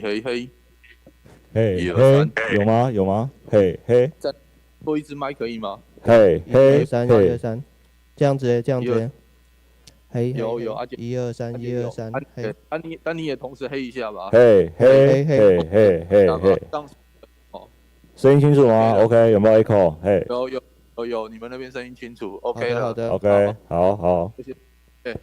嘿嘿，嘿嘿，一二三，有吗？有吗？嘿嘿，再多一支麦可以吗？一二嘿嘿三，一二嘿，三，这样子欸，这样一二子欸，嘿嘿嘿，有有阿杰一二三，一阿杰有，二三，嘿你也同时黑一下吧，嘿嘿嘿嘿嘿，嘿嘿嘿这样啊，嘿，这样哦声音清楚，OK 吗了，？OK，有没有 echo？嘿有，你们那边声音清楚，OK 了，好的好的。，OK，好，好好。谢谢。哎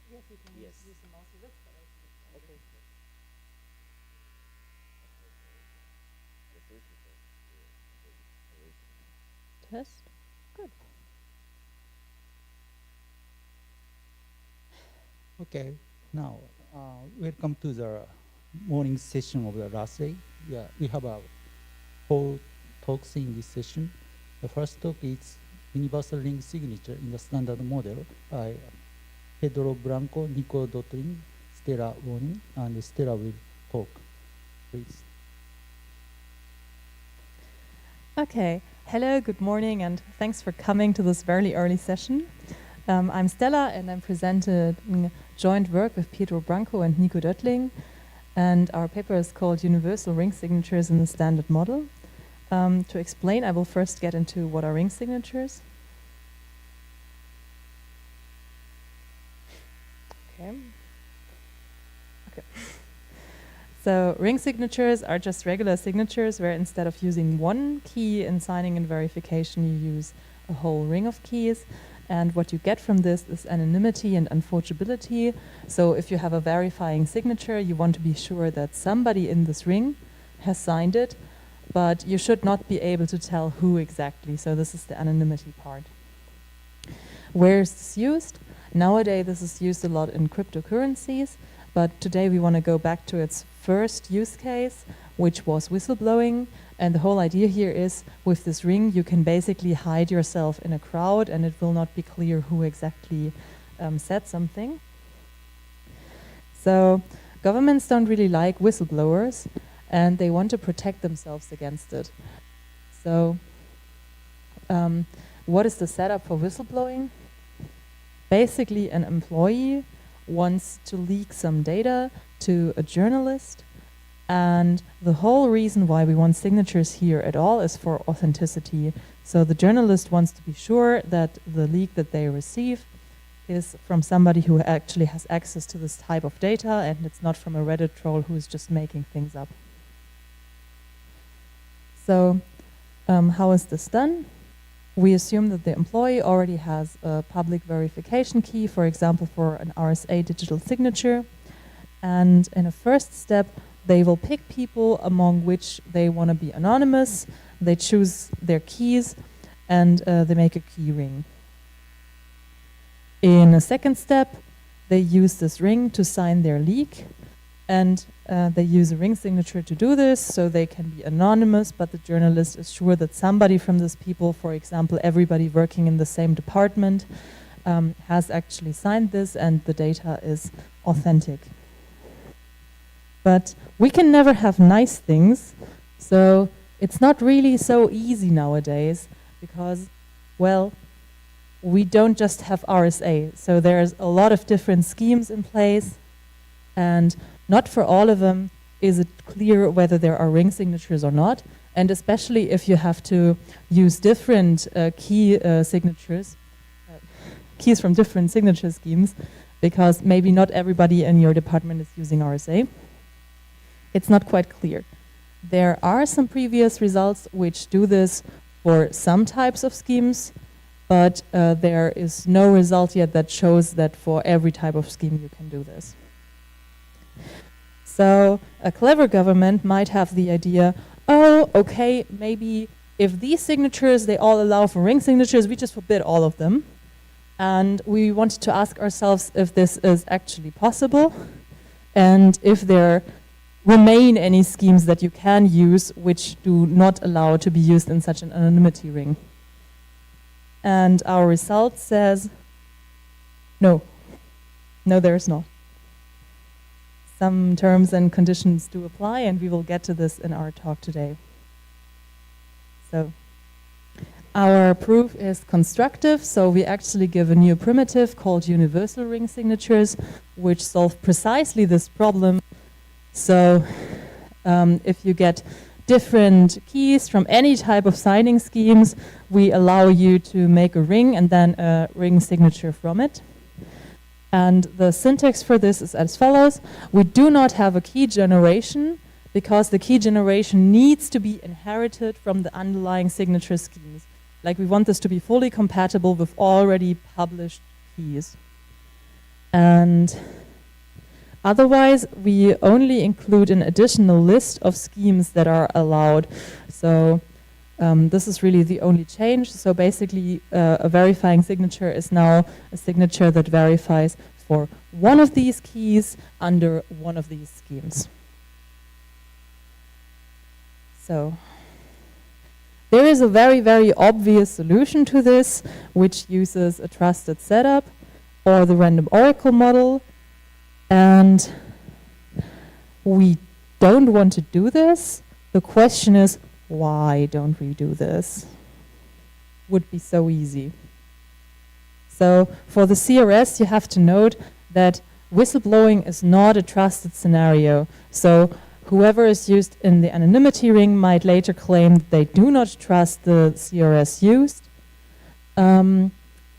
Yes, you can use the mouse. It looks better. Okay. Test. Good. Okay, now welcome to the morning session of the last day. Yeah, we have 4 talks in this session. The first talk is universal ring signature in the standard model by Pedro Blanco, Nico Dotling, Stella Warning, and Stella will talk. Please. Okay. Hello, good morning, and thanks for coming to this very early session. I'm Stella, and I'm presenting joint work with Pedro Branco and Nico Döttling. And our paper is called Universal Ring Signatures in the Standard Model. To explain, I will first get into what are ring signatures. Okay. So ring signatures are just regular signatures where instead of using one key in signing and verification, you use a whole ring of keys. And what you get from this is anonymity and unforgeability. So if you have a verifying signature, you want to be sure that somebody in this ring has signed it, but you should not be able to tell who exactly. So this is the anonymity part. Where is this used? Nowadays, this is used a lot in cryptocurrencies, but today we want to go back to its first use case, which was whistleblowing. And the whole idea here is, with this ring, you can basically hide yourself in a crowd and it will not be clear who exactly said something. So governments don't really like whistleblowers and they want to protect themselves against it. So what is the setup for whistleblowing? Basically, an employee wants to leak some data to a journalist, and the whole reason why we want signatures here at all is for authenticity. So the journalist wants to be sure that the leak that they receive is from somebody who actually has access to this type of data, and it's not from a Reddit troll who is just making things up. So how is this done? We assume that the employee already has a public verification key, for example, for an RSA digital signature. And in a first step, they will pick people among which they want to be anonymous. They choose their keys and they make a key ring. In a second step, they use this ring to sign their leak. And they use a ring signature to do this, so they can be anonymous, but the journalist is sure that somebody from these people, for example, everybody working in the same department, has actually signed this and the data is authentic. But we can never have nice things, so it's not really so easy nowadays because, well, we don't just have RSA. So there's a lot of different schemes in place, and not for all of them is it clear whether there are ring signatures or not. And especially if you have to use different keys from different signature schemes, because maybe not everybody in your department is using RSA. It's not quite clear. There are some previous results which do this for some types of schemes, but there is no result yet that shows that for every type of scheme you can do this. So a clever government might have the idea, oh, okay, maybe if these signatures, they all allow for ring signatures, we just forbid all of them. And we wanted to ask ourselves if this is actually possible and if there remain any schemes that you can use which do not allow to be used in such an anonymity ring. And our result says, no, there is not. Some terms and conditions do apply, and we will get to this in our talk today. So our proof is constructive, so we actually give a new primitive called universal ring signatures, which solve precisely this problem. So if you get different keys from any type of signing schemes, we allow you to make a ring and then a ring signature from it. And the syntax for this is as follows. We do not have a key generation because the key generation needs to be inherited from the underlying signature schemes. Like, we want this to be fully compatible with already published keys. And otherwise, we only include an additional list of schemes that are allowed. So this is really the only change. So basically, a verifying signature is now a signature that verifies for one of these keys under one of these schemes. So there is a very, very obvious solution to this, which uses a trusted setup or the random oracle model. And we don't want to do this. The question is, why don't we do this? Would be so easy. So for the CRS, you have to note that whistleblowing is not a trusted scenario. So whoever is used in the anonymity ring might later claim that they do not trust the CRS used,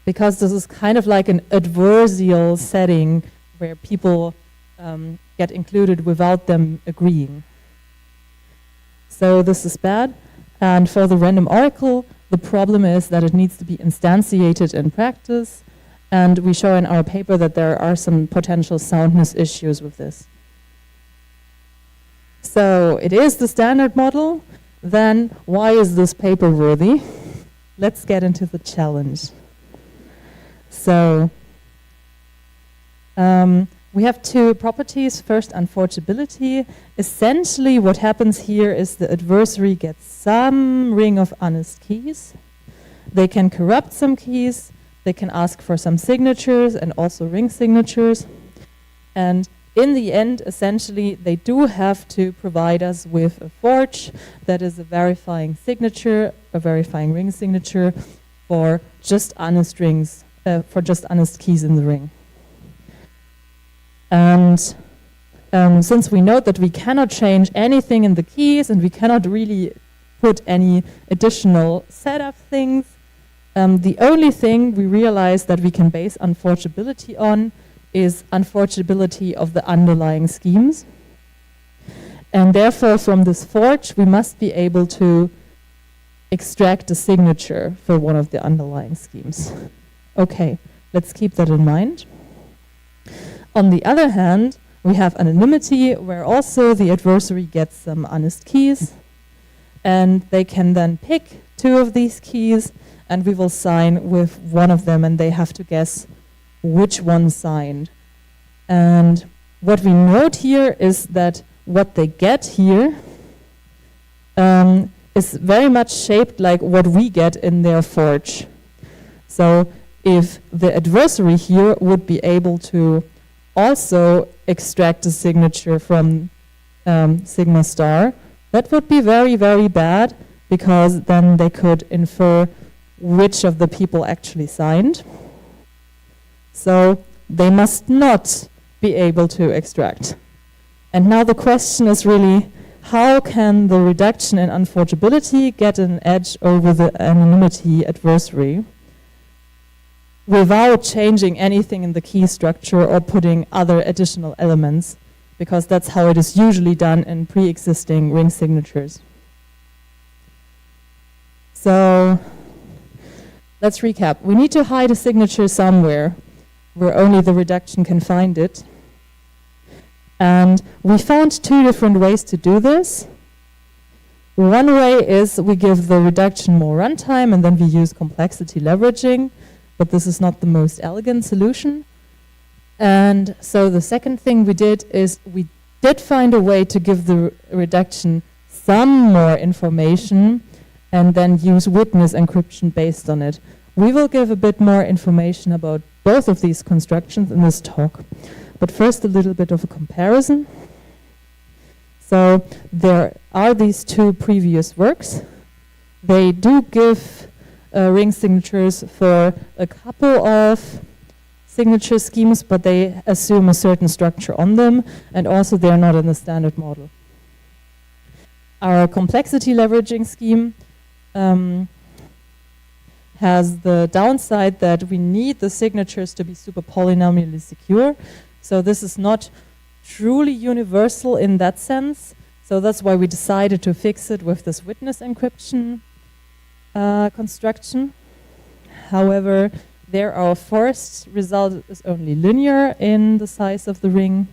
because this is kind of like an adversarial setting where people get included without them agreeing. So this is bad. And for the random oracle, the problem is that it needs to be instantiated in practice. And we show in our paper that there are some potential soundness issues with this. So it is the standard model. Then why is this paper worthy? Let's get into the challenge. So we have two properties. First, unforgeability. Essentially, what happens here is the adversary gets some ring of honest keys. They can corrupt some keys. They can ask for some signatures and also ring signatures. And in the end, essentially, they do have to provide us with a forge that is a verifying signature, a verifying ring signature for just honest rings, for just honest keys in the ring. And since we note that we cannot change anything in the keys and we cannot really put any additional setup things, the only thing we realize that we can base unforgeability on is unforgeability of the underlying schemes. And therefore, from this forge, we must be able to extract a signature for one of the underlying schemes. Okay, let's keep that in mind. On the other hand, we have anonymity, where also the adversary gets some honest keys, and they can then pick two of these keys, and we will sign with one of them, and they have to guess which one signed. And what we note here is that what they get here is very much shaped like what we get in their forge. So if the adversary here would be able to also extract a signature from sigma star, that would be very, very bad, because then they could infer which of the people actually signed. So they must not be able to extract. And now the question is really, how can the reduction in unforgeability get an edge over the anonymity adversary without changing anything in the key structure or putting other additional elements, because that's how it is usually done in pre-existing ring signatures. So let's recap. We need to hide a signature somewhere where only the reduction can find it. And we found two different ways to do this. One way is we give the reduction more runtime and then we use complexity leveraging, but this is not the most elegant solution. And so the second thing we did is we did find a way to give the reduction some more information and then use witness encryption based on it. We will give a bit more information about both of these constructions in this talk. But first, a little bit of a comparison. So there are these two previous works. They do give ring signatures for a couple of signature schemes, but they assume a certain structure on them, and also they're not in the standard model. Our complexity leveraging scheme has the downside that we need the signatures to be super polynomially secure. So this is not truly universal in that sense. So that's why we decided to fix it with this witness encryption construction. However, there our first result is only linear in the size of the ring.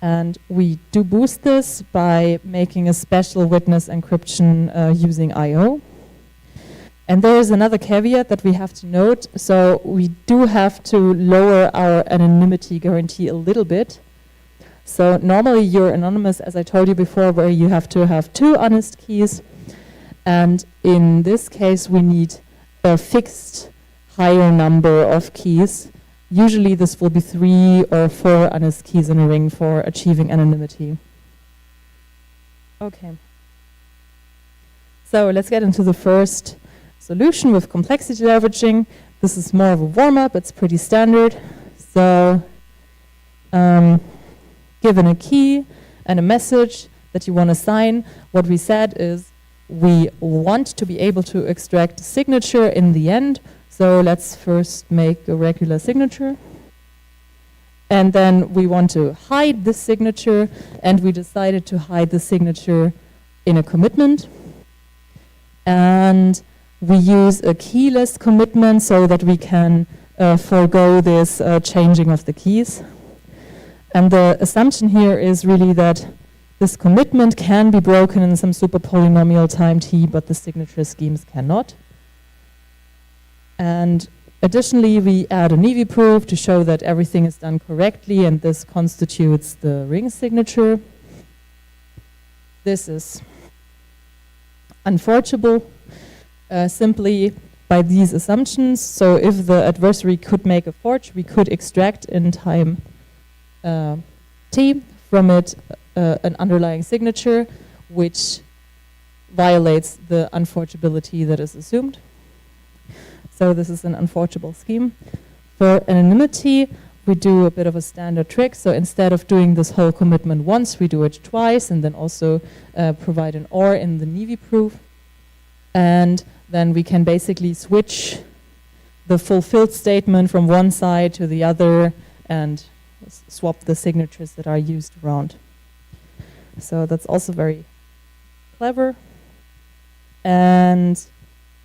And we do boost this by making a special witness encryption using I/O. And there is another caveat that we have to note. So we do have to lower our anonymity guarantee a little bit. So normally you're anonymous, as I told you before, where you have to have 2 honest keys. And in this case, we need a fixed higher number of keys. Usually this will be 3 or 4 honest keys in a ring for achieving anonymity. Okay. So let's get into the first solution with complexity leveraging. This is more of a warm-up, it's pretty standard. So given a key and a message that you want to sign, what we said is we want to be able to extract a signature in the end. So let's first make a regular signature. And then we want to hide this signature, and we decided to hide the signature in a commitment. And we use a keyless commitment so that we can forego this changing of the keys. And the assumption here is really that this commitment can be broken in some super polynomial time t, but the signature schemes cannot. And additionally, we add an EV proof to show that everything is done correctly, and this constitutes the ring signature. This is unforgeable simply by these assumptions. So if the adversary could make a forge, we could extract in time t from it an underlying signature, which violates the unforgeability that is assumed. So this is an unforgeable scheme. For anonymity, we do a bit of a standard trick. So instead of doing this whole commitment once, we do it twice, and then also provide an OR in the NIVI proof. And then we can basically switch the fulfilled statement from one side to the other and swap the signatures that are used around. So that's also very clever. And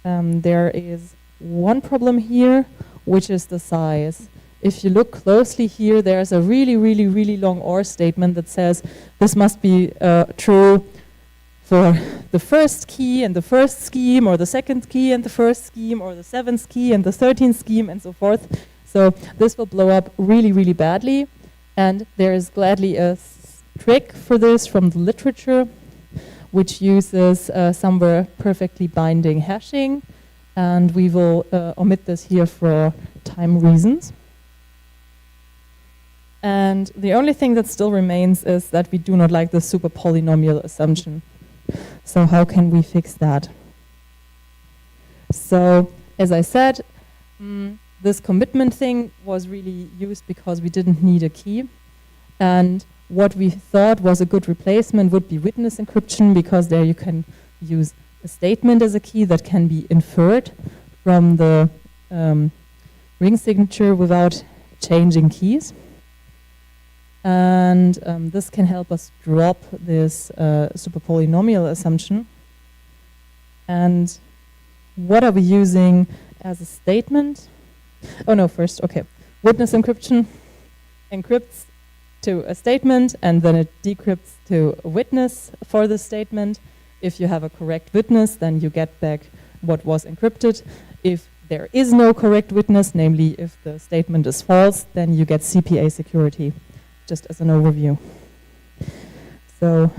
there is one problem here, which is the size. If you look closely here, there's a really, really, really long OR statement that says this must be true for the first key and the first scheme, or the second key and the first scheme, or the 7th key and the 13th scheme, and so forth. So this will blow up really, really badly. And there is gladly a trick for this from the literature, which uses somewhere perfectly binding hashing. And we will omit this here for time reasons. And the only thing that still remains is that we do not like the super polynomial assumption. So how can we fix that? So as I said, this commitment thing was really used because we didn't need a key. And what we thought was a good replacement would be witness encryption, because there you can use a statement as a key that can be inferred from the ring signature without changing keys. And this can help us drop this super polynomial assumption. And what are we using as a statement? Oh no, first, okay. Witness encryption encrypts to a statement, and then it decrypts to a witness for the statement. If you have a correct witness, then you get back what was encrypted. If there is no correct witness, namely if the statement is false, then you get CPA security, just as an overview. So,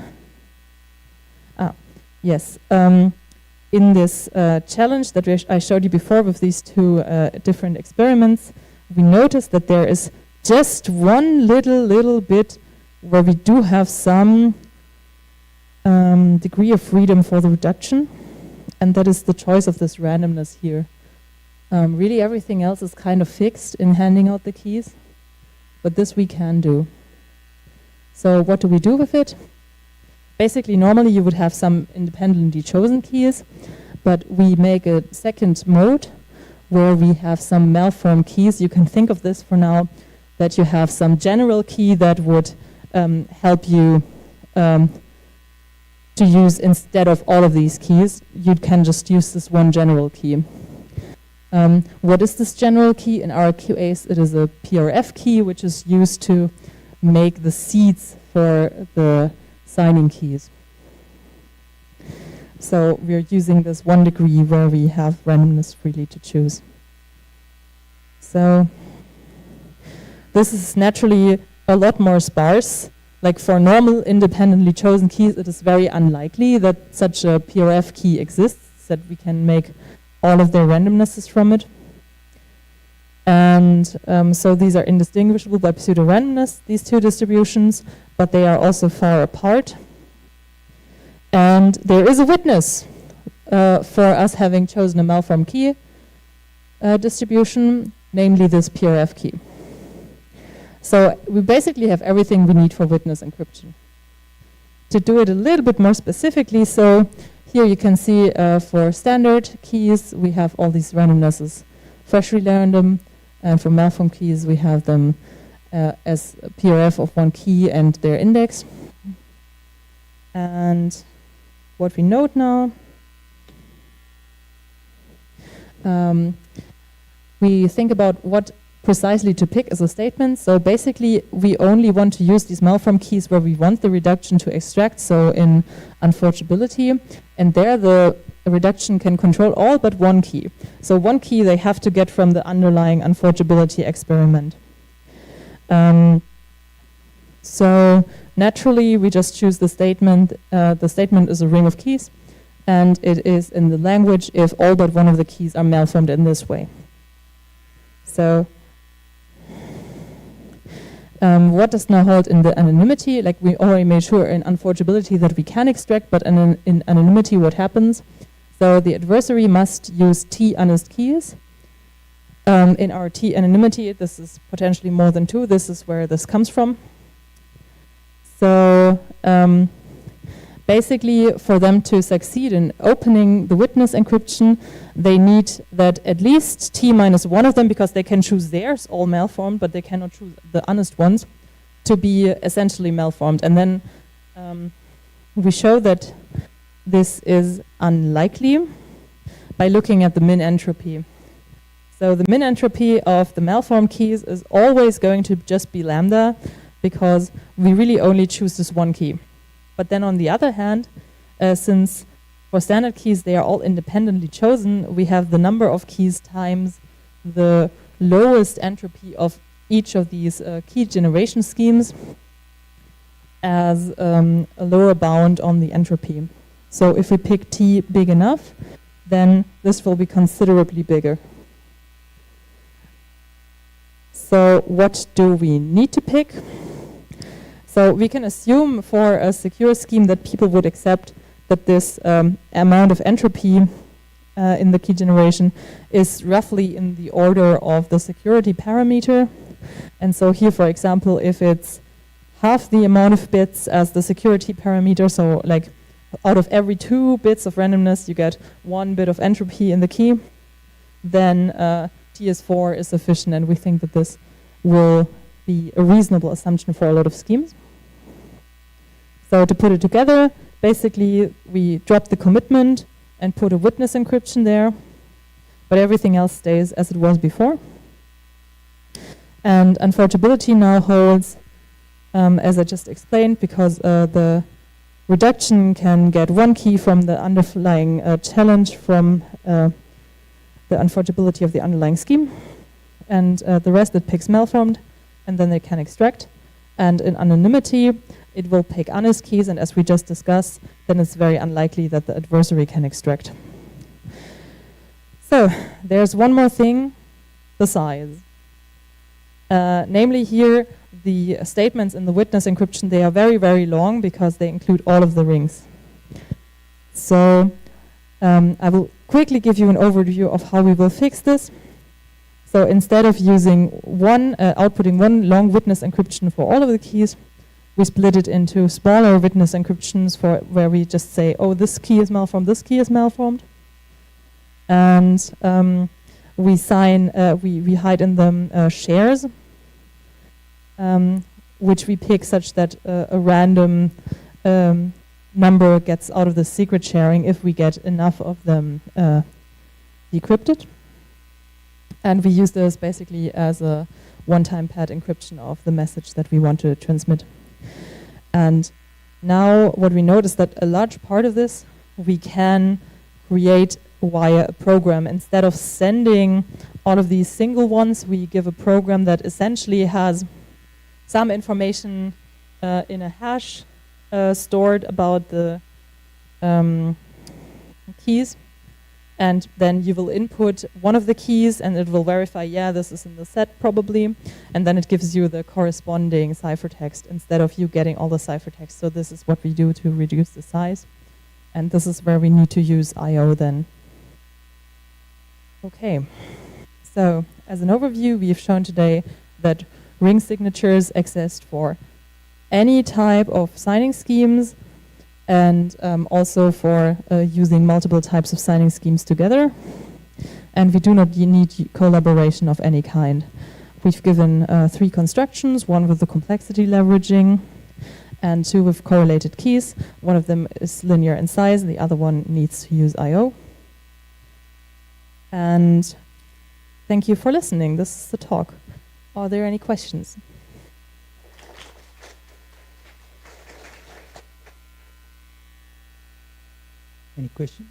yes. In this challenge that I showed you before with these 2 different experiments, we noticed that there is just one little bit where we do have some degree of freedom for the reduction, and that is the choice of this randomness here. Really everything else is kind of fixed in handing out the keys, but this we can do. So what do we do with it? Basically, normally you would have some independently chosen keys, but we make a second mode where we have some malformed keys. You can think of this for now, that you have some general key that would help you to use instead of all of these keys. You can just use this one general key. What is this general key? In our case, it is a PRF key, which is used to make the seeds for the signing keys. So we're using this 1 degree where we have randomness freely to choose. So this is naturally a lot more sparse. Like for normal independently chosen keys, it is very unlikely that such a PRF key exists, that we can make all of their randomnesses from it. And so these are indistinguishable by pseudo-randomness, these two distributions, but they are also far apart. And there is a witness for us having chosen a malformed key distribution, namely this PRF key. So we basically have everything we need for witness encryption. To do it a little bit more specifically, so here you can see for standard keys, we have all these randomnesses freshly random, and for malformed keys, we have them as a PRF of one key and their index. And what we note now, we think about what precisely to pick as a statement. So basically, we only want to use these malformed keys where we want the reduction to extract, so in unforgeability. And there the reduction can control all but one key. So one key they have to get from the underlying unforgeability experiment. So naturally, we just choose the statement. The statement is a ring of keys, and it is in the language if all but one of the keys are malformed in this way. So what does now hold in the anonymity? Like we already made sure in unforgeability that we can extract, but in anonymity what happens? So the adversary must use T honest keys. In our T anonymity, this is potentially more than 2. This is where this comes from. So basically, for them to succeed in opening the witness encryption, they need that at least T minus 1 of them, because they can choose theirs, all malformed, but they cannot choose the honest ones, to be essentially malformed. And then we show that this is unlikely by looking at the min entropy. So the min entropy of the malformed keys is always going to just be lambda, because we really only choose this one key. But then on the other hand, since for standard keys they are all independently chosen, we have the number of keys times the lowest entropy of each of these key generation schemes as a lower bound on the entropy. So if we pick T big enough, then this will be considerably bigger. So what do we need to pick? So we can assume for a secure scheme that people would accept that this amount of entropy in the key generation is roughly in the order of the security parameter. And so here, for example, if it's half the amount of bits as the security parameter, so like out of every 2 bits of randomness, you get 1 bit of entropy in the key, then TS4 is sufficient, and we think that this will be a reasonable assumption for a lot of schemes. So to put it together, basically we drop the commitment and put a witness encryption there, but everything else stays as it was before. And unforgeability now holds, as I just explained, because the reduction can get 1 key from the underlying challenge from the unforgeability of the underlying scheme, and the rest it picks malformed, and then they can extract. And in anonymity, it will pick honest keys, and as we just discussed, then it's very unlikely that the adversary can extract. So there's one more thing, the size. Namely here, the statements in the witness encryption, they are very, very long because they include all of the rings. So I will quickly give you an overview of how we will fix this. So instead of using outputting one long witness encryption for all of the keys, we split it into smaller witness encryptions for where we just say, oh, this key is malformed, this key is malformed. And we hide in them shares, which we pick such that a random number gets out of the secret sharing if we get enough of them decrypted. And we use this basically as a one-time pad encryption of the message that we want to transmit. And now what we notice that a large part of this we can create via a program. Instead of sending all of these single ones, we give a program that essentially has some information in a hash stored about the keys. And then you will input one of the keys and it will verify, yeah, this is in the set probably. And then it gives you the corresponding ciphertext instead of you getting all the ciphertext. So this is what we do to reduce the size. And this is where we need to use I/O then. Okay, so as an overview, we've shown today that ring signatures exist for any type of signing schemes, and also for using multiple types of signing schemes together. And we do not need collaboration of any kind. We've given 3 constructions, one with the complexity leveraging, and 2 with correlated keys. One of them is linear in size, the other one needs to use I/O. And thank you for listening. This is the talk. Are there any questions? Any question?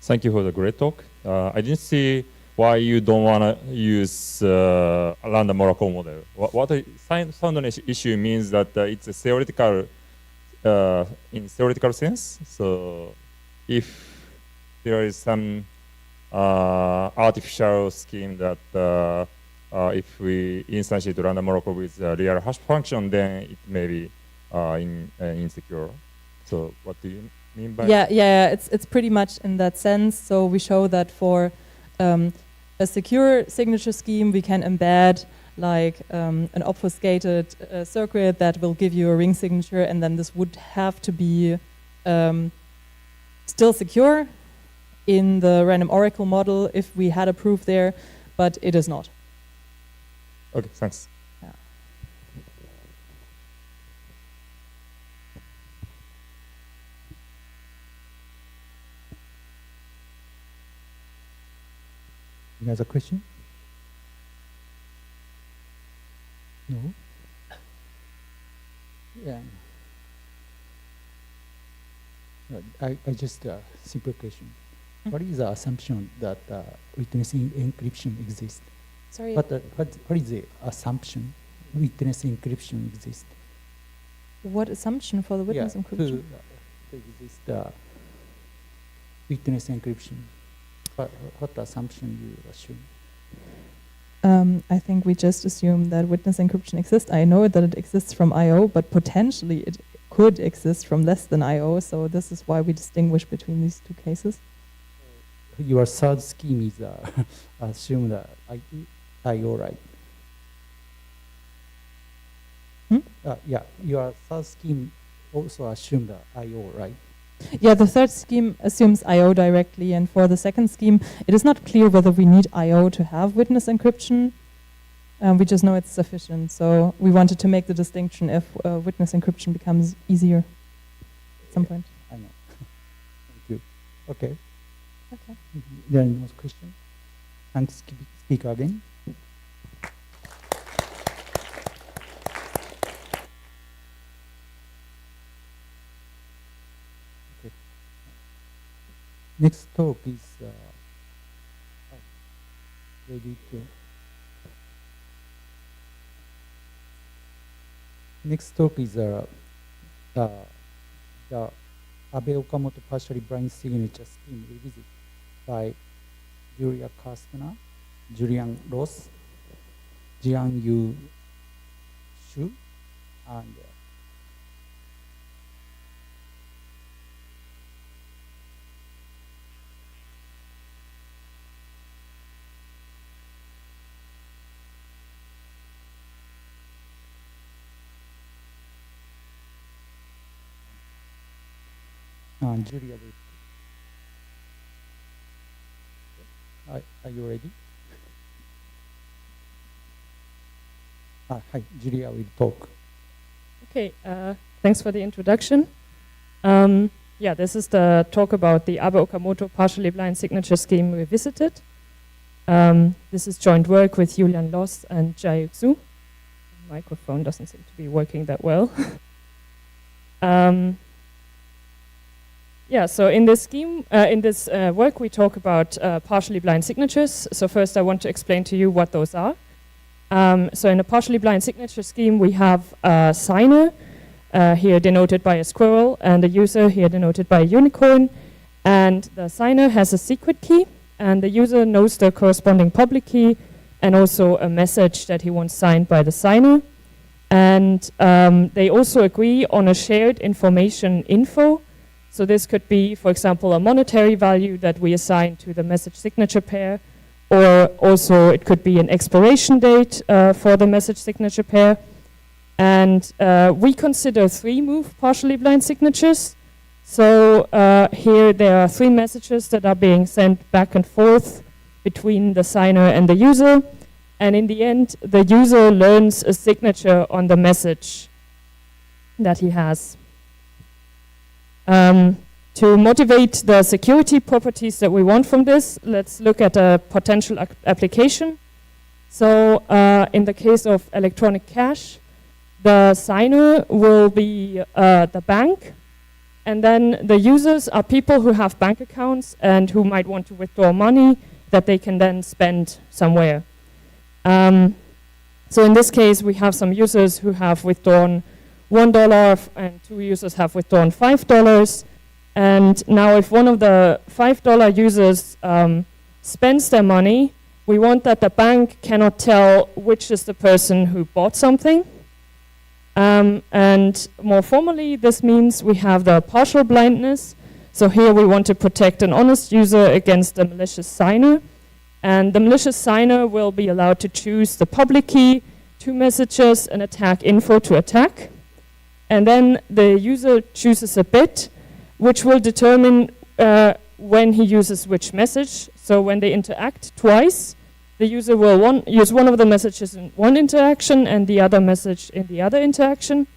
Thank you for the great talk. I didn't see why you don't want to use a random oracle model. What a soundness issue means that it's a theoretical, in theoretical sense. So if there is some artificial scheme that if we instantiate random oracle with a real hash function, then it may be insecure. So what do you mean by? Yeah, it's pretty much in that sense. So we show that for a secure signature scheme, we can embed like an obfuscated circuit that will give you a ring signature, and then this would have to be still secure in the random oracle model if we had a proof there, but it is not. Okay, thanks. Yeah. Any other question? No? Yeah. I just simple question. What is the assumption that witness encryption exists? Sorry. What is the assumption witness encryption exists? What assumption for the witness encryption? To exist witness encryption. What assumption you assume? I think we just assume that witness encryption exists. I know that it exists from I/O, but potentially it could exist from less than I/O. So this is why we distinguish between these 2 cases. Your third scheme is assume that I/O, right? Yeah, your third scheme also assume the I/O, right? Yeah, the third scheme assumes I/O directly, and for the second scheme, it is not clear whether we need I/O to have witness encryption. We just know it's sufficient. So we wanted to make the distinction if witness encryption becomes easier at some point. I know. Thank you. Okay. Okay. There are no questions? Thanks, speaker again. Okay. Next talk is ready to. Next talk is the Abe Okamoto partially blind signature scheme revisit by Julia Kastner, Julian Ross, Jian Yu Shu, and Julia will. Are you ready? Hi, Julia will talk. Okay, thanks for the introduction. Yeah, this is the talk about the Abe Okamoto partially blind signature scheme revisited. This is joint work with Julian Loss and Jae-Yuk Su. Microphone doesn't seem to be working that well. Yeah, so in this scheme, in this work, we talk about partially blind signatures. So first, I want to explain to you what those are. So in a partially blind signature scheme, we have a signer, here denoted by a squirrel, and a user here denoted by a unicorn. And the signer has a secret key, and the user knows the corresponding public key, and also a message that he wants signed by the signer. And they also agree on a shared information info. So this could be, for example, a monetary value that we assign to the message signature pair, or also it could be an expiration date for the message signature pair. And we consider 3-move partially blind signatures. So here there are 3 messages that are being sent back and forth between the signer and the user. And in the end, the user learns a signature on the message that he has. To motivate the security properties that we want from this, let's look at a potential application. So in the case of electronic cash, the signer will be the bank, and then the users are people who have bank accounts and who might want to withdraw money that they can then spend somewhere. So in this case, we have some users who have withdrawn $1 and 2 users have withdrawn $5. And now if one of the $5 users spends their money, we want that the bank cannot tell which is the person who bought something. And more formally, this means we have the partial blindness. So here we want to protect an honest user against a malicious signer. And the malicious signer will be allowed to choose the public key, 2 messages, and attack info to attack. And then the user chooses a bit, which will determine when he uses which message. So when they interact twice, the user will use one of the messages in one interaction and the other message in the other interaction.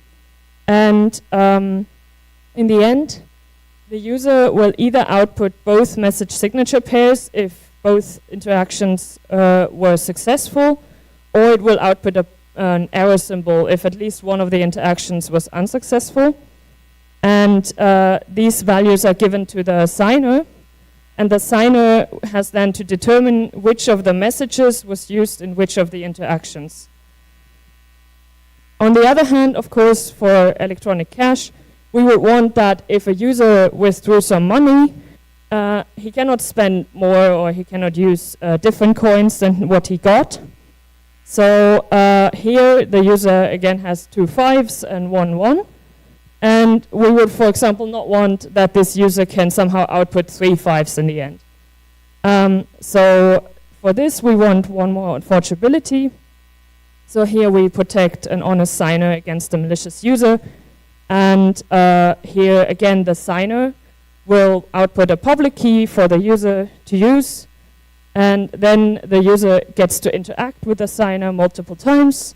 And in the end, the user will either output both message signature pairs if both interactions were successful, or it will output an error symbol if at least one of the interactions was unsuccessful. And these values are given to the signer, and the signer has then to determine which of the messages was used in which of the interactions. On the other hand, of course, for electronic cash, we would want that if a user withdrew some money, he cannot spend more or he cannot use different coins than what he got. So here the user again has 2 5s and 1 1. And we would, for example, not want that this user can somehow output 3 5s in the end. So for this, we want one more enforceability. So here we protect an honest signer against a malicious user. And here again, the signer will output a public key for the user to use. And then the user gets to interact with the signer multiple times.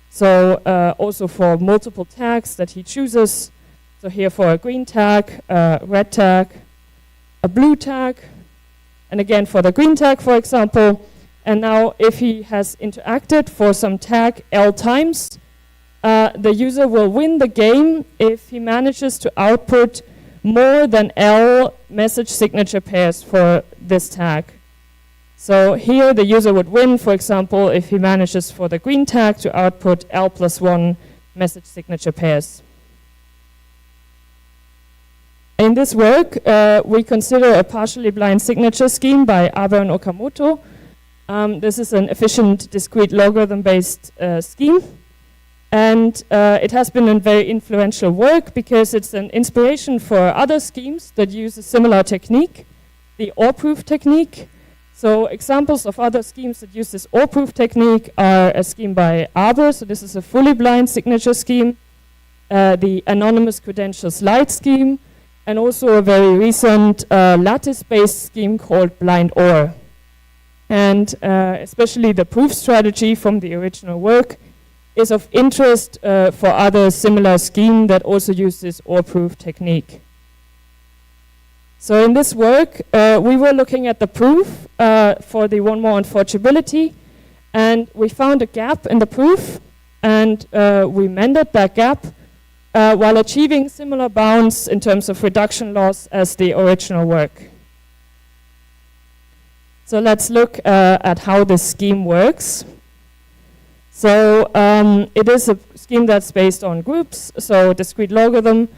So also for multiple tags that he chooses. So here for a green tag, a red tag, a blue tag, and again for the green tag, for example. And now if he has interacted for some tag L times, the user will win the game if he manages to output more than L message signature pairs for this tag. So here the user would win, for example, if he manages for the green tag to output L+1 message signature pairs. In this work, we consider a partially blind signature scheme by Abe and Okamoto. This is an efficient discrete logarithm-based scheme. And it has been a very influential work because it's an inspiration for other schemes that use a similar technique, the OR-proof technique. So examples of other schemes that use this OR-proof technique are a scheme by Abe, so this is a fully blind signature scheme, the anonymous credentials light scheme, and also a very recent lattice-based scheme called blind OR. And especially the proof strategy from the original work is of interest for other similar scheme that also use this OR-proof technique. So in this work, we were looking at the proof for the one more unforgeability, and we found a gap in the proof, and we mended that gap while achieving similar bounds in terms of reduction loss as the original work. So let's look at how this scheme works. So it is a scheme that's based on groups, so discrete logarithm.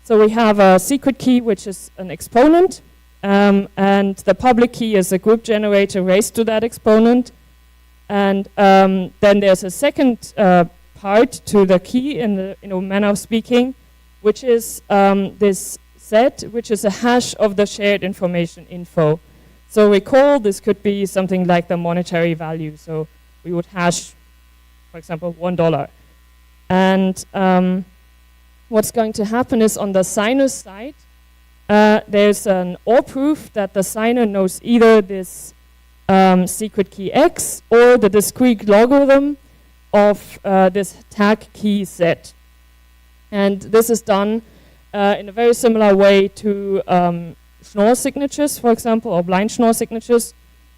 So we have a secret key, which is an exponent, and the public key is a group generator raised to that exponent. And then there's a second part to the key in the manner of speaking, which is this set, which is a hash of the shared information info. So recall this could be something like the monetary value. So we would hash, for example, $1. And what's going to happen is on the signer's side, there's an OR proof that the signer knows either this secret key X or the discrete logarithm of this tag key Z. And this is done in a very similar way to Schnorr signatures, for example, or blind Schnorr signatures.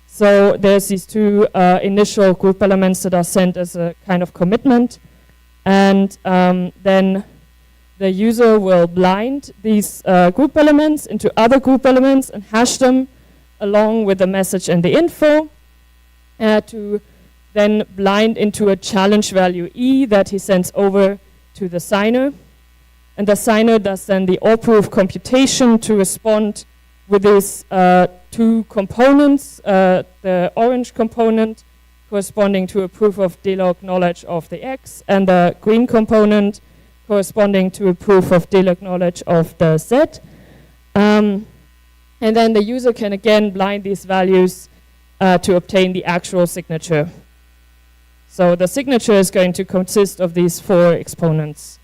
So there's these two initial group elements that are sent as a kind of commitment. And then the user will blind these group elements into other group elements and hash them along with the message and the info to then blind into a challenge value E that he sends over to the signer. And the signer does then the OR-proof computation to respond with these two components, the orange component corresponding to a proof of delog knowledge of the X, and the green component corresponding to a proof of delog knowledge of the Z. And then the user can again blind these values to obtain the actual signature. So the signature is going to consist of these four exponents.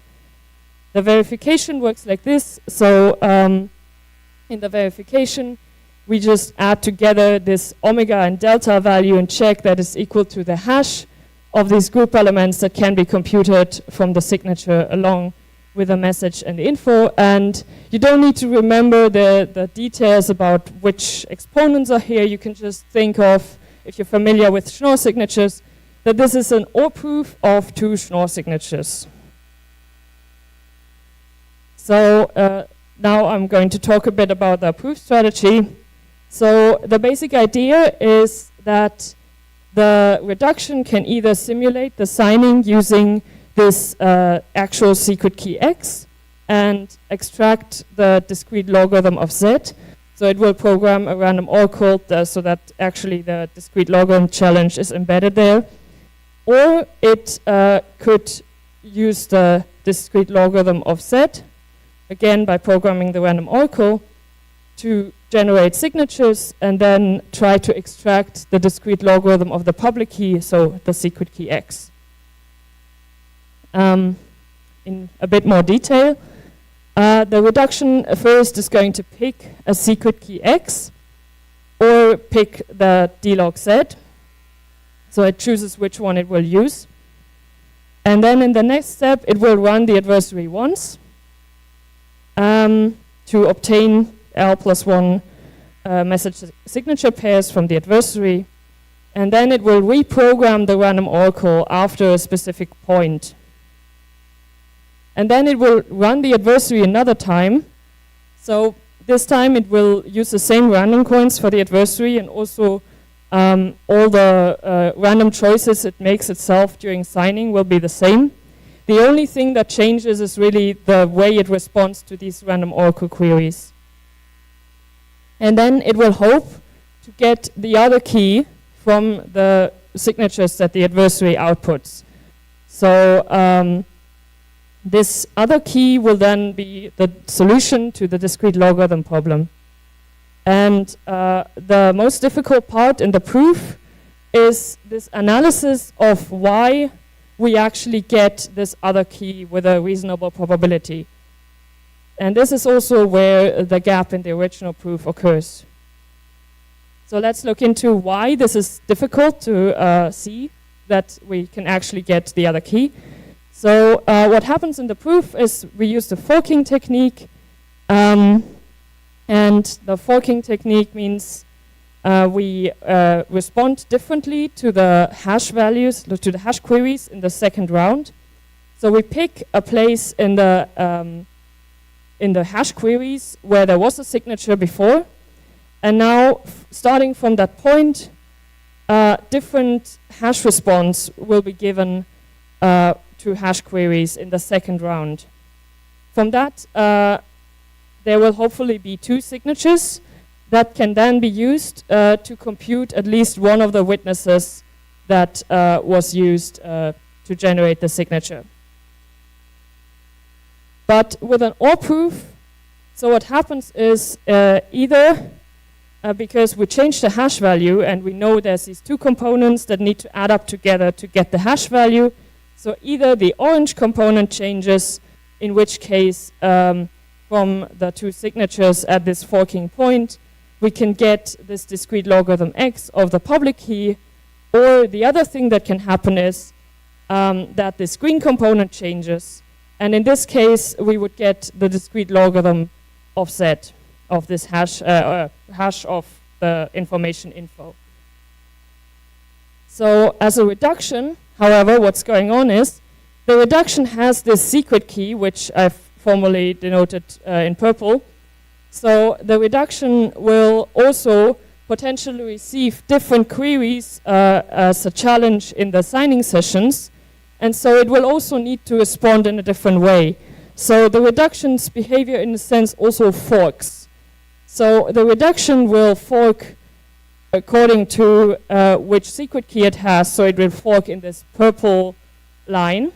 The verification works like this. So in the verification, we just add together this omega and delta value and check that is equal to the hash of these group elements that can be computed from the signature along with the message and the info. And you don't need to remember the details about which exponents are here. You can just think of, if you're familiar with Schnorr signatures, that this is an OR proof of two Schnorr signatures. So now I'm going to talk a bit about the proof strategy. So the basic idea is that the reduction can either simulate the signing using this actual secret key X and extract the discrete logarithm of Z. So it will program a random oracle so that actually the discrete logarithm challenge is embedded there. Or it could use the discrete logarithm of Z, again by programming the random oracle, to generate signatures and then try to extract the discrete logarithm of the public key, so the secret key X. In a bit more detail, the reduction first is going to pick a secret key X or pick the delog Z. So it chooses which one it will use. And then in the next step, it will run the adversary once to obtain L+1 message signature pairs from the adversary. And then it will reprogram the random oracle after a specific point. And then it will run the adversary another time. So this time it will use the same random coins for the adversary, and also all the random choices it makes itself during signing will be the same. The only thing that changes is really the way it responds to these random oracle queries. And then it will hope to get the other key from the signatures that the adversary outputs. So this other key will then be the solution to the discrete logarithm problem. And the most difficult part in the proof is this analysis of why we actually get this other key with a reasonable probability. And this is also where the gap in the original proof occurs. So let's look into why this is difficult to see, that we can actually get the other key. So what happens in the proof is we use the forking technique, and the forking technique means we respond differently to the hash values, to the hash queries in the second round. So we pick a place in the hash queries where there was a signature before, and now starting from that point, different hash response will be given to hash queries in the second round. From that, there will hopefully be 2 signatures that can then be used to compute at least one of the witnesses that was used to generate the signature. But with an OR proof, so what happens is either because we change the hash value and we know there's these 2 components that need to add up together to get the hash value, so either the orange component changes, in which case from the 2 signatures at this forking point, we can get this discrete logarithm x of the public key, or the other thing that can happen is that this green component changes, and in this case we would get the discrete logarithm of z of this hash of the information info. So as a reduction, however, what's going on is the reduction has this secret key, which I've formally denoted in purple. So the reduction will also potentially receive different queries as a challenge in the signing sessions. And so it will also need to respond in a different way. So the reduction's behavior in a sense also forks. So the reduction will fork according to which secret key it has. So it will fork in this purple line.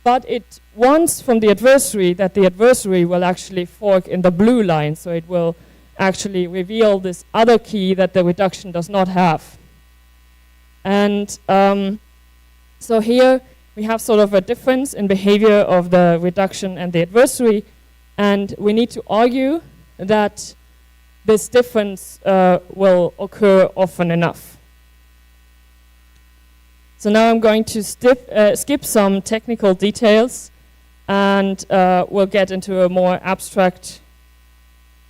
But it wants from the adversary that the adversary will actually fork in the blue line. So it will actually reveal this other key that the reduction does not have. And so here we have sort of a difference in behavior of the reduction and the adversary. And we need to argue that this difference will occur often enough. So now I'm going to skip some technical details, and we'll get into a more abstract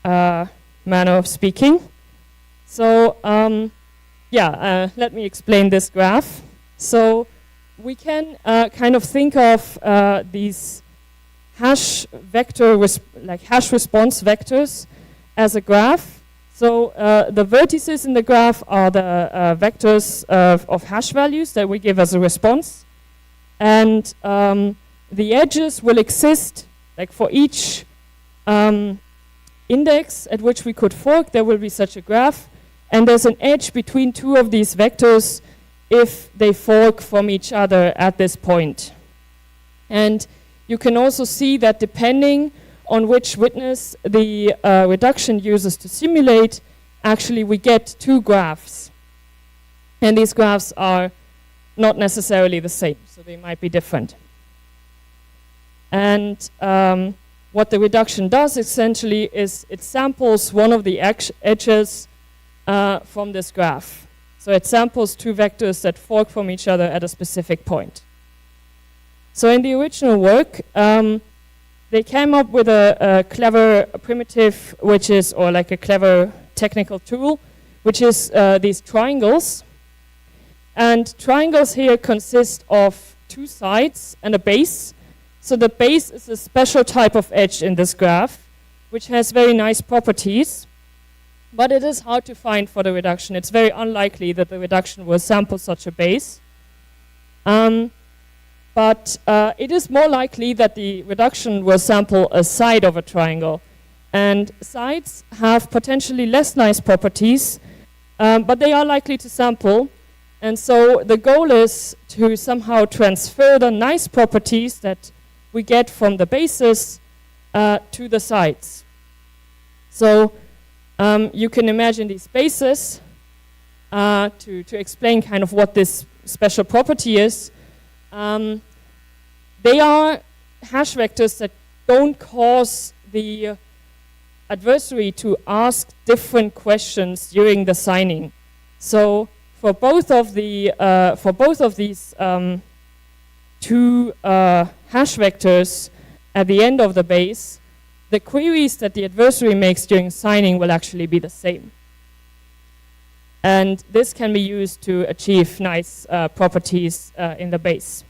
manner of speaking. So let me explain this graph. So we can kind of think of these hash response vectors as a graph. So the vertices in the graph are the vectors of hash values that we give as a response. And the edges will exist, like for each index at which we could fork, there will be such a graph. And there's an edge between 2 of these vectors if they fork from each other at this point. And you can also see that depending on which witness the reduction uses to simulate, actually we get 2 graphs. And these graphs are not necessarily the same, so they might be different. And what the reduction does essentially is it samples one of the edges from this graph. So it samples 2 vectors that fork from each other at a specific point. So in the original work, they came up with a clever primitive, or like a clever technical tool, which is these triangles. And triangles here consist of 2 sides and a base. So the base is a special type of edge in this graph, which has very nice properties. But it is hard to find for the reduction. It's very unlikely that the reduction will sample such a base. But it is more likely that the reduction will sample a side of a triangle. And sides have potentially less nice properties, but they are likely to sample. And so the goal is to somehow transfer the nice properties that we get from the bases to the sides. So you can imagine these bases to explain kind of what this special property is. They are hash vectors that don't cause the adversary to ask different questions during the signing. So, for both of these two hash vectors at the end of the base, the queries that the adversary makes during signing will actually be the same. And this can be used to achieve nice properties in the base.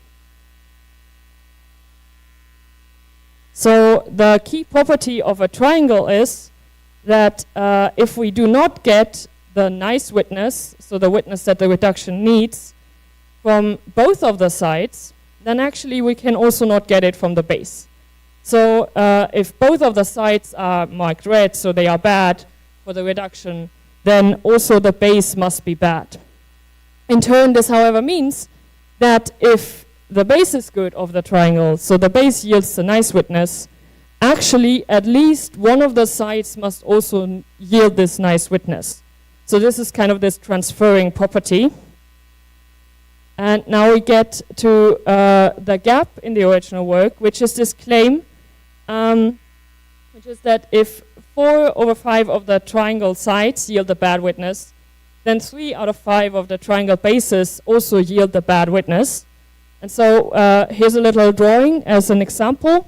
So the key property of a triangle is that if we do not get the nice witness, so the witness that the reduction needs, from both of the sides, then actually we can also not get it from the base. So if both of the sides are marked red, so they are bad for the reduction, then also the base must be bad. In turn, this, however, means that if the base is good of the triangle, so the base yields the nice witness, actually at least one of the sides must also yield this nice witness. So this is kind of this transferring property. And now we get to the gap in the original work, which is this claim, which is that if 4/5 of the triangle sides yield the bad witness, then 3/5 of the triangle bases also yield the bad witness. And so here's a little drawing as an example.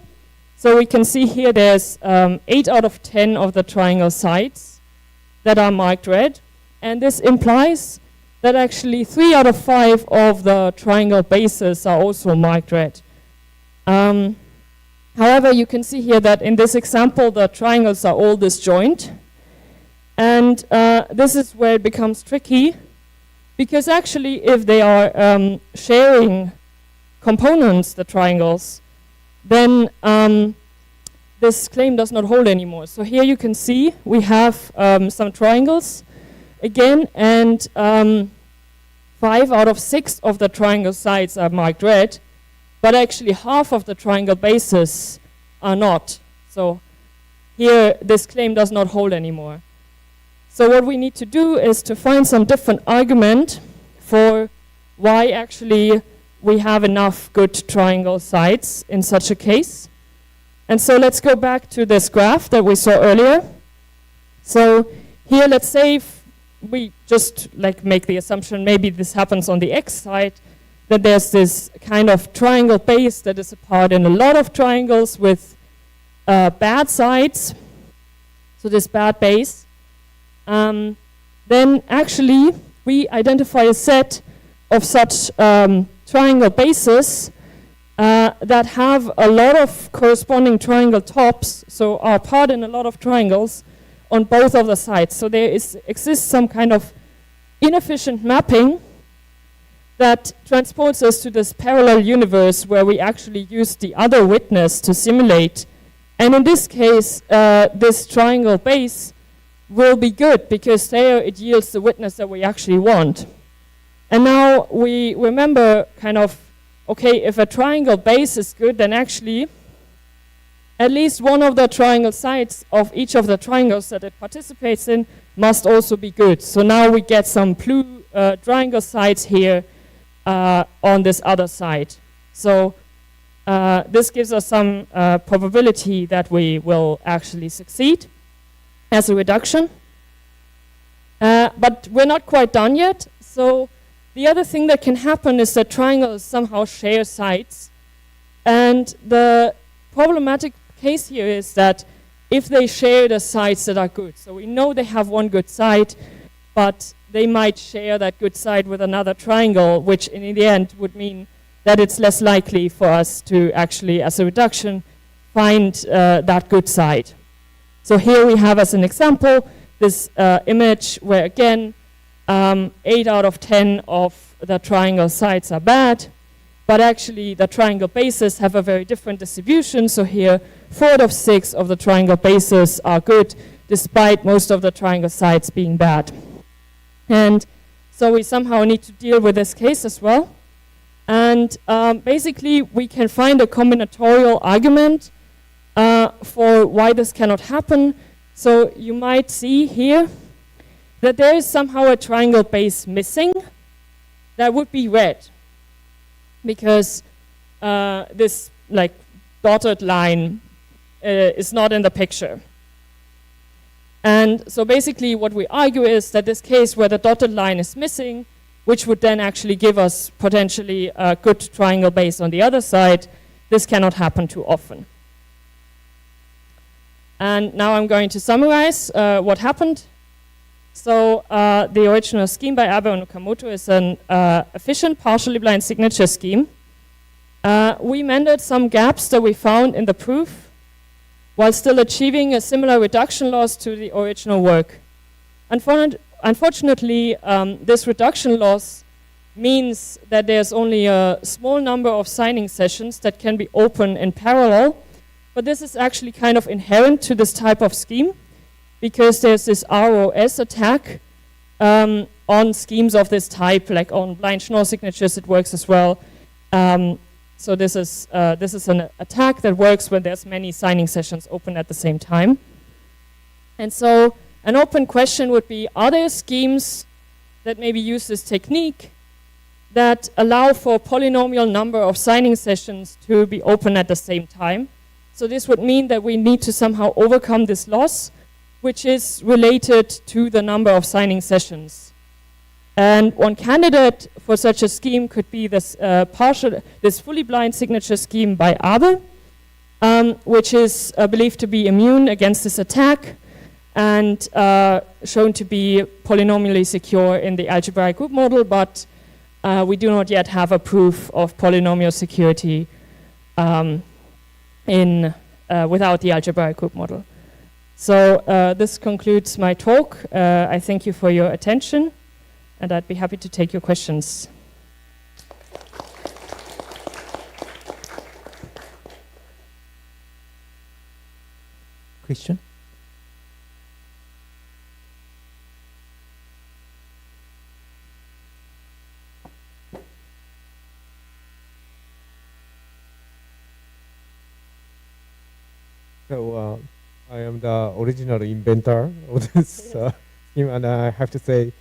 So we can see here there's 8/10 of the triangle sides that are marked red. And this implies that actually 3/5 of the triangle bases are also marked red. However, you can see here that in this example, the triangles are all disjoint. And this is where it becomes tricky, because actually if they are sharing components, the triangles, then this claim does not hold anymore. So here you can see we have some triangles again, and 5/6 of the triangle sides are marked red, but actually half of the triangle bases are not. So here this claim does not hold anymore. So what we need to do is to find some different argument for why actually we have enough good triangle sides in such a case. And so let's go back to this graph that we saw earlier. So here, let's say we just like make the assumption maybe this happens on the x side, that there's this kind of triangle base that is apart in a lot of triangles with bad sides, so this bad base. Then actually we identify a set of such triangle bases that have a lot of corresponding triangle tops, so are part in a lot of triangles on both of the sides. So there exists some kind of inefficient mapping that transports us to this parallel universe where we actually use the other witness to simulate. And in this case, this triangle base will be good because there it yields the witness that we actually want. And now we remember kind of, okay, if a triangle base is good, then actually at least one of the triangle sides of each of the triangles that it participates in must also be good. So now we get some blue triangle sides here on this other side. So this gives us some probability that we will actually succeed as a reduction. But we're not quite done yet. So the other thing that can happen is that triangles somehow share sides. And the problematic case here is that if they share the sides that are good, so we know they have one good side, but they might share that good side with another triangle, which in the end would mean that it's less likely for us to actually, as a reduction, find that good side. So here we have as an example this image where again 8/10 of the triangle sides are bad, but actually the triangle bases have a very different distribution. So here 4/6 of the triangle bases are good, despite most of the triangle sides being bad. And so we somehow need to deal with this case as well. And basically we can find a combinatorial argument for why this cannot happen. So you might see here that there is somehow a triangle base missing that would be red, because this like dotted line is not in the picture. And so basically what we argue is that this case where the dotted line is missing which would then actually give us potentially a good triangle base on the other side. This cannot happen too often. And now I'm going to summarize what happened. So the original scheme by Abe and Okamoto is an efficient partially blind signature scheme. We mended some gaps that we found in the proof while still achieving a similar reduction loss to the original work. Unfortunately, this reduction loss means that there's only a small number of signing sessions that can be open in parallel, but this is actually kind of inherent to this type of scheme because there's this ROS attack on schemes of this type, like on blind Schnorr signatures it works as well. So this is an attack that works when there's many signing sessions open at the same time. And so an open question would be, are there schemes that maybe use this technique that allow for a polynomial number of signing sessions to be open at the same time? So this would mean that we need to somehow overcome this loss, which is related to the number of signing sessions. And one candidate for such a scheme could be this fully blind signature scheme by Abe, which is believed to be immune against this attack and shown to be polynomially secure in the algebraic group model, but we do not yet have a proof of polynomial security without the algebraic group model. So this concludes my talk. I thank you for your attention, and I'd be happy to take your questions. Question? So I am the original inventor of this scheme, and I have to say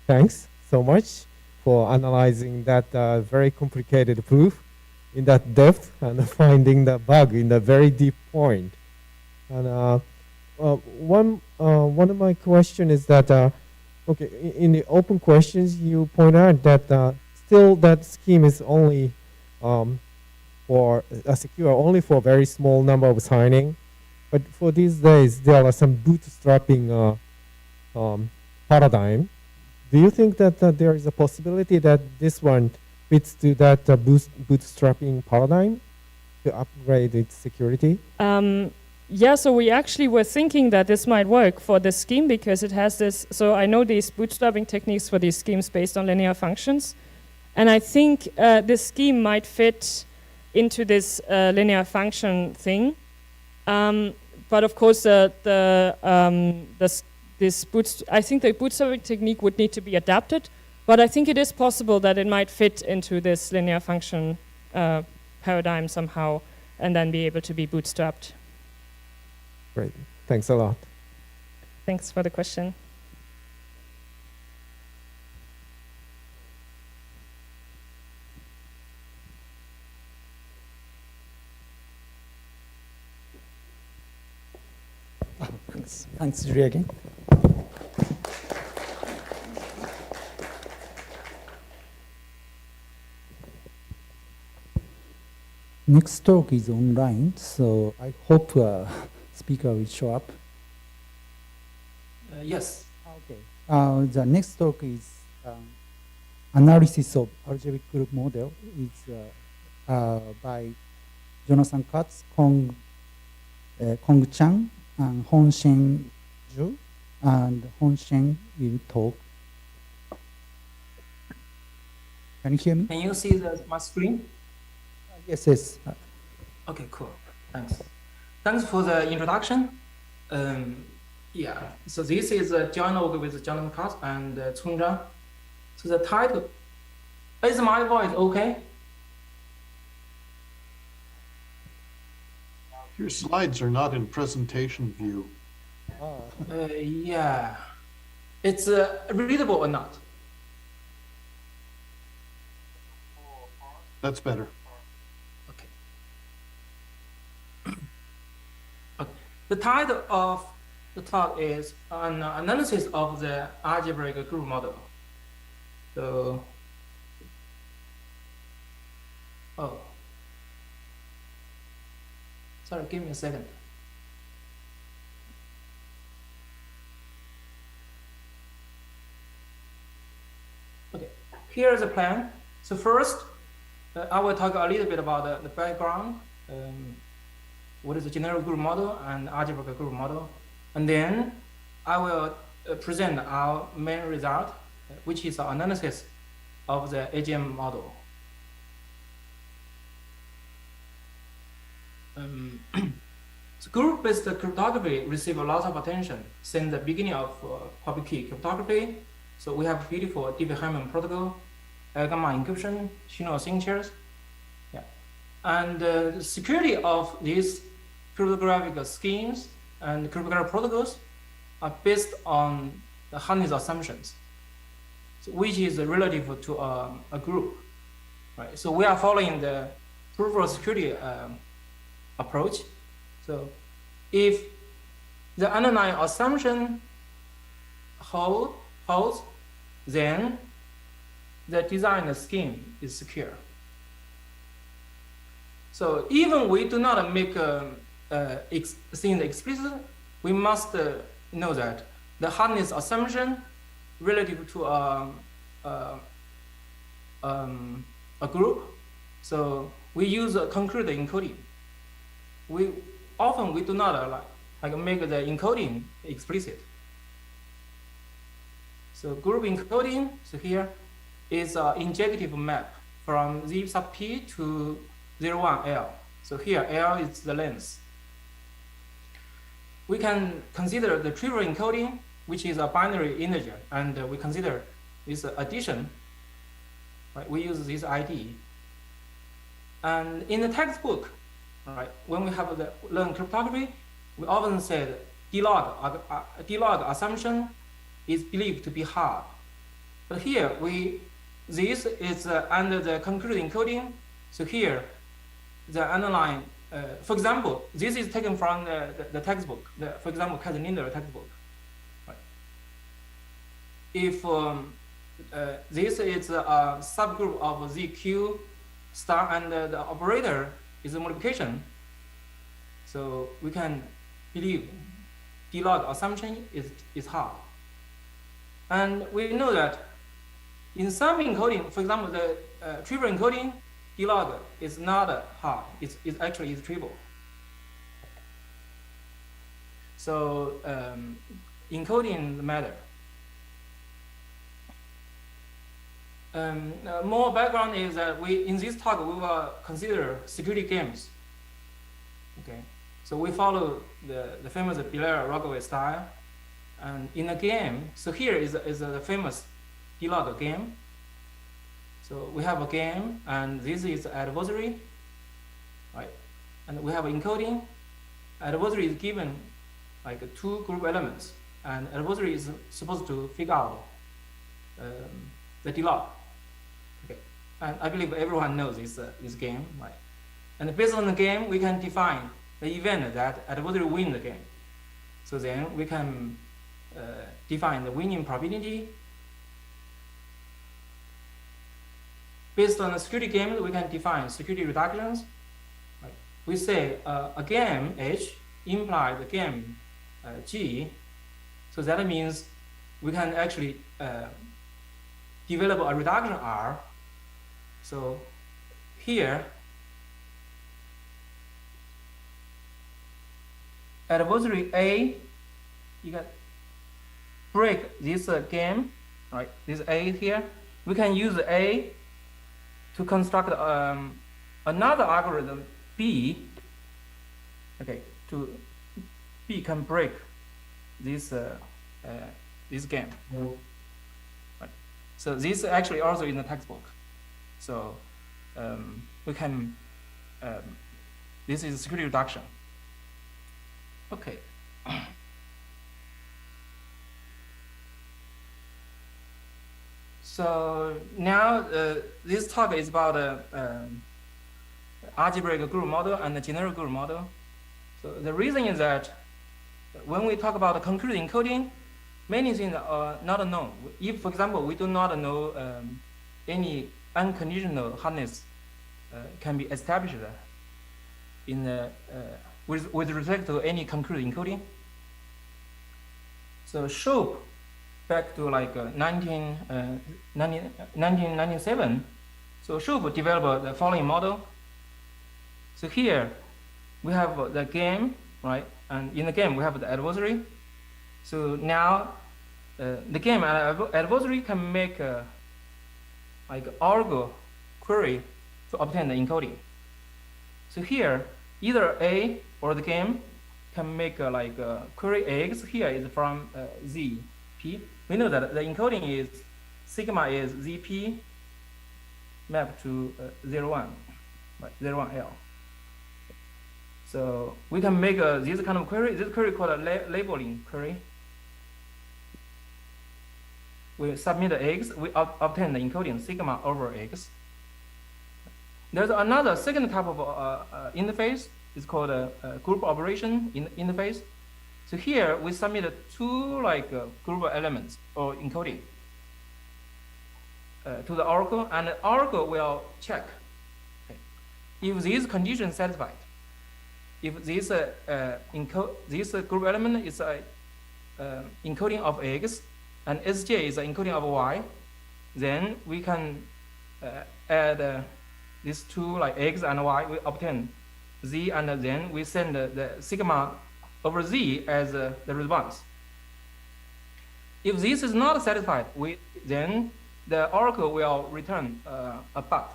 thanks so much for analyzing that very complicated proof in that depth and finding the bug in the very deep point. And one of my questions is that okay, in the open questions you point out that still that scheme is only for secure only for a very small number of signing. But for these days, there are some bootstrapping paradigm. Do you think that there is a possibility that this one fits to that bootstrapping paradigm to upgrade its security? Yeah, so we actually were thinking that this might work for this scheme because it has this. So I know these bootstrapping techniques for these schemes based on linear functions. And I think this scheme might fit into this linear function thing. But of course, I think the bootstrapping technique would need to be adapted. But I think it is possible that it might fit into this linear function paradigm somehow, and then be able to be bootstrapped. Great, thanks a lot. Thanks for the question. Thanks, Julie, again. Next talk is online, so I hope speaker will show up. Yes. Okay. The next talk is analysis of algebraic group model. It's by Jonathan Katz, Kong Chang, and Hongsheng Zhu, and Hongsheng will talk. Can you hear me? Can you see my screen? Yes, yes. Okay, cool. Thanks. Thanks for the introduction. Yeah, so this is a dialogue with Jonathan Katz and Cong Zhang. So the title, is my voice okay? Your slides are not in presentation view. Yeah. It's readable or not? That's better. Okay. Okay. The title of the talk is an analysis of the algebraic group model. So Oh. Sorry, give me a second. Okay, here's the plan. So first, I will talk a little bit about the background. What is the general group model and algebraic group model? And then I will present our main result, which is an analysis of the AGM model. So group-based cryptography received a lot of attention since the beginning of public key cryptography. So we have beautiful Diffie-Hellman protocol, gamma encryption, Shino signatures. Yeah. And the security of these cryptographic schemes and cryptographic protocols are based on the hardness assumptions, so which is relative to a group. Right? So we are following the proof of security approach. So if the underlying assumption holds, then the design scheme is secure. So even we do not make things explicit, we must know that the hardness assumption relative to a group. So we use a concrete encoding. We do not like make the encoding explicit. So group encoding, so here is an injective map from Z sub P to 01 L. So here L is the length. We can consider the trivial encoding, which is a binary integer, and we consider this addition. Right? We use this ID. And in the textbook, right, when we have learn cryptography, we often said D-log assumption is believed to be hard. But here this is under the concrete encoding. So here, the underlying, for example, this is taken from the textbook, for example, Kaiser-Linder textbook. Right. If this is a subgroup of ZQ star and the operator is a multiplication, so we can believe D-log assumption is hard. And we know that in some encoding, for example, the trivial encoding, D-log is not hard. It's actually trivial. So encoding matter. More background is that in this talk we will consider security games. Okay, so we follow the famous Blair-Rockaway style, and in a game, so here is a famous D-log game. So we have a game, and this is adversary, right? And we have encoding. Adversary is given like two group elements, and adversary is supposed to figure out the D-log. Okay, and I believe everyone knows this game, right? And based on the game, we can define the event that adversary win the game. So then we can define the winning probability. Based on the security game, we can define security reductions. Right? We say a game H implies the game G. So that means we can actually develop a reduction R. So here, adversary A, you can break this game, right? This A here. We can use A to construct another algorithm B. Okay, B can break this this game. Right. So this is actually also in the textbook. So we can this is security reduction. Okay. So now this talk is about algebraic group model and the general group model. So the reason is that when we talk about concrete encoding, many things are not known. If, for example, we do not know any unconditional hardness can be established in with respect to any concrete encoding. So Shope, back to like 1997, so Shope developed the following model. So here we have the game, right? And in the game we have the adversary. So now the game adversary can make like algo query to obtain the encoding. So here, either A or the game can make like query X. Here is from Z, P. We know that the encoding is sigma is ZP mapped to 01, right? 01L. So we can make this kind of query. This query called a labeling query. We submit the X, we obtain the encoding sigma over X. There's another second type of interface. It's called a group operation interface. So here we submit two like group elements or encoding to the oracle, and the oracle will check if these conditions satisfied. If this this group element is encoding of X and Sj is encoding of Y, then we can add these two like X and Y. We obtain Z, and then we send the sigma over Z as the response. If this is not satisfied, then the oracle will return a but.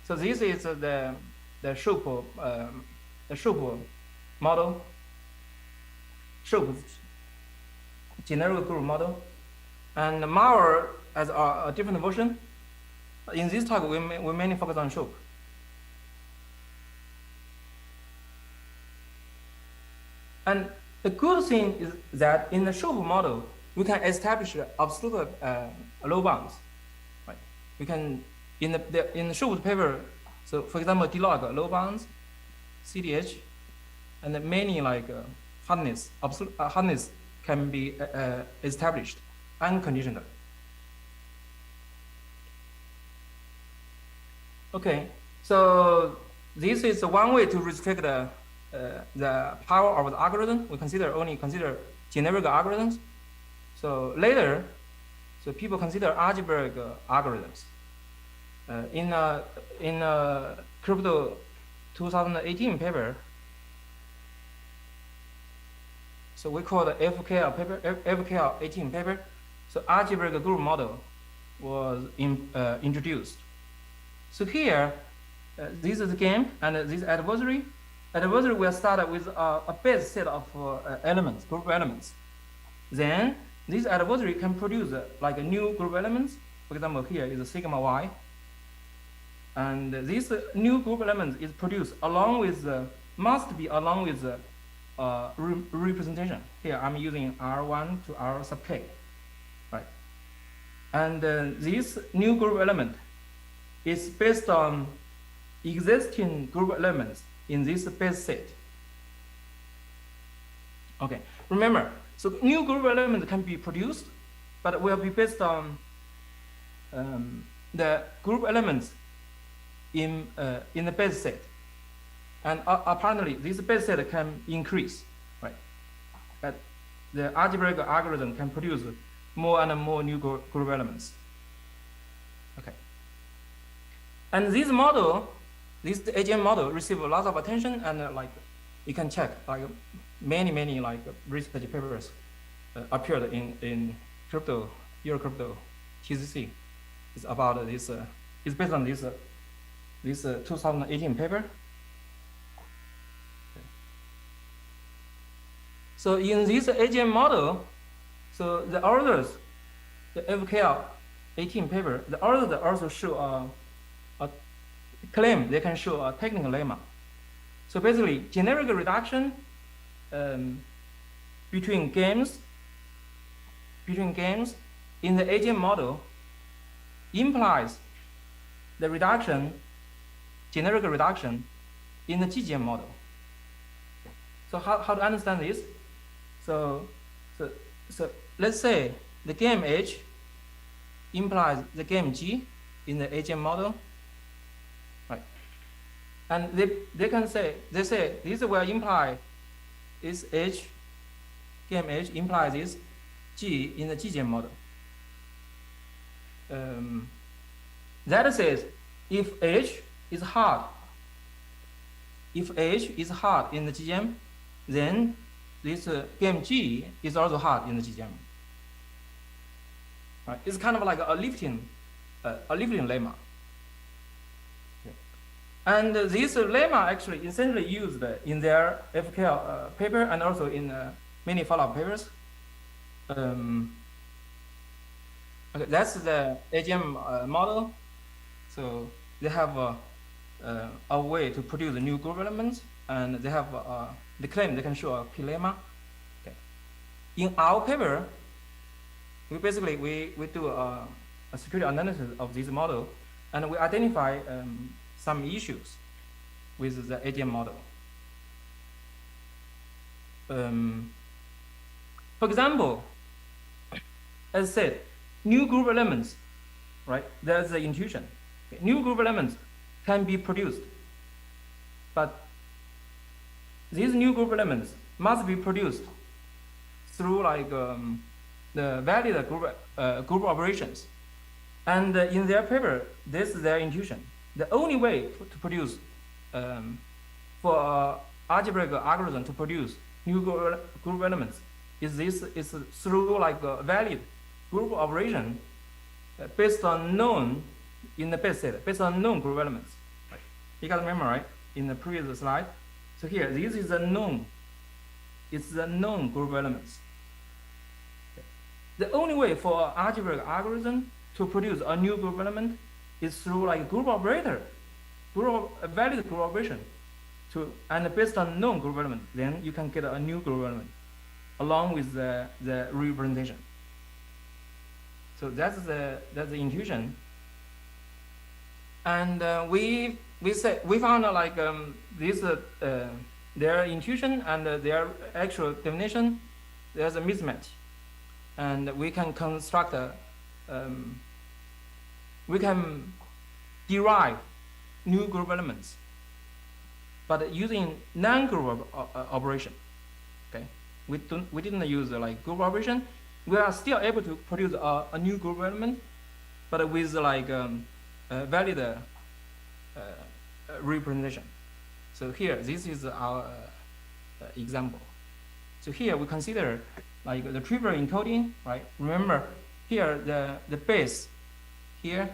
So this is the Shope model, Shope generic group model, and Mauer as a different version. In this talk, we mainly focus on Shope. And the good thing is that in the Shope model, we can establish absolute low bounds. Right? We can in the Shope paper. So, for example, D-log low bounds, CDH, and many like hardness, absolute hardness can be established unconditionally. Okay, so this is one way to restrict the power of the algorithm. We only consider generic algorithms. So later, so people consider algebraic algorithms. In Crypto 2018 paper, so we call the FKL paper, FKL 18 paper. So algebraic group model was introduced. So here, this is the game, and this adversary. Adversary will start with a base set of elements, group elements. Then this adversary can produce like a new group elements. For example, here is a sigma y. And this new group element is produced along with, must be along with representation. Here I'm using R1 to R sub k, right? And this new group element is based on existing group elements in this base set. Okay, remember, so new group element can be produced, but will be based on the group elements in the base set, and apparently this base set can increase, right? But the algebraic algorithm can produce more and more new group elements. Okay, and this model, this AGM model, receive a lot of attention, and like you can check like many like research papers appeared in crypto, Eurocrypto, TCC. It's about this. It's based on this. This 2018 paper. Okay. So in this AGM model, so the authors, the FKL 18 paper, the authors also show a claim they can show a technical lemma. So basically, generic reduction between games in the AGM model implies the reduction, generic reduction in the GGM model. So how to understand this? So let's say the game H implies the game G in the AGM model, right? And they say this will imply this H, game H implies this G in the GGM model. That says if H is hard, in the GGM, then this game G is also hard in the GGM. Right? It's kind of like a lifting lemma. Okay. And this lemma actually essentially used in their FKL paper and also in many follow-up papers. Okay, that's the AGM model. So they have a way to produce new group elements, and they have they claim they can show a p-lemma. Okay. In our paper, we basically we do a security analysis of this model, and we identify some issues with the AGM model. For example, as I said, new group elements, right? There's the intuition. Okay. New group elements can be produced, but these new group elements must be produced through like the valid group operations. And in their paper, this is their intuition. The only way to produce for algebraic algorithm to produce new group elements is through like a valid group operation based on known in the base set, based on known group elements. Right? You guys remember, right? In the previous slide. So here, this is a known. It's the known group elements. Okay. The only way for algebraic algorithm to produce a new group element is through like group operator, a valid group operation, and based on known group element, then you can get a new group element along with the representation. So that's the intuition. And we found like this their intuition and their actual definition, there's a mismatch, and we can construct we can derive new group elements, but using non-group operation. Okay, we didn't use like group operation. We are still able to produce a new group element, but with like valid representation. So here, this is our example. So here we consider like the triple encoding, right? Remember here the base here,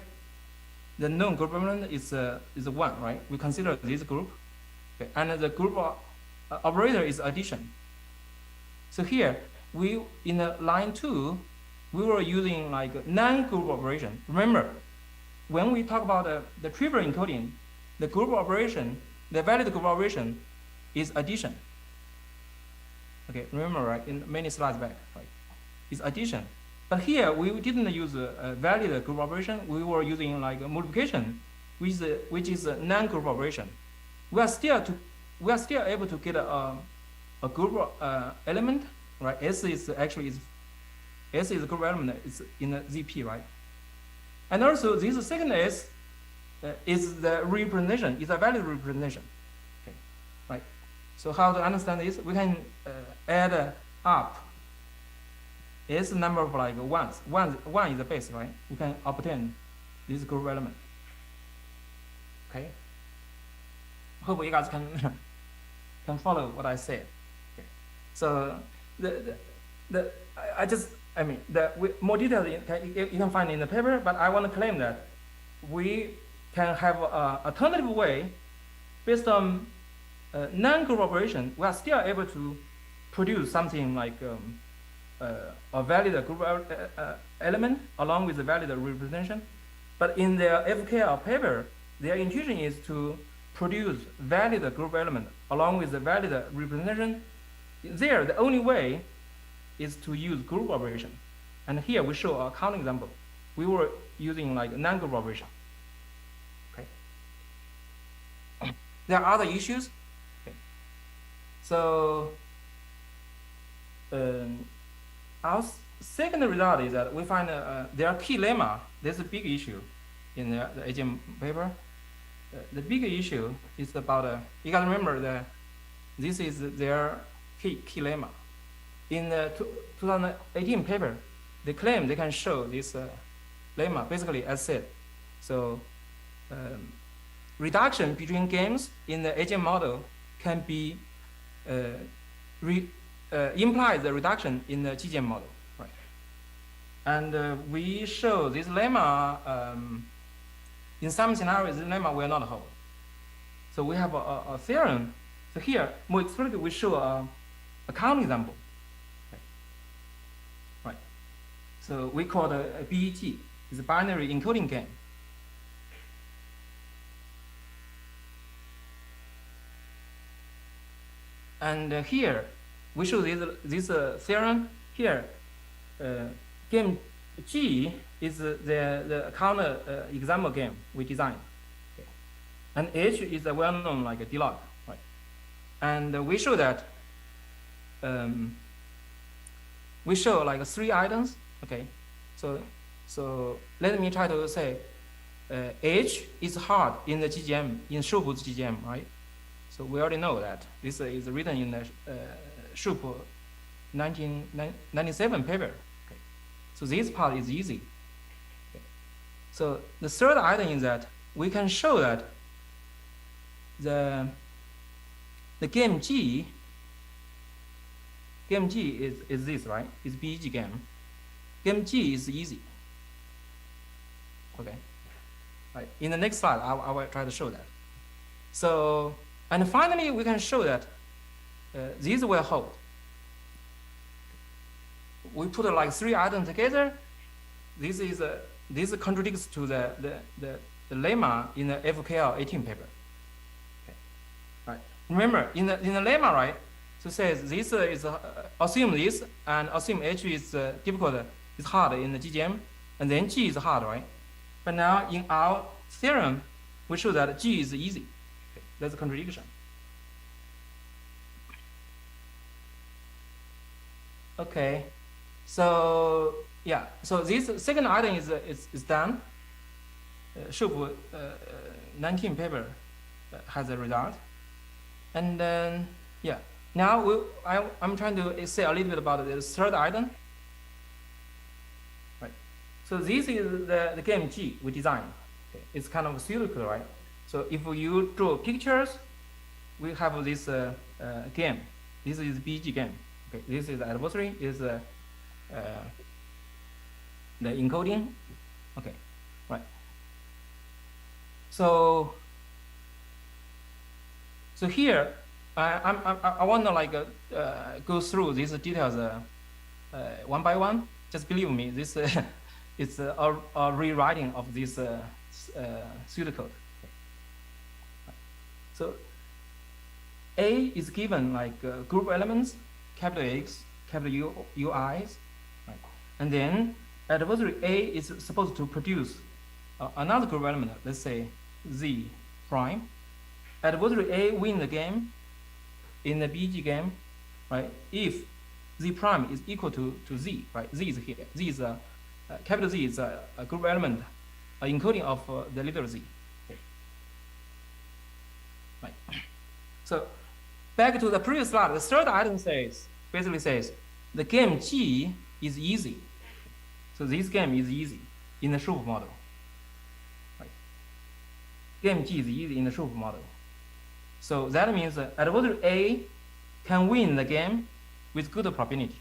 the known group element is 1, right? We consider this group, okay, and the group operator is addition. So here we in line 2, we were using like non-group operation. Remember, when we talk about the triple encoding, the group operation, the valid group operation is addition. Okay, remember, right? In many slides back, right? It's addition. But here we didn't use a valid group operation. We were using like a multiplication, which is a non-group operation. We are still able to get a group element, right? S is a group element. It's in a ZP, right? And also this second S is the representation. It's a valid representation. Okay, right? So how to understand this? We can add up S number of like ones. One is the base, right? We can obtain this group element. Okay. Hope you guys can follow what I said. Okay. So more details you can find in the paper, but I want to claim that we can have an alternative way based on non-group operation. We are still able to produce something like a valid group element along with the valid representation. But in their FKL paper, their intuition is to produce valid group element along with the valid representation. There, the only way is to use group operation. And here we show a counterexample. We were using like non-group operation. Okay. There are other issues. Okay. So our second result is that we find there are key lemma. There's a big issue. in the AGM paper. The big issue is about, you gotta remember that this is their key lemma. In the 2018 paper, they claim they can show this lemma, basically as said. So reduction between games in the AGM model can be imply the reduction in the GGM model, right? And we show this lemma, in some scenarios, this lemma will not hold. So we have a theorem. So here, more explicitly, we show a counterexample. Right. So we call it a BEG. It's a binary encoding game. And here, we show this theorem. Here, game G is the counter example game we designed. Okay. And H is a well-known like a D-log, right? And we show that we show like 3 items. Okay, so let me try to say H is hard in the GGM, in Schup's GGM, right? So we already know that this is written in the Schup 1997 paper. Okay. So this part is easy. Okay. So the third item is that we can show that the game G is this, right? It's BEG game. Game G is easy. Okay. Right. In the next slide, I will try to show that. So, and finally, we can show that these will hold. We put like 3 items together. This contradicts to the lemma in the FKL 18 paper. Okay. Right. Remember, in the lemma, right? So it says this is assume this and assume H is difficult, is hard in the GGM, and then G is hard, right? But now in our theorem, we show that G is easy. Okay. That's a contradiction. Okay, so yeah, so this second item is done. Schup 19 paper has a result, and then yeah. Now I'm trying to say a little bit about the third item. Right. So this is the game G we designed. Okay. It's kind of spherical, right? So if you draw pictures, we have this game. This is BEG game. Okay. This is the adversary. Is the encoding. Okay. Right. So here. I want to like go through these details one by one. Just believe me, this it's a rewriting of this pseudocode. So A is given like group elements, capital X, capital UIs, right? And then adversary A is supposed to produce another group element, let's say Z prime. Adversary A win the game in the BEG game, right? If Z prime is equal to Z, right? Z is here. Z is capital Z is a group element, encoding of the little z. Okay. Right. So back to the previous slide, the third item basically says the game G is easy. So this game is easy in the Schup model. Right. Game G is easy in the Schup model. So that means adversary A can win the game with good probability.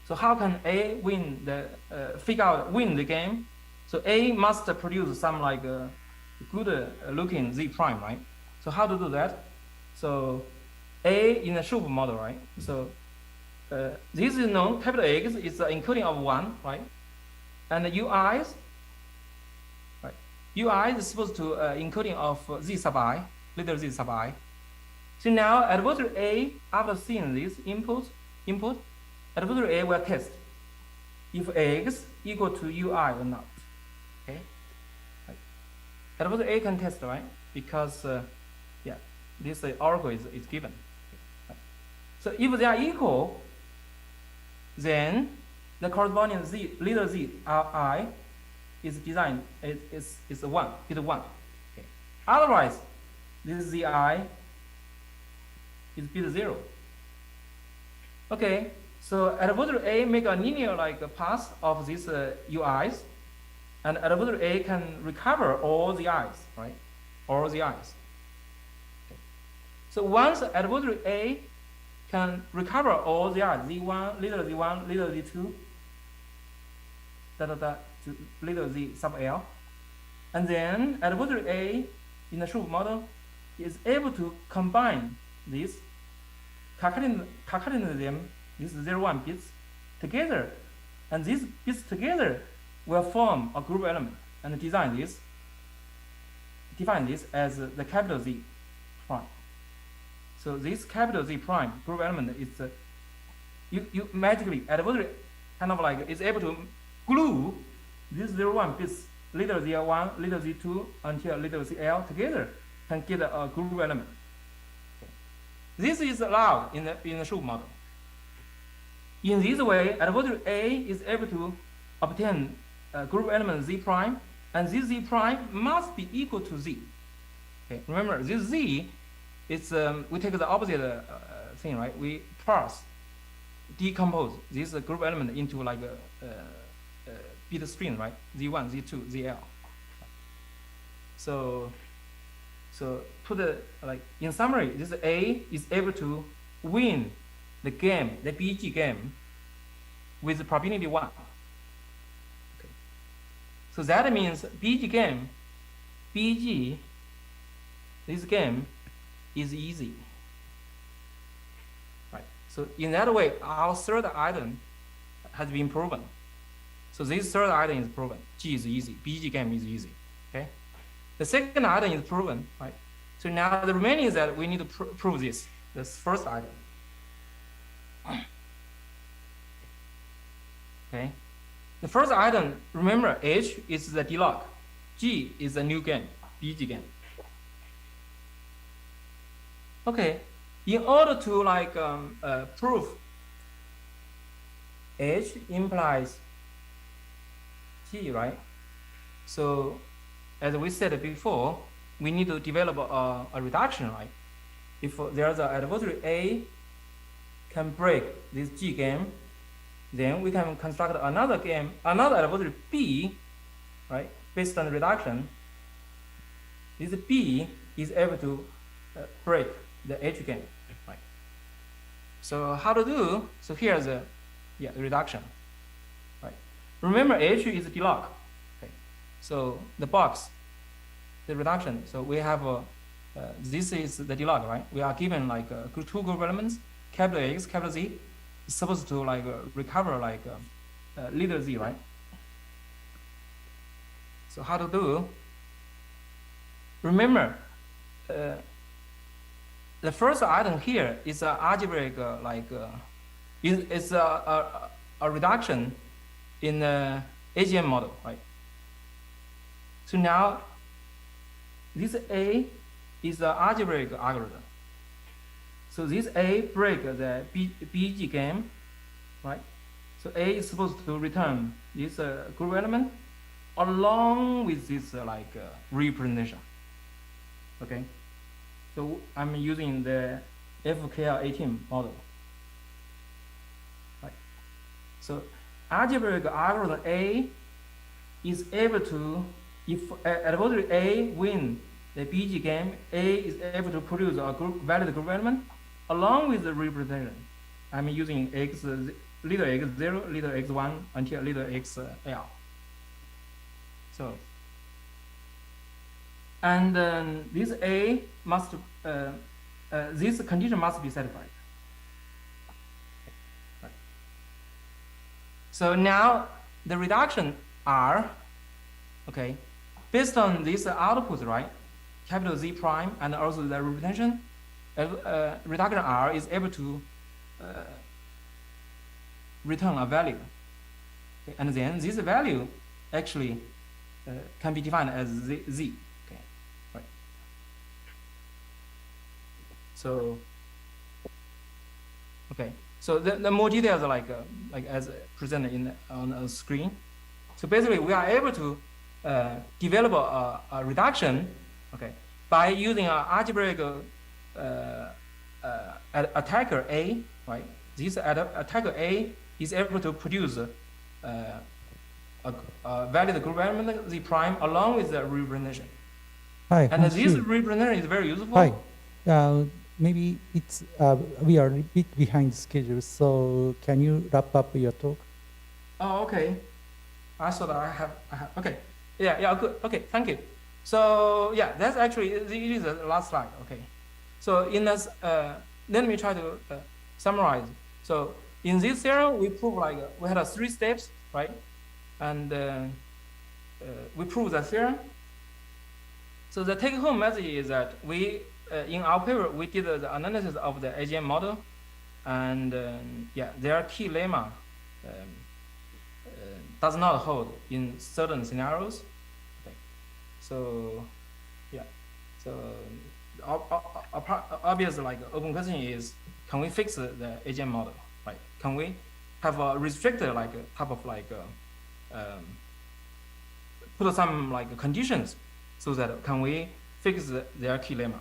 So how can A win win the game? So A must produce some like good looking Z prime, right? So how to do that? So A in the Schup model, right? So this is known, capital X is the encoding of 1, right? And the UIs, right? UI is supposed to encoding of Z sub I, little z sub I. So now adversary A, after seeing this input, adversary A will test if X equal to UI or not. Okay. Right. Adversary A can test, right? Because yeah, this oracle is given. Okay. Right. So if they are equal, then the corresponding z little z I is designed is a 1, bit 1. Okay. Otherwise, this zi is bit 0. Okay, so adversary A make a linear like path of these UIs, and adversary A can recover all the i's, right? All the i's. Okay. So once adversary A can recover all the i's, z1, little z1, little z2, to little z sub l, and then adversary A in the Schroep model is able to combine these, concatenate them, these 0, 1 bits together, and these bits together will form a group element and define this as the capital Z prime. So this capital Z prime group element is you magically adversary kind of like is able to glue these 0, 1 bits, little z1, little z2 until little zl together can get a group element. Okay. This is allowed in the Schroep model. In this way, adversary A is able to obtain a group element z prime, and this z prime must be equal to z. Okay, remember this z is we take the opposite thing, right? We decompose this group element into like a bit string, right? z1, z2, zl. So put like in summary, this A is able to win the game, the BG game, with probability 1. Okay. So that means BG game, this game is easy. Right. So in that way, our third item has been proven. So this third item is proven. G is easy. BG game is easy. Okay. The second item is proven, right? So now the remaining is that we need to prove this first item. Okay. The first item, remember, H is the D-log. G is a new game, BG game. Okay. In order to like prove H implies G, right? So as we said before, we need to develop a reduction, right? If there's an adversary A can break this G game, then we can construct another game, another adversary B, right? Based on reduction, this B is able to break the H game, right? So how to do? So here's a reduction, right? Remember H is a D-log. Okay. So the box, the reduction. So we have this is the D-log, right? We are given like two group elements, capital X, capital Z. It's supposed to like recover like little z, right? So how to do? Remember, the first item here is an algebraic it's a reduction in the AGM model, right? So now this A is an algebraic algorithm. So this A break the BG game, right? So A is supposed to return this group element along with this representation. Okay. So I'm using the FKL18 model. Right. So algebraic algorithm A is able to, if adversary A win the BG game, A is able to produce a valid group element along with the representation. I'm using x, little x0, little x1 until little xl. So, and this A must, this condition must be satisfied. Right. So now the reduction R, okay, based on this output, right, capital Z prime and also the representation, reduction R is able to return a value. Okay, and then this value actually can be defined as Z. Okay, right. So, okay. So the more details like as presented on a screen. So basically, we are able to develop a reduction, okay, by using an algebraic attacker A, right? This attacker A is able to produce a valid group element Z prime along with the representation. Hi, And this Hanshi. representation is very useful. Hi. Maybe it's we are a bit behind schedule, so can you wrap up your talk? Oh, okay. I thought I have okay. Yeah, good. Okay, thank you. So yeah, that's actually it is the last slide. Okay. So in this, let me try to summarize. So in this theorem, we prove like we had 3 steps, right? And we prove the theorem. So the take-home message is that we, in our paper, we did the analysis of the AGM model, and yeah, their key lemma does not hold in certain scenarios. Okay. So yeah, so obviously, like open question is, can we fix the AGM model? Right? Can we have a restricted like type of like put some like conditions so that can we fix their key lemma?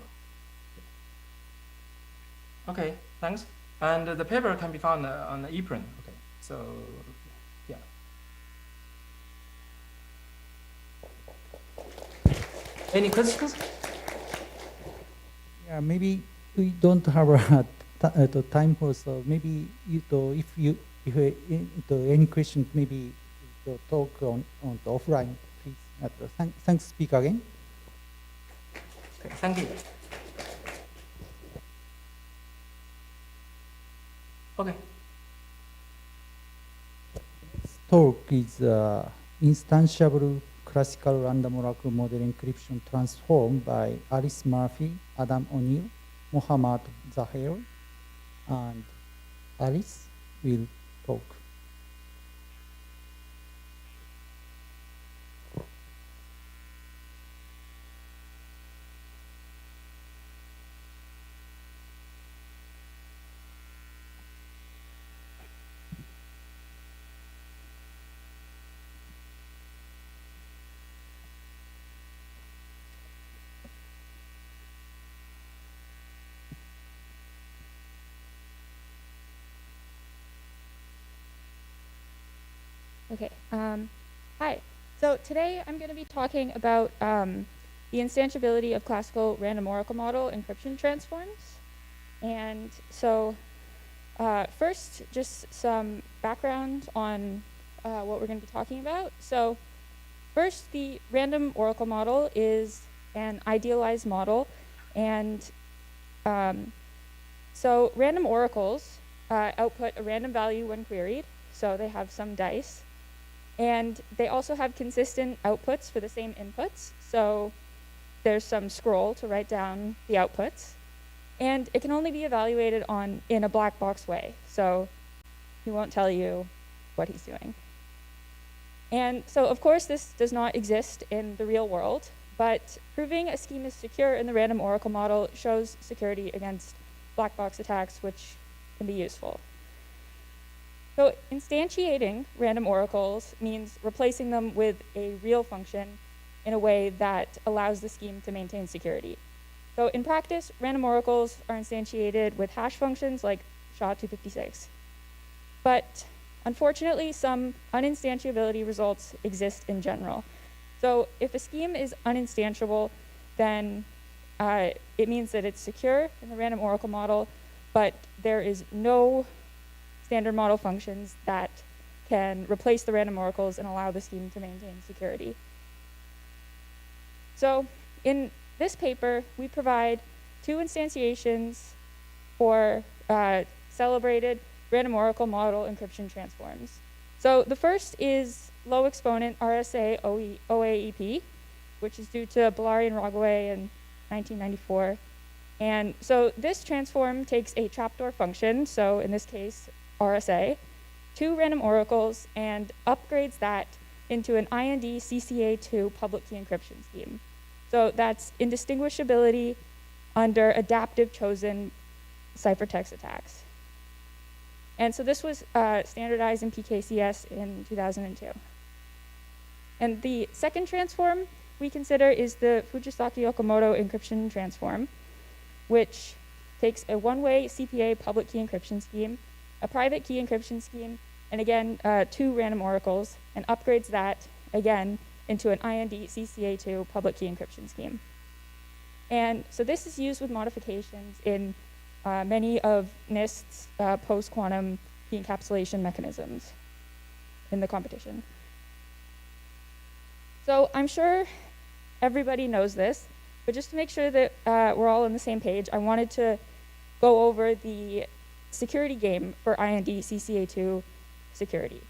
Okay, thanks. And the paper can be found on the ePrint. Okay, so yeah. Any questions? Yeah, maybe we don't have the time for, so maybe if any question, maybe to talk on the offline, please. Thanks, speak again. Okay, thank you. Okay. Talk is instantiable classical random oracle model encryption transform by Alice Murphy, Adam O'Neill, Mohammad Zahir, and Alice will talk. Okay. Hi. So today I'm going to be talking about the instantiability of classical random oracle model encryption transforms. And so first, just some background on what we're going to be talking about. So first, the random oracle model is an idealized model. And so random oracles output a random value when queried. So they have some dice. And they also have consistent outputs for the same inputs. So there's some scroll to write down the outputs. And it can only be evaluated in a black box way. So he won't tell you what he's doing. And so, of course, this does not exist in the real world. But proving a scheme is secure in the random oracle model shows security against black box attacks, which can be useful. So instantiating random oracles means replacing them with a real function in a way that allows the scheme to maintain security. So in practice, random oracles are instantiated with hash functions like SHA-256. But unfortunately, some uninstantiability results exist in general. So if a scheme is uninstantiable, then it means that it's secure in the random oracle model, but there is no standard model functions that can replace the random oracles and allow the scheme to maintain security. So in this paper, we provide 2 instantiations for celebrated random oracle model encryption transforms. So the first is low exponent RSA OAEP, which is due to Bellari and Rogaway in 1994. And so this transform takes a trapdoor function, so in this case, RSA, 2 random oracles, and upgrades that into an IND CCA2 public key encryption scheme. So that's indistinguishability under adaptive chosen ciphertext attacks. And so this was standardized in PKCS in 2002. And the second transform we consider is the Fujisaki-Okamoto encryption transform, which takes a one-way CPA public key encryption scheme, a private key encryption scheme, and again, 2 random oracles, and upgrades that, again, into an IND CCA2 public key encryption scheme. And so this is used with modifications in many of NIST's post-quantum key encapsulation mechanisms in the competition. So I'm sure everybody knows this, but just to make sure that we're all on the same page, I wanted to go over the security game for IND CCA2 security,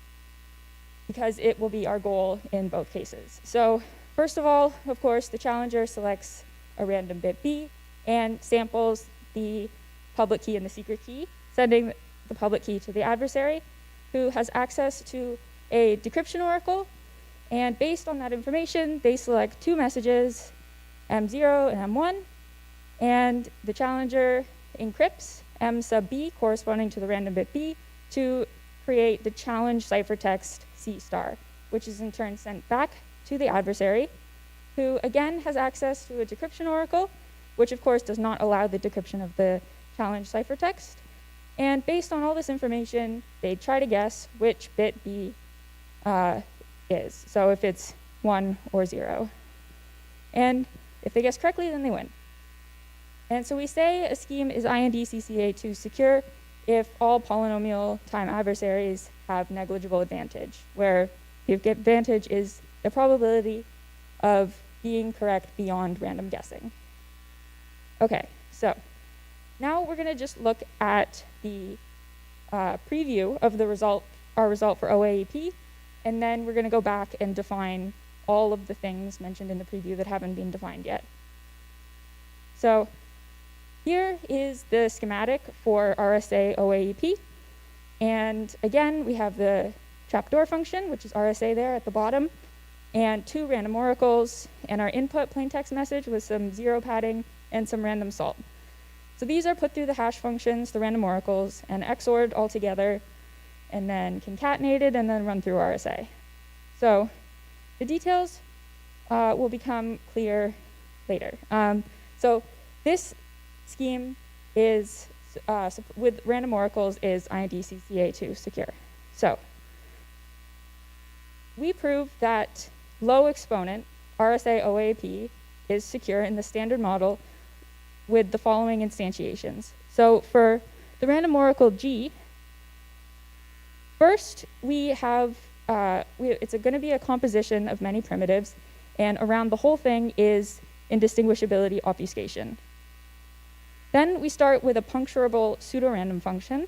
because it will be our goal in both cases. So first of all, of course, the challenger selects a random bit B and samples the public key and the secret key, sending the public key to the adversary, who has access to a decryption oracle. And based on that information, they select 2 messages, M0 and M1, and the challenger encrypts M sub B corresponding to the random bit B to create the challenge ciphertext C star, which is in turn sent back to the adversary, who again has access to a decryption oracle, which of course does not allow the decryption of the challenge ciphertext. And based on all this information, they try to guess which bit B is. So if it's 1 or 0. And if they guess correctly, then they win. And so we say a scheme is IND CCA2 secure if all polynomial time adversaries have negligible advantage, where the advantage is the probability of being correct beyond random guessing. Okay, so now we're going to just look at the preview of the result, our result for OAEP, and then we're going to go back and define all of the things mentioned in the preview that haven't been defined yet. So here is the schematic for RSA OAEP. And again, we have the trapdoor function, which is RSA there at the bottom, and 2 random oracles, and our input plaintext message with some 0 padding and some random salt. So these are put through the hash functions, the random oracles, and XORed all together, and then concatenated, and then run through RSA. So the details will become clear later. So this scheme is, with random oracles, is IND CCA2 secure. So we prove that low exponent RSA OAP is secure in the standard model with the following instantiations. So for the random oracle G, first we have, it's going to be a composition of many primitives, and around the whole thing is indistinguishability obfuscation. Then we start with a puncturable pseudorandom function,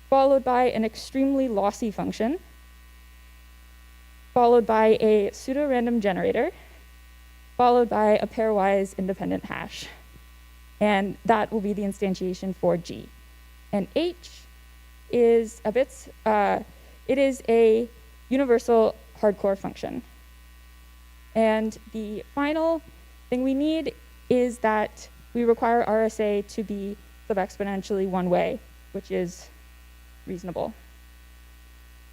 followed by an extremely lossy function, followed by a pseudorandom generator, followed by a pairwise independent hash. And that will be the instantiation for G. And H is a bit, it is a universal hardcore function. And the final thing we need is that we require RSA to be sub-exponentially one way, which is reasonable.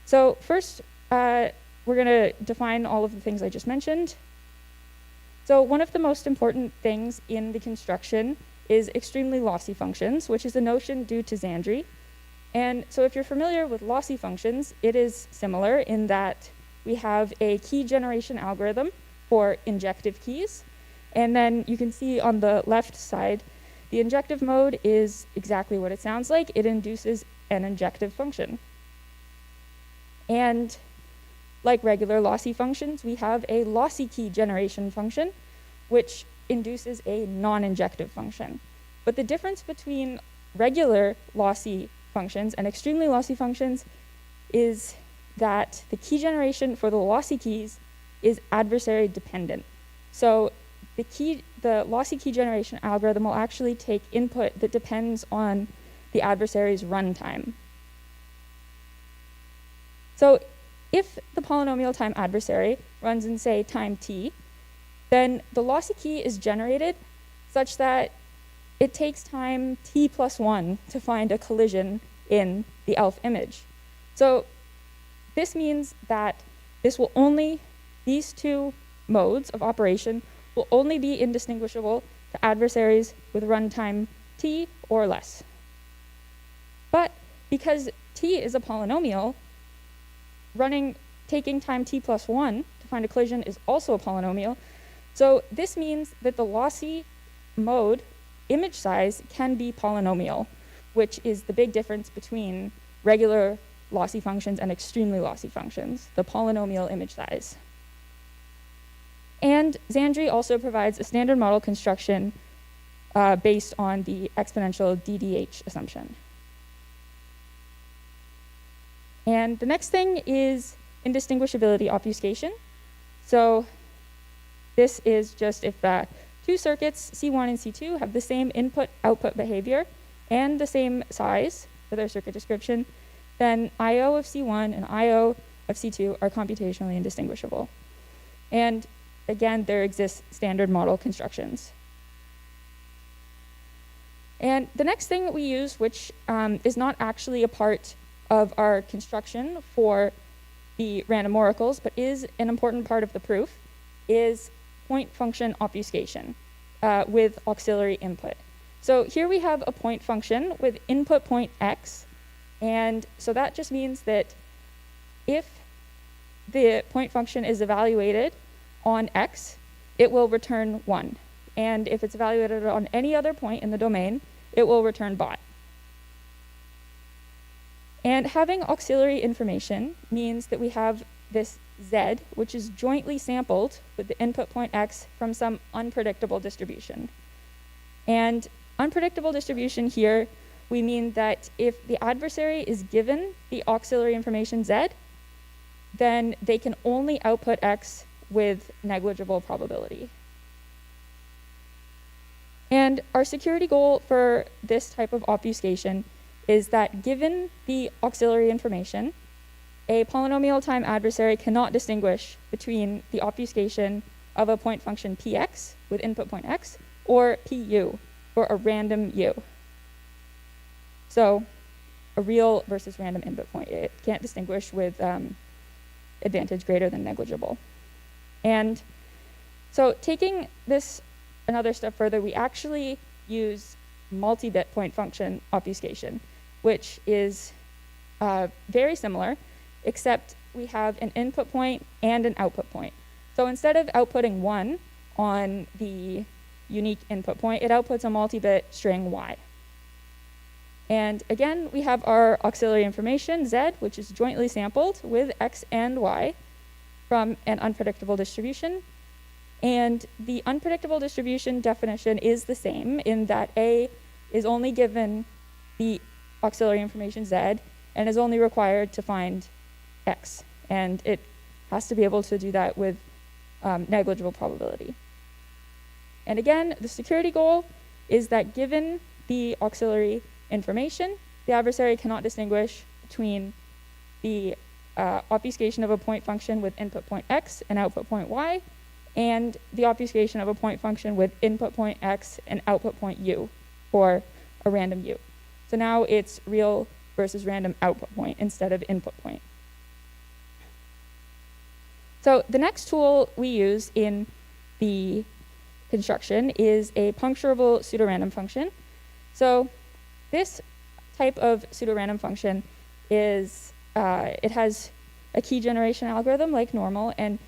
So first, we're going to define all of the things I just mentioned. So one of the most important things in the construction is extremely lossy functions, which is a notion due to Xandri. And so if you're familiar with lossy functions, it is similar in that we have a key generation algorithm for injective keys. And then you can see on the left side, the injective mode is exactly what it sounds like. It induces an injective function. And like regular lossy functions, we have a lossy key generation function, which induces a non-injective function. But the difference between regular lossy functions and extremely lossy functions is that the key generation for the lossy keys is adversary dependent. So the lossy key generation algorithm will actually take input that depends on the adversary's runtime. So if the polynomial time adversary runs in, say, time t, then the lossy key is generated such that it takes time t plus 1 to find a collision in the ELF image. So this means that these two modes of operation will only be indistinguishable to adversaries with runtime t or less. But because t is a polynomial, taking time t plus 1 to find a collision is also a polynomial. So this means that the lossy mode image size can be polynomial, which is the big difference between regular lossy functions and extremely lossy functions, the polynomial image size. And Xandri also provides a standard model construction based on the exponential DDH assumption. And the next thing is indistinguishability obfuscation. So this is just if two circuits, C1 and C2, have the same input-output behavior and the same size for their circuit description, then I/O of C1 and I/O of C2 are computationally indistinguishable. And again, there exist standard model constructions. And the next thing that we use, which is not actually a part of our construction for the random oracles, but is an important part of the proof, is point function obfuscation with auxiliary input. So here we have a point function with input point x, and so that just means that if the point function is evaluated on x, it will return 1. And if it's evaluated on any other point in the domain, it will return bot. And having auxiliary information means that we have this z, which is jointly sampled with the input point x from some unpredictable distribution. And unpredictable distribution here, we mean that if the adversary is given the auxiliary information z, then they can only output x with negligible probability. And our security goal for this type of obfuscation is that given the auxiliary information, a polynomial time adversary cannot distinguish between the obfuscation of a point function px with input point x or pu for a random u. So a real versus random input point. It can't distinguish with advantage greater than negligible. And so taking this another step further, we actually use multi-bit point function obfuscation, which is very similar, except we have an input point and an output point. So instead of outputting 1 on the unique input point, it outputs a multi-bit string y. And again, we have our auxiliary information, z, which is jointly sampled with x and y from an unpredictable distribution. And the unpredictable distribution definition is the same in that A is only given the auxiliary information z and is only required to find x. And it has to be able to do that with negligible probability. And again, the security goal is that given the auxiliary information, the adversary cannot distinguish between the obfuscation of a point function with input point x and output point y, and the obfuscation of a point function with input point x and output point u for a random u. So now it's real versus random output point instead of input point. So the next tool we use in the construction is a puncturable pseudorandom function. So this type of pseudorandom function is, it has a key generation algorithm like normal, and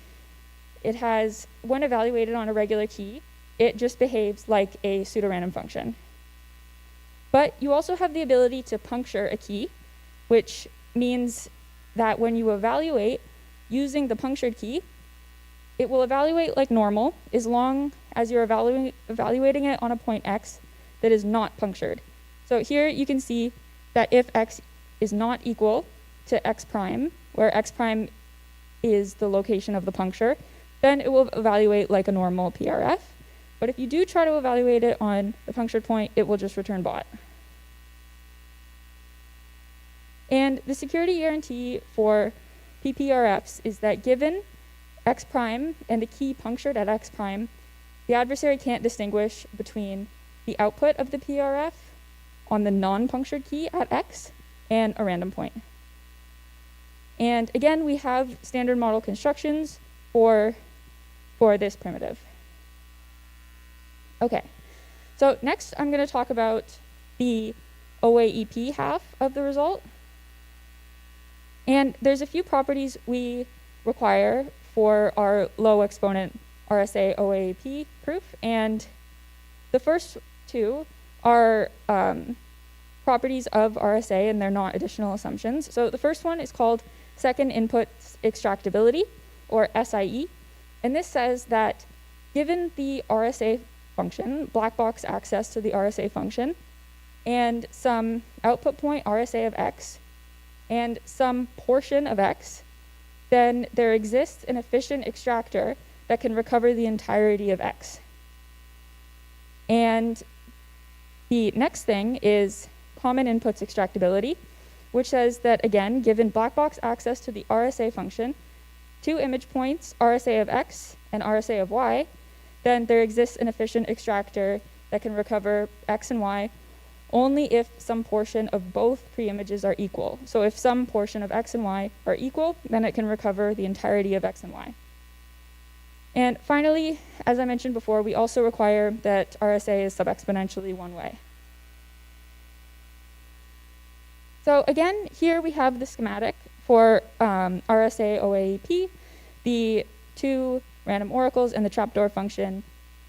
it has, when evaluated on a regular key, it just behaves like a pseudorandom function. But you also have the ability to puncture a key, which means that when you evaluate using the punctured key, it will evaluate like normal as long as you're evaluating it on a point x that is not punctured. So here you can see that if x is not equal to x prime, where x prime is the location of the puncture, then it will evaluate like a normal PRF. But if you do try to evaluate it on the punctured point, it will just return bot. And the security guarantee for PPRFs is that given x prime and the key punctured at x prime, the adversary can't distinguish between the output of the PRF on the non-punctured key at x and a random point. And again, we have standard model constructions for this primitive. Okay, so next I'm going to talk about the OAEP half of the result. And there's a few properties we require for our low exponent RSA OAEP proof. And the first two are properties of RSA, and they're not additional assumptions. So the first one is called second input extractability, or SIE. And this says that given the RSA function, black box access to the RSA function, and some output point RSA of x, and some portion of x, then there exists an efficient extractor that can recover the entirety of x. And the next thing is common inputs extractability, which says that, again, given black box access to the RSA function, two image points, RSA of x and RSA of y, then there exists an efficient extractor that can recover x and y only if some portion of both pre-images are equal. So if some portion of x and y are equal, then it can recover the entirety of x and y. And finally, as I mentioned before, we also require that RSA is sub-exponentially one way. So again, here we have the schematic for RSA OAEP, the two random oracles and the trapdoor function,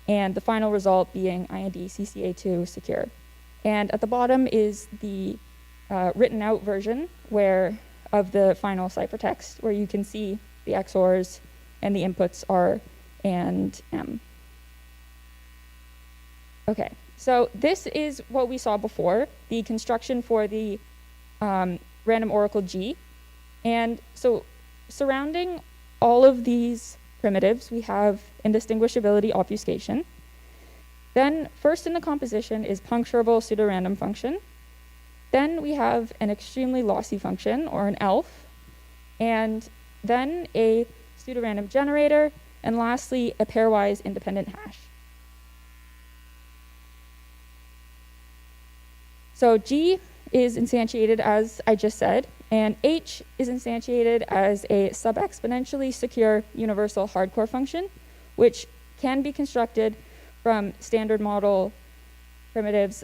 and the final result being IND CCA2 secure. And at the bottom is the written out version of the final ciphertext, where you can see the XORs and the inputs R and M. Okay, so this is what we saw before, the construction for the random oracle G. And so surrounding all of these primitives, we have indistinguishability obfuscation. Then first in the composition is puncturable pseudorandom function. Then we have an extremely lossy function, or an ELF, and then a pseudorandom generator, and lastly, a pairwise independent hash. So G is instantiated as I just said, and H is instantiated as a sub-exponentially secure universal hardcore function, which can be constructed from standard model primitives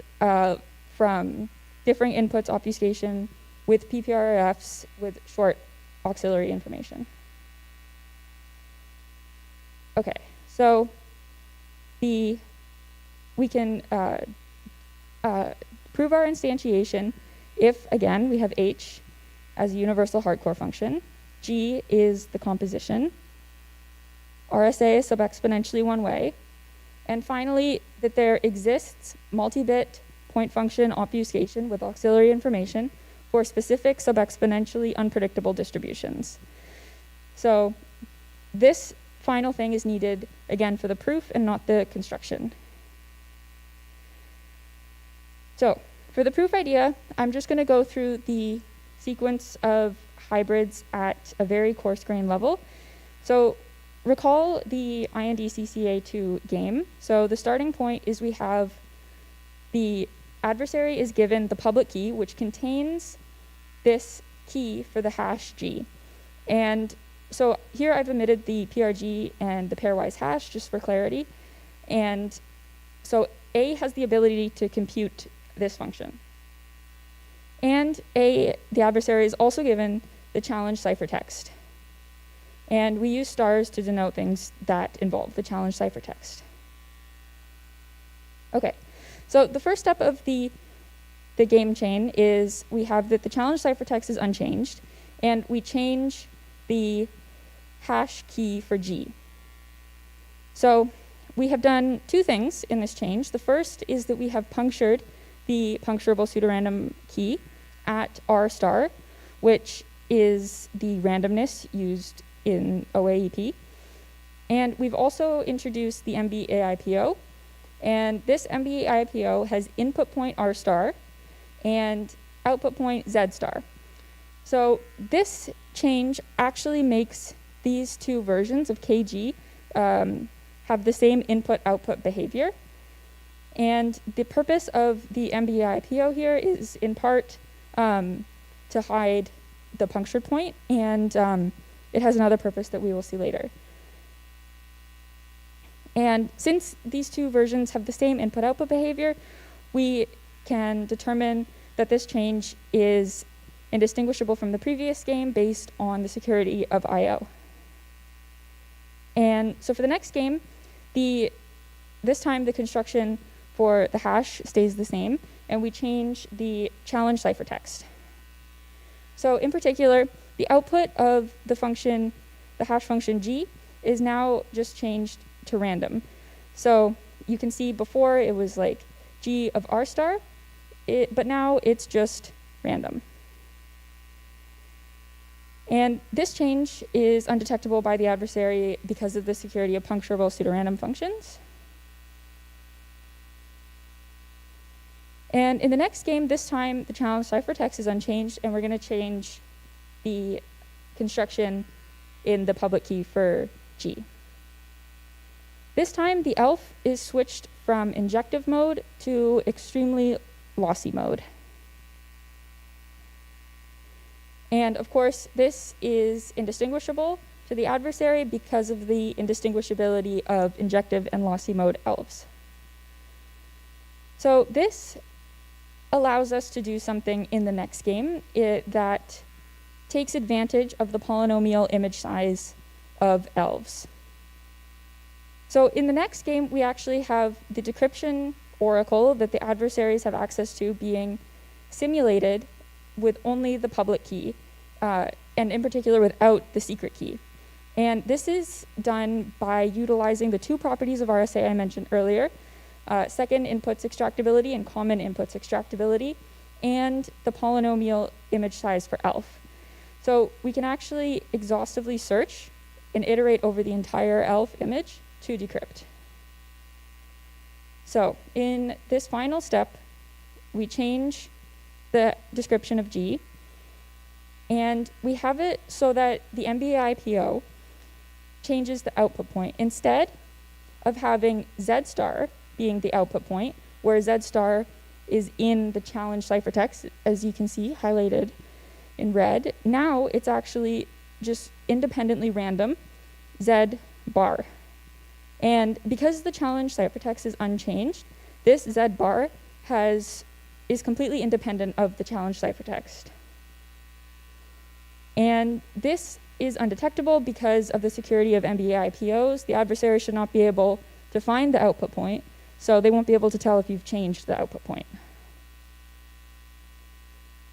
from differing inputs obfuscation with PPRFs with short auxiliary information. Okay, so we can prove our instantiation if, again, we have H as a universal hardcore function, G is the composition, RSA is sub-exponentially one way, and finally, that there exists multi-bit point function obfuscation with auxiliary information for specific sub-exponentially unpredictable distributions. So this final thing is needed, again, for the proof and not the construction. So for the proof idea, I'm just going to go through the sequence of hybrids at a very coarse grain level. So recall the IND CCA2 game. So the starting point is we have the adversary is given the public key, which contains this key for the hash G. And so here I've omitted the PRG and the pairwise hash just for clarity. And so A has the ability to compute this function. And the adversary is also given the challenge ciphertext. And we use stars to denote things that involve the challenge ciphertext. Okay, so the first step of the game chain is we have that the challenge ciphertext is unchanged, and we change the hash key for G. So we have done two things in this change. The first is that we have punctured the puncturable pseudorandom key at R star, which is the randomness used in OAEP. And we've also introduced the MBAIPO. And this MBAIPO has input point R star and output point Z star. So this change actually makes these two versions of KG have the same input-output behavior. And the purpose of the MBAIPO here is in part to hide the punctured point, and it has another purpose that we will see later. And since these two versions have the same input-output behavior, we can determine that this change is indistinguishable from the previous game based on the security of I/O. And so for the next game, this time the construction for the hash stays the same, and we change the challenge ciphertext. So in particular, the output of the function, the hash function g, is now just changed to random. So you can see before it was like g of r star, but now it's just random. And this change is undetectable by the adversary because of the security of puncturable pseudorandom functions. And in the next game, this time the challenge ciphertext is unchanged, and we're going to change the construction in the public key for G. This time the ELF is switched from injective mode to extremely lossy mode. And of course, this is indistinguishable to the adversary because of the indistinguishability of injective and lossy mode ELFs. So this allows us to do something in the next game that takes advantage of the polynomial image size of ELFs. So in the next game, we actually have the decryption oracle that the adversaries have access to being simulated with only the public key, and in particular without the secret key. And this is done by utilizing the two properties of RSA I mentioned earlier, second inputs extractability and common inputs extractability, and the polynomial image size for ELF. So we can actually exhaustively search and iterate over the entire ELF image to decrypt. So in this final step, we change the description of G, and we have it so that the MBIPO changes the output point. Instead of having Z star being the output point, where Z star is in the challenge ciphertext, as you can see highlighted in red, now it's actually just independently random Z bar. And because the challenge ciphertext is unchanged, this Z bar is completely independent of the challenge ciphertext. And this is undetectable because of the security of MBIPOs. The adversary should not be able to find the output point, so they won't be able to tell if you've changed the output point.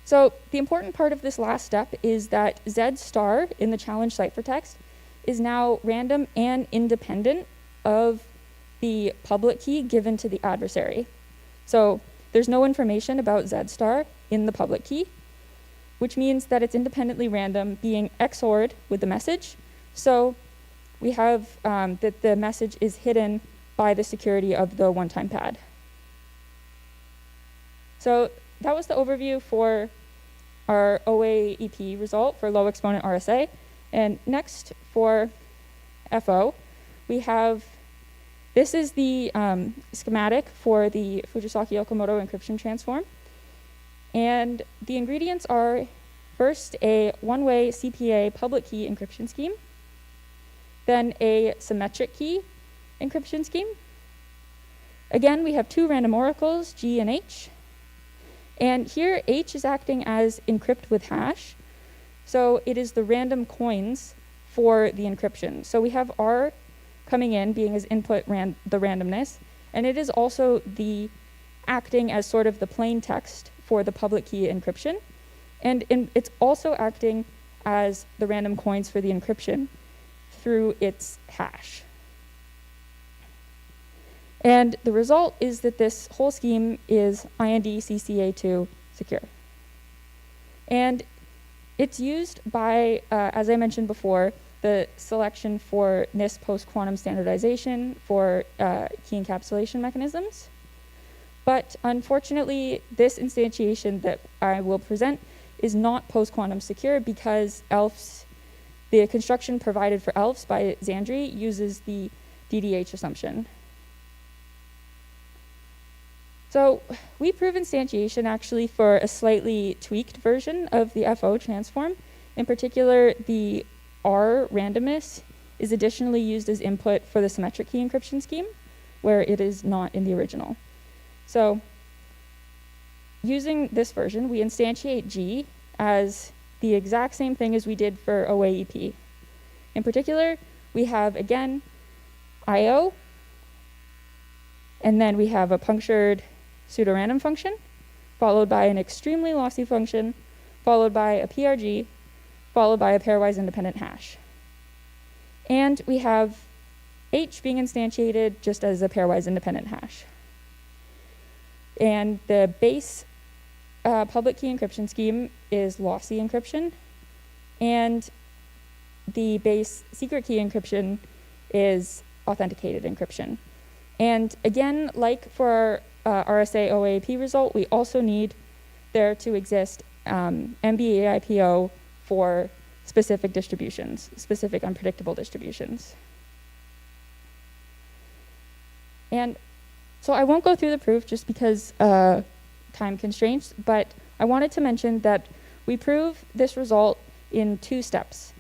So the important part of this last step is that Z star in the challenge ciphertext is now random and independent of the public key given to the adversary. So there's no information about Z star in the public key, which means that it's independently random being XORed with the message. So we have that the message is hidden by the security of the one-time pad. So that was the overview for our OAEP result for low exponent RSA. And next for FO, we have, this is the schematic for the Fujisaki Okamoto encryption transform. And the ingredients are first a one-way CPA public key encryption scheme, then a symmetric key encryption scheme. Again, we have two random oracles, G and H. And here H is acting as encrypt with hash. So it is the random coins for the encryption. So we have R coming in being as input the randomness, and it is also the acting as sort of the plain text for the public key encryption. And it's also acting as the random coins for the encryption through its hash. And the result is that this whole scheme is IND CCA2 secure. And it's used by, as I mentioned before, the selection for NIST post-quantum standardization for key encapsulation mechanisms. But unfortunately, this instantiation that I will present is not post-quantum secure because ELFs, the construction provided for ELFs by Xandri uses the DDH assumption. So we prove instantiation actually for a slightly tweaked version of the FO transform. In particular, the R randomness is additionally used as input for the symmetric key encryption scheme, where it is not in the original. So using this version, we instantiate G as the exact same thing as we did for OAEP. In particular, we have, again, IO, and then we have a punctured pseudorandom function, followed by an extremely lossy function, followed by a PRG, followed by a pairwise independent hash. And we have H being instantiated just as a pairwise independent hash. And the base public key encryption scheme is lossy encryption, and the base secret key encryption is authenticated encryption. And again, like for our RSA OAP result, we also need there to exist MBAIPO for specific distributions, specific unpredictable distributions. And so I won't go through the proof just because time constraints, but I wanted to mention that we prove this result in 2 steps.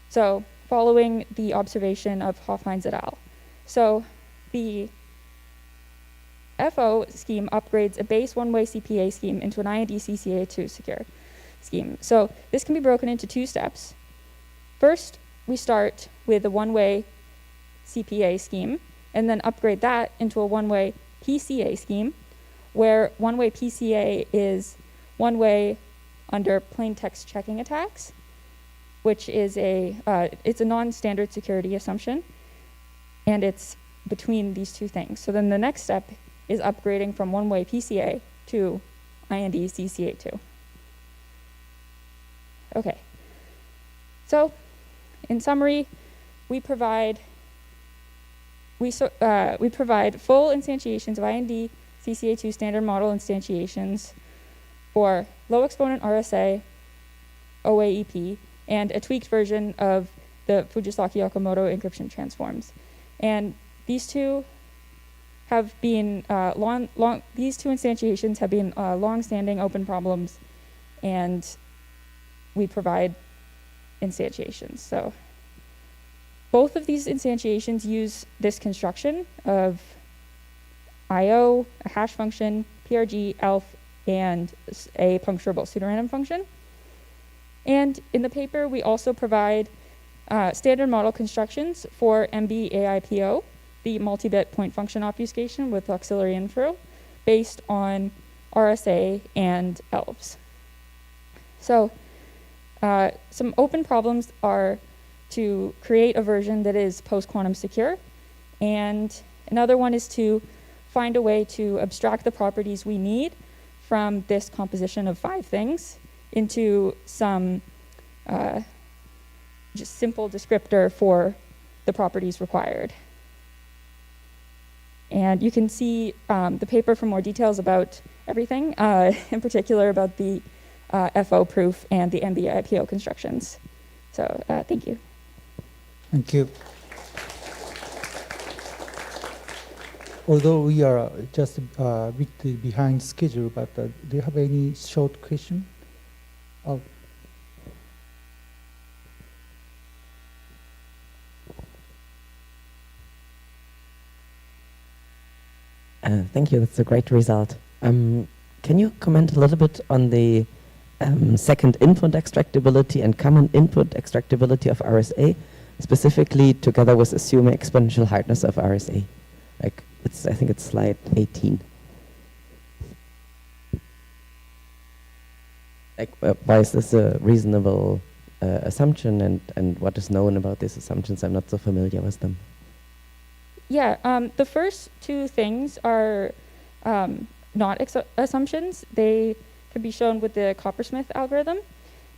So following the observation of Hofheinz et al. So the FO scheme upgrades a base one-way CPA scheme into an IND CCA2 secure scheme. So this can be broken into 2 steps. First, we start with a one-way CPA scheme and then upgrade that into a one-way PCA scheme, where one-way PCA is one-way under plain text checking attacks, which is it's a non-standard security assumption, and it's between these 2 things. So then the next step is upgrading from one-way PCA to IND CCA2. Okay. So, in summary, we provide full instantiations of IND CCA2 standard model instantiations for low exponent RSA, OAEP, and a tweaked version of the Fujisaki Okamoto encryption transforms. And these 2 have been these 2 instantiations have been long-standing open problems, and we provide instantiations. So both of these instantiations use this construction of IO, a hash function, PRG, ELF, and a puncturable pseudorandom function. And in the paper, we also provide standard model constructions for MBAIPO, the multi-bit point function obfuscation with auxiliary info, based on RSA and ELVs. So some open problems are to create a version that is post-quantum secure, and another one is to find a way to abstract the properties we need from this composition of 5 things into some just simple descriptor for the properties required. And you can see the paper for more details about everything, in particular about the FO proof and the MBAIPO constructions. So thank you. Thank you. Although we are just a bit behind schedule, but do you have any short question? Oh. Thank you. That's a great result. Can you comment a little bit on the second input extractability and common input extractability of RSA, specifically together with assuming exponential hardness of RSA? Like I think it's slide 18. Like, why is this a reasonable assumption, and what is known about these assumptions? I'm not so familiar with them. Yeah, the first 2 things are not assumptions. They can be shown with the Coppersmith algorithm.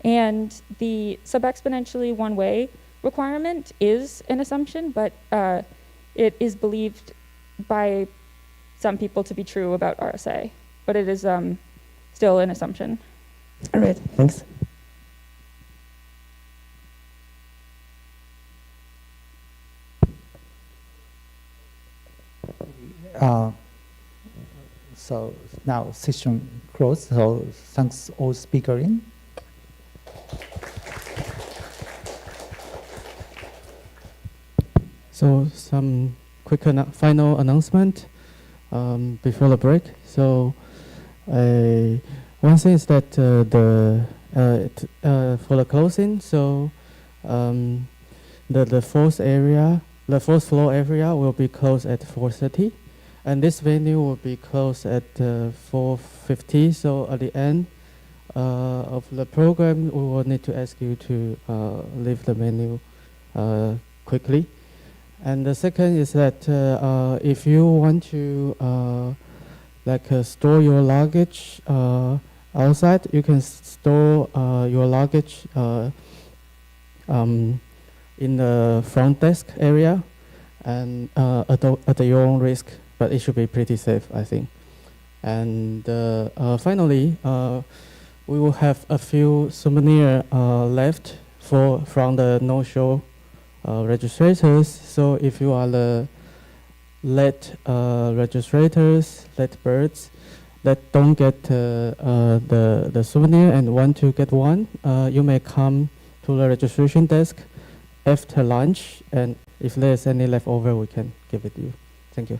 And the sub-exponentially one-way requirement is an assumption, but it is believed by some people to be true about RSA. But it is still an assumption. All right, thanks. So now session closed. So thanks all speakers in. So some quick final announcement before the break. So one thing is that for the closing, so the fourth floor area will be closed at 4:30, and this venue will be closed at 4:50. So at the end of the program, we will need to ask you to leave the venue quickly. And the second is that if you want to store your luggage outside, you can store your luggage in the front desk area and at your own risk, but it should be pretty safe, I think. And finally, we will have a few souvenirs left from the no-show registrators. So if you are the late registrators, late birds that don't get the souvenir and want to get one, you may come to the registration desk after lunch, and if there's any leftover, we can give it to you. Thank you.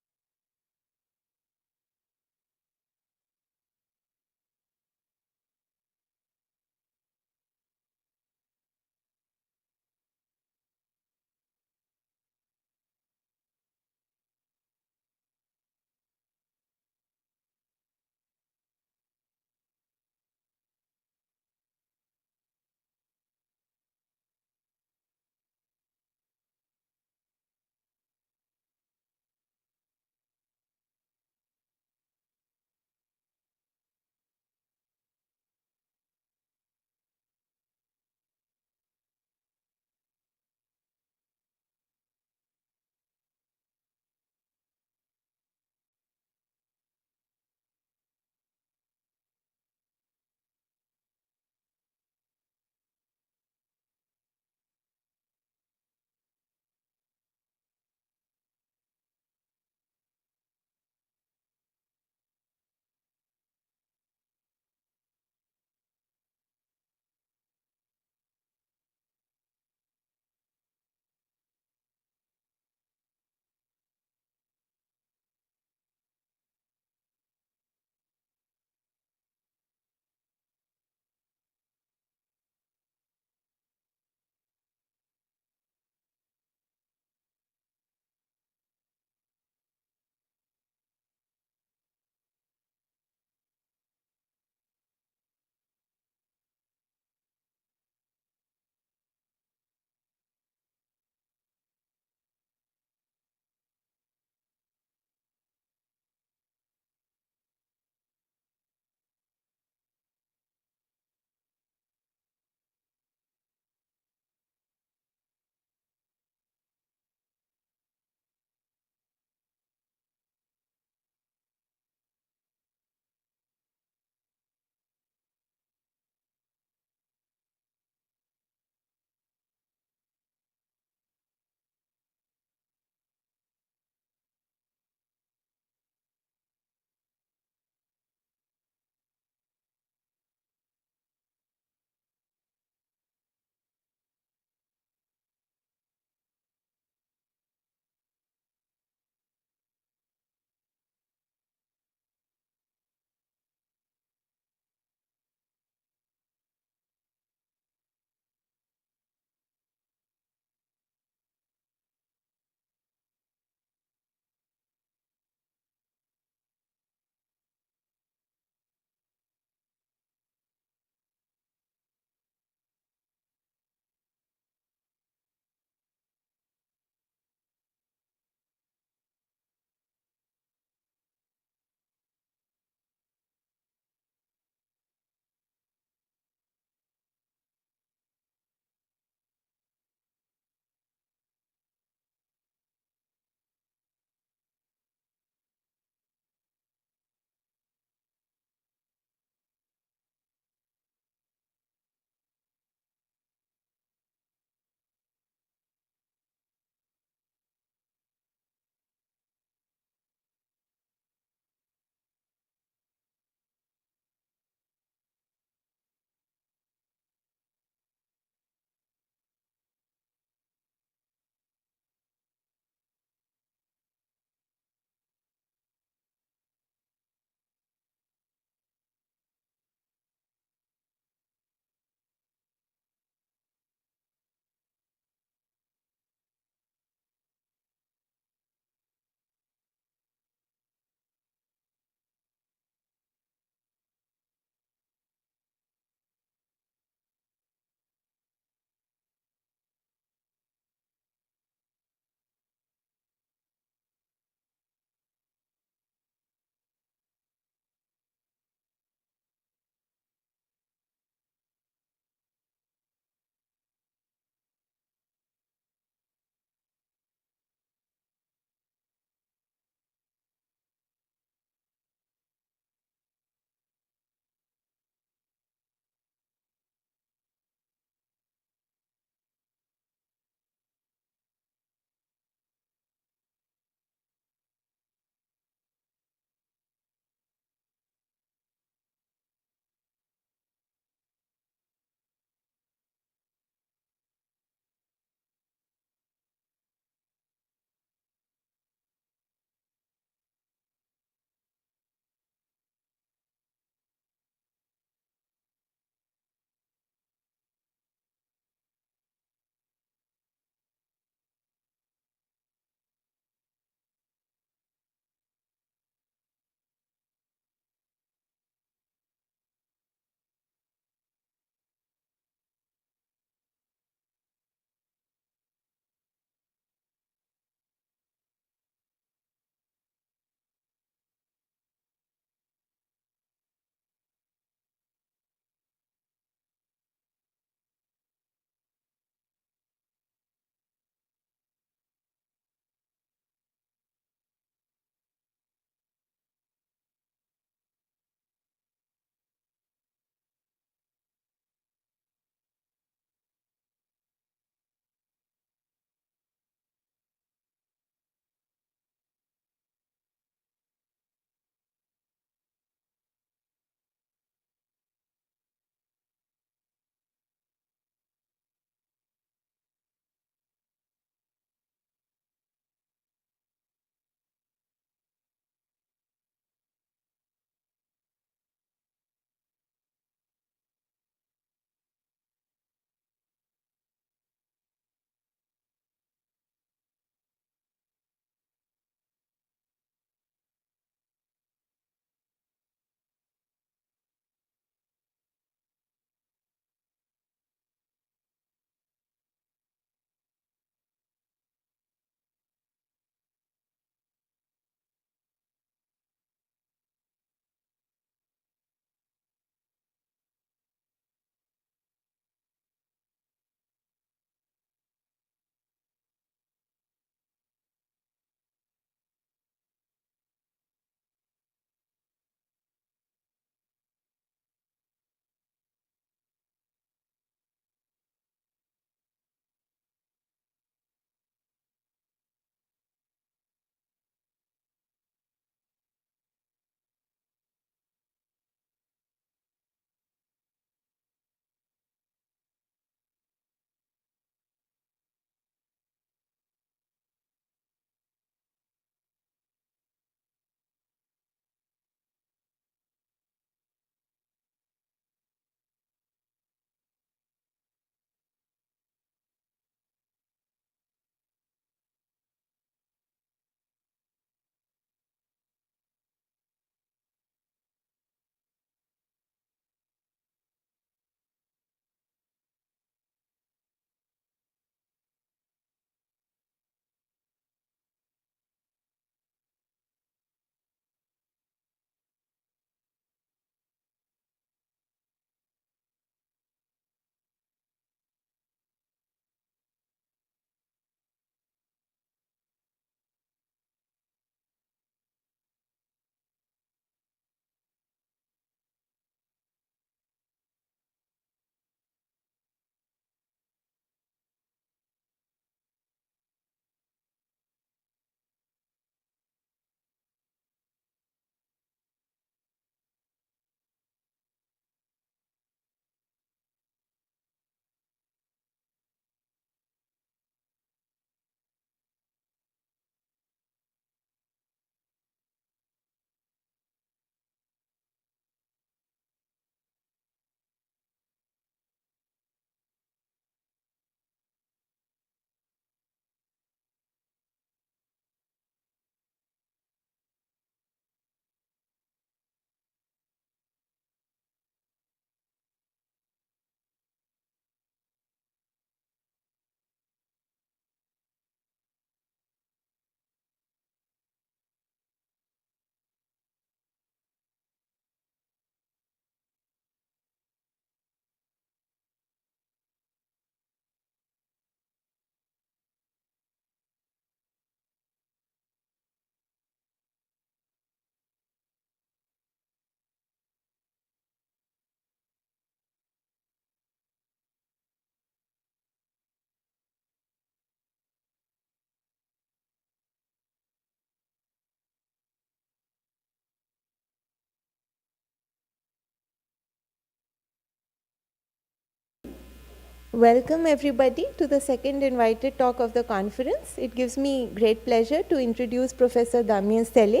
Welcome everybody to the second invited talk of the conference. It gives me great pleasure to introduce Professor Damien Selle.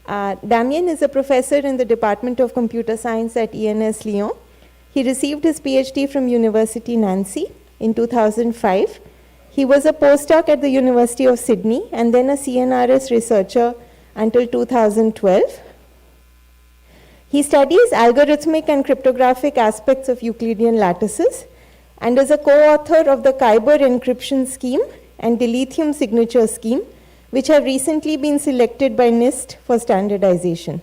Damien is a professor in the Department of Computer Science at ENS Lyon. He received his PhD from University Nancy in 2005. He was a postdoc at the University of Sydney and then a CNRS researcher until 2012. He studies algorithmic and cryptographic aspects of Euclidean lattices and is a co-author of the Kyber encryption scheme and dilithium signature scheme, which have recently been selected by NIST for standardization.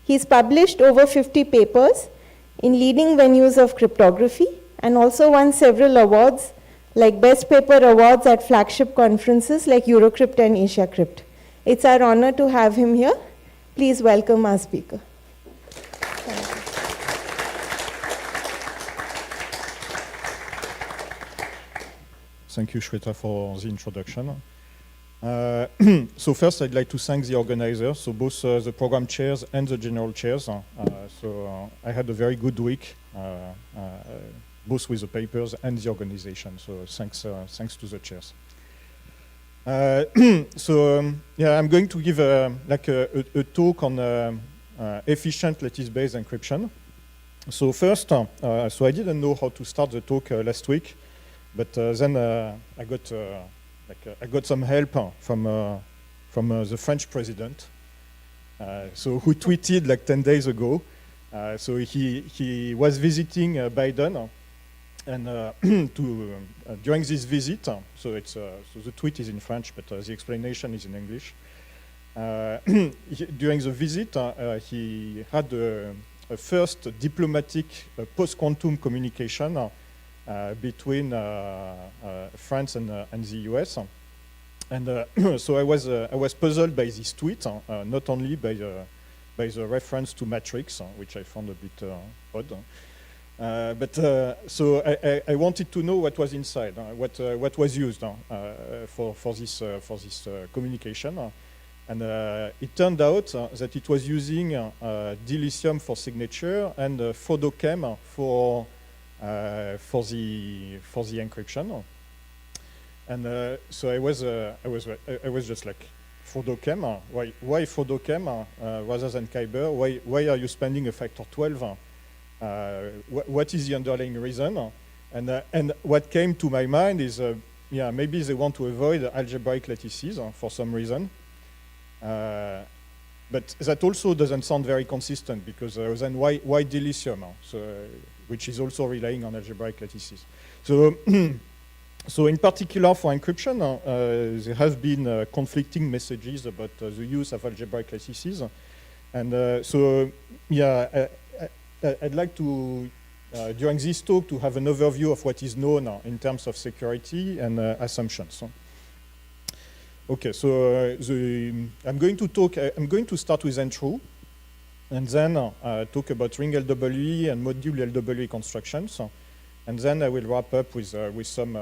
He's published over 50 papers in leading venues of cryptography and also won several awards like Best Paper Awards at flagship conferences like Eurocrypt and Asiacrypt. It's our honor to have him here. Please welcome our speaker. Thank you, Shweta, for the introduction. So first, I'd like to thank the organizers, so both the program chairs and the general chairs. I had a very good week, both with the papers and the organization. So thanks to the chairs. Yeah, I'm going to give a talk on efficient lattice-based encryption. So first, so I didn't know how to start the talk last week, but then I got some help from the French president, so who tweeted like 10 days ago. So he was visiting Biden, and during this visit, so the tweet is in French, but the explanation is in English. During the visit, he had a first diplomatic post-quantum communication between France and the US, and so I was puzzled by this tweet, not only by the reference to matrix, which I found a bit odd, but so I wanted to know what was inside, what was used for this communication, and it turned out that it was using dilithium for signature and Fodochem for the encryption, and so I was just like, Fodochem? Why Fodochem rather than Kyber? Why are you spending a factor 12? What is the underlying reason? And what came to my mind is, yeah, maybe they want to avoid algebraic lattices for some reason. But that also doesn't sound very consistent, because then why dilithium? Which is also relying on algebraic lattices. So, so in particular for encryption, there have been conflicting messages about the use of algebraic lattices, and so yeah, I'd like to during this talk to have an overview of what is known in terms of security and assumptions. Okay, so I'm going to start with untrue, and then talk about ring LWE and module LWE constructions, and then I will wrap up with some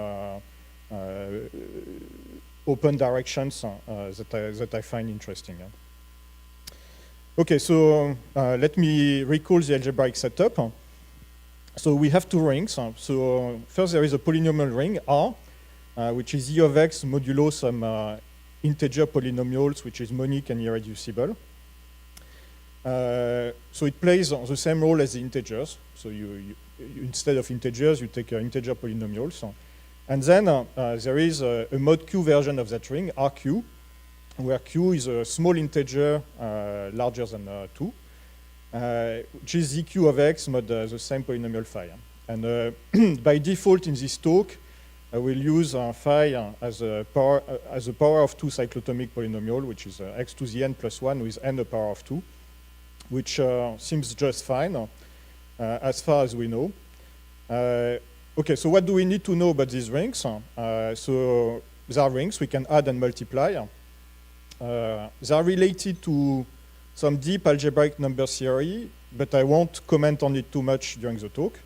open directions that I find interesting. Okay, so let me recall the algebraic setup. So we have two rings. So first there is a polynomial ring R, which is E of X modulo some integer polynomials, which is monic and irreducible. So it plays the same role as the integers. So you instead of integers, you take integer polynomials. And then there is a mod Q version of that ring, RQ, where Q is a small integer larger than 2, which is ZQ of X mod the same polynomial phi. And by default in this talk, I will use phi as a power of 2 cyclotomic polynomial, which is x to the n plus 1 with n a power of 2, which seems just fine as far as we know. Okay, so what do we need to know about these rings? So there are rings we can add and multiply. They are related to some deep algebraic number theory, but I won't comment on it too much during the talk.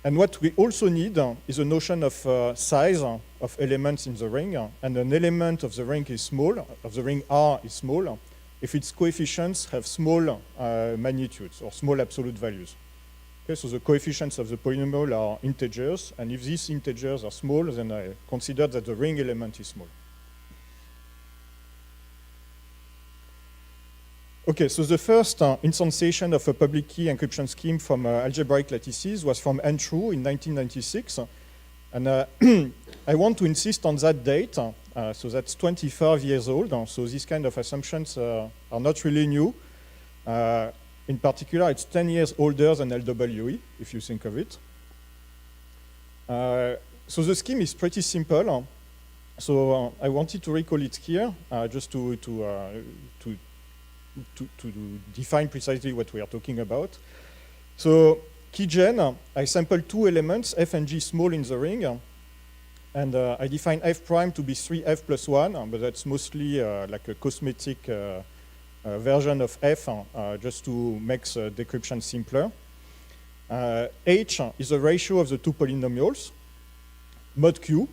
And what we also need is a notion of size of elements in the ring, and an element of the ring is small, of the ring R is small, if its coefficients have small magnitudes or small absolute values. Okay, so the coefficients of the polynomial are integers, and if these integers are small, then I consider that the ring element is small. Okay, so the first instantiation of a public key encryption scheme from algebraic lattices was from N-True in 1996. And I want to insist on that date. So that's 25 years old. So these kind of assumptions are not really new. In particular, it's 10 years older than LWE, if you think of it. So the scheme is pretty simple. So I wanted to recall it here, just to define precisely what we are talking about. So keygen, I sample two elements, f and g small in the ring, and I define f prime to be 3f plus 1, but that's mostly like a cosmetic version of f, just to make the decryption simpler. H is the ratio of the two polynomials, mod q,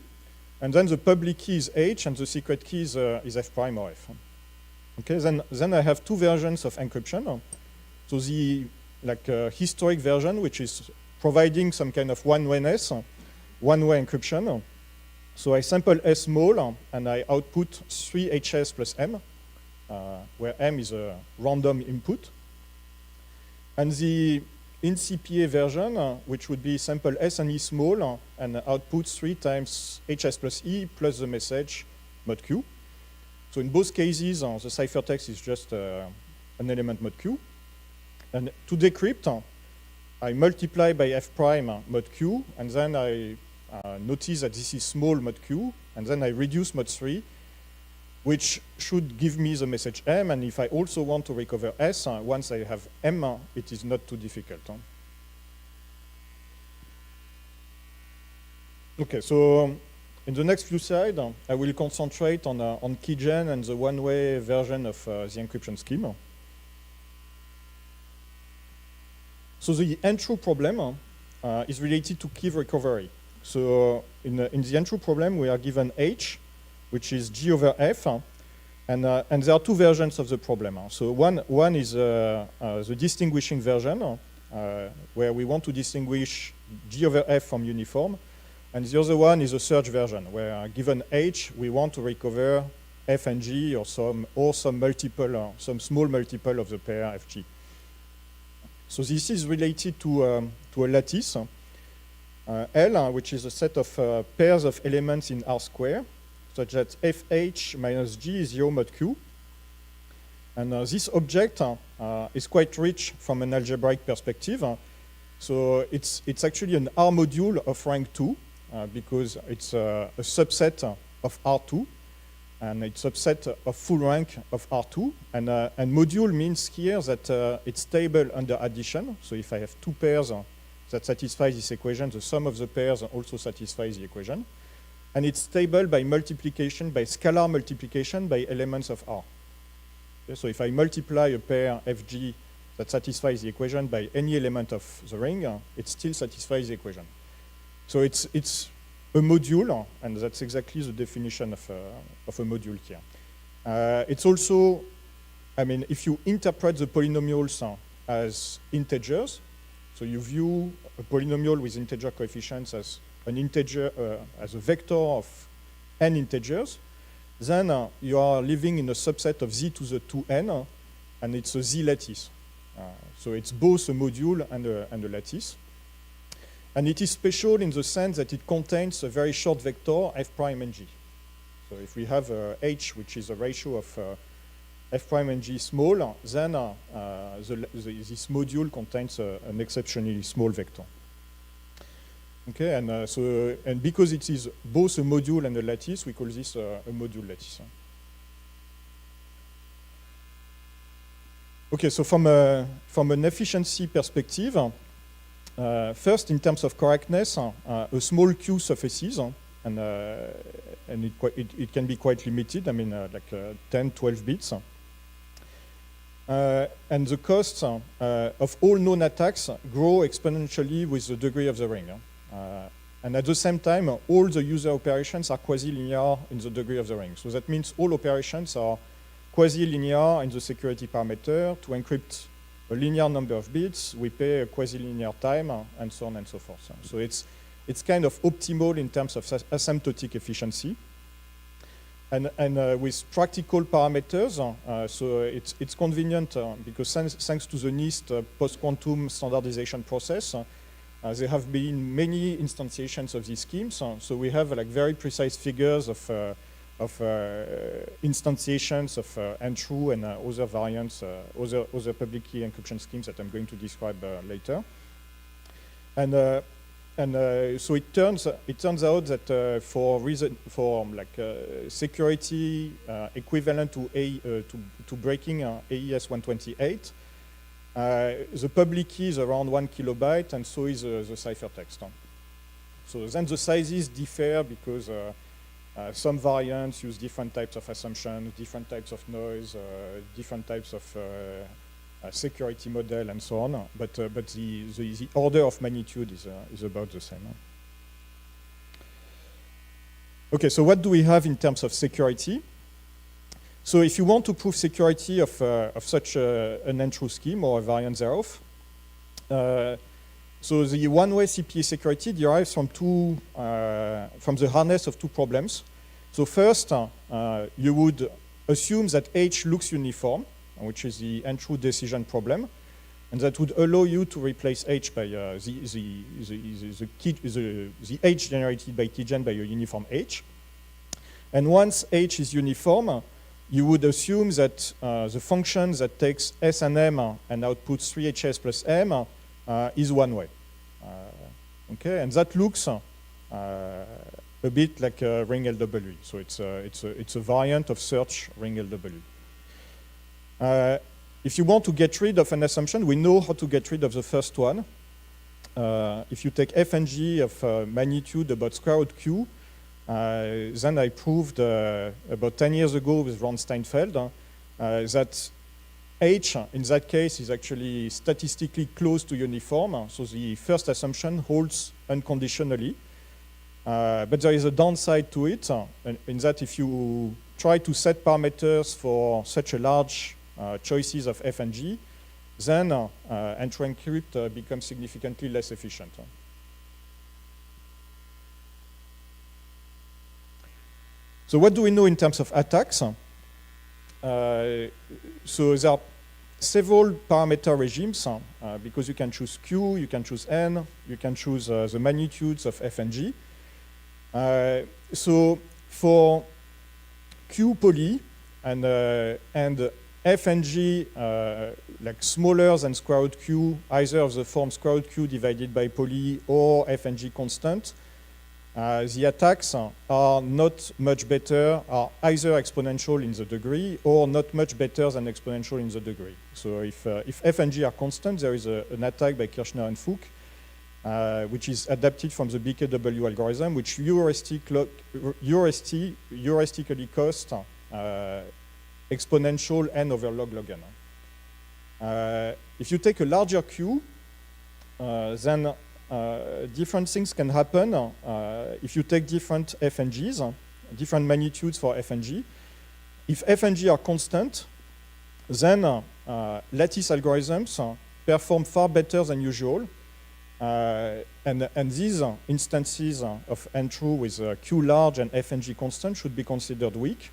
and then the public key is h, and the secret key is f prime or f. Okay, then I have two versions of encryption. So the historic version, which is providing some kind of one-wayness, one-way encryption. So I sample S small, and I output 3HS plus M, where M is a random input. And the INCPA version, which would be sample S and E small, and output 3 times HS plus E plus the message mod Q. So in both cases, the ciphertext is just an element mod Q. And to decrypt, I multiply by f prime mod Q, and then I notice that this is small mod Q, and then I reduce mod 3, which should give me the message M. And if I also want to recover S, once I have M, it is not too difficult. Okay, so in the next few slides, I will concentrate on keygen and the one-way version of the encryption scheme. So the N-True problem is related to key recovery. So in the N-True problem, we are given H, which is G over F, and there are two versions of the problem. So one is the distinguishing version, where we want to distinguish G over F from uniform. And the other one is a search version, where given H, we want to recover F and G or some multiple, some small multiple of the pair Fg. So this is related to a lattice, L, which is a set of pairs of elements in R square, such that Fh minus G is 0 mod Q. And this object is quite rich from an algebraic perspective. So it's actually an R module of rank 2. Because it's a subset of R2, and it's a subset of full rank of R2. And module means here that it's stable under addition. So if I have two pairs that satisfy this equation, the sum of the pairs also satisfies the equation. And it's stable by multiplication, by scalar multiplication by elements of R. Okay, so if I multiply a pair Fg that satisfies the equation by any element of the ring, it still satisfies the equation. So it's a module, and that's exactly the definition of a module here. It's also, I mean, if you interpret the polynomials as integers, so you view a polynomial with integer coefficients as an integer, as a vector of n integers, then you are living in a subset of z to the 2n, and it's a z lattice. So it's both a module and a lattice. And it is special in the sense that it contains a very short vector, f prime and g. So if we have h, which is a ratio of f prime and g small, then this module contains an exceptionally small vector. Okay, and because it is both a module and a lattice, we call this a module lattice. Okay, so from an efficiency perspective, first, in terms of correctness, a small q suffices, and it can be quite limited. I mean, like 10, 12 bits. And the costs of all known attacks grow exponentially with the degree of the ring. And at the same time, all the user operations are quasi-linear in the degree of the ring. So that means all operations are quasi-linear in the security parameter to encrypt a linear number of bits, we pay a quasi-linear time, and so on and so forth. So it's kind of optimal in terms of asymptotic efficiency. And with practical parameters, so it's convenient because thanks to the NIST post-quantum standardization process, there have been many instantiations of these schemes. So we have like very precise figures of instantiations of untrue and other variants, other public key encryption schemes that I'm going to describe later. And so it turns out that for security equivalent to breaking AES 128, the public key is around 1 kilobyte, and so is the ciphertext. So then the sizes differ because some variants use different types of assumptions, different types of noise, different types of security model, and so on. But the order of magnitude is about the same. Okay, so what do we have in terms of security? So if you want to prove security of such an untrue scheme or a variant thereof, so the one-way CPA security derives from the harness of two problems. So first, you would assume that H looks uniform, which is the untrue decision problem, and that would allow you to replace H by the H generated by keygen by a uniform H. And once H is uniform, you would assume that the function that takes S and M and outputs 3HS plus M is one way. Okay, and that looks a bit like ring LW. So it's a variant of search ring LW. If you want to get rid of an assumption, we know how to get rid of the first one. If you take f and g of magnitude about square root q, then I proved about 10 years ago with Ron Steinfeld that H, in that case, is actually statistically close to uniform. So the first assumption holds unconditionally. But there is a downside to it, in that if you try to set parameters for such a large choices of f and g, then Asiacrypt becomes significantly less efficient. So what do we know in terms of attacks? So there are several parameter regimes because you can choose Q, you can choose N, you can choose the magnitudes of F and G. So for Q poly and F and G like smaller than square root Q, either of the form square root Q divided by poly or F and G constant, the attacks are not much better, are either exponential in the degree or not much better than exponential in the degree. So if F and G are constant, there is an attack by Kirchner and Fouque, which is adapted from the BKW algorithm, which heuristically costs exponential n over log log n. If you take a larger Q, then different things can happen if you take different F and Gs, different magnitudes for F and G. If F and G are constant, then lattice algorithms perform far better than usual. And these instances of untrue with Q large and F and G constant should be considered weak.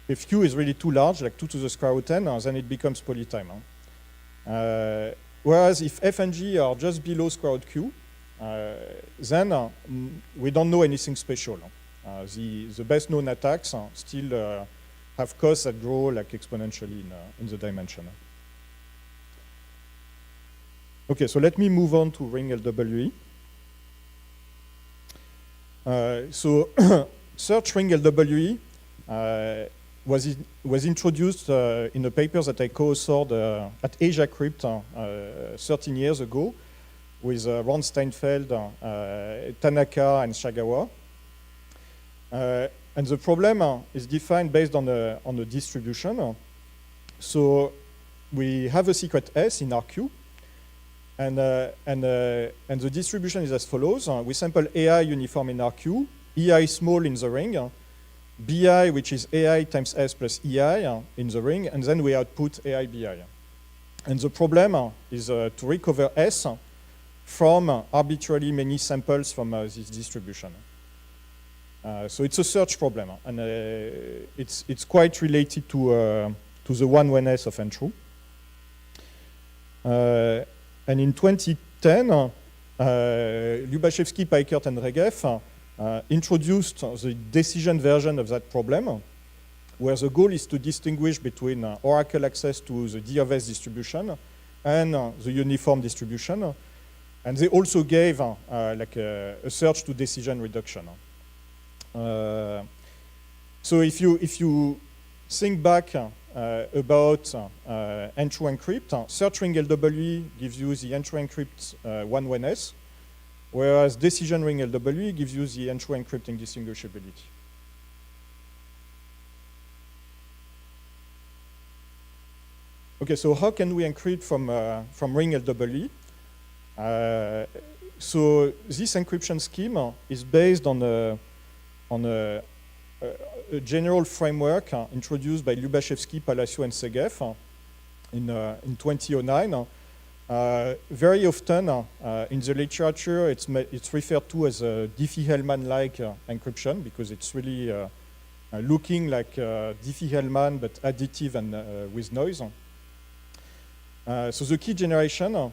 If Q is really too large, like 2 to the square root n, then it becomes polytime. Whereas if F and G are just below square root Q, then we don't know anything special. The best known attacks still have costs that grow like exponentially in the dimension. Okay, so let me move on to ring LWE. So search ring LWE was introduced in a paper that I co-authored at Asiacrypt 13 years ago with Ron Steinfeld, Tanaka, and Shagawa. And the problem is defined based on a distribution. So we have a secret S in RQ, and the distribution is as follows. We sample AI uniform in RQ, EI small in the ring, BI, which is AI times S plus EI in the ring, and then we output AI BI. And the problem is to recover S from arbitrarily many samples from this distribution. So it's a search problem, and it's quite related to the 1-1S of N-true. And in 2010, Lubashevsky, Peikert, and Regev introduced the decision version of that problem, where the goal is to distinguish between Oracle access to the D of S distribution and the uniform distribution. And they also gave like a search to decision reduction. So if you think back about N-true encrypt, search ring LWE gives you the N-true encrypt 1-1S, whereas decision ring LWE gives you the N-true encrypting distinguishability. Okay, so how can we encrypt from ring LWE? So this encryption scheme is based on a general framework introduced by Lubashevsky, Palacio, and Segev in 2009. Very often in the literature, it's referred to as a Diffie-Hellman-like encryption because it's really looking like Diffie-Hellman but additive and with noise. So the key generation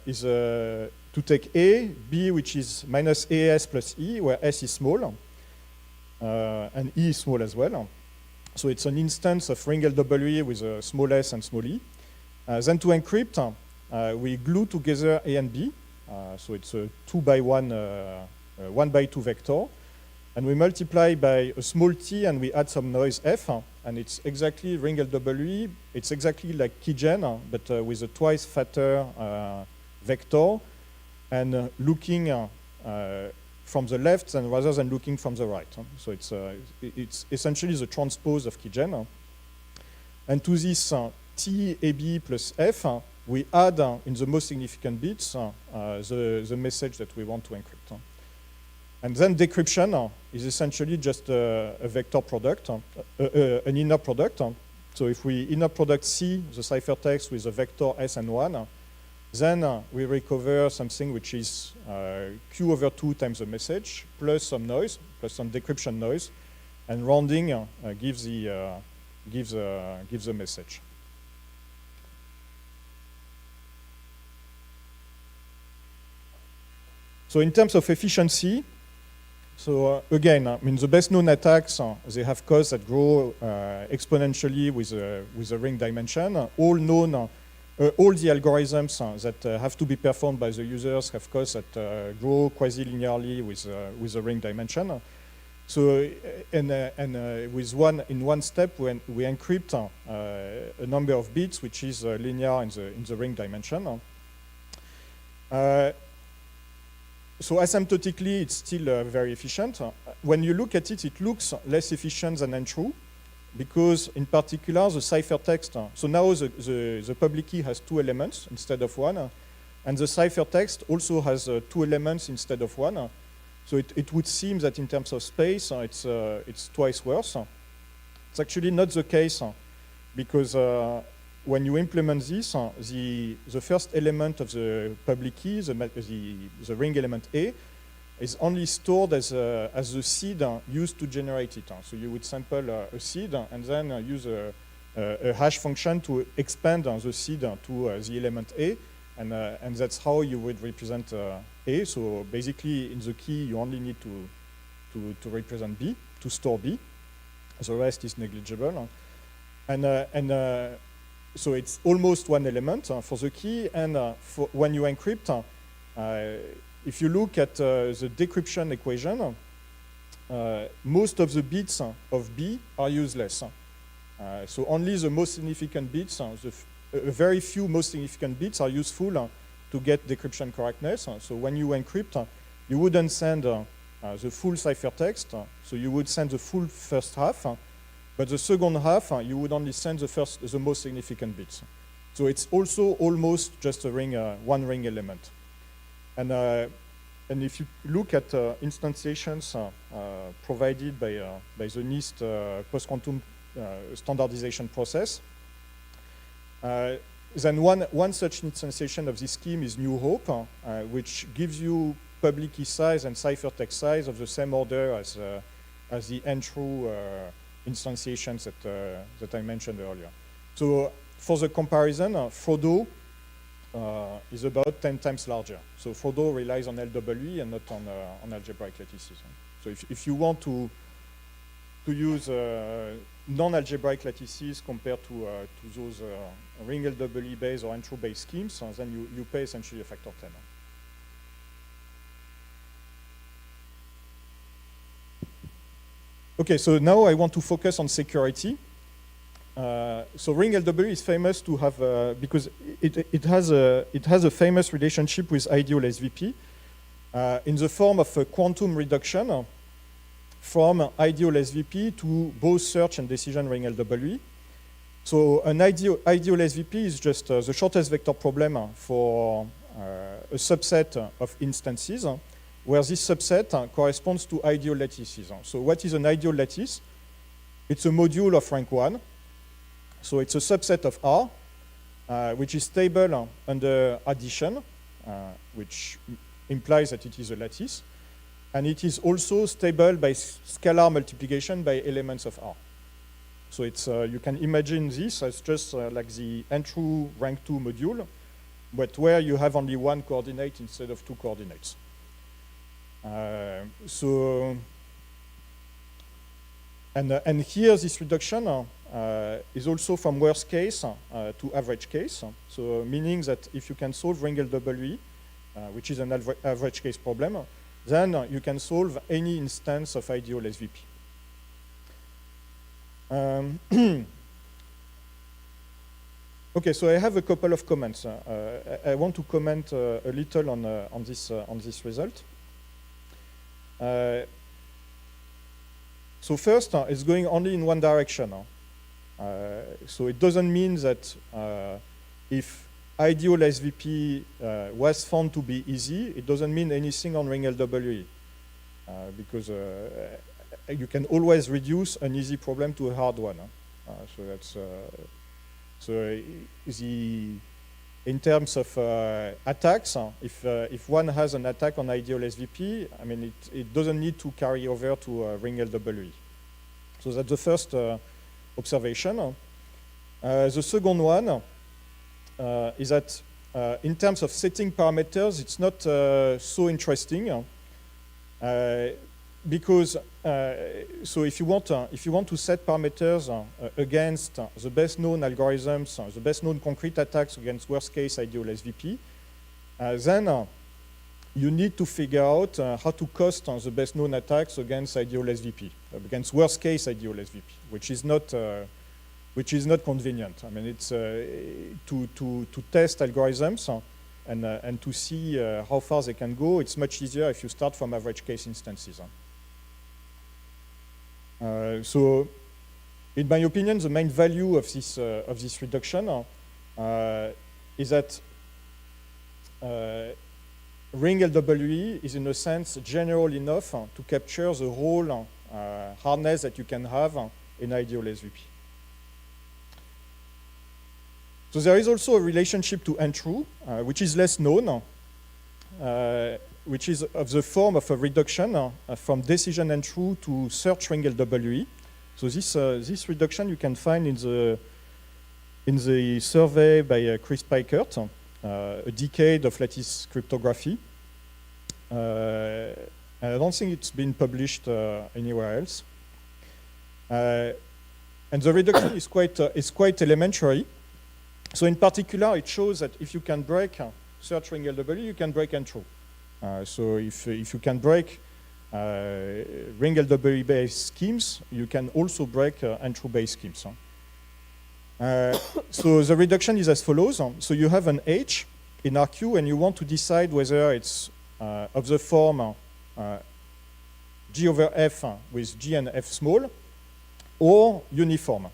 is to take A, B, which is minus AS plus E, where S is small, and E is small as well. So it's an instance of ring LWE with a small s and small e. Then to encrypt, we glue together A and B. So it's a 2x1, 1x2 vector. And we multiply by a small t and we add some noise f. And it's exactly ring LWE. It's exactly like keygen, but with a twice fatter vector. And looking from the left and rather than looking from the right. So it's essentially the transpose of keygen. And to this T, AB plus F, we add in the most significant bits the message that we want to encrypt. And then decryption is essentially just a vector product, an inner product. So if we inner product C, the ciphertext with a vector S and 1, then we recover something which is Q over 2 times the message, plus some noise, plus some decryption noise, and rounding gives the message. So in terms of efficiency, so again, I mean the best known attacks, they have costs that grow exponentially with a ring dimension. All known, all the algorithms that have to be performed by the users have costs that grow quasi-linearly with a ring dimension. So in one step, when we encrypt a number of bits, which is linear in the ring dimension. So asymptotically, it's still very efficient. When you look at it, it looks less efficient than N-true, because in particular, the ciphertext, so now the public key has 2 elements instead of 1, and the ciphertext also has 2 elements instead of 1. So it would seem that in terms of space, it's twice worse. It's actually not the case, because when you implement this, the first element of the public key, the ring element A, is only stored as the seed used to generate it. So you would sample a seed and then use a hash function to expand the seed to the element A, and that's how you would represent A. So basically, in the key, you only need to represent B, to store B. The rest is negligible. So it's almost 1 element for the key, and when you encrypt, if you look at the decryption equation, most of the bits of B are useless. So only the most significant bits, very few most significant bits are useful to get decryption correctness. So when you encrypt, you wouldn't send the full ciphertext, so you would send the full first half, but the second half, you would only send the most significant bits. So it's also almost just a ring, 1 ring element. And if you look at instantiations provided by the NIST post-quantum standardization process, then one such instantiation of this scheme is New Hope, which gives you public key size and ciphertext size of the same order as the n-true instantiations that I mentioned earlier. So for the comparison, Frodo is about 10 times larger. So Frodo relies on LWE and not on algebraic lattices. So if you want to use non-algebraic lattices compared to those ring LWE based or n-true based schemes, then you pay essentially a factor 10. Okay, so now I want to focus on security. So ring LW is famous to have because it has a famous relationship with ideal SVP in the form of a quantum reduction from ideal SVP to both search and decision ring LW. So an ideal SVP is just the shortest vector problem for a subset of instances, where this subset corresponds to ideal lattices. So what is an ideal lattice? It's a module of rank 1. So it's a subset of R, which is stable under addition, which implies that it is a lattice. And it is also stable by scalar multiplication by elements of R. So it's you can imagine this as just like the n-true rank 2 module, but where you have only one coordinate instead of two coordinates. And here this reduction is also from worst case to average case. So meaning that if you can solve ring LWE, which is an average case problem, then you can solve any instance of ideal SVP. Okay, so I have a couple of comments. I want to comment a little on this result. So first, it's going only in one direction. So it doesn't mean that if ideal SVP was found to be easy, it doesn't mean anything on ring LWE, because you can always reduce an easy problem to a hard one. So that's in terms of attacks, if one has an attack on ideal SVP, I mean it doesn't need to carry over to ring LWE. So that's the first observation. The second one is that in terms of setting parameters, it's not so interesting because so if you want to set parameters against the best known algorithms, the best known concrete attacks against worst case ideal SVP, then you need to figure out how to cost the best known attacks against ideal SVP, against worst case ideal SVP, which is not convenient. I mean, it's to test algorithms and to see how far they can go. It's much easier if you start from average case instances. So, in my opinion, the main value of this reduction is that ring LWE is, in a sense, general enough to capture the whole hardness that you can have in ideal SVP. So there is also a relationship to n-true, which is less known, which is of the form of a reduction from decision n-true to search ring LWE. So this reduction you can find in the survey by Chris Pikert, a decade of lattice cryptography. And I don't think it's been published anywhere else. And the reduction is quite elementary. So in particular, it shows that if you can break search ring LW, you can break n-true. So if you can break ring LW based schemes, you can also break n-true based schemes. So the reduction is as follows. So you have an H in RQ, and you want to decide whether it's of the form G over F with G and F small, or uniform.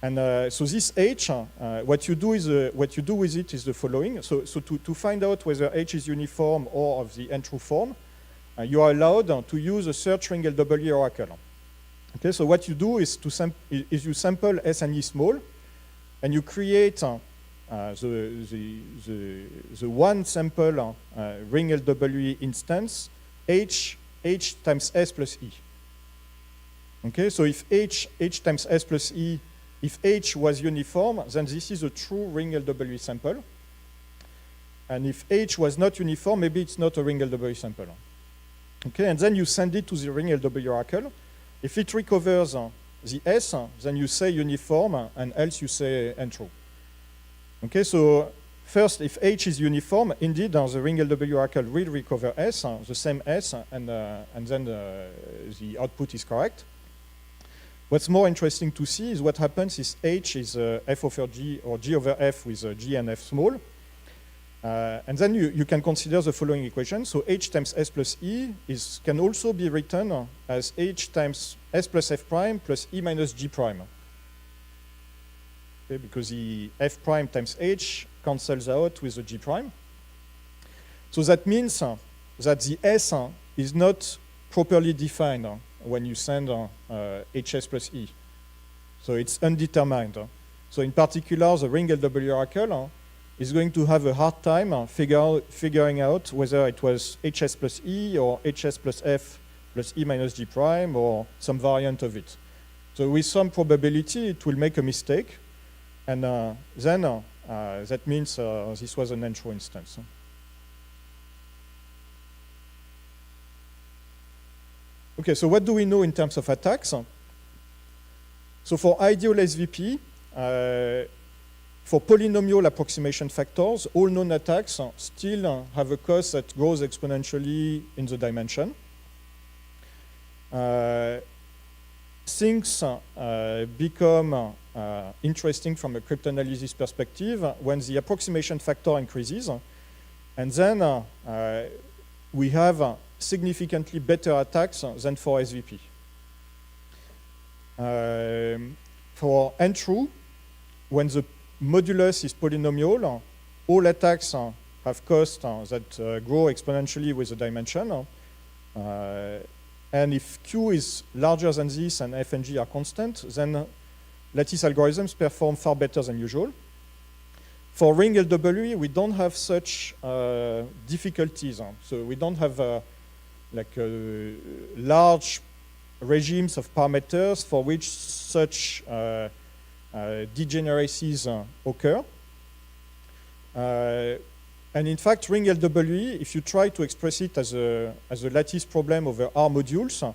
And so this H, what you do with it is the following. So to find out whether H is uniform or of the n-true form, you are allowed to use a search ring LW oracle. Okay, so what you do is you sample S and E small, and you create the one sample ring LW instance H times S plus E. Okay, so if H times S plus E, if H was uniform, then this is a true ring LW sample. And if H was not uniform, maybe it's not a ring LW sample. Okay, and then you send it to the ring LW oracle. If it recovers the S, then you say uniform, and else you say n-true. Okay, so first, if H is uniform, indeed, the ring LW oracle will recover S, the same S, and then the output is correct. What's more interesting to see is what happens is H is F over G, or G over F with G and F small. And then you can consider the following equation. So H times S plus E can also be written as H times S plus F prime plus E minus G prime. Okay, because the F prime times H cancels out with the G prime. So that means that the S is not properly defined when you send HS plus E. So it's undetermined. So in particular, the ring LW oracle is going to have a hard time figuring out whether it was HS plus E or HS plus F plus E minus G prime or some variant of it. So with some probability, it will make a mistake. And then that means this was an n-true instance. Okay, so what do we know in terms of attacks? So for ideal SVP, for polynomial approximation factors, all known attacks still have a cost that grows exponentially in the dimension. Things become interesting from a cryptanalysis perspective when the approximation factor increases, and then we have significantly better attacks than for SVP. For n-true, when the modulus is polynomial, all attacks have costs that grow exponentially with the dimension. And if Q is larger than this and F and G are constant, then lattice algorithms perform far better than usual. For ring LW, we don't have such difficulties. So we don't have large regimes of parameters for which such degeneracies occur. And in fact, ring LWE, if you try to express it as a lattice problem over R modules,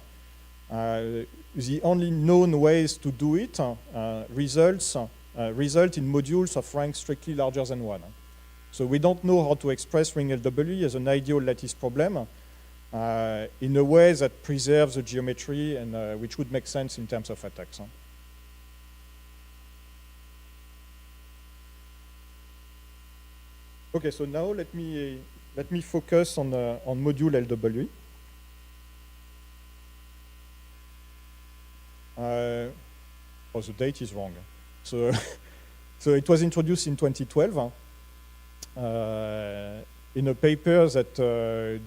the only known ways to do it result in modules of rank strictly larger than 1. So we don't know how to express ring LWE as an ideal lattice problem in a way that preserves the geometry and which would make sense in terms of attacks. Okay, so now let me focus on module LWE. Oh, the date is wrong. So, so it was introduced in 2012 in a paper that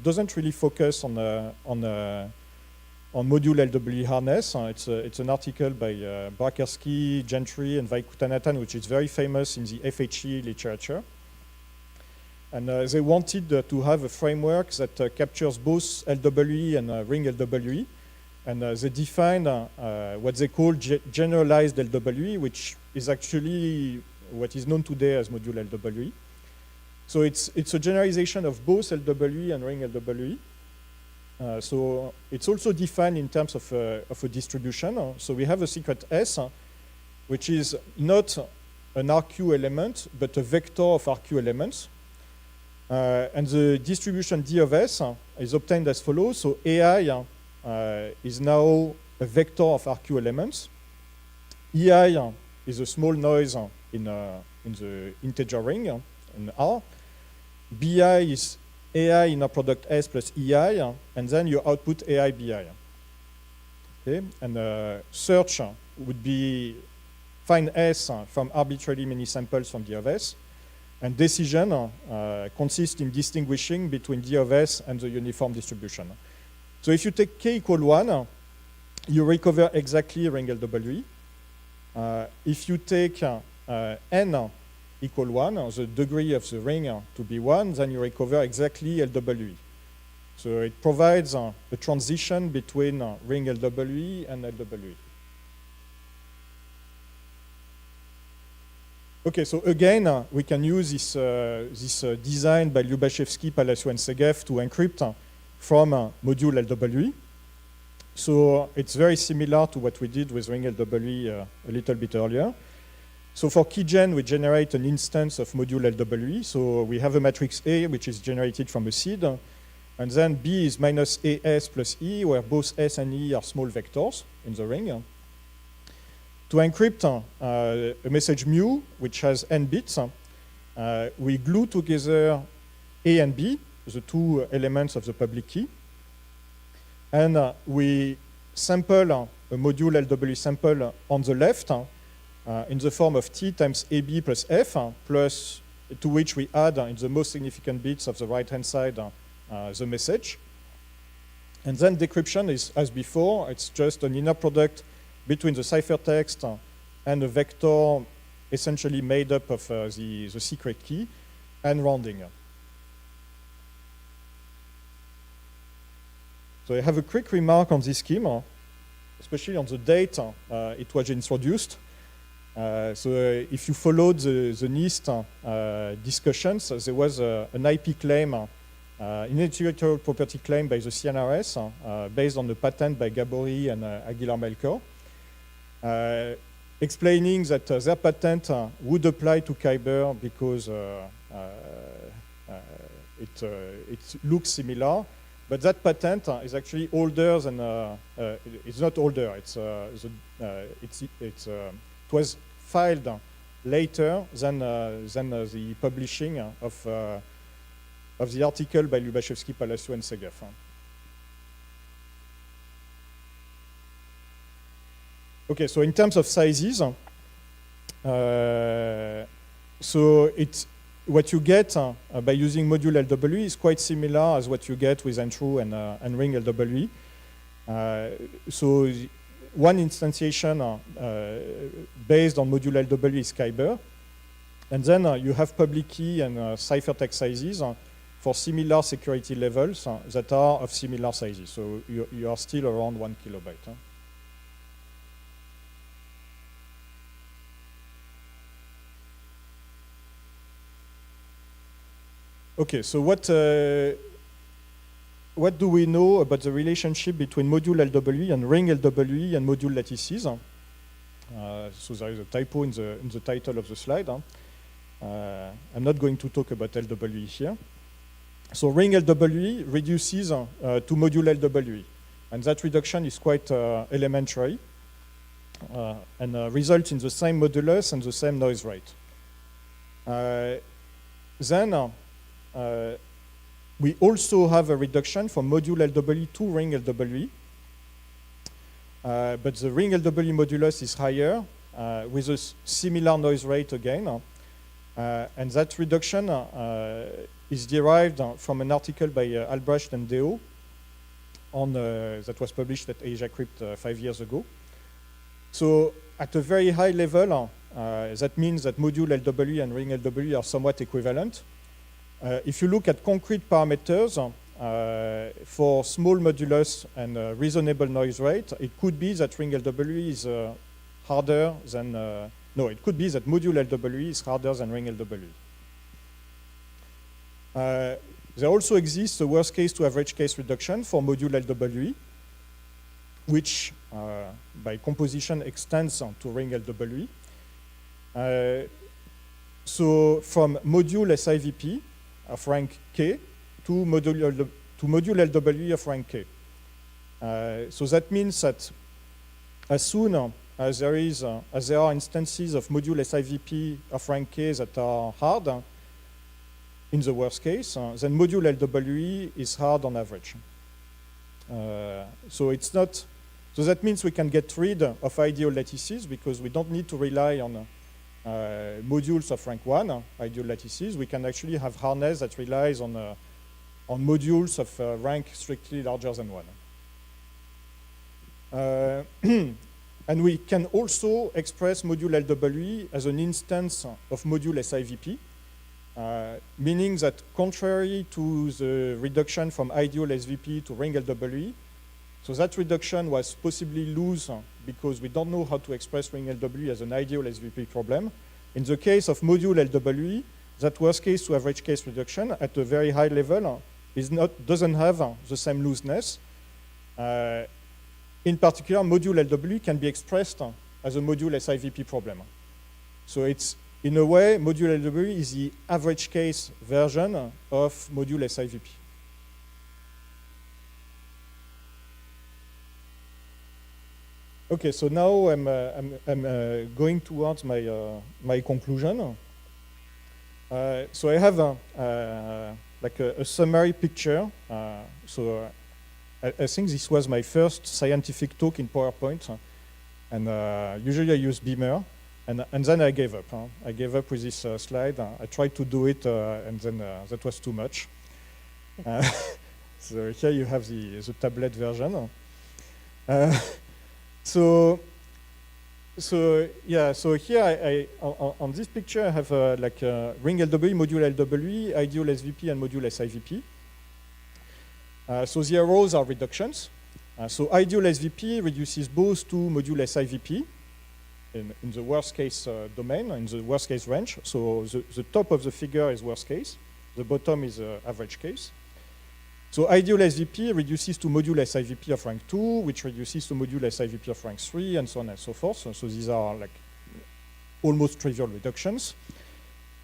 doesn't really focus on module LWE harness. It's an article by Brakersky, Gentry, and Vaikutanathan, which is very famous in the FHE literature. And they wanted to have a framework that captures both LWE and ring LWE. And they defined what they call generalized LWE, which is actually what is known today as module LWE. So it's a generalization of both LWE and ring LWE. So it's also defined in terms of a distribution. So we have a secret S, which is not an RQ element, but a vector of RQ elements. And the distribution D of S is obtained as follows. So AI is now a vector of RQ elements. EI is a small noise in the integer ring in R. BI is AI in a product S plus EI, and then you output AI BI. Okay, and search would be find S from arbitrarily many samples from D of S. And decision consists in distinguishing between D of S and the uniform distribution. So if you take K equal 1, you recover exactly ring LWE. If you take N equal 1, the degree of the ring to be 1, then you recover exactly LWE. So it provides a transition between ring LWE and LWE. Okay, so again, we can use this design by Lyubashevsky, Palacio, and Segev to encrypt from module LWE. So it's very similar to what we did with ring LWE a little bit earlier. So for keygen, we generate an instance of module LWE. So we have a matrix A, which is generated from a seed. And then B is minus AS plus E, where both S and E are small vectors in the ring. To encrypt a message mu, which has n bits, we glue together A and B, the two elements of the public key. And we sample a module LW sample on the left in the form of T times AB plus F, plus to which we add in the most significant bits of the right-hand side the message. And then decryption is, as before, it's just an inner product between the ciphertext and a vector essentially made up of the secret key and rounding. So I have a quick remark on this scheme, especially on the date it was introduced. So if you followed the NIST discussions, there was an IP claim, intellectual property claim by the CNRS based on the patent by Gabori and Aguilar-Melchior, explaining that their patent would apply to Kyber because it looks similar, but that patent is actually older than, it's not older, it was filed later than the publishing of the article by Lyubashevsky, Palacio, and Segev. Okay, so in terms of sizes, so what you get by using module LWE is quite similar as what you get with Ntrue and ring LWE. So one instantiation based on module LWE is Kyber, and then you have public key and ciphertext sizes for similar security levels that are of similar sizes. So you are still around 1 kilobyte. Okay, so what do we know about the relationship between module LWE and ring LWE and module lattices? So there is a typo in the title of the slide. I'm not going to talk about LWE here. So ring LWE reduces to module LWE, and that reduction is quite elementary and results in the same modulus and the same noise rate. Then we also have a reduction from module LWE to ring LWE, but the ring LWE modulus is higher with a similar noise rate again, and that reduction is derived from an article by Albrecht and Deo that was published at Asiacrypt 5 years ago. So at a very high level, that means that module LWE and ring LWE are somewhat equivalent. If you look at concrete parameters for small modulus and reasonable noise rate, it could be that ring LWE is harder than, no, it could be that module LWE is harder than ring LWE. There also exists a worst case to average case reduction for module LWE, which by composition extends to ring LWE. So from module SIVP of rank K to module LWE of rank K. So that means that as soon as there are instances of module SIVP of rank K that are hard, in the worst case, then module LWE is hard on average. So it's not, So that means we can get rid of ideal lattices because we don't need to rely on modules of rank 1, ideal lattices. We can actually have harness that relies on modules of rank strictly larger than 1. And we can also express module LWE as an instance of module SIVP, meaning that contrary to the reduction from ideal SVP to ring LWE, so that reduction was possibly loose because we don't know how to express ring LWE as an ideal SVP problem. In the case of module LWE, that worst case to average case reduction at a very high level doesn't have the same looseness. In particular, module LWE can be expressed as a module SIVP problem. So it's, in a way, module LWE is the average case version of module SIVP. Okay, so now I'm going towards my conclusion. So I have like a summary picture. I think this was my first scientific talk in PowerPoint, and usually I use Beamer, and then I gave up. I gave up with this slide. I tried to do it, and then that was too much. So here you have the tablet version. So here on this picture I have like ring LWE, module LWE, ideal SVP, and module SIVP. So the arrows are reductions. So ideal SVP reduces both to module SIVP in the worst case domain, in the worst case range. So the top of the figure is worst case. The bottom is average case. So ideal SVP reduces to module SIVP of rank 2, which reduces to module SIVP of rank 3, and so on and so forth. So these are like almost trivial reductions.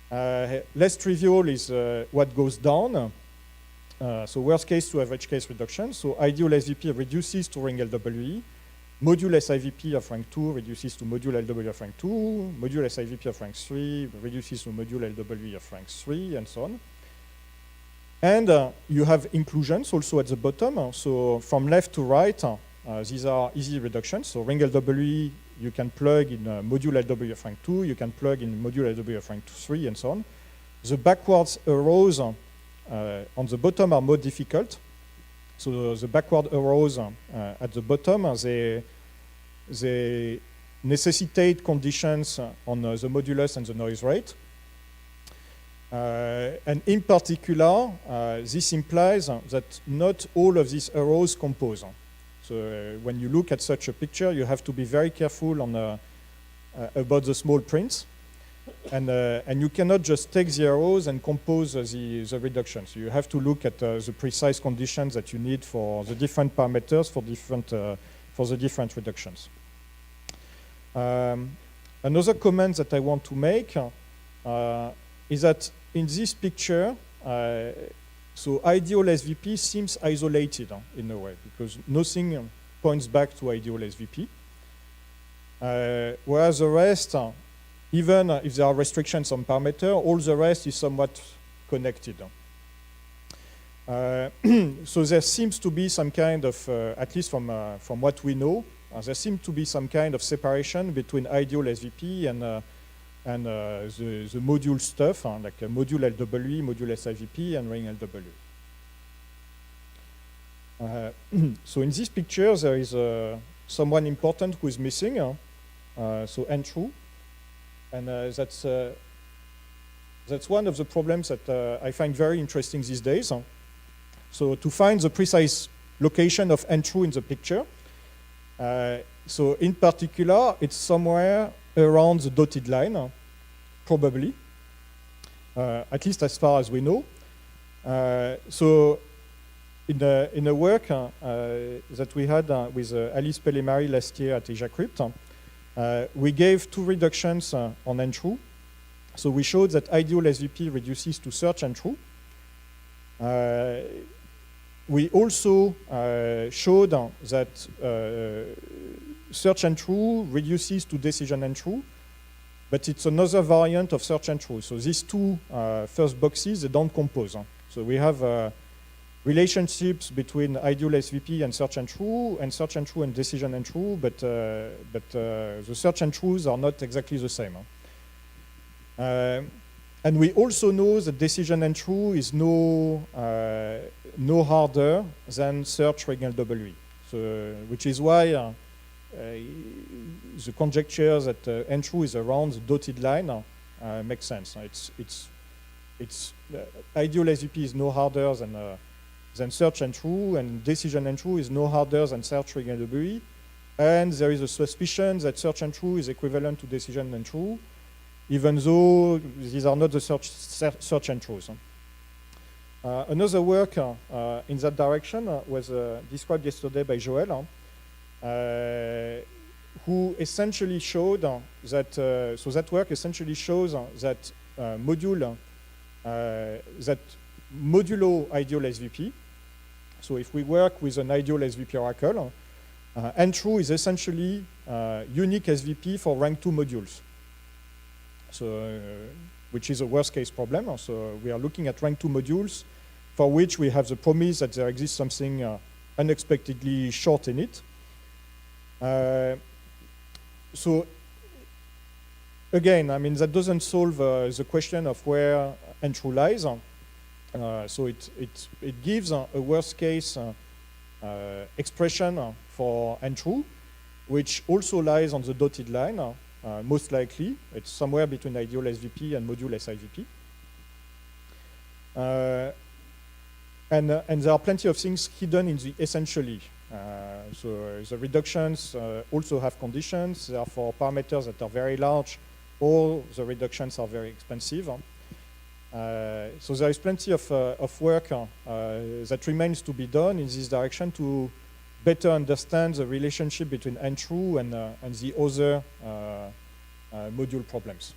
Less trivial is what goes down. So worst case to average case reduction. So ideal SVP reduces to ring LWE. Module SIVP of rank 2 reduces to module LWE of rank 2. Module SIVP of rank 3 reduces to module LWE of rank 3, and so on. And you have inclusions also at the bottom. So from left to right, these are easy reductions. So ring LWE, you can plug in module LWE of rank 2. You can plug in module LWE of rank 3, and so on. The backwards arrows on the bottom are more difficult. So the backward arrows at the bottom, they necessitate conditions on the modulus and the noise rate. And in particular, this implies that not all of these arrows compose. So when you look at such a picture, you have to be very careful on, about the small prints. And you cannot just take the arrows and compose the reductions. So you have to look at the precise conditions that you need for the different parameters for the different reductions. Another comment that I want to make is that in this picture, so ideal SVP seems isolated in a way because nothing points back to ideal SVP. Whereas the rest, even if there are restrictions on parameter, all the rest is somewhat connected. So there seems to be some kind of, at least from what we know, there seems to be some kind of separation between ideal SVP and the module stuff, like module LWE, module SIVP, and ring LWE. So in this picture, there is someone important who is missing, so untrue. And that's one of the problems that I find very interesting these days. So to find the precise location of untrue in the picture, so in particular, it's somewhere around the dotted line, probably, at least as far as we know. So in a work that we had with Alice Pellemari last year at Asiacrypt, we gave 2 reductions on untrue. So we showed that ideal SVP reduces to search untrue. We also showed that search untrue reduces to decision untrue, but it's another variant of search untrue. So these 2 first boxes, they don't compose. So we have relationships between ideal SVP and search and true and decision and true, but the search and trues are not exactly the same. And we also know that decision and true is no harder than search ring LWE. So, which is why the conjecture that n true is around the dotted line makes sense. It's ideal SVP is no harder than search and true, and decision and true is no harder than search ring LWE. And there is a suspicion that search and true is equivalent to decision and true, even though these are not the search and trues. Another work in that direction was described yesterday by Joël, who essentially showed that, so that work essentially shows that modulo ideal SVP, so if we work with an ideal SVP oracle, n true is essentially unique SVP for rank 2 modules. So, which is a worst case problem. So we are looking at rank 2 modules for which we have the promise that there exists something unexpectedly short in it. So again, I mean, that doesn't solve the question of where n true lies. So it gives a worst case expression for n true, which also lies on the dotted line. Most likely, it's somewhere between ideal SVP and module SIVP. And there are plenty of things hidden in the essentially. So the reductions also have conditions. Therefore, parameters that are very large, or the reductions are very expensive. So there is plenty of work that remains to be done in this direction to better understand the relationship between n true and the other module problems.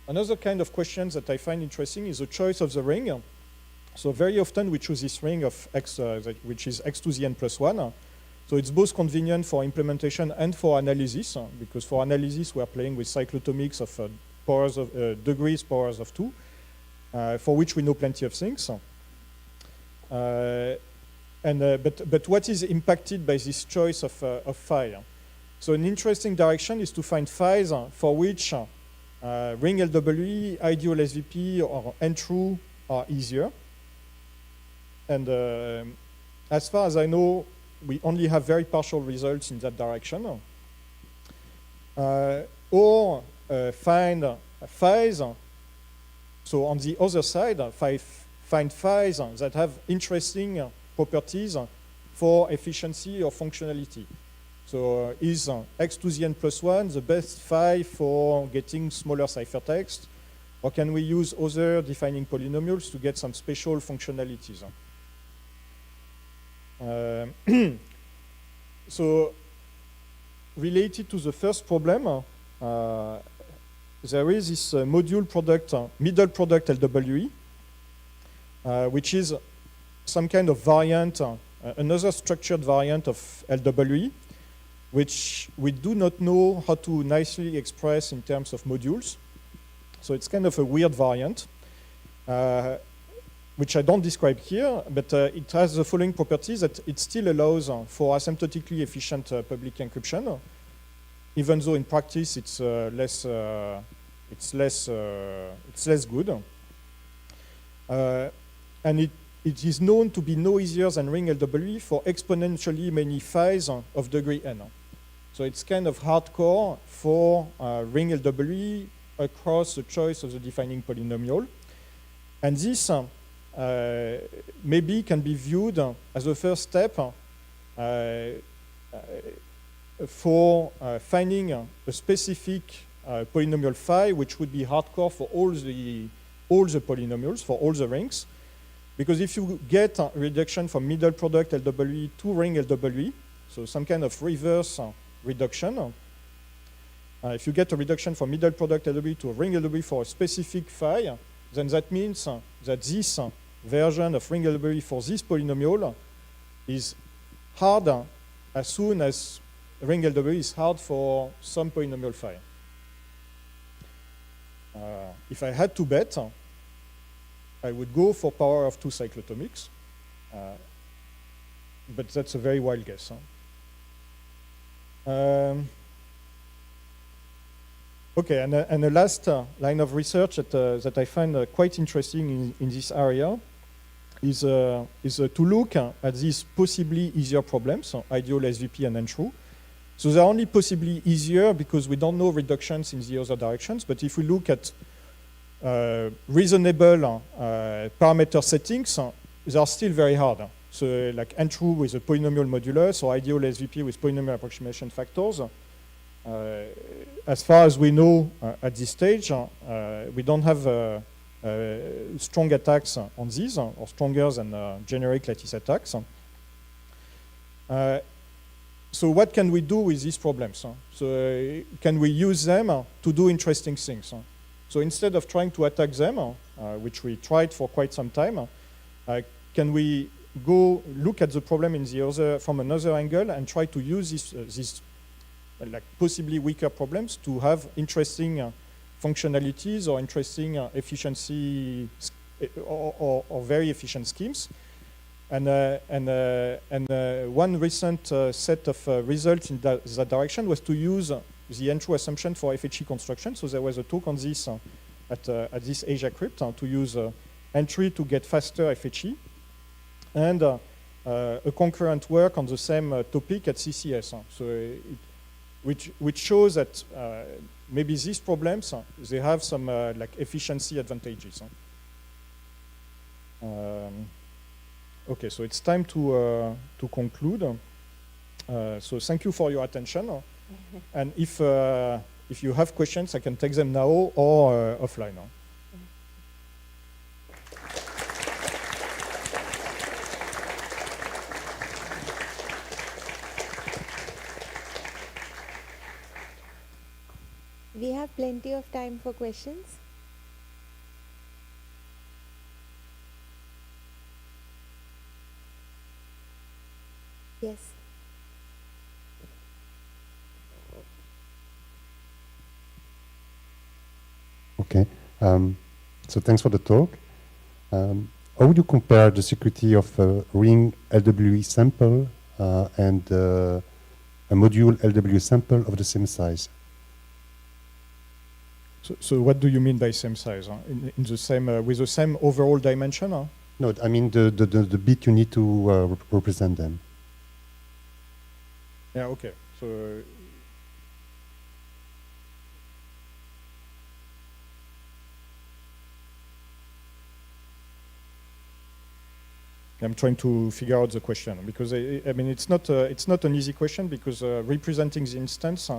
Another kind of question that I find interesting is the choice of the ring. So very often we choose this ring of x, which is x to the n plus 1. So it's both convenient for implementation and for analysis, because for analysis we are playing with cyclotomics of powers of degrees powers of 2, for which we know plenty of things. But what is impacted by this choice of phi? So an interesting direction is to find phis for which ring LWE, ideal SVP, or n true are easier. And as far as I know, we only have very partial results in that direction. Or find phis, so on the other side, find phis that have interesting properties for efficiency or functionality. So is x to the n plus 1 the best phi for getting smaller ciphertext? Or can we use other defining polynomials to get some special functionalities? So related to the first problem, there is this module product, middle product LWE, which is some kind of variant, another structured variant of LWE, which we do not know how to nicely express in terms of modules. So it's kind of a weird variant, which I don't describe here, but it has the following properties: that it still allows for asymptotically efficient public encryption, even though in practice it's less good. And it is known to be no easier than ring LWE for exponentially many phis of degree n. So it's kind of hardcore for ring LWE across the choice of the defining polynomial. And this maybe can be viewed as a first step for finding a specific polynomial phi, which would be hardcore for all the polynomials, for all the rings. Because if you get a reduction from middle product LWE to ring LWE, so some kind of reverse reduction, if you get a reduction from middle product LWE to ring LWE for a specific phi, then that means that this version of ring LWE for this polynomial is hard as soon as ring LWE is hard for some polynomial phi. If I had to bet, I would go for power of 2 cyclotomics, but that's a very wild guess. Okay, and the last line of research that I find quite interesting in this area is to look at these possibly easier problems, ideal SVP and untrue. So they're only possibly easier because we don't know reductions in the other directions, but if we look at reasonable parameter settings, they are still very hard. So like untrue with a polynomial modulus or ideal SVP with polynomial approximation factors. As far as we know at this stage, we don't have strong attacks on these, or stronger than generic lattice attacks. So what can we do with these problems? So can we use them to do interesting things? So instead of trying to attack them, which we tried for quite some time, can we go look at the problem in the other, from another angle and try to use these like possibly weaker problems to have interesting functionalities or interesting efficiency or very efficient schemes. And one recent set of results in that direction was to use the untrue assumption for FHE construction. So there was a talk on this at this Asiacrypt to use entry to get faster FHE, and a concurrent work on the same topic at CCS. So which shows that maybe these problems they have some like efficiency advantages. Okay, so it's time to conclude. So thank you for your attention. And if you have questions, I can take them now or offline. We have plenty of time for questions. Yes. Okay. So thanks for the talk. How would you compare the security of a ring LWE sample and a module LW sample of the same size? So what do you mean by same size? In the same with the same overall dimension? No, I mean the bit you need to represent them. Yeah. Okay. So I'm trying to figure out the question because I mean it's not an easy question because representing the instance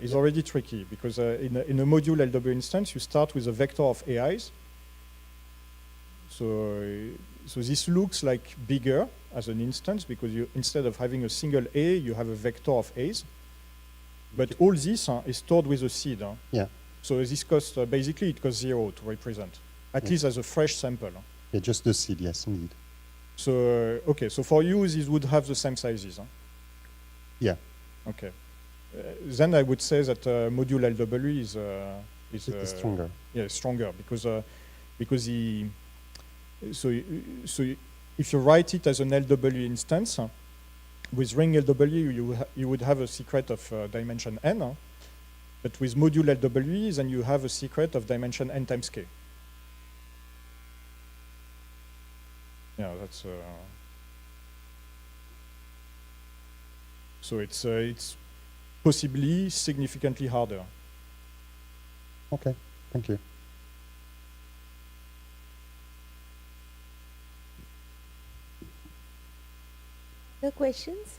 is already tricky because in a module LW instance you start with a vector of AIs. So this looks like bigger as an instance because you instead of having a single A you have a vector of A's. But all this is stored with a seed. Yeah. So this costs basically it costs 0 to represent, at least as a fresh sample. Yeah, just the seed, yes, indeed. So okay, so for you these would have the same sizes. Yeah. Okay. Then I would say that module LW is stronger. Yeah, stronger because so if you write it as an LW instance with ring LW, you would have a secret of dimension n, but with module LW, then you have a secret of dimension n times k. Yeah, that's so it's possibly significantly harder. Okay, thank you. The questions?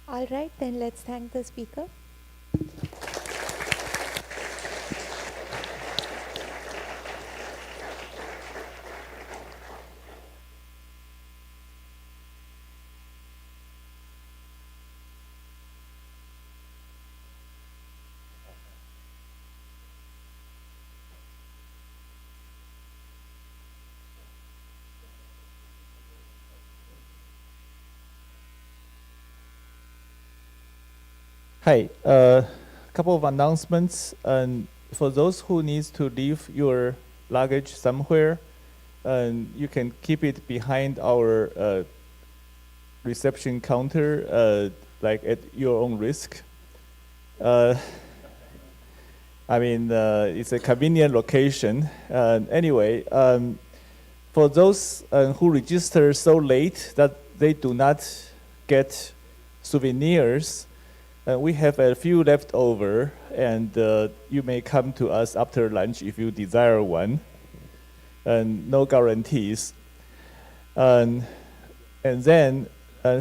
All right, then let's thank the speaker. Hi, couple of announcements. And for those who needs to leave your luggage somewhere, you can keep it behind our reception counter, like at your own risk. I mean, it's a convenient location. Anyway, for those who register so late that they do not get souvenirs, we have a few left over, and you may come to us after lunch if you desire one. And no guarantees. And then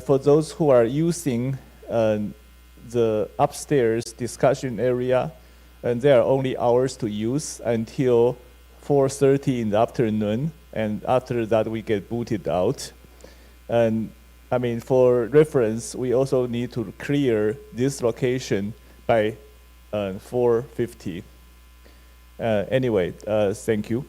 for those who are using the upstairs discussion area, and there are only hours to use until 4:30 in the afternoon, and after that we get booted out. And I mean, for reference, we also need to clear this location by 4:50. Anyway, thank you.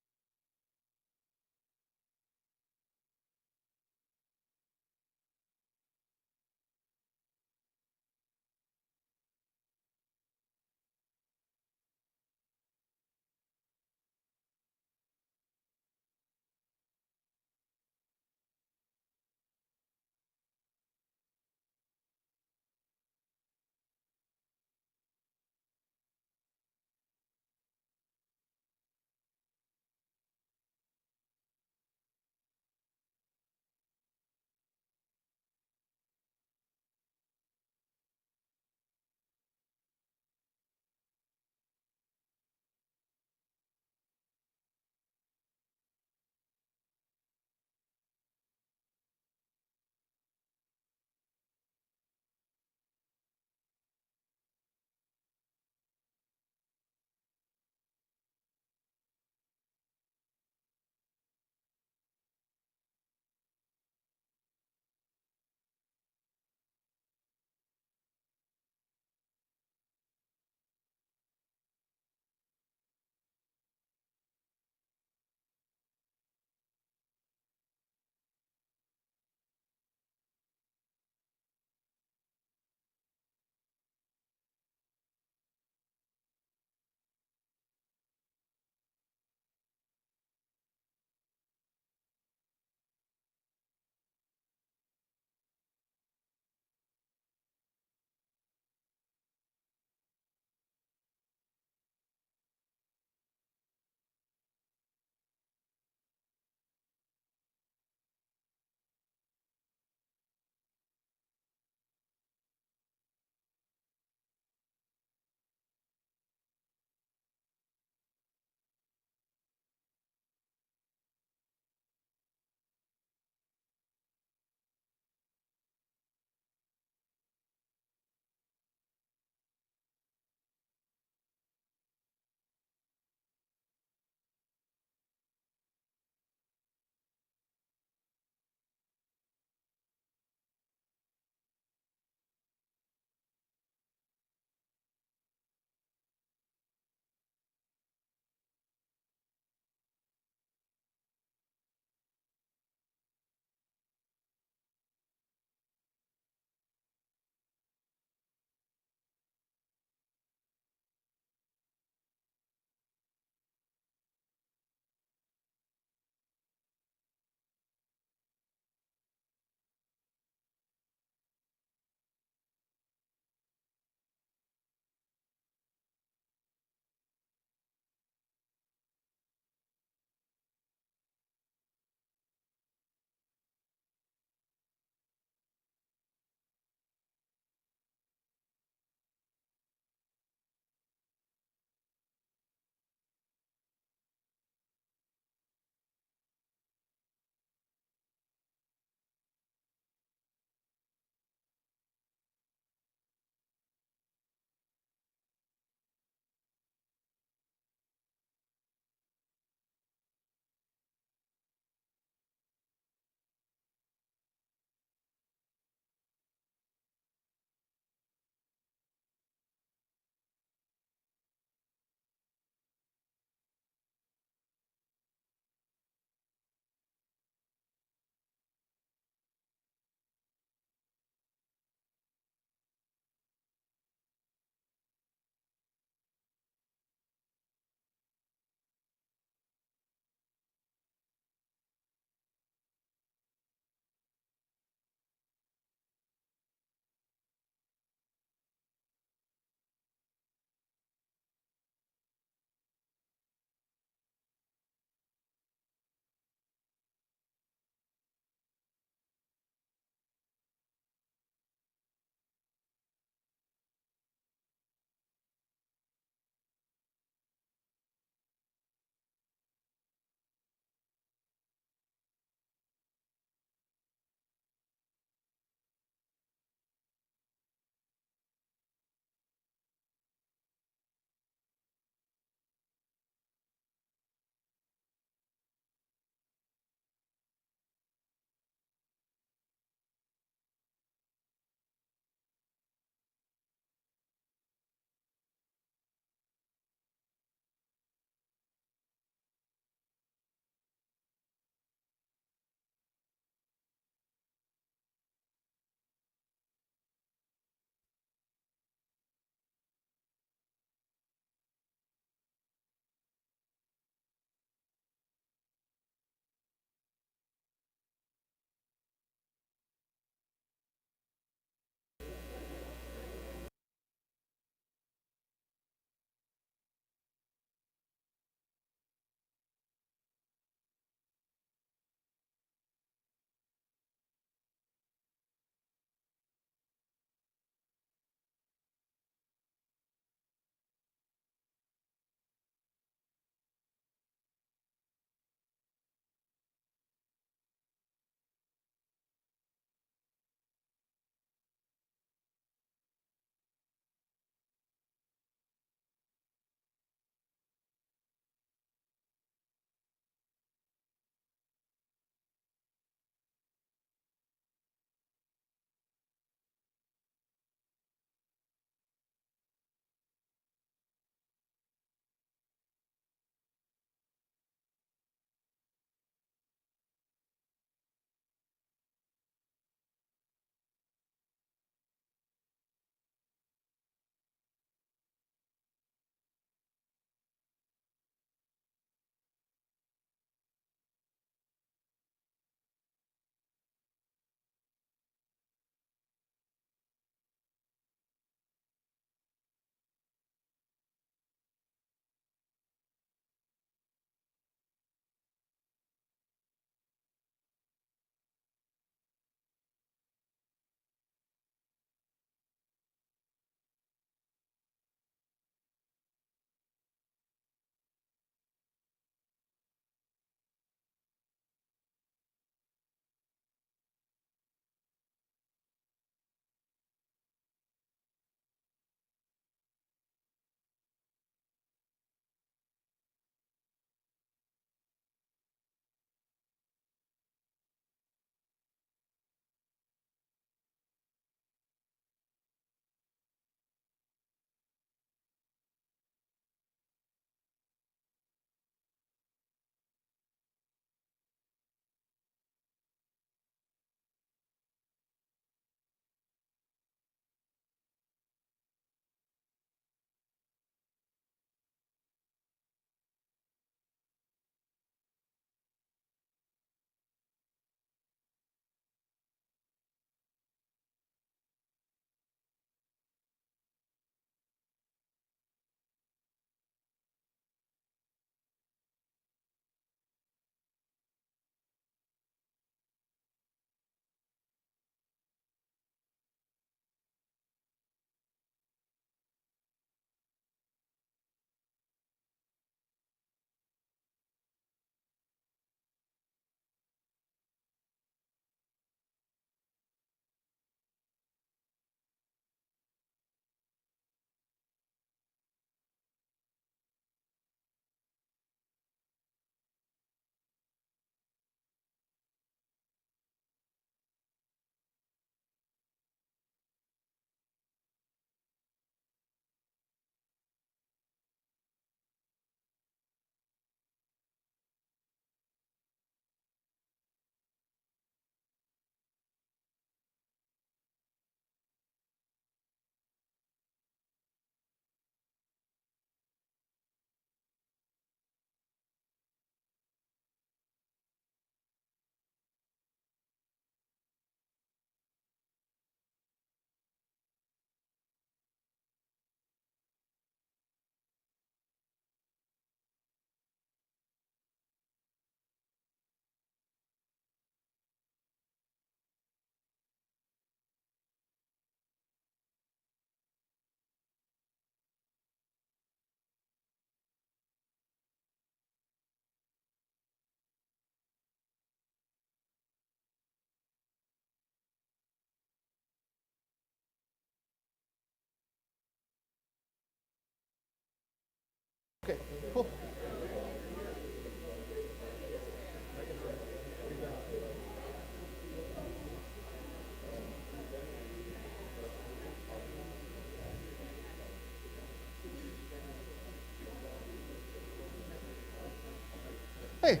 Hey,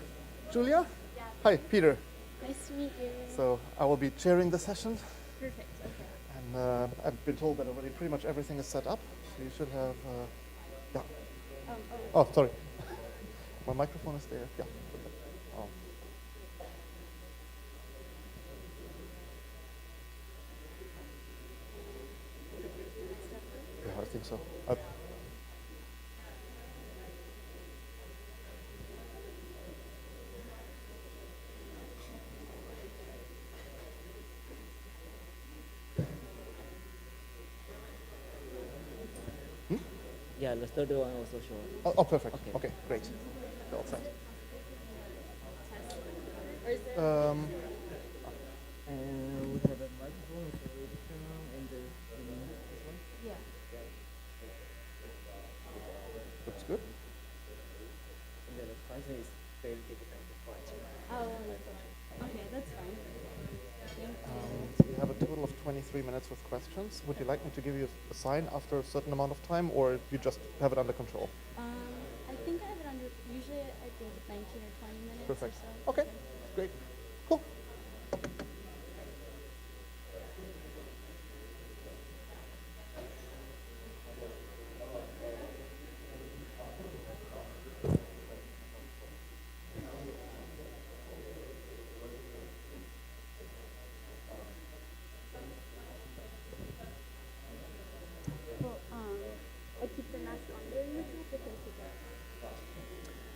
Julia. Yeah. Hi, Peter. Nice to meet you. So I will be chairing the session. Perfect. Okay. And I've been told that already pretty much everything is set up. So you should have, yeah. Oh, sorry. My microphone is there. Yeah. Oh. Yeah, I think so. Yeah, the third one also show. Oh, perfect. Okay, great. All set. We have a microphone, so we turn on and this one? Yeah. Looks good. And then the question is very difficult to find. Oh, okay, that's fine. Thank you. So we have a total of 23 minutes with questions. Would you like me to give you a sign after a certain amount of time, or you just have it under control? I think I have it under, usually I think 19 or 20 minutes Perfect. or so. Okay, great. Cool. Well, I keep the mask on during the talk because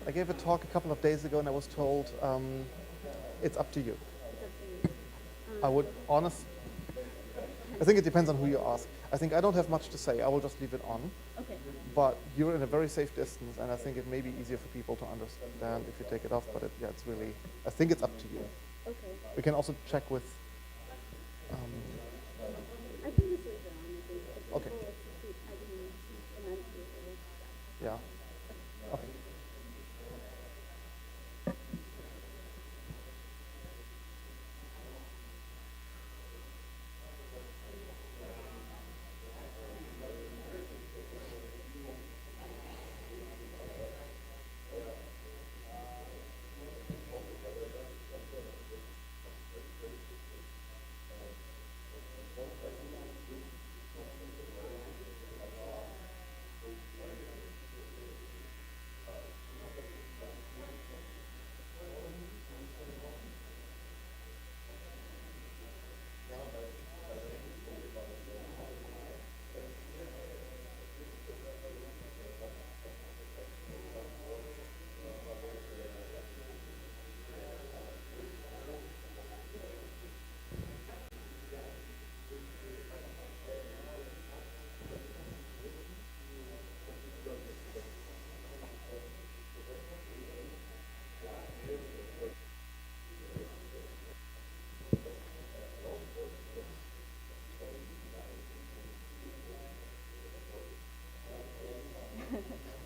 I gave a talk a couple of days ago, and I was told it's up to you. it's up to you. I would I think it depends on who you ask. I think I don't have much to say. I will just leave it on. Okay. But you're in a very safe distance, and I think it may be easier for people to understand if you take it off. But yeah, it's really. I think it's up to you. Okay. We can also check with. I can just leave it on. I think. If Okay. people like to keep, I can enunciate it. Yeah. Okay.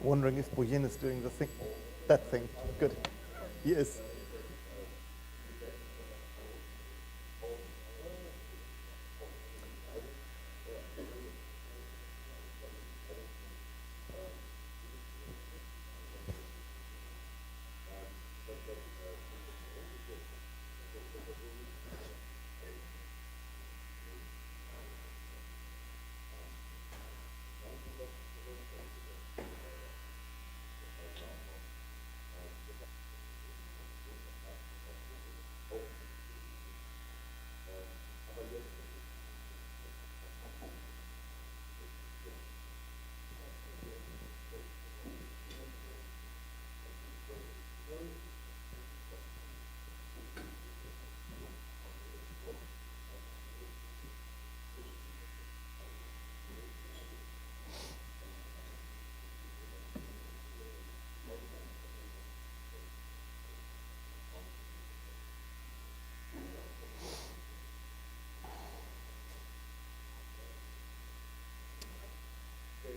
Wondering if Boyin is doing that thing. Good. He is.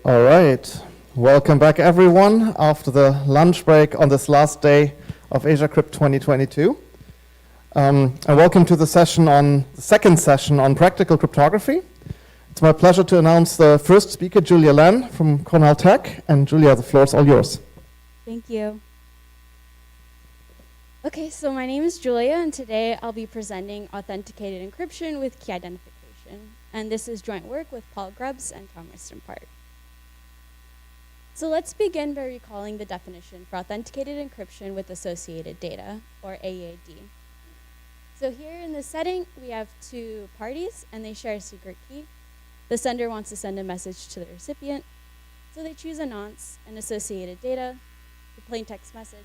All right. Welcome back, everyone, after the lunch break on this last day of Asiacrypt 2022. And welcome to the second session on practical cryptography. It's my pleasure to announce the first speaker, Julia Lan from Cornell Tech. And Julia, the floor is all yours. Thank you. Okay, so my name is Julia, and today I'll be presenting authenticated encryption with key identification. And this is joint work with Paul Grubbs and Tom Ristenpart. So let's begin by recalling the definition for authenticated encryption with associated data, or AAD. So here in this setting, we have two parties, and they share a secret key. The sender wants to send a message to the recipient, so they choose a nonce and associated data, the plain text message,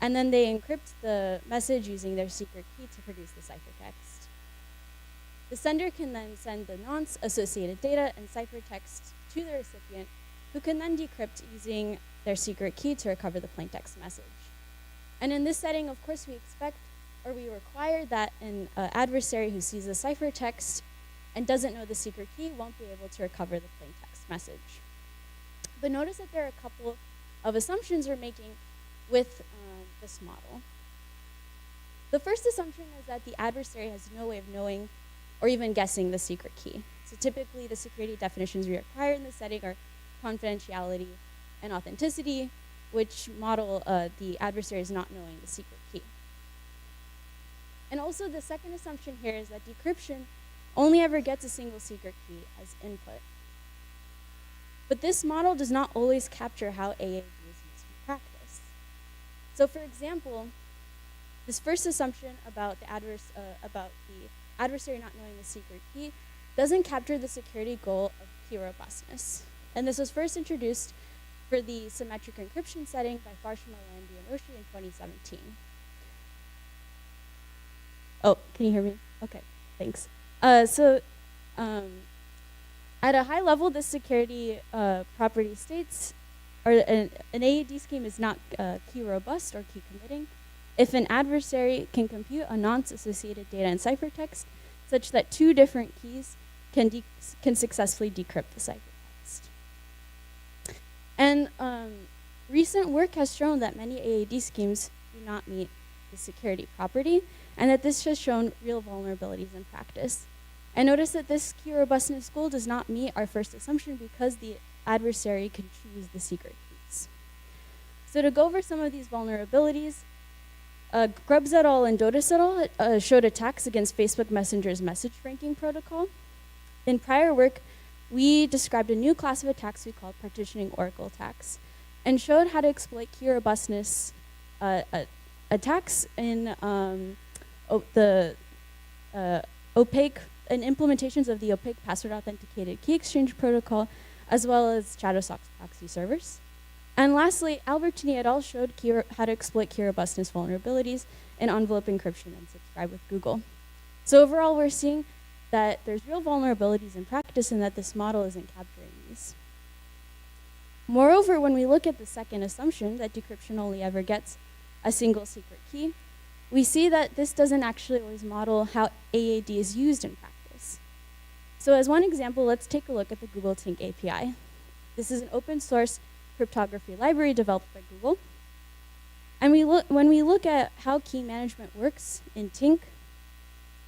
and then they encrypt the message using their secret key to produce the ciphertext. The sender can then send the nonce, associated data, and ciphertext to the recipient, who can then decrypt using their secret key to recover the plain text message. And in this setting, of course, we expect or we require that an adversary who sees the ciphertext and doesn't know the secret key won't be able to recover the plain text message. But notice that there are a couple of assumptions we're making with this model. The first assumption is that the adversary has no way of knowing or even guessing the secret key. So typically the security definitions we require in this setting are confidentiality and authenticity, which model the adversary is not knowing the secret key. And also the second assumption here is that decryption only ever gets a single secret key as input. But this model does not always capture how AAD is used in practice. So for example, this first assumption about the adversary not knowing the secret key doesn't capture the security goal of key robustness. And this was first introduced for the symmetric encryption setting by Farshima, Landi, and Oshie in 2017. Oh, can you hear me? Okay, thanks. At a high level, this security property states, or an AAD scheme is not key robust or key committing if an adversary can compute a nonce associated data and ciphertext such that two different keys can successfully decrypt the ciphertext. And recent work has shown that many AAD schemes do not meet the security property, and that this has shown real vulnerabilities in practice. And notice that this key robustness goal does not meet our first assumption because the adversary can choose the secret keys. So to go over some of these vulnerabilities, Grubbs et al. And Dotis et al. Showed attacks against Facebook Messenger's message ranking protocol. In prior work, we described a new class of attacks we called partitioning oracle attacks, and showed how to exploit key robustness attacks in the opaque and implementations of the opaque password authenticated key exchange protocol, as well as Shadowsock's proxy servers. And lastly, Albertini et al. Showed how to exploit key robustness vulnerabilities in envelope encryption and subscribe with Google. So overall, we're seeing that there's real vulnerabilities in practice and that this model isn't capturing these. Moreover, when we look at the second assumption, that decryption only ever gets a single secret key, we see that this doesn't actually always model how AAD is used in practice. So as one example, let's take a look at the Google Tink API. This is an open source cryptography library developed by Google. And when we look at how key management works in Tink,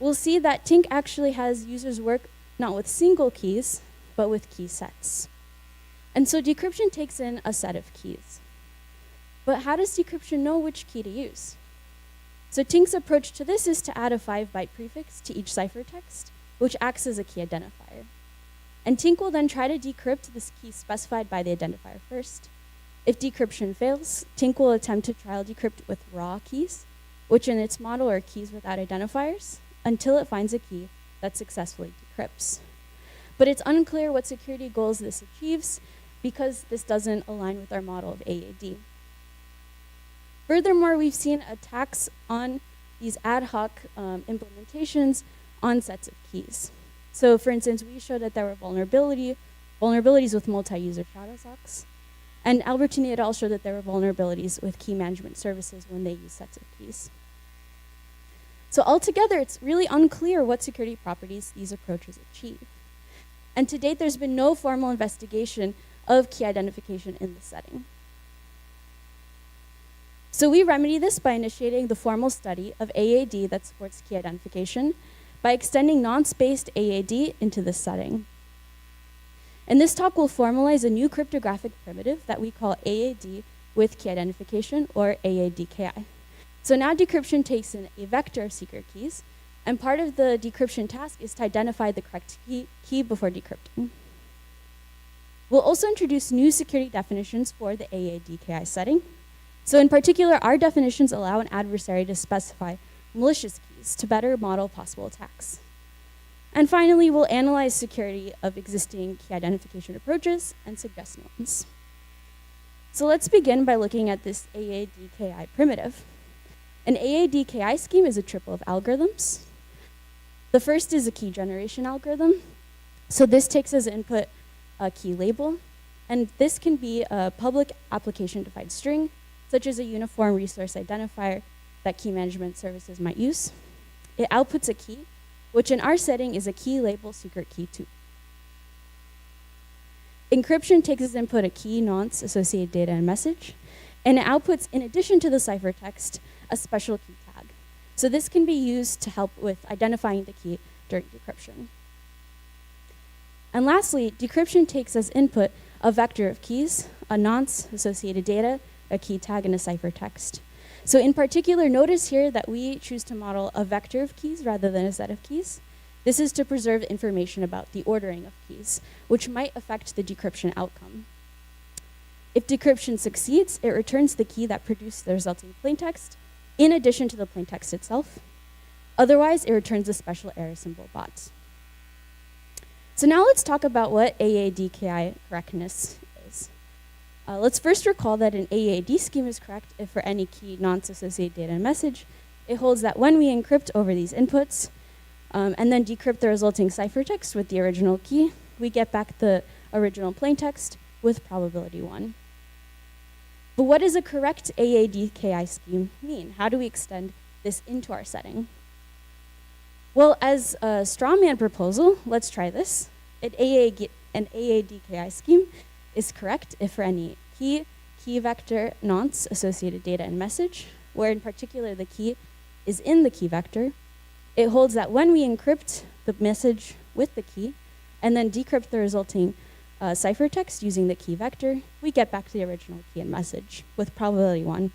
we'll see that Tink actually has users work not with single keys, but with key sets. And so decryption takes in a set of keys. But how does decryption know which key to use? So Tink's approach to this is to add a 5-byte prefix to each ciphertext, which acts as a key identifier. And Tink will then try to decrypt this key specified by the identifier first. If decryption fails, Tink will attempt to trial decrypt with raw keys, which in its model are keys without identifiers, until it finds a key that successfully decrypts. But it's unclear what security goals this achieves because this doesn't align with our model of AAD. Furthermore, we've seen attacks on these ad hoc implementations on sets of keys. So for instance, we showed that there were vulnerabilities with multi-user Shadowsocks, and Albertini et al. Showed that there were vulnerabilities with key management services when they use sets of keys. So altogether, it's really unclear what security properties these approaches achieve. And to date, there's been no formal investigation of key identification in this setting. So we remedy this by initiating the formal study of AAD that supports key identification by extending nonce-based AAD into this setting. And this talk will formalize a new cryptographic primitive that we call AAD with key identification, or AADKI. So now decryption takes in a vector of secret keys, and part of the decryption task is to identify the correct key before decrypting. We'll also introduce new security definitions for the AADKI setting. So in particular, our definitions allow an adversary to specify malicious keys to better model possible attacks. And finally, we'll analyze security of existing key identification approaches and suggest new ones. So let's begin by looking at this AADKI primitive. An AADKI scheme is a triple of algorithms. The first is a key generation algorithm. So this takes as input a key label, and this can be a public application-defined string, such as a uniform resource identifier that key management services might use. It outputs a key, which in our setting is a key label secret key 2. Encryption takes as input a key, nonce, associated data, and message, and it outputs, in addition to the ciphertext, a special key tag. So this can be used to help with identifying the key during decryption. And lastly, decryption takes as input a vector of keys, a nonce, associated data, a key tag, and a ciphertext. So in particular, notice here that we choose to model a vector of keys rather than a set of keys. This is to preserve information about the ordering of keys, which might affect the decryption outcome. If decryption succeeds, it returns the key that produced the resulting plaintext, in addition to the plaintext itself. Otherwise, it returns a special error symbol bot. So now let's talk about what AADKI correctness is. Let's first recall that an AAD scheme is correct if for any key, nonce, associated data, and message, it holds that when we encrypt over these inputs, and then decrypt the resulting ciphertext with the original key, we get back the original plaintext with probability 1. But what does a correct AADKI scheme mean? How do we extend this into our setting? Well, as a strawman proposal, let's try this. An AADKI scheme is correct if for any key, key vector, nonce, associated data, and message, where in particular the key is in the key vector, it holds that when we encrypt the message with the key and then decrypt the resulting ciphertext using the key vector, we get back the original key and message with probability 1.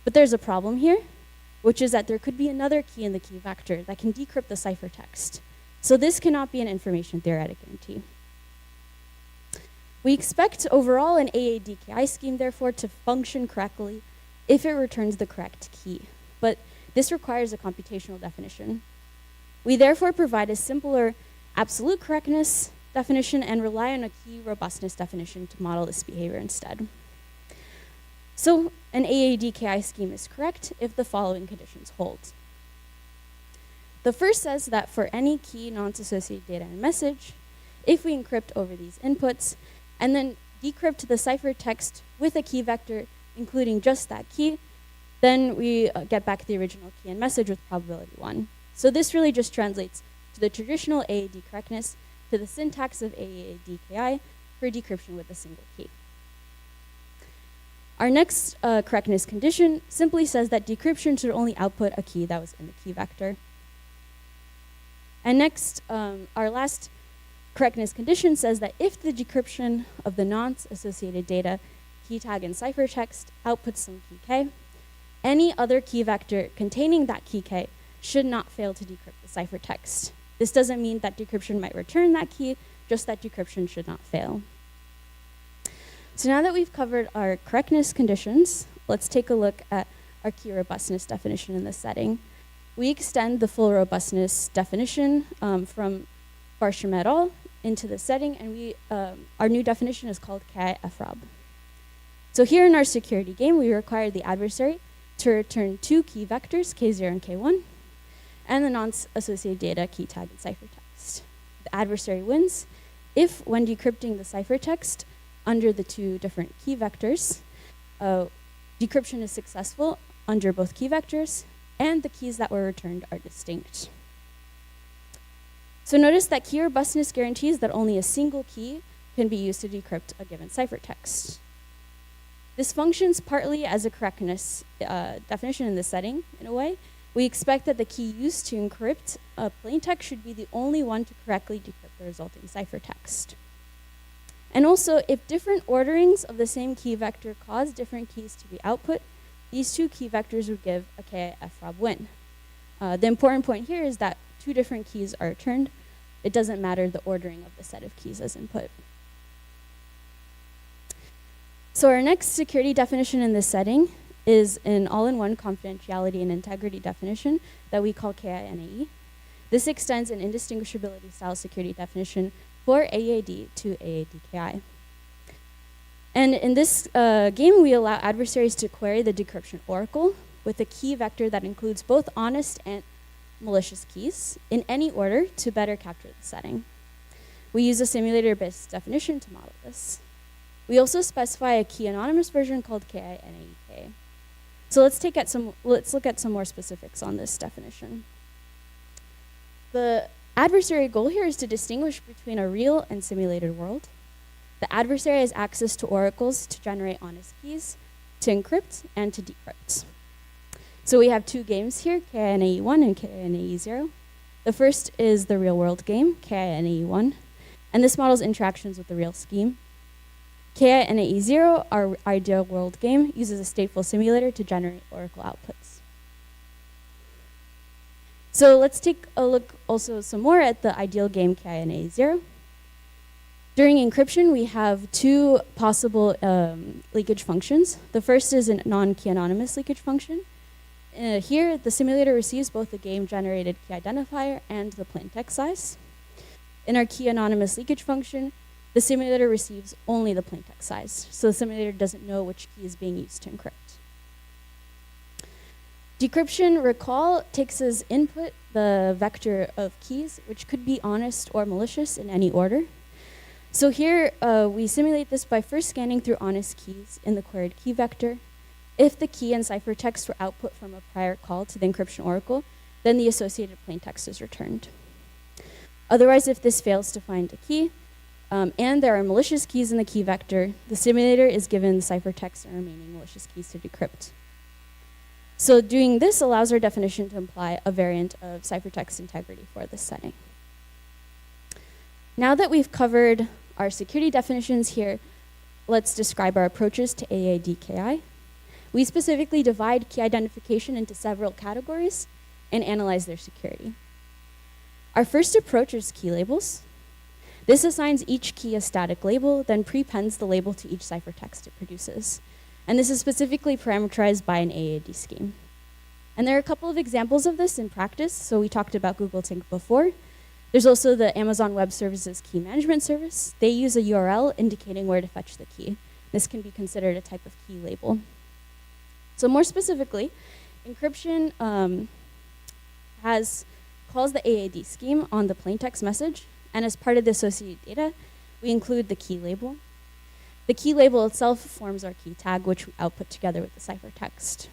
But there's a problem here, which is that there could be another key in the key vector that can decrypt the ciphertext. So this cannot be an information theoretic guarantee. We expect overall an AADKI scheme, therefore, to function correctly if it returns the correct key. But this requires a computational definition. We therefore provide a simpler absolute correctness definition and rely on a key robustness definition to model this behavior instead. So an AADKI scheme is correct if the following conditions hold. The first says that for any key, nonce, associated data, and message, if we encrypt over these inputs and then decrypt the ciphertext with a key vector, including just that key, then we get back the original key and message with probability 1. So this really just translates to the traditional AAD correctness to the syntax of AADKI for decryption with a single key. Our next correctness condition simply says that decryption should only output a key that was in the key vector. And next, our last correctness condition says that if the decryption of the nonce, associated data, key tag, and ciphertext outputs some key k, any other key vector containing that key k should not fail to decrypt the ciphertext. This doesn't mean that decryption might return that key, just that decryption should not fail. So now that we've covered our correctness conditions, let's take a look at our key robustness definition in this setting. We extend the full robustness definition from Barsham et al. Into the setting, and our new definition is called KI-FROB. So here in our security game, we require the adversary to return 2 key vectors, K0 and K1, and the nonce associated data, key tag, and ciphertext. The adversary wins if, when decrypting the ciphertext under the 2 different key vectors, decryption is successful under both key vectors, and the keys that were returned are distinct. So notice that key robustness guarantees that only a single key can be used to decrypt a given ciphertext. This functions partly as a correctness definition in this setting, in a way. We expect that the key used to encrypt a plaintext should be the only one to correctly decrypt the resulting ciphertext. And also, if different orderings of the same key vector cause different keys to be output, these two key vectors would give a KIFROB win. The important point here is that two different keys are returned. It doesn't matter the ordering of the set of keys as input. So our next security definition in this setting is an all-in-one confidentiality and integrity definition that we call KINAE. This extends an indistinguishability style security definition for AAD to AADKI. And in this game, we allow adversaries to query the decryption oracle with a key vector that includes both honest and malicious keys in any order to better capture the setting. We use a simulator-based definition to model this. We also specify a key anonymous version called KINAEK. So let's look at some more specifics on this definition. The adversary goal here is to distinguish between a real and simulated world. The adversary has access to oracles to generate honest keys, to encrypt, and to decrypt. So we have two games here, KINAE1 and KINAE0. The first is the real world game, KINAE1, and this models interactions with the real scheme. KINAE0, our ideal world game, uses a stateful simulator to generate oracle outputs. So let's take a look also some more at the ideal game KINAE0. During encryption, we have two possible leakage functions. The first is a non-key anonymous leakage function. Here, the simulator receives both the game-generated key identifier and the plain text size. In our key anonymous leakage function, the simulator receives only the plain text size, so the simulator doesn't know which key is being used to encrypt. Decryption recall takes as input the vector of keys, which could be honest or malicious in any order. So here, we simulate this by first scanning through honest keys in the queried key vector. If the key and ciphertext were output from a prior call to the encryption oracle, then the associated plaintext is returned. Otherwise, if this fails to find a key, and there are malicious keys in the key vector, the simulator is given the ciphertext and remaining malicious keys to decrypt. So doing this allows our definition to imply a variant of ciphertext integrity for this setting. Now that we've covered our security definitions here, let's describe our approaches to AADKI. We specifically divide key identification into several categories and analyze their security. Our first approach is key labels. This assigns each key a static label, then prepends the label to each ciphertext it produces. And this is specifically parameterized by an AAD scheme. And there are a couple of examples of this in practice. So we talked about Google Tink before. There's also the Amazon Web Services Key Management Service. They use a URL indicating where to fetch the key. This can be considered a type of key label. So more specifically, encryption calls the AAD scheme on the plaintext message, and as part of the associated data, we include the key label. The key label itself forms our key tag, which we output together with the ciphertext.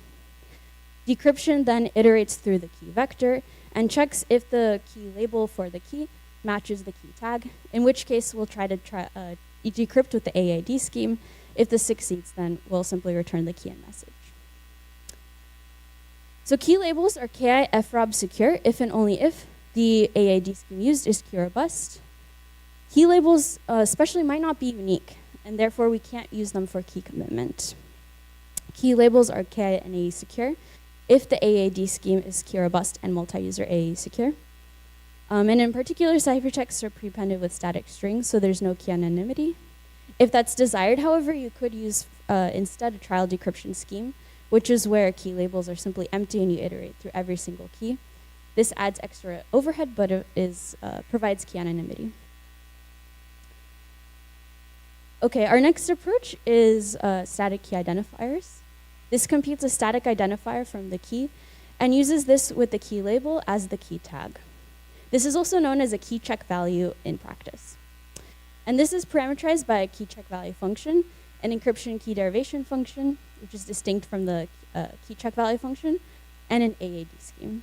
Decryption then iterates through the key vector and checks if the key label for the key matches the key tag, in which case we'll try to decrypt with the AAD scheme. If this succeeds, then we'll simply return the key and message. So key labels are KIFROB secure if and only if the AAD scheme used is key robust. Key labels especially might not be unique, and therefore we can't use them for key commitment. Key labels are KINAE secure if the AAD scheme is key robust and multi-user AAE secure. And in particular, ciphertexts are prepended with static strings, so there's no key anonymity. If that's desired, however, you could use instead a trial decryption scheme, which is where key labels are simply empty and you iterate through every single key. This adds extra overhead, but it provides key anonymity. Okay, our next approach is static key identifiers. This computes a static identifier from the key and uses this with the key label as the key tag. This is also known as a key check value in practice. And this is parameterized by a key check value function, an encryption key derivation function, which is distinct from the key check value function, and an AAD scheme.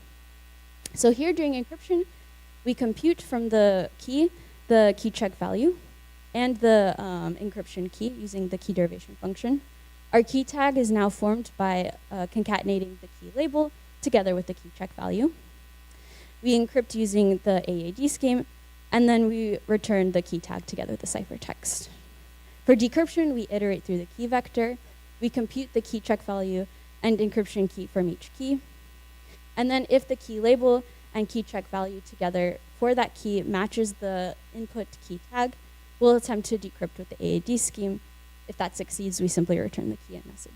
So here during encryption, we compute from the key check value and the encryption key using the key derivation function. Our key tag is now formed by concatenating the key label together with the key check value. We encrypt using the AAD scheme, and then we return the key tag together with the ciphertext. For decryption, we iterate through the key vector, we compute the key check value, and encryption key from each key. And then if the key label and key check value together for that key matches the input key tag, we'll attempt to decrypt with the AAD scheme. If that succeeds, we simply return the key and message.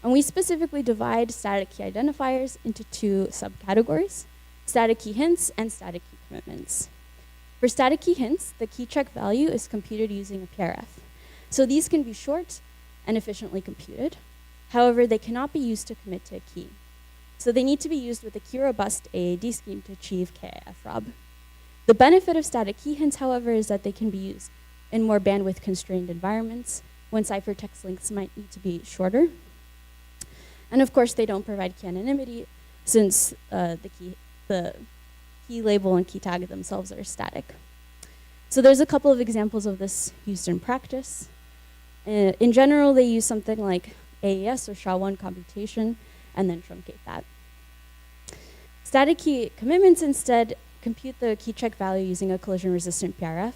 And we specifically divide static key identifiers into two subcategories: static key hints and static key commitments. For static key hints, the key check value is computed using a PRF. So these can be short and efficiently computed. However, they cannot be used to commit to a key. So they need to be used with a key-robust AAD scheme to achieve KIF-ROB. The benefit of static key hints, however, is that they can be used in more bandwidth-constrained environments when ciphertext links might need to be shorter. And of course, they don't provide key anonymity since the key label and key tag themselves are static. So there's a couple of examples of this used in practice. In general, they use something like AES or SHA-1 computation and then truncate that. Static key commitments instead compute the key check value using a collision-resistant PRF,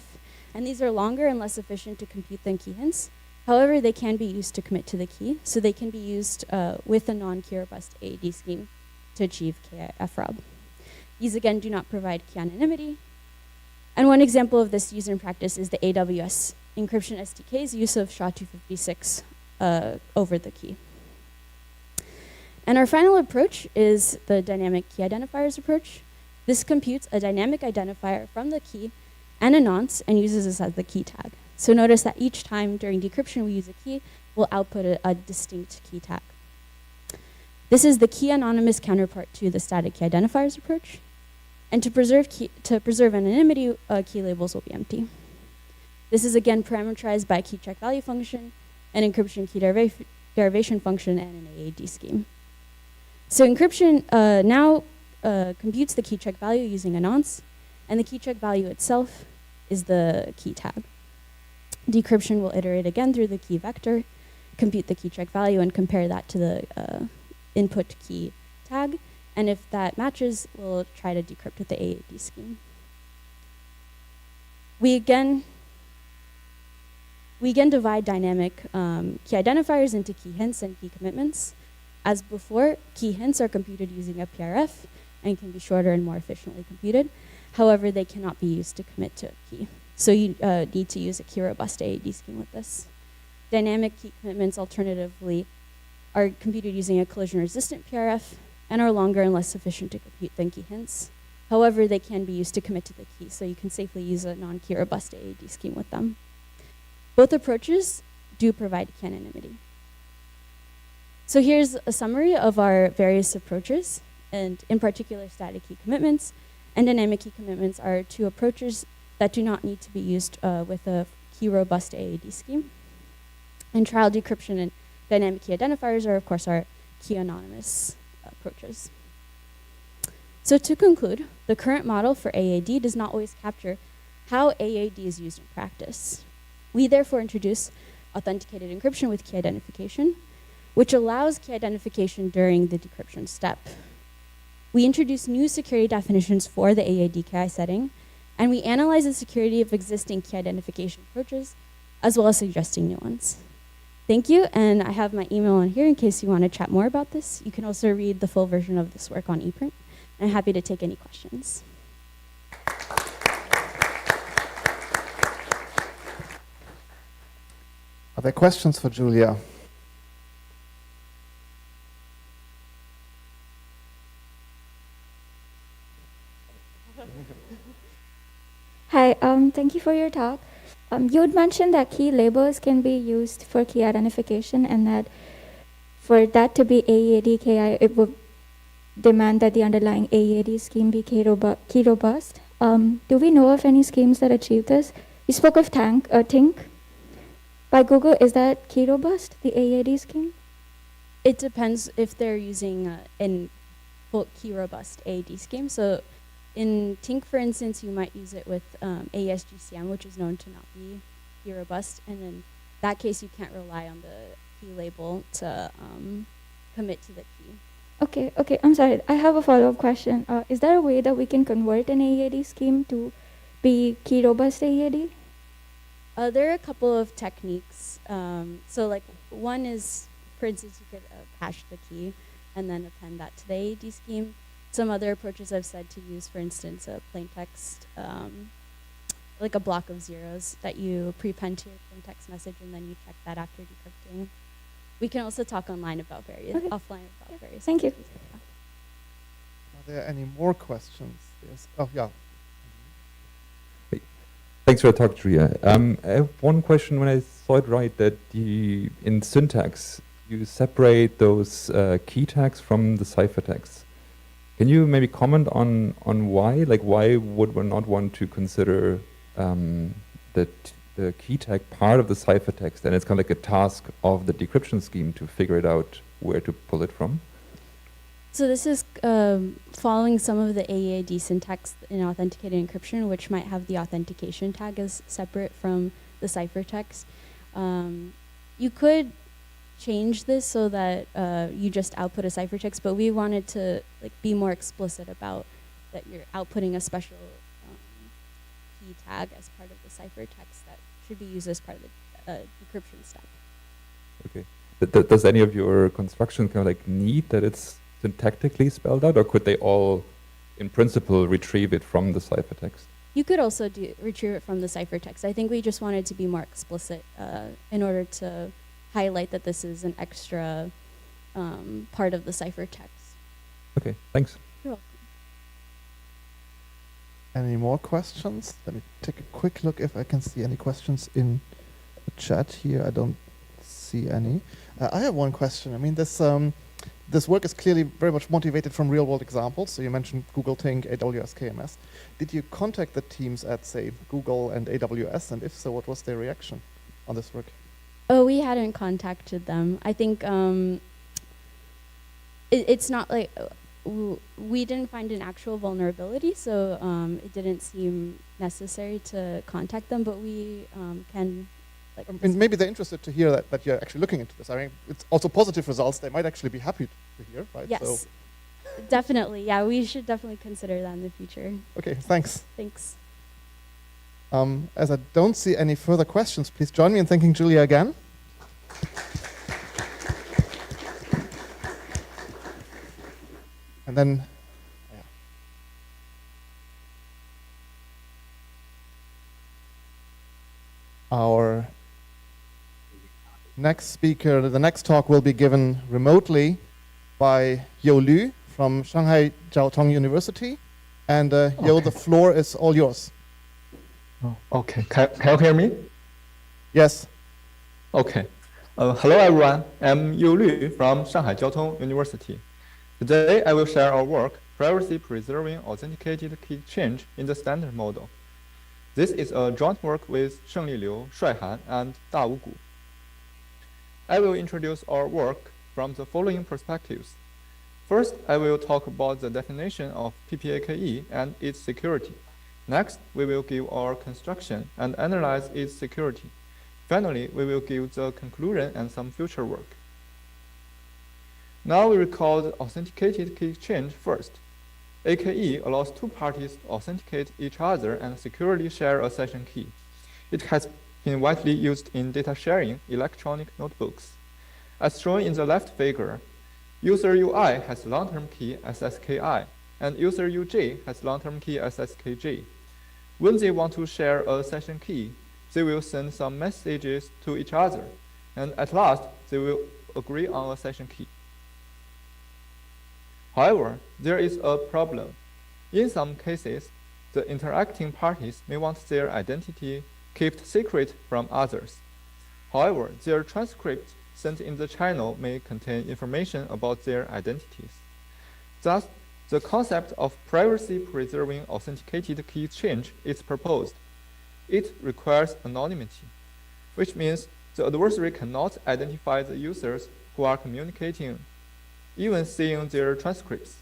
and these are longer and less efficient to compute than key hints. However, they can be used to commit to the key, so they can be used with a non-key robust AAD scheme to achieve KIF-ROB. These again do not provide key anonymity. And one example of this used in practice is the AWS encryption SDK's use of SHA-256 over the key. And our final approach is the dynamic key identifiers approach. This computes a dynamic identifier from the key and a nonce and uses this as the key tag. So notice that each time during decryption we use a key, we'll output a distinct key tag. This is the key anonymous counterpart to the static key identifiers approach. And to preserve anonymity, key labels will be empty. This is again parameterized by a key check value function, an encryption key derivation function, and an AAD scheme. So encryption now computes the key check value using a nonce, and the key check value itself is the key tag. Decryption will iterate again through the key vector, compute the key check value, and compare that to the input key tag. And if that matches, we'll try to decrypt with the AAD scheme. We again divide dynamic key identifiers into key hints and key commitments. As before, key hints are computed using a PRF and can be shorter and more efficiently computed. However, they cannot be used to commit to a key. So you need to use a key-robust AAD scheme with this. Dynamic key commitments, alternatively, are computed using a collision-resistant PRF and are longer and less efficient to compute than key hints. However, they can be used to commit to the key, so you can safely use a non-key robust AAD scheme with them. Both approaches do provide key anonymity. So here's a summary of our various approaches, and in particular, static key commitments and dynamic key commitments are two approaches that do not need to be used with a key robust AAD scheme. And trial decryption and dynamic key identifiers are, of course, our key anonymous approaches. So to conclude, the current model for AAD does not always capture how AAD is used in practice. We therefore introduce authenticated encryption with key identification, which allows key identification during the decryption step. We introduce new security definitions for the AAD KI setting, and we analyze the security of existing key identification approaches, as well as suggesting new ones. Thank you, and I have my email on here in case you want to chat more about this. You can also read the full version of this work on ePrint, and I'm happy to take any questions. Are there questions for Julia? Hi, thank you for your talk. You had mentioned that key labels can be used for key identification and that for that to be AED KI, it would demand that the underlying AED scheme be key robust. Do we know of any schemes that achieve this? You spoke of Tink. By Google, is that key robust, the AED scheme? It depends if they're using an key robust AED scheme. So in Tink, for instance, you might use it with AES-GCM, which is known to not be key robust. And in that case, you can't rely on the key label to commit to the key. Okay, I'm sorry. I have a follow-up question. Is there a way that we can convert an AED scheme to be key robust AED? There are a couple of techniques. So like one is For instance, you could hash the key and then append that to the AAD scheme. Some other approaches I've said to use, for instance, a plain text, like a block of zeros that you prepend to your plain text message, and then you check that after decrypting. We can also talk online about offline about various. Thank you. Are there any more questions? Yes. Oh, yeah. Thanks for the talk, Julia. I have one question. When I saw it right, that in syntax, you separate those key tags from the ciphertext. Can you maybe comment on why? Like, why would one not want to consider the key tag part of the ciphertext, and it's kind of like a task of the decryption scheme to figure it out where to pull it from? So this is following some of the AEAD syntax in authenticated encryption, which might have the authentication tag as separate from the ciphertext. You could change this so that you just output a ciphertext, but we wanted to be more explicit about that you're outputting a special key tag as part of the ciphertext that should be used as part of the decryption step. Okay. Does any of your construction kind of need that it's syntactically spelled out, or could they all, in principle, retrieve it from the ciphertext? You could also retrieve it from the ciphertext. I think we just wanted to be more explicit in order to highlight that this is an extra part of the ciphertext. Okay, thanks. You're welcome. Any more questions? Let me take a quick look if I can see any questions in the chat here. I don't see any. I have one question. I mean, this work is clearly very much motivated from real-world examples. So you mentioned Google Tink, AWS, KMS. Did you contact the teams at, say, Google and AWS? And if so, what was their reaction on this work? Oh, we hadn't contacted them. I think it's not like we didn't find an actual vulnerability, so it didn't seem necessary to contact them. But we can. I mean, maybe they're interested to hear that you're actually looking into this. I mean, it's also positive results. They might actually be happy to hear, right? Yes, so definitely. Yeah, we should definitely consider that in the future. Okay, thanks. Thanks. As I don't see any further questions, please join me in thanking Julia again. And then, our next speaker, the next talk will be given remotely by Yo Lu from Shanghai Jiao Tong University. And Yo, the floor is all yours. Oh, okay. Can you hear me? Yes. Okay. Hello, everyone. I'm Yu Lu from Shanghai Jiao Tong University. Today, I will share our work, Privacy Preserving Authenticated Key Exchange in the Standard Model. This is a joint work with Shengli Liu, Shuai Han, and Da Wu Gu. I will introduce our work from the following perspectives. First, I will talk about the definition of PPAKE and its security. Next, we will give our construction and analyze its security. Finally, we will give the conclusion and some future work. Now we record authenticated key exchange first. AKE allows two parties to authenticate each other and securely share a session key. It has been widely used in data sharing electronic notebooks. As shown in the left figure, user UI has long-term key SSKI, and user UJ has long-term key SSKJ. When they want to share a session key, they will send some messages to each other, and at last, they will agree on a session key. However, there is a problem. In some cases, the interacting parties may want their identity kept secret from others. However, their transcript sent in the channel may contain information about their identities. Thus, the concept of privacy-preserving authenticated key exchange is proposed. It requires anonymity, which means the adversary cannot identify the users who are communicating, even seeing their transcripts.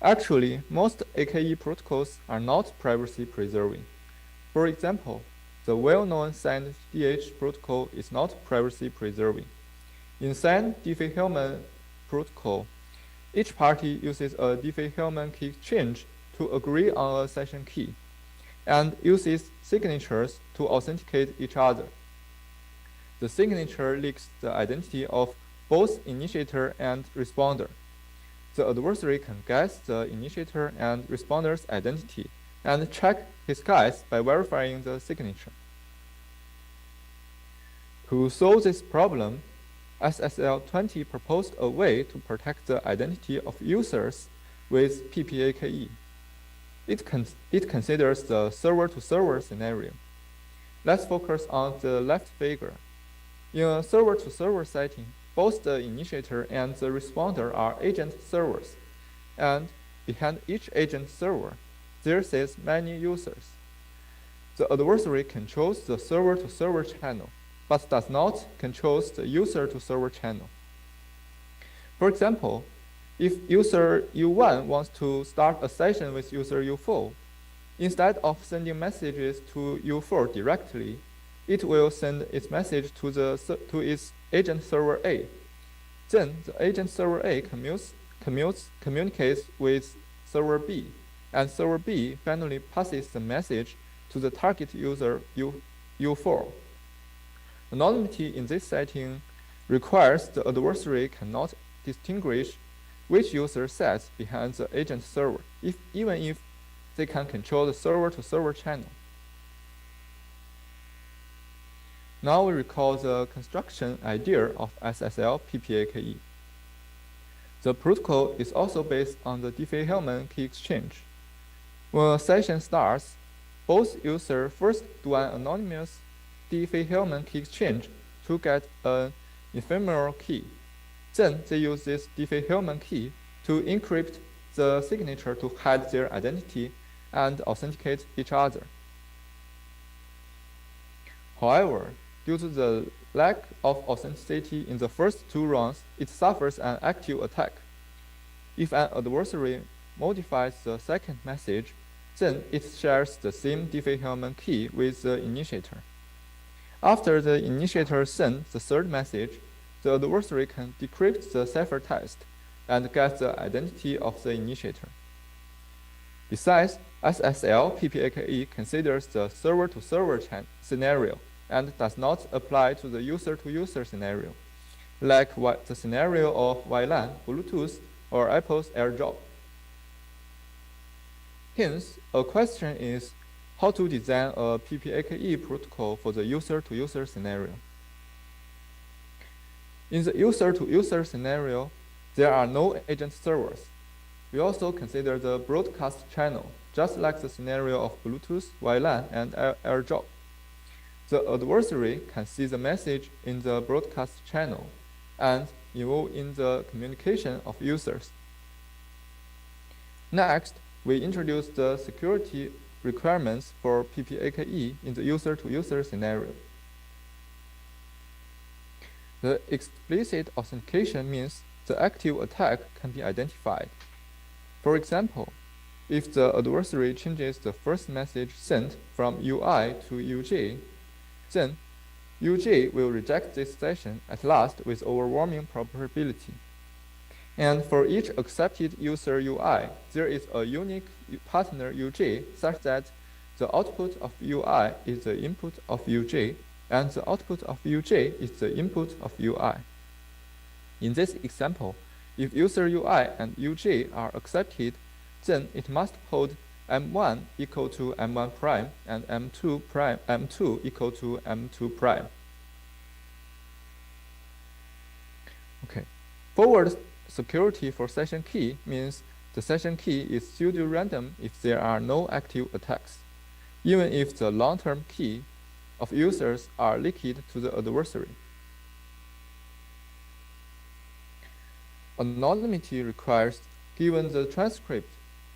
Actually, most AKE protocols are not privacy-preserving. For example, the well-known SAND-DH protocol is not privacy-preserving. In SAND-Diffie-Hellman protocol, each party uses a Diffie-Hellman key exchange to agree on a session key, and uses signatures to authenticate each other. the signature leaks the identity of both initiator and responder. The adversary can guess the initiator and responder's identity and check his guess by verifying the signature. To solve this problem, SSL20 proposed a way to protect the identity of users with PPAKE. It considers the server-to-server scenario. Let's focus on the left figure. In a server-to-server setting, both the initiator and the responder are agent servers, and behind each agent server, there sits many users. The adversary controls the server-to-server channel, but does not control the user-to-server channel. For example, if user U1 wants to start a session with user U4, instead of sending messages to U4 directly, it will send its message to its agent server A. Then the agent server A communicates with server B, and server B finally passes the message to the target user U4. Anonymity in this setting requires the adversary cannot distinguish which user sits behind the agent server, even if they can control the server-to-server channel. Now we recall the construction idea of SSL PPAKE. The protocol is also based on the Diffie-Hellman key exchange. When a session starts, both users first do an anonymous Diffie-Hellman key exchange to get an ephemeral key. Then they use this Diffie-Hellman key to encrypt the signature to hide their identity and authenticate each other. However, due to the lack of authenticity in the first two rounds, it suffers an active attack. If an adversary modifies the second message, then it shares the same Diffie-Hellman key with the initiator. After the initiator sends the third message, the adversary can decrypt the ciphertext and get the identity of the initiator. Besides, SSL PPAKE considers the server-to-server scenario and does not apply to the user-to-user scenario, like the scenario of WLAN, Bluetooth, or Apple's AirDrop. Hence, a question is how to design a PPAKE protocol for the user-to-user scenario. In the user-to-user scenario, there are no agent servers. We also consider the broadcast channel, just like the scenario of Bluetooth, WLAN, and AirDrop. The adversary can see the message in the broadcast channel and involve in the communication of users. Next, we introduce the security requirements for PPAKE in the user-to-user scenario. The explicit authentication means the active attack can be identified. For example, if the adversary changes the first message sent from UI to UJ, then UJ will reject this session at last with overwhelming probability. And for each accepted user UI, there is a unique partner UJ such that the output of UI is the input of UJ, and the output of UJ is the input of UI. In this example, if user UI and UJ are accepted, then it must hold M1 equal to M1 prime and M2 equal to M2 prime. Okay. Forward security for session key means the session key is pseudo-random if there are no active attacks, even if the long-term key of users are leaked to the adversary. Anonymity requires, given the transcript,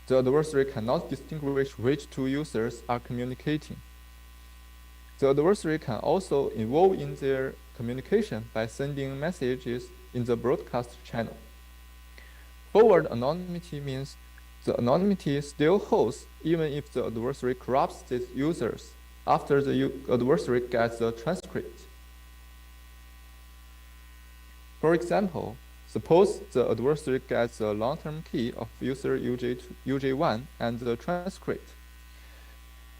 the adversary cannot distinguish which two users are communicating. The adversary can also involve in their communication by sending messages in the broadcast channel. Forward anonymity means the anonymity still holds even if the adversary corrupts these users after the adversary gets the transcript. For example, suppose the adversary gets the long-term key of user UJ1 and the transcript.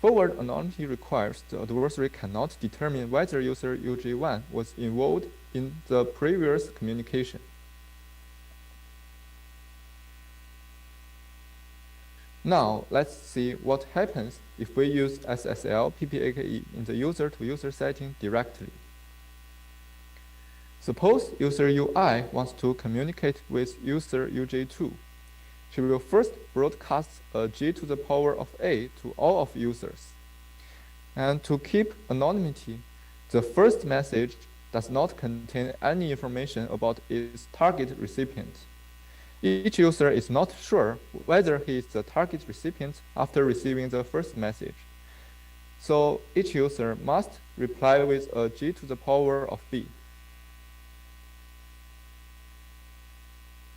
Forward anonymity requires the adversary cannot determine whether user UJ1 was involved in the previous communication. Now, let's see what happens if we use SSL PPAKE in the user-to-user setting directly. Suppose user UI wants to communicate with user UJ2. She will first broadcast a G to the power of A to all of users. And to keep anonymity, the first message does not contain any information about its target recipient. Each user is not sure whether he is the target recipient after receiving the first message. So each user must reply with a G to the power of B.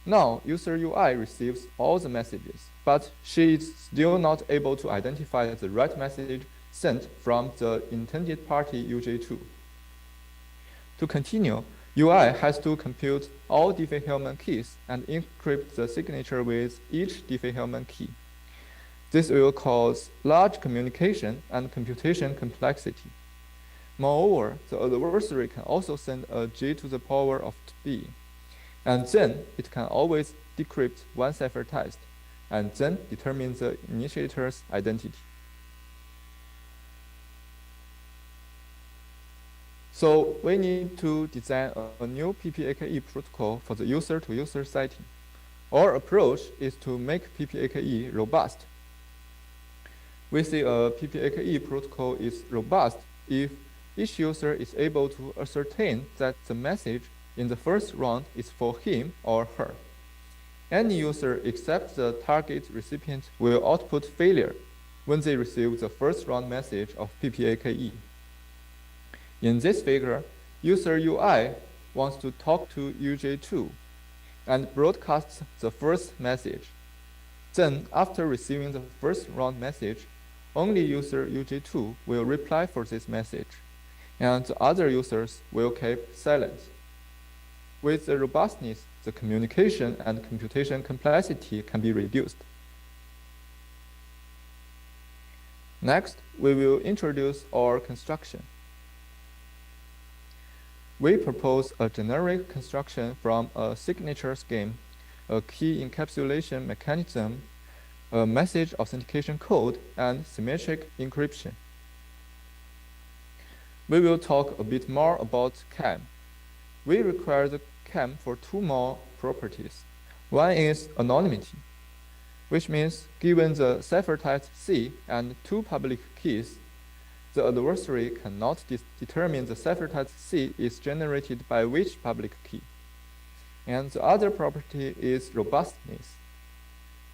Now, user UI receives all the messages, but she is still not able to identify the right message sent from the intended party UJ2. To continue, UI has to compute all Diffie-Hellman keys and encrypt the signature with each Diffie-Hellman key. This will cause large communication and computation complexity. Moreover, the adversary can also send a G to the power of B. And then it can always decrypt one ciphertext, and then determine the initiator's identity. So we need to design a new PPAKE protocol for the user-to-user setting. Our approach is to make PPAKE robust. We say a PPAKE protocol is robust if each user is able to ascertain that the message in the first round is for him or her. Any user except the target recipient will output failure when they receive the first round message of PPAKE. In this figure, user UI wants to talk to UJ2 and broadcasts the first message. Then, after receiving the first round message, only user UJ2 will reply for this message, and the other users will keep silent. With the robustness, the communication and computation complexity can be reduced. Next, we will introduce our construction. We propose a generic construction from a signature scheme, a key encapsulation mechanism, a message authentication code, and symmetric encryption. We will talk a bit more about CAM. We require the CAM for two more properties. One is anonymity, which means given the ciphertext C and two public keys, the adversary cannot determine the ciphertext C is generated by which public key. And the other property is robustness.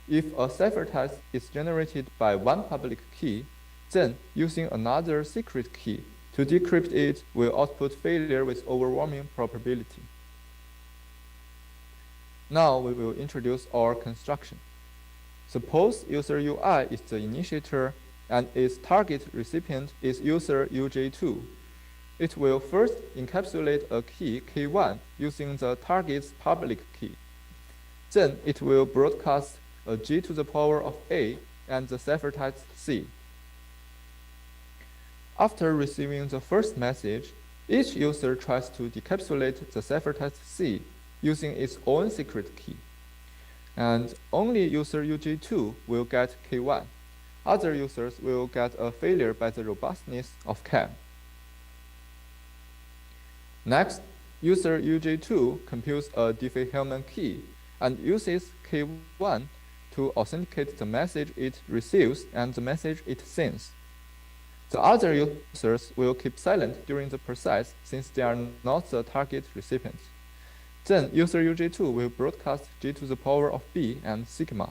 If a ciphertext is generated by one public key, then using another secret key to decrypt it will output failure with overwhelming probability. Now we will introduce our construction. Suppose user UI is the initiator and its target recipient is user UJ2. It will first encapsulate a key K1 using the target's public key. Then it will broadcast a G to the power of A and the ciphertext C. After receiving the first message, each user tries to decapsulate the ciphertext C using its own secret key. And only user UJ2 will get K1. Other users will get a failure by the robustness of CAM. Next, user UJ2 computes a Diffie-Hellman key and uses K1 to authenticate the message it receives and the message it sends. The other users will keep silent during the process since they are not the target recipients. Then user UJ2 will broadcast G to the power of B and sigma.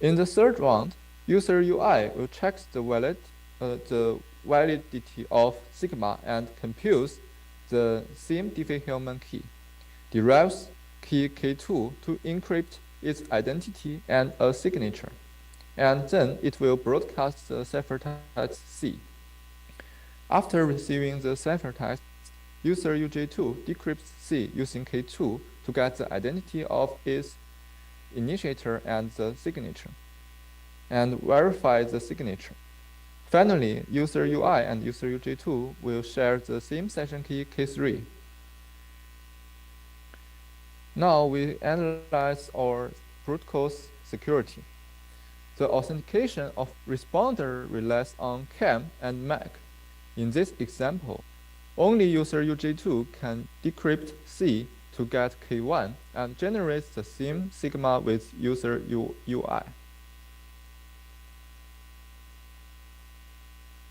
In the third round, user UI will check the validity of sigma and computes the same Diffie-Hellman key, derives key K2 to encrypt its identity and a signature, and then it will broadcast the ciphertext C. After receiving the ciphertext, user UJ2 decrypts C using K2 to get the identity of its initiator and the signature. and verify the signature. Finally, user UI and user UJ2 will share the same session key K3. Now we analyze our protocol's security. The authentication of responder relies on CAM and MAC. In this example, only user UJ2 can decrypt C to get K1 and generates the same sigma with user UI.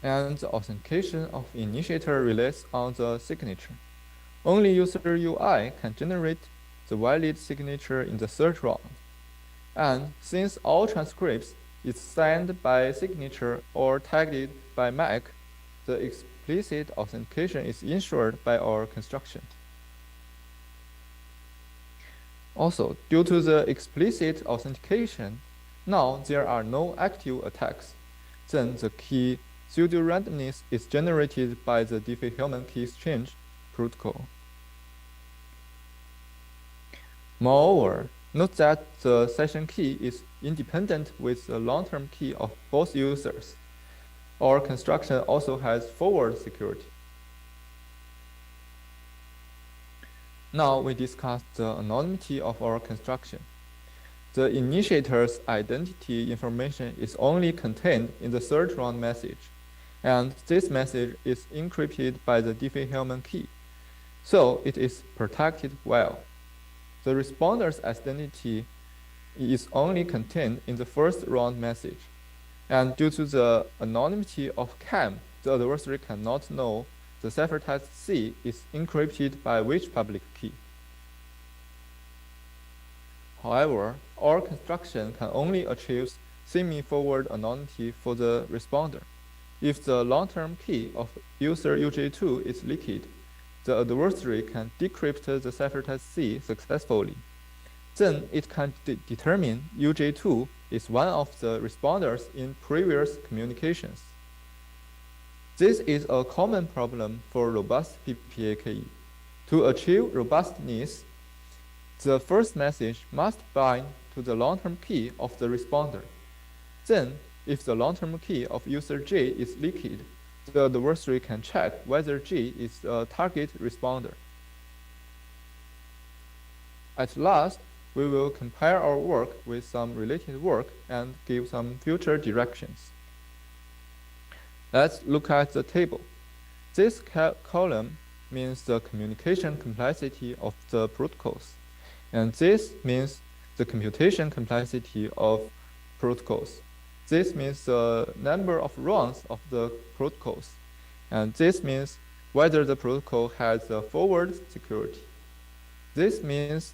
And the authentication of initiator relies on the signature. Only user UI can generate the valid signature in the third round. And since all transcripts is signed by signature or tagged by MAC, the explicit authentication is ensured by our construction. Also, due to the explicit authentication, now there are no active attacks. Then the key pseudo-randomness is generated by the Diffie-Hellman key exchange protocol. Moreover, note that the session key is independent with the long-term key of both users. Our construction also has forward security. Now we discuss the anonymity of our construction. The initiator's identity information is only contained in the third round message, and this message is encrypted by the Diffie-Hellman key, so it is protected well. The responder's identity is only contained in the first round message, and due to the anonymity of CAM, the adversary cannot know the ciphertext C is encrypted by which public key. However, our construction can only achieve semi-forward anonymity for the responder. If the long-term key of user UJ2 is leaked, the adversary can decrypt the ciphertext C successfully. Then it can determine UJ2 is one of the responders in previous communications. This is a common problem for robust PPAKE. To achieve robustness, the first message must bind to the long-term key of the responder. Then, if the long-term key of user J is leaked, the adversary can check whether J is a target responder. At last, we will compare our work with some related work and give some future directions. Let's look at the table. This column means the communication complexity of the protocols, and this means the computation complexity of protocols. This means the number of rounds of the protocols, and this means whether the protocol has a forward security. This means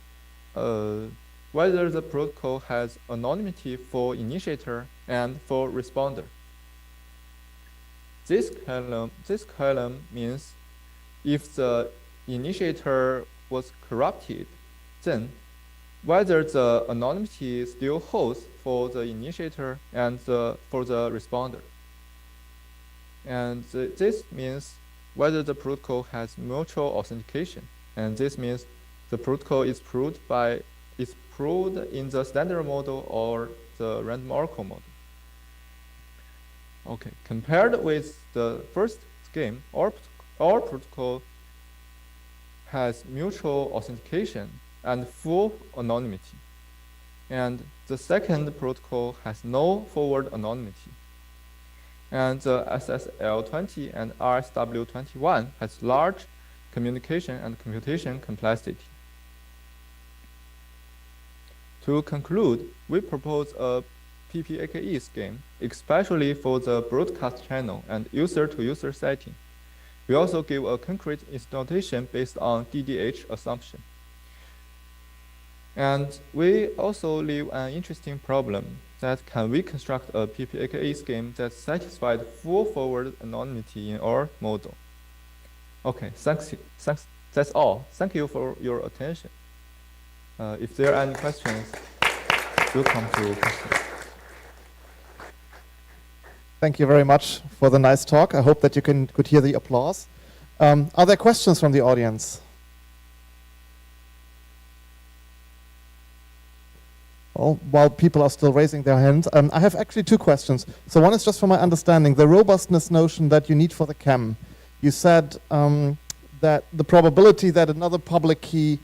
whether the protocol has anonymity for initiator and for responder. This column means if the initiator was corrupted, then whether the anonymity still holds for the initiator and for the responder. And this means whether the protocol has mutual authentication, and this means the protocol is proved in the standard model or the random oracle model. Okay, compared with the first scheme, our protocol has mutual authentication and full anonymity. And the second protocol has no forward anonymity. And the SSL20 and RSW21 has large communication and computation complexity. To conclude, we propose a PPAKE scheme, especially for the broadcast channel and user-to-user setting. We also give a concrete instantiation based on DDH assumption. And we also leave an interesting problem that can we construct a PPAKE scheme that satisfies full forward anonymity in our model. Okay, thanks. That's all. Thank you for your attention. If there are any questions, welcome to questions. Thank you very much for the nice talk. I hope that you could hear the applause. Are there questions from the audience? while people are still raising their hands, I have actually two questions. So one is just for my understanding, the robustness notion that you need for the CAM. You said that the probability that another public key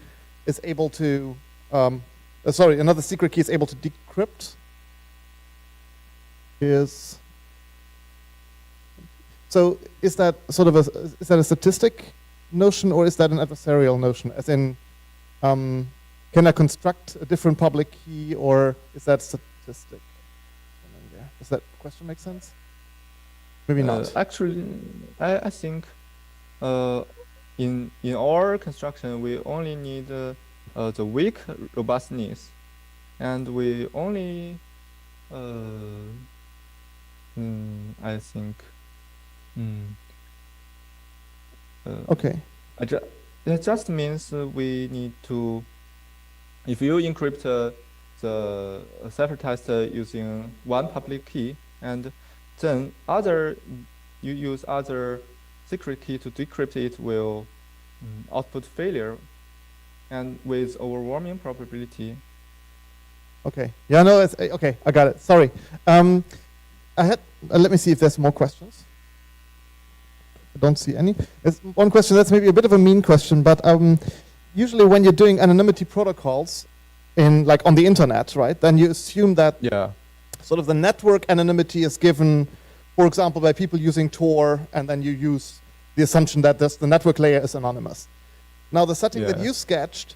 is able to, another secret key is able to decrypt is, so is that sort of is that a statistic notion or is that an adversarial notion? As in, can I construct a different public key or is that statistic? Does that question make sense? Maybe not. Actually, I think in our construction, we only need the weak robustness, and we only I think okay. It just means we need to, if you encrypt the ciphertext using one public key, and then you use other secret key to decrypt it, will output failure, and with overwhelming probability. Okay. Yeah. No. It's okay. I got it. Sorry. Let me see if there's more questions. I don't see any. There's one question that's maybe a bit of a mean question, but usually when you're doing anonymity protocols in like on the internet, right? Then you assume that sort of the network anonymity is given, for example, by people using Tor, and then you use the assumption that the network layer is anonymous. Now the setting that you sketched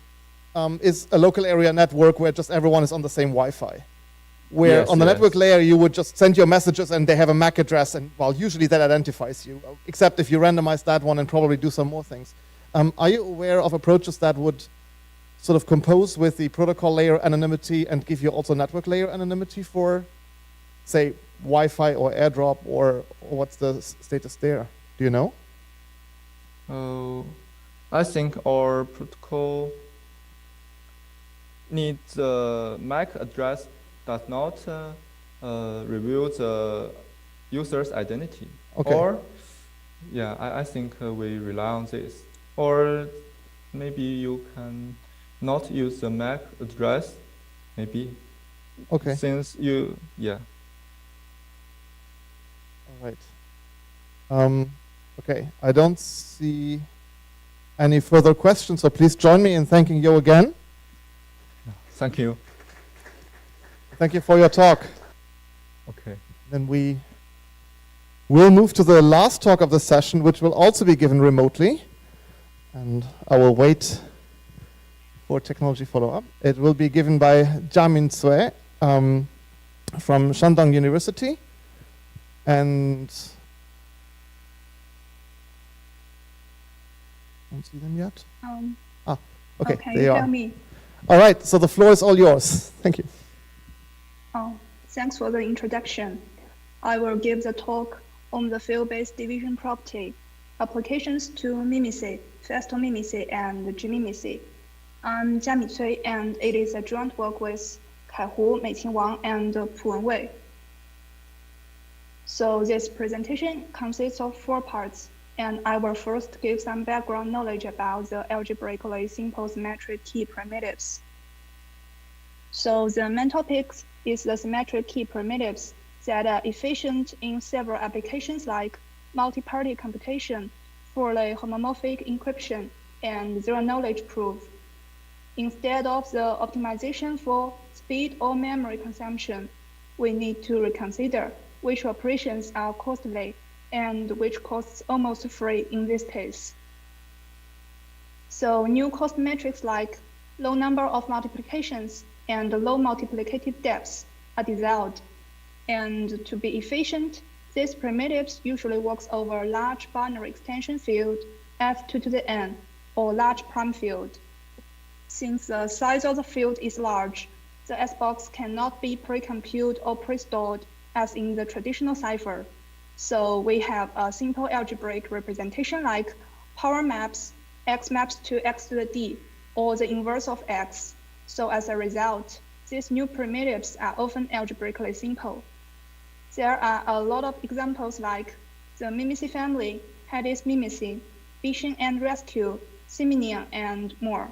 is a local area network where just everyone is on the same Wi-Fi. Where on the network layer you would just send your messages and they have a MAC address, and well, usually that identifies you, except if you randomize that one and probably do some more things. Are you aware of approaches that would sort of compose with the protocol layer anonymity and give you also network layer anonymity for, say, Wi-Fi or AirDrop, or what's the status there? Do you know? I think our protocol needs the MAC address does not reveal the user's identity. Okay. Or, I think we rely on this. Or maybe you can not use the MAC address, maybe. Okay. Since you, All right. Okay, I don't see any further questions, so please join me in thanking you again. Thank you. Thank you for your talk. Okay. Then we will move to the last talk of the session, which will also be given remotely. And I will wait for technology follow-up. It will be given by Jamin Sue from Shandong University. And don't see them yet. Okay, there you are. Me. All right, so the floor is all yours. Thank you. Thanks for the introduction. I will give the talk on the field-based division property, applications to mimicy, festo mimicy, and gmimicy. I'm Jia Micui, and it is a joint work with Kai Hu, Meiqing Wang, and Pu Wenwei. So this presentation consists of 4 parts, and I will first give some background knowledge about the algebraically simple symmetric key primitives. So the main topic is the symmetric key primitives that are efficient in several applications like multi-party computation, fully homomorphic encryption, and zero-knowledge proof. Instead of the optimization for speed or memory consumption, we need to reconsider which operations are costly and which costs almost free in this case. So new cost metrics like low number of multiplications and low multiplicative depths are desired. And to be efficient, these primitives usually works over large binary extension field f2 to the n, or large prime field. Since the size of the field is large, the S-box cannot be pre-computed or pre-stored as in the traditional cipher. So we have a simple algebraic representation like power maps, x maps to x to the d, or the inverse of x. So as a result, these new primitives are often algebraically simple. There are a lot of examples like the mimicy family, Hadis mimicy, Bishan and rescue, Siminian, and more.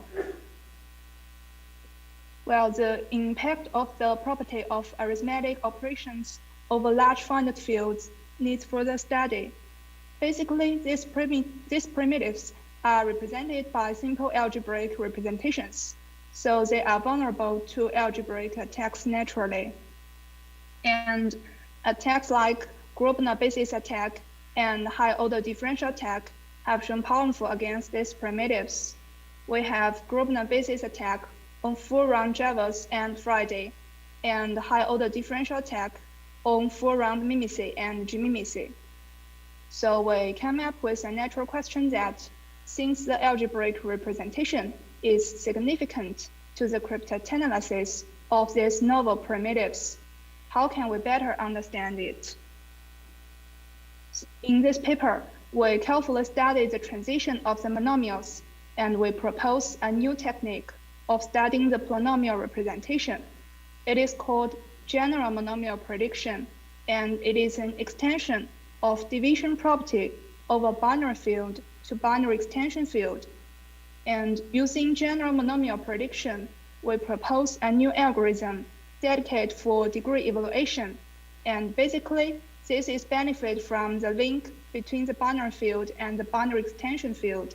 Well, the impact of the property of arithmetic operations over large finite fields needs further study. Basically, these primitives are represented by simple algebraic representations, so they are vulnerable to algebraic attacks naturally. And attacks like Grosvenor basis attack and high-order differential attack have shown powerful against these primitives. We have Grosvenor basis attack on full-round Javas and Friday, and high-order differential attack on full-round Mimicy and G-Mimicy. So we came up with a natural question that, since the algebraic representation is significant to the cryptanalysis of these novel primitives, how can we better understand it? In this paper, we carefully studied the transition of the monomials, and we propose a new technique of studying the polynomial representation. It is called general monomial prediction, and it is an extension of division property over binary field to binary extension field. And using general monomial prediction, we propose a new algorithm dedicated for degree evaluation. And basically, this is benefit from the link between the binary field and the binary extension field.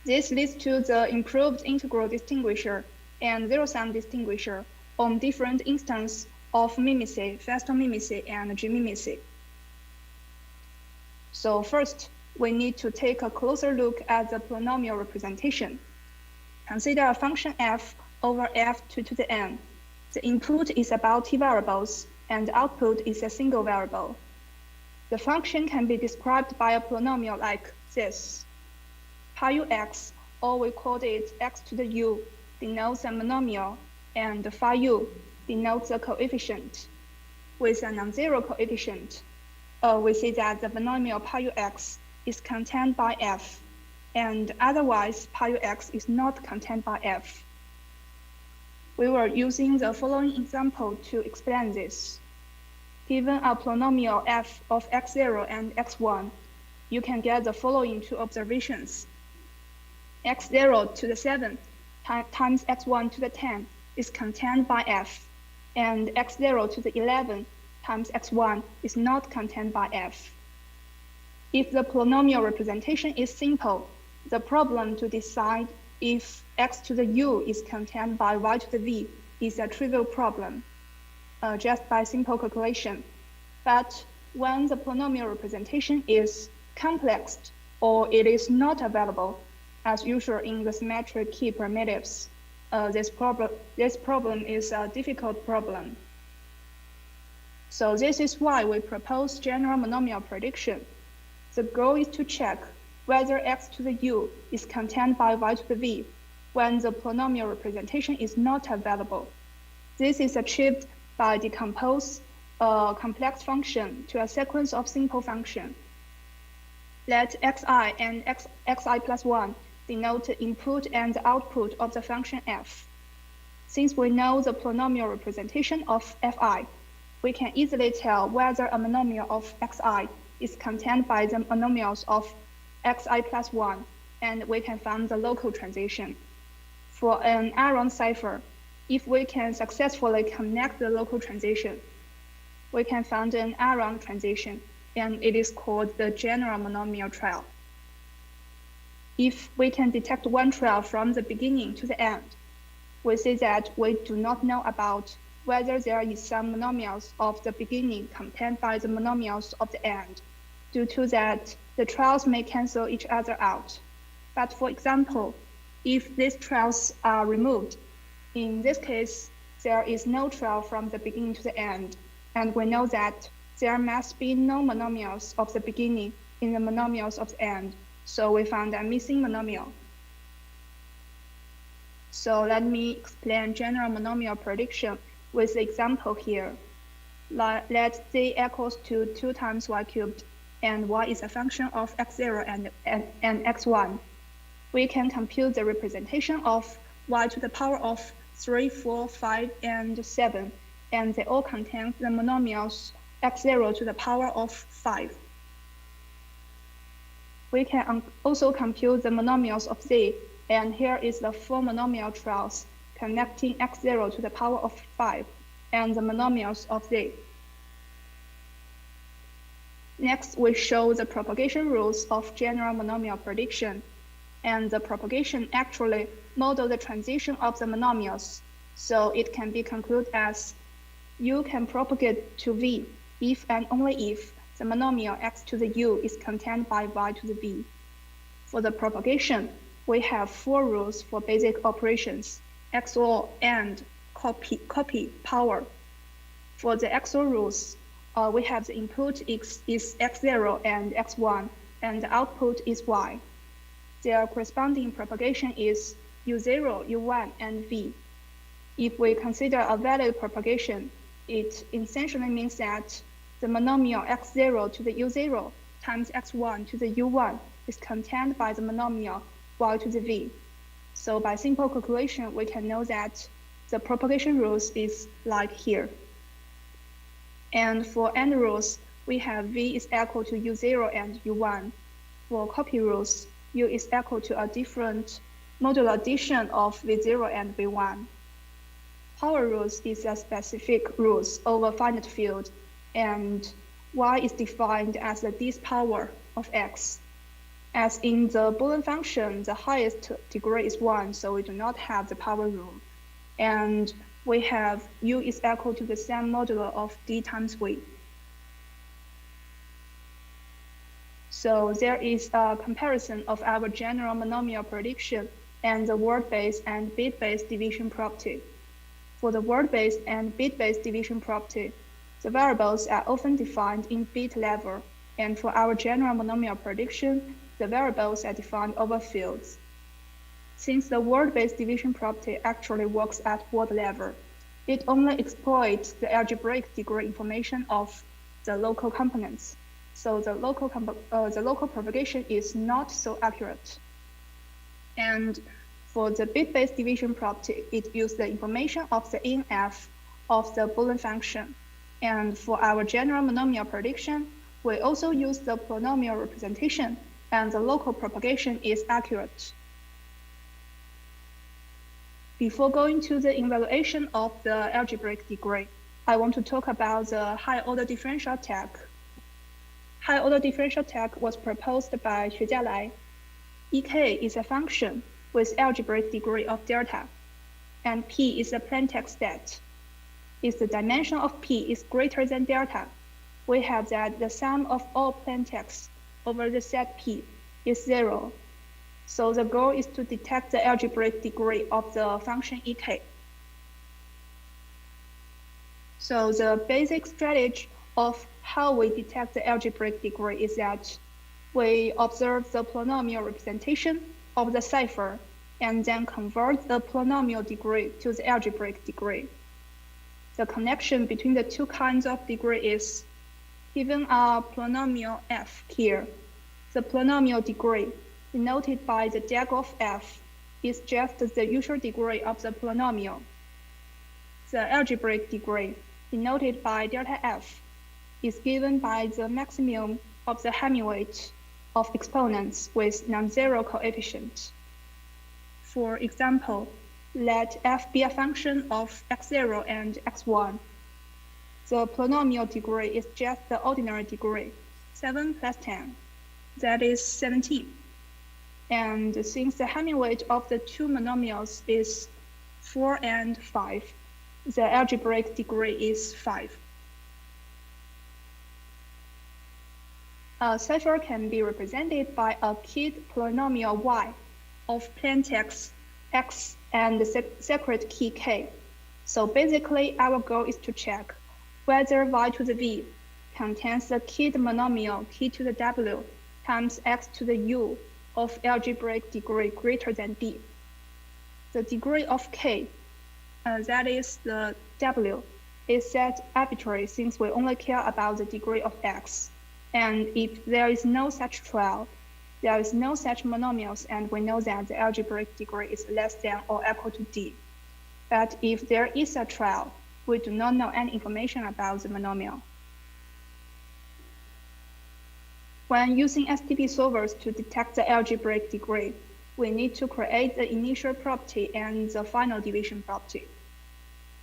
This leads to the improved integral distinguisher and zero-sum distinguisher on different instances of mimicy, Feston mimicy, and G-mimicy. So first, we need to take a closer look at the polynomial representation. Consider a function f over f to the n. The input is about t variables, and the output is a single variable. The function can be described by a polynomial like this. Pi u x, or we call it x to the u, denotes a monomial, and phi u denotes a coefficient. With a non-zero coefficient, we see that the monomial pi u x is contained by f, and otherwise pi u x is not contained by f. We were using the following example to explain this. Given a polynomial f of x0 and x1, you can get the following two observations. x0 to the 7 times x1 to the 10 is contained by f, and x0 to the 11 times x1 is not contained by f. If the polynomial representation is simple, the problem to decide if x to the u is contained by y to the v is a trivial problem, just by simple calculation. But when the polynomial representation is complex or it is not available, as usual in the symmetric key primitives, this problem is a difficult problem. So this is why we propose general monomial prediction. The goal is to check whether x to the u is contained by y to the v when the polynomial representation is not available. This is achieved by decompose a complex function to a sequence of simple functions. Let xi and xi plus 1 denote the input and the output of the function f. Since we know the polynomial representation of fi, we can easily tell whether a monomial of xi is contained by the monomials of xi plus 1, and we can find the local transition. For an iron cipher, if we can successfully connect the local transition, we can find an iron transition, and it is called the general monomial trail. If we can detect one trail from the beginning to the end, we see that we do not know about whether there is some monomials of the beginning contained by the monomials of the end. Due to that, the trails may cancel each other out. But for example, if these trails are removed, in this case, there is no trail from the beginning to the end, and we know that there must be no monomials of the beginning in the monomials of the end, so we found a missing monomial. So let me explain general monomial prediction with the example here. Let z equals to 2 times y cubed, and y is a function of x0 and x1. We can compute the representation of y to the power of 3, 4, 5, and 7, and they all contain the monomials x0 to the power of 5. We can also compute the monomials of z, and here is the 4 monomial trails connecting x0 to the power of 5 and the monomials of z. Next, we show the propagation rules of general monomial prediction, and the propagation actually model the transition of the monomials, so it can be concluded as u can propagate to v if and only if the monomial x to the u is contained by y to the v. For the propagation, we have 4 rules for basic operations: XOR, AND, copy, power. For the XOR rules, we have the input is x0 and x1, and the output is y. Their corresponding propagation is u0, u1, and v. If we consider a valid propagation, it essentially means that the monomial x0 to the u0 times x1 to the u1 is contained by the monomial y to the v. So by simple calculation, we can know that the propagation rules is like here. And for AND rules, we have v is equal to u0 and u1. For copy rules, u is equal to a different modular addition of v0 and v1. Power rules is a specific rules over finite field, and y is defined as the least power of x. As in the Boolean function, the highest degree is 1, so we do not have the power rule. And we have u is equal to the same modulo of d times v. So there is a comparison of our general monomial prediction and the word-based and bit-based division property. For the word-based and bit-based division property, the variables are often defined in bit level, and for our general monomial prediction, the variables are defined over fields. Since the word-based division property actually works at word level, it only exploits the algebraic degree information of the local components. So the local propagation is not so accurate. And for the bit-based division property, it uses the information of the inf of the Boolean function. And for our general monomial prediction, we also use the polynomial representation, and the local propagation is accurate. Before going to the evaluation of the algebraic degree, I want to talk about the high-order differential attack. High-order differential attack was proposed by Xue Jialai. Ek is a function with algebraic degree of delta, and P is a plaintext set. If the dimension of P is greater than delta, we have that the sum of all plaintexts over the set P is 0. So the goal is to detect the algebraic degree of the function Ek. So the basic strategy of how we detect the algebraic degree is that we observe the polynomial representation of the cipher and then convert the polynomial degree to the algebraic degree. The connection between the two kinds of degree is given a polynomial f here. The polynomial degree, denoted by the dag of f, is just the usual degree of the polynomial. The algebraic degree, denoted by delta f, is given by the maximum of the Hamming-weight of exponents with non-zero coefficient. For example, let f be a function of x0 and x1. The polynomial degree is just the ordinary degree, 7 plus 10. That is 17. And since the Hamming-weight of the two monomials is 4 and 5, the algebraic degree is 5. A cipher can be represented by a keyed polynomial y of plaintext x and the secret key k. So basically, our goal is to check whether y to the v contains the keyed monomial k to the w times x to the u of algebraic degree greater than d. The degree of k, that is the w, is set arbitrary since we only care about the degree of x. And if there is no such trial, there is no such monomials, and we know that the algebraic degree is less than or equal to d. But if there is a trial, we do not know any information about the monomial. When using STP solvers to detect the algebraic degree, we need to create the initial property and the final division property.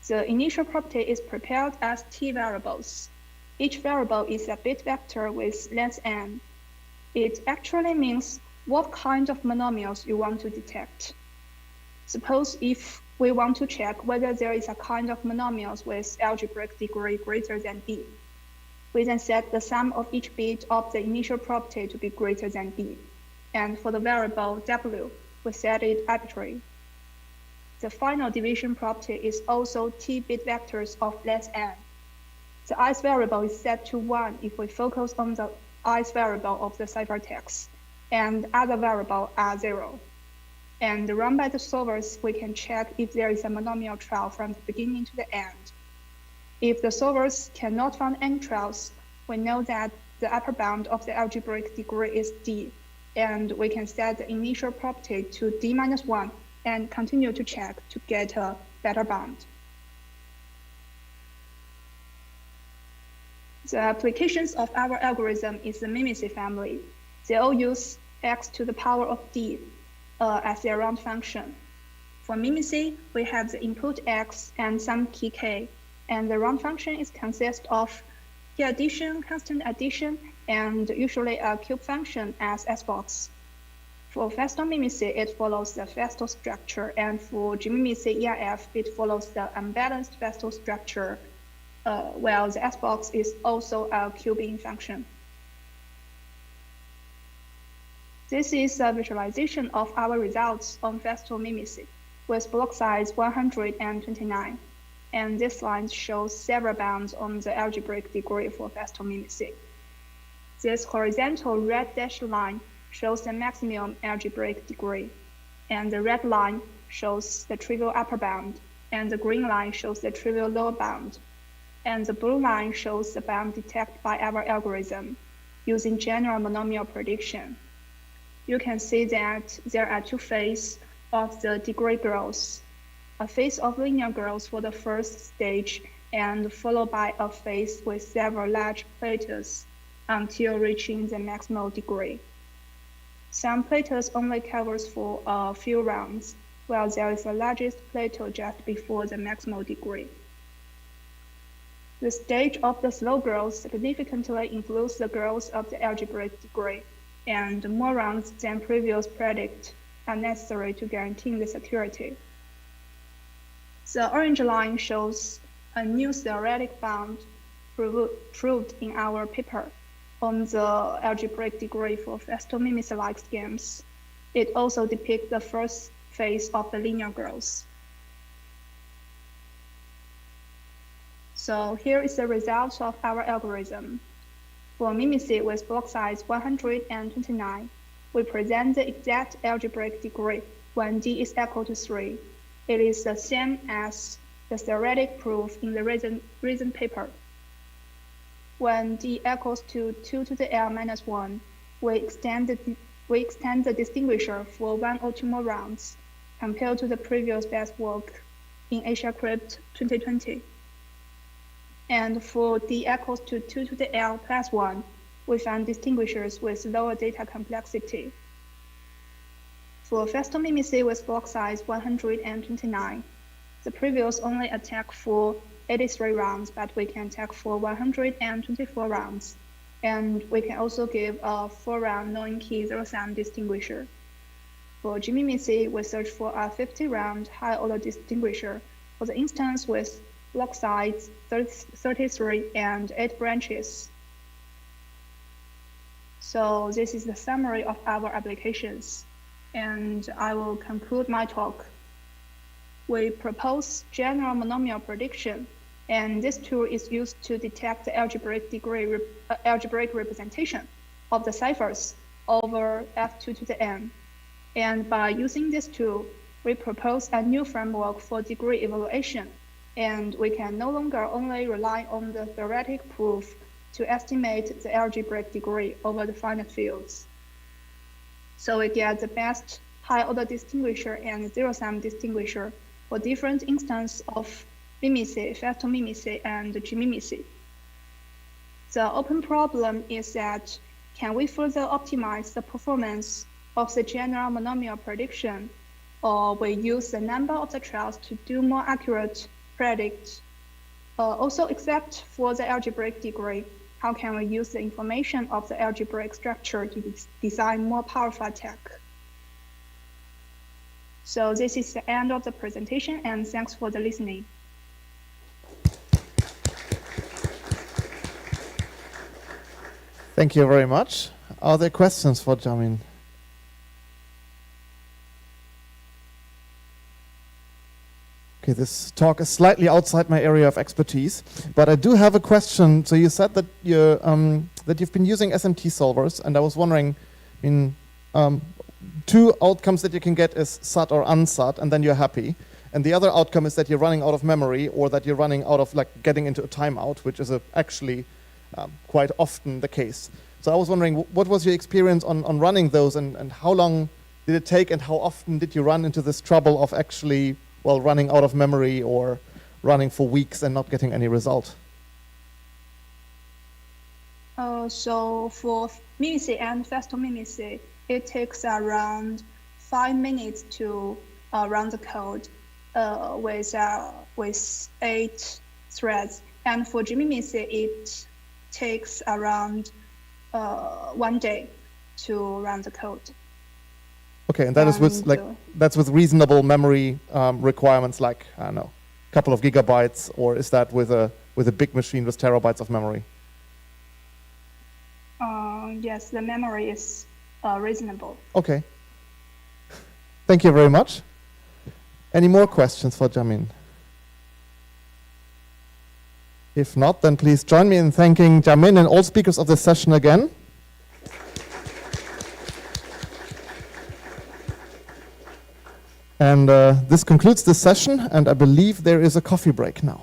The initial property is prepared as t variables. Each variable is a bit vector with length n. It actually means what kind of monomials you want to detect. Suppose if we want to check whether there is a kind of monomials with algebraic degree greater than d. We then set the sum of each bit of the initial property to be greater than d. And for the variable w, we set it arbitrary. The final division property is also t bit vectors of length n. The ith variable is set to 1 if we focus on the ith variable of the ciphertext, and other variables are 0. And run by the solvers, we can check if there is a monomial trail from the beginning to the end. If the solvers cannot find any trails, we know that the upper bound of the algebraic degree is d, and we can set the initial property to d-1 and continue to check to get a better bound. The applications of our algorithm is the Mimicy family. They all use x to the power of d as their round function. For Mimicy, we have the input x and some key k, and the round function is consist of key addition, constant addition, and usually a cube function as S-box. For Festo Mimicy, it follows the Festo structure, and for G-Mimicy EIF, it follows the unbalanced Festo structure, while the S-box is also a cubing function. This is a visualization of our results on Festo Mimicy with block size 129, and this line shows several bounds on the algebraic degree for Festo Mimicy. This horizontal red dashed line shows the maximum algebraic degree, and the red line shows the trivial upper bound, and the green line shows the trivial lower bound, and the blue line shows the bound detected by our algorithm using general monomial prediction. You can see that there are two phases of the degree growth, a phase of linear growth for the first stage, and followed by a phase with several large plateaus until reaching the maximal degree. Some plateaus only covers for a few rounds, while there is the largest plateau just before the maximal degree. The stage of the slow growth significantly influences the growth of the algebraic degree, and more rounds than previous predict are necessary to guarantee the security. The orange line shows a new theoretic bound proved in our paper on the algebraic degree for Festo Mimicy-like schemes. It also depicts the first phase of the linear growth. So here is the result of our algorithm. For Mimicy with block size 129, we present the exact algebraic degree when d is equal to 3. It is the same as the theoretic proof in the recent paper. When d equals to 2 to the L minus 1, we extend the distinguisher for 1 or 2 more rounds compared to the previous best work in Asiacrypt 2020. And for d equals to 2 to the L plus 1, we found distinguishers with lower data complexity. For Festo Mimicy with block size 129, the previous only attack for 83 rounds, but we can attack for 124 rounds. And we can also give a 4-round knowing-key zero-sum distinguisher. For G-Mimicy, we search for a 50-round high-order distinguisher for the instance with block size 33 and 8 branches. So this is the summary of our applications, and I will conclude my talk. We propose general monomial prediction, and this tool is used to detect the algebraic representation of the ciphers over F2 to the n. And by using this tool, we propose a new framework for degree evaluation, and we can no longer only rely on the theoretic proof to estimate the algebraic degree over the finite fields. So we get the best high-order distinguisher and zero-sum distinguisher for different instances of Mimicy, Festo Mimicy, and G-Mimicy. The open problem is that can we further optimize the performance of the general monomial prediction, or we use the number of the trials to do more accurate predict. Also, except for the algebraic degree, how can we use the information of the algebraic structure to design more powerful attack? So this is the end of the presentation, and thanks for the listening. Thank you very much. Are there questions for Jamin? Okay, this talk is slightly outside my area of expertise, but I do have a question. So you said that you've been using SMT solvers, and I was wondering, two outcomes that you can get is SAT or unsat, and then you're happy. And the other outcome is that you're running out of memory, or that you're running out of getting into a timeout, which is actually quite often the case. So I was wondering, what was your experience on running those, and how long did it take, and how often did you run into this trouble of actually running out of memory or running for weeks and not getting any result? So for mimicy and fast mimicy, it takes around 5 minutes to run the code with 8 threads. And for gmimicy, it takes around 1 day to run the code. Okay, and that is with that's with reasonable memory requirements, like I don't know, a couple of gigabytes, or is that with a big machine with terabytes of memory? Yes, the memory is reasonable. Okay. Thank you very much. Any more questions for Jamin? If not, then please join me in thanking Jamin and all speakers of this session again. And this concludes the session, and I believe there is a coffee break now.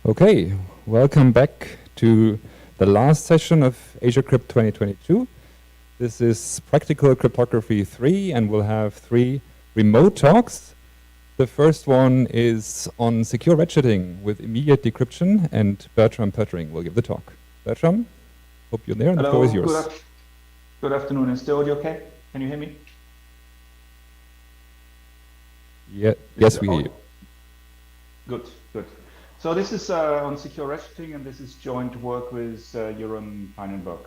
Okay, welcome back to the last session of Asiacrypt 2022. This is Practical Cryptography 3, and we'll have 3 remote talks. The first one is on secure ratcheting with immediate decryption, and Bertram Pöttering will give the talk. Bertram, hope you're there, and the floor is yours. Good afternoon. Is the audio okay? Can you hear me? Yeah, yes, we hear you. Good, good. So this is on secure ratcheting, and this is joint work with Jeroen Pijnenburg.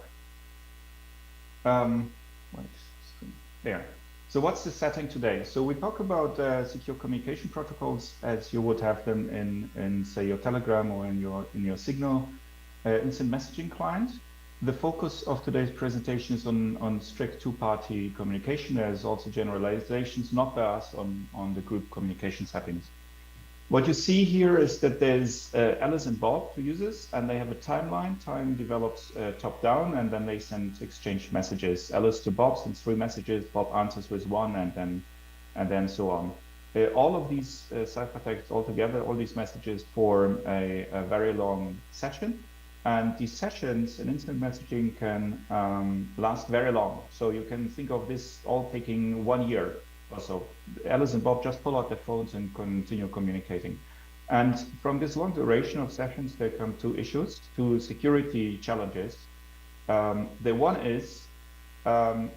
There. So what's the setting today? So we talk about secure communication protocols as you would have them in say your Telegram or in your Signal instant messaging client. The focus of today's presentation is on strict two-party communication. There's also generalizations, not by us, on the group communication settings. What you see here is that there's Alice and Bob, two users, and they have a timeline. Time develops top-down, and then they exchange messages. Alice to Bob sends 3 messages, Bob answers with 1, and then so on. All of these ciphertexts altogether, all these messages form a very long session. And these sessions in instant messaging can last very long. So you can think of this all taking 1 year or so. Alice and Bob just pull out their phones and continue communicating. And from this long duration of sessions, there come 2 issues, 2 security challenges. The one is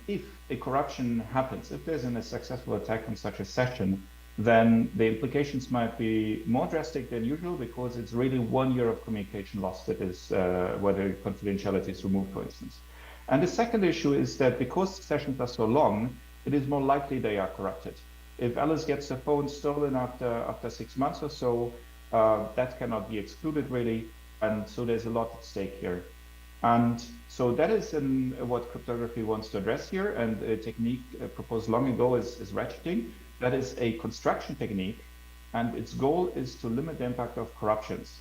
if a corruption happens, if there's a successful attack on such a session, then the implications might be more drastic than usual because it's really 1 year of communication lost. That is where the confidentiality is removed, for instance. And the second issue is that because sessions are so long, it is more likely they are corrupted. If Alice gets her phone stolen after 6 months or so, that cannot be excluded really, and so there's a lot at stake here. And so that is what cryptography wants to address here, and a technique proposed long ago is ratcheting. That is a construction technique, and its goal is to limit the impact of corruptions.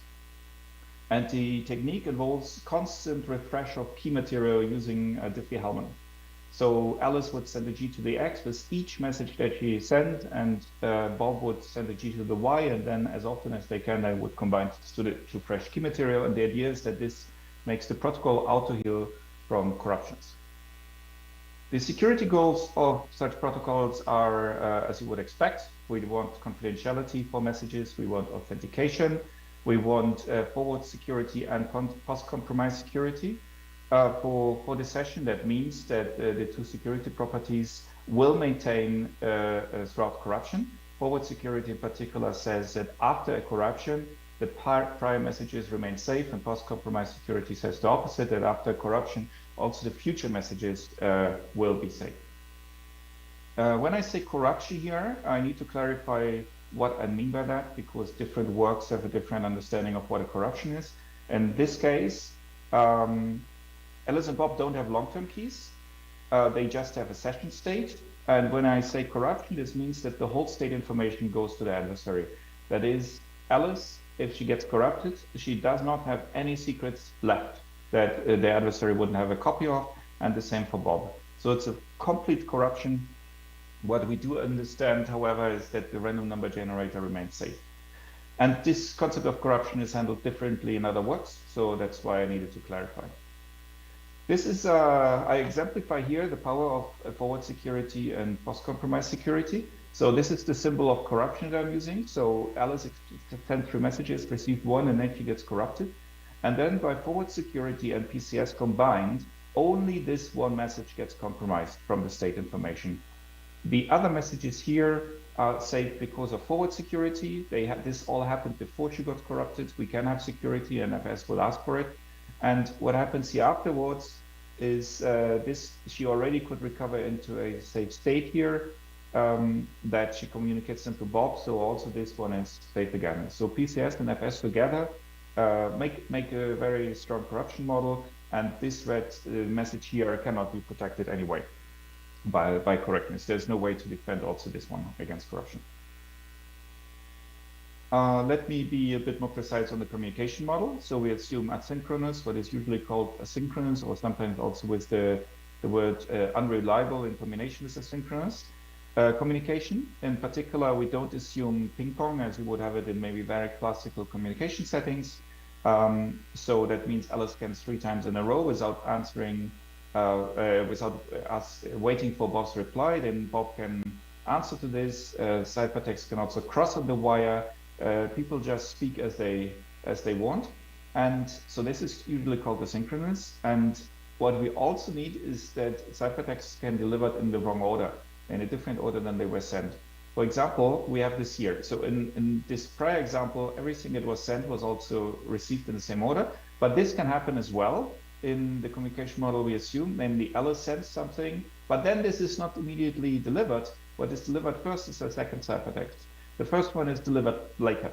And the technique involves constant refresh of key material using Diffie-Hellman. So Alice would send a G to the X with each message that she sent, and Bob would send a G to the Y, and then as often as they can, they would combine to fresh key material. And the idea is that this makes the protocol auto-heal from corruptions. The security goals of such protocols are, as you would expect, we want confidentiality for messages, we want authentication, we want forward security and post-compromise security. For the session, that means that the 2 security properties will maintain throughout corruption. Forward security in particular says that after a corruption, the prior messages remain safe, and post-compromise security says the opposite, that after corruption, also the future messages will be safe. When I say corruption here, I need to clarify what I mean by that, because different works have a different understanding of what a corruption is. In this case, Alice and Bob don't have long-term keys. They just have a session state. And when I say corruption, this means that the whole state information goes to the adversary. That is, Alice, if she gets corrupted, she does not have any secrets left that the adversary wouldn't have a copy of, and the same for Bob. So it's a complete corruption. What we do understand, however, is that the random number generator remains safe. And this concept of corruption is handled differently in other works, so that's why I needed to clarify. This is, I exemplify here the power of forward security and post-compromise security. So this is the symbol of corruption that I'm using. So Alice sent 3 messages, received 1, and then she gets corrupted. And then by forward security and PCS combined, only this 1 message gets compromised from the state information. The other messages here are safe because of forward security. This all happened before she got corrupted. We can have security, and FS will ask for it. And what happens here afterwards is she already could recover into a safe state here, that she communicates them to Bob. So also this one is safe again. So PCS and FS together make a very strong corruption model, and this red message here cannot be protected anyway by correctness. There's no way to defend also this one against corruption. Let me be a bit more precise on the communication model. So we assume asynchronous, what is usually called asynchronous, or sometimes also with the word unreliable in combination with asynchronous. Communication, in particular, we don't assume ping pong as you would have it in maybe very classical communication settings. So that means Alice scans 3 times in a row without answering, without us waiting for Bob's reply. Then Bob can answer to this. Ciphertext can also cross on the wire. People just speak as they want. And so this is usually called asynchronous. And what we also need is that ciphertexts can be delivered in the wrong order, in a different order than they were sent. For example, we have this here. So in this prior example, everything that was sent was also received in the same order, but this can happen as well. In the communication model, we assume, namely Alice sends something, but then this is not immediately delivered. What is delivered first is a second ciphertext. The first one is delivered later.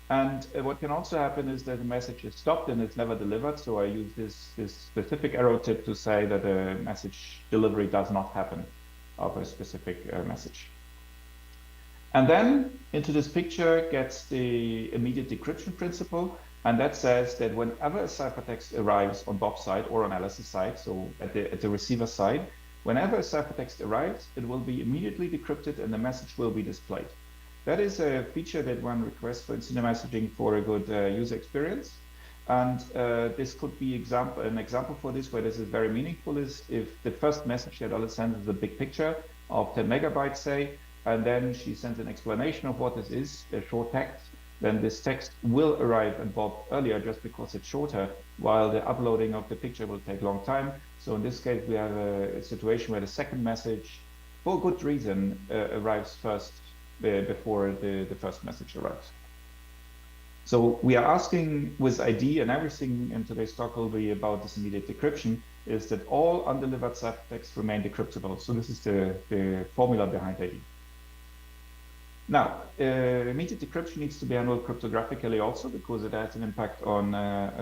And what can also happen is that the message is stopped and it's never delivered. So I use this specific arrow tip to say that a message delivery does not happen of a specific message. And then into this picture gets the immediate decryption principle. And that says that whenever a ciphertext arrives on Bob's side or on Alice's side, so at the receiver side, whenever a ciphertext arrives, it will be immediately decrypted and the message will be displayed. That is a feature that one requests for instant messaging for a good user experience. And this could be an example for this, where this is very meaningful, is if the first message that Alice sends is a big picture of 10 megabytes, say, and then she sends an explanation of what this is, a short text, then this text will arrive at Bob earlier just because it's shorter, while the uploading of the picture will take a long time. So in this case, we have a situation where the second message, for good reason, arrives first before the first message arrives. So we are asking with ID, and everything in today's talk will be about this immediate decryption, is that all undelivered ciphertexts remain decryptable. So this is the formula behind ID. Now, immediate decryption needs to be handled cryptographically also, because it has an impact on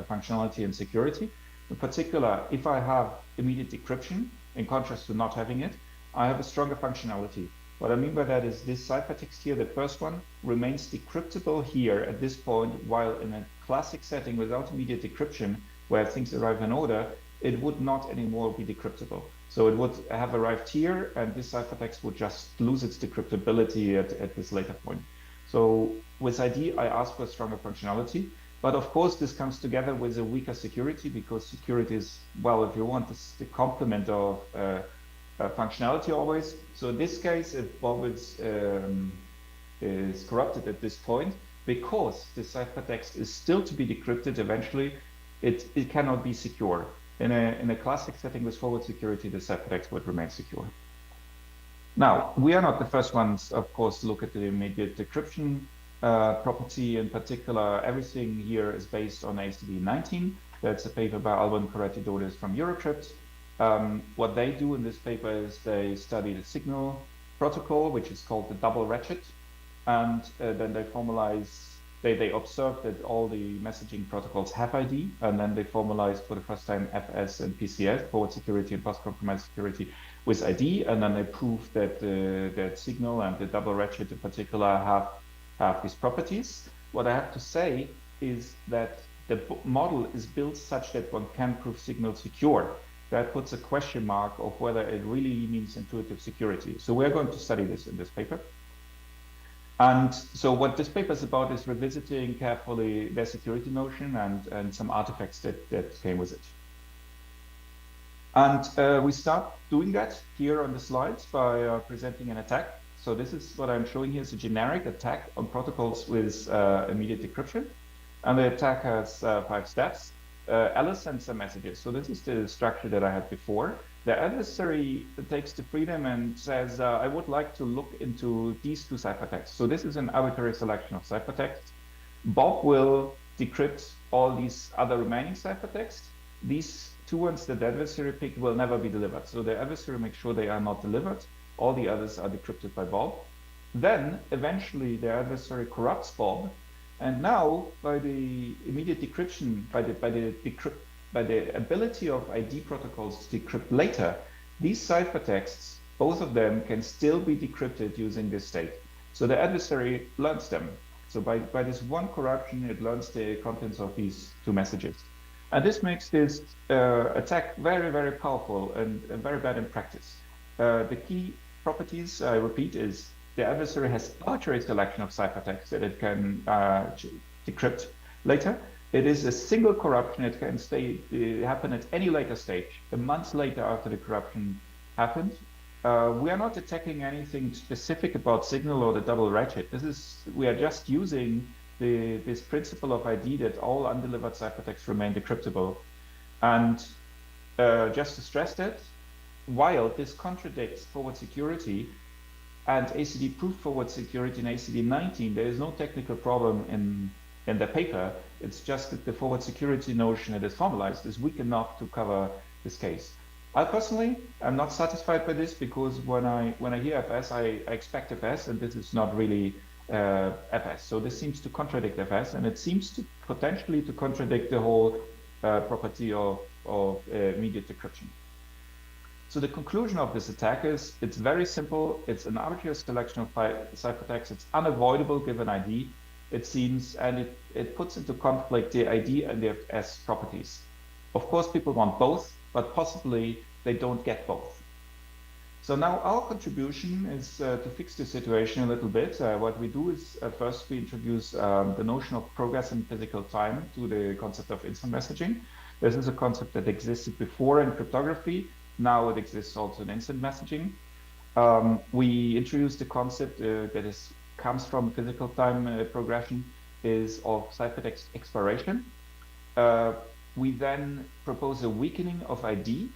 functionality and security. In particular, if I have immediate decryption, in contrast to not having it, I have a stronger functionality. What I mean by that is this ciphertext here, the first one, remains decryptable here at this point, while in a classic setting without immediate decryption, where things arrive in order, it would not anymore be decryptable. So it would have arrived here, and this ciphertext would just lose its decryptability at this later point. So with ID, I ask for stronger functionality. But of course, this comes together with a weaker security, because security is, well, if you want, this the complement of functionality always. So in this case, if Bob is corrupted at this point, because the ciphertext is still to be decrypted eventually, it cannot be secure. In a classic setting with forward security, the ciphertext would remain secure. Now, we are not the first ones, of course, to look at the immediate decryption property. In particular, everything here is based on ACD 19. That's a paper by Alban Corretti-Dodes from Asiacrypt. What they do in this paper is they study the signal protocol, which is called the double ratchet, and then they formalize. They observe that all the messaging protocols have ID, and then they formalize for the first time FS and PCS, forward security and post-compromise security, with ID, and then they prove that that signal and the double ratchet in particular have these properties. What I have to say is that the model is built such that one can prove signal secure. That puts a question mark of whether it really means intuitive security. So we're going to study this in this paper. And so what this paper is about is revisiting carefully their security notion and some artifacts that came with it. And we start doing that here on the slides by presenting an attack. So this is what I'm showing here is a generic attack on protocols with immediate decryption. And the attack has 5 steps. Alice sends some messages. So this is the structure that I had before. The adversary takes the freedom and says, I would like to look into these 2 ciphertexts. So this is an arbitrary selection of ciphertexts. Bob will decrypt all these other remaining ciphertexts. These 2 ones that the adversary picked will never be delivered. So the adversary makes sure they are not delivered. All the others are decrypted by Bob. Then eventually the adversary corrupts Bob. And now by the immediate decryption, by the ability of ID protocols to decrypt later, these ciphertexts, both of them can still be decrypted using this state. So the adversary learns them. So by this one corruption, it learns the contents of these 2 messages. And this makes this attack very, very powerful and very bad in practice. The key properties, I repeat, is the adversary has arbitrary selection of ciphertext that it can decrypt later. It is a single corruption. It can happen at any later stage, a month later after the corruption happened. We are not attacking anything specific about signal or the double redshift. We are just using this principle of ID that all undelivered ciphertexts remain decryptable. And just to stress that, while this contradicts forward security and ACD proof forward security in ACD 19, there is no technical problem in the paper. It's just that the forward security notion that is formalized is weak enough to cover this case. I personally am not satisfied by this, because when I hear FS, I expect FS, and this is not really FS. So this seems to contradict FS, and it seems to potentially to contradict the whole property of immediate decryption. So the conclusion of this attack is, it's very simple. It's an arbitrary selection of ciphertexts. It's unavoidable given ID, it seems, and it puts into conflict the ID and the FS properties. Of course, people want both, but possibly they don't get both. So now our contribution is to fix the situation a little bit. What we do is first we introduce the notion of progress in physical time to the concept of instant messaging. This is a concept that existed before in cryptography. Now it exists also in instant messaging. We introduce the concept that comes from physical time progression is of ciphertext expiration. We then propose a weakening of ID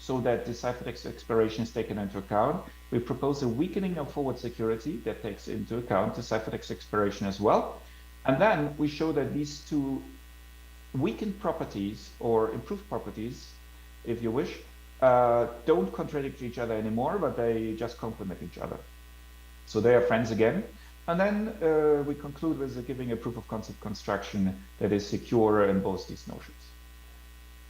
so that the ciphertext expiration is taken into account. We propose a weakening of forward security that takes into account the ciphertext expiration as well. And then we show that these two weakened properties, or improved properties, if you wish, don't contradict each other anymore, but they just complement each other. So they are friends again. And then we conclude with giving a proof of concept construction that is secure in both these notions.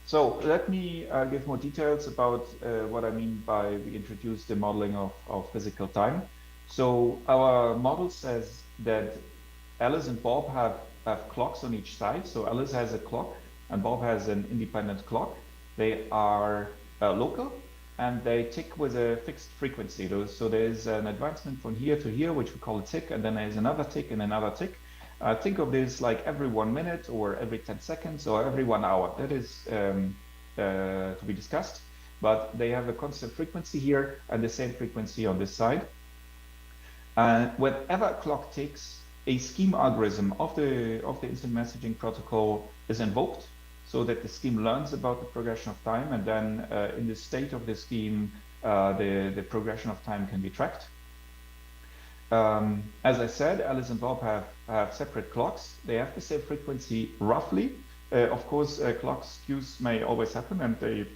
So let me give more details about what I mean by we introduce the modeling of physical time. So our model says that Alice and Bob have clocks on each side. So Alice has a clock and Bob has an independent clock. They are local, and they tick with a fixed frequency. So there's an advancement from here to here, which we call a tick, and then there's another tick and another tick. Think of this like every 1 minute or every 10 seconds or every 1 hour. That is to be discussed, but they have a constant frequency here and the same frequency on this side. Whenever a clock ticks, a scheme algorithm of the instant messaging protocol is invoked, so that the scheme learns about the progression of time, and then in the state of the scheme, the progression of time can be tracked. As I said, Alice and Bob have separate clocks. They have the same frequency roughly. Of course, clock skews may always happen, and they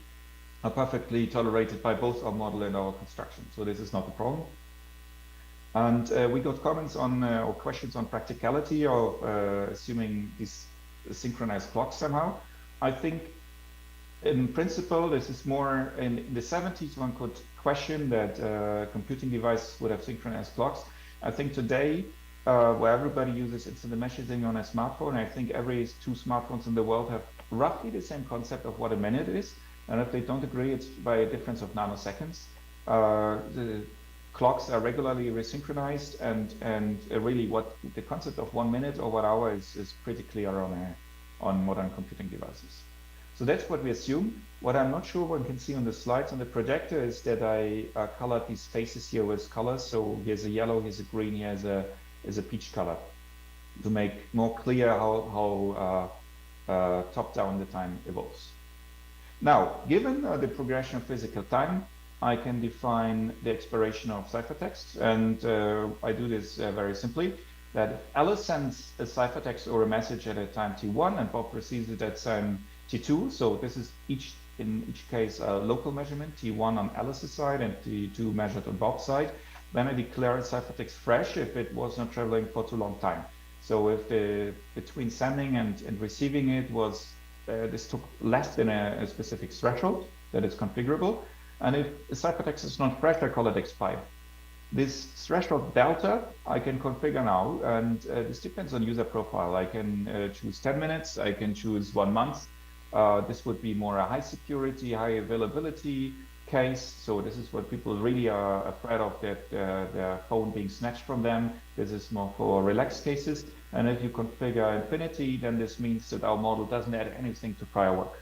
are perfectly tolerated by both our model and our construction. So this is not a problem. And we got comments on or questions on practicality of assuming these synchronized clocks somehow. I think in principle, this is more in the 70s, one could question that computing devices would have synchronized clocks. I think today, where everybody uses instant messaging on a smartphone, I think every 2 smartphones in the world have roughly the same concept of what a minute is. And if they don't agree, it's by a difference of nanoseconds. The clocks are regularly resynchronized, and really what the concept of 1 minute or 1 hour is pretty clear on modern computing devices. So that's what we assume. What I'm not sure one can see on the slides on the projector is that I colored these faces here with colors. So here's a yellow, here's a green, here's a peach color, to make more clear how top-down the time evolves. Now, given the progression of physical time, I can define the expiration of ciphertext, and I do this very simply. That Alice sends a ciphertext or a message at a time t1, and Bob receives it at time t2. So this is in each case a local measurement, t1 on Alice's side and t2 measured on Bob's side. Then I declare a ciphertext fresh if it was not traveling for too long time. So if between sending and receiving it was this took less than a specific threshold that is configurable, and if the ciphertext is not fresh, I call it expired. This threshold delta I can configure now, and this depends on user profile. I can choose 10 minutes, I can choose 1 month. This would be more a high security, high availability case. So this is what people really are afraid of, that their phone being snatched from them. This is more for relaxed cases. And if you configure infinity, then this means that our model doesn't add anything to prior work.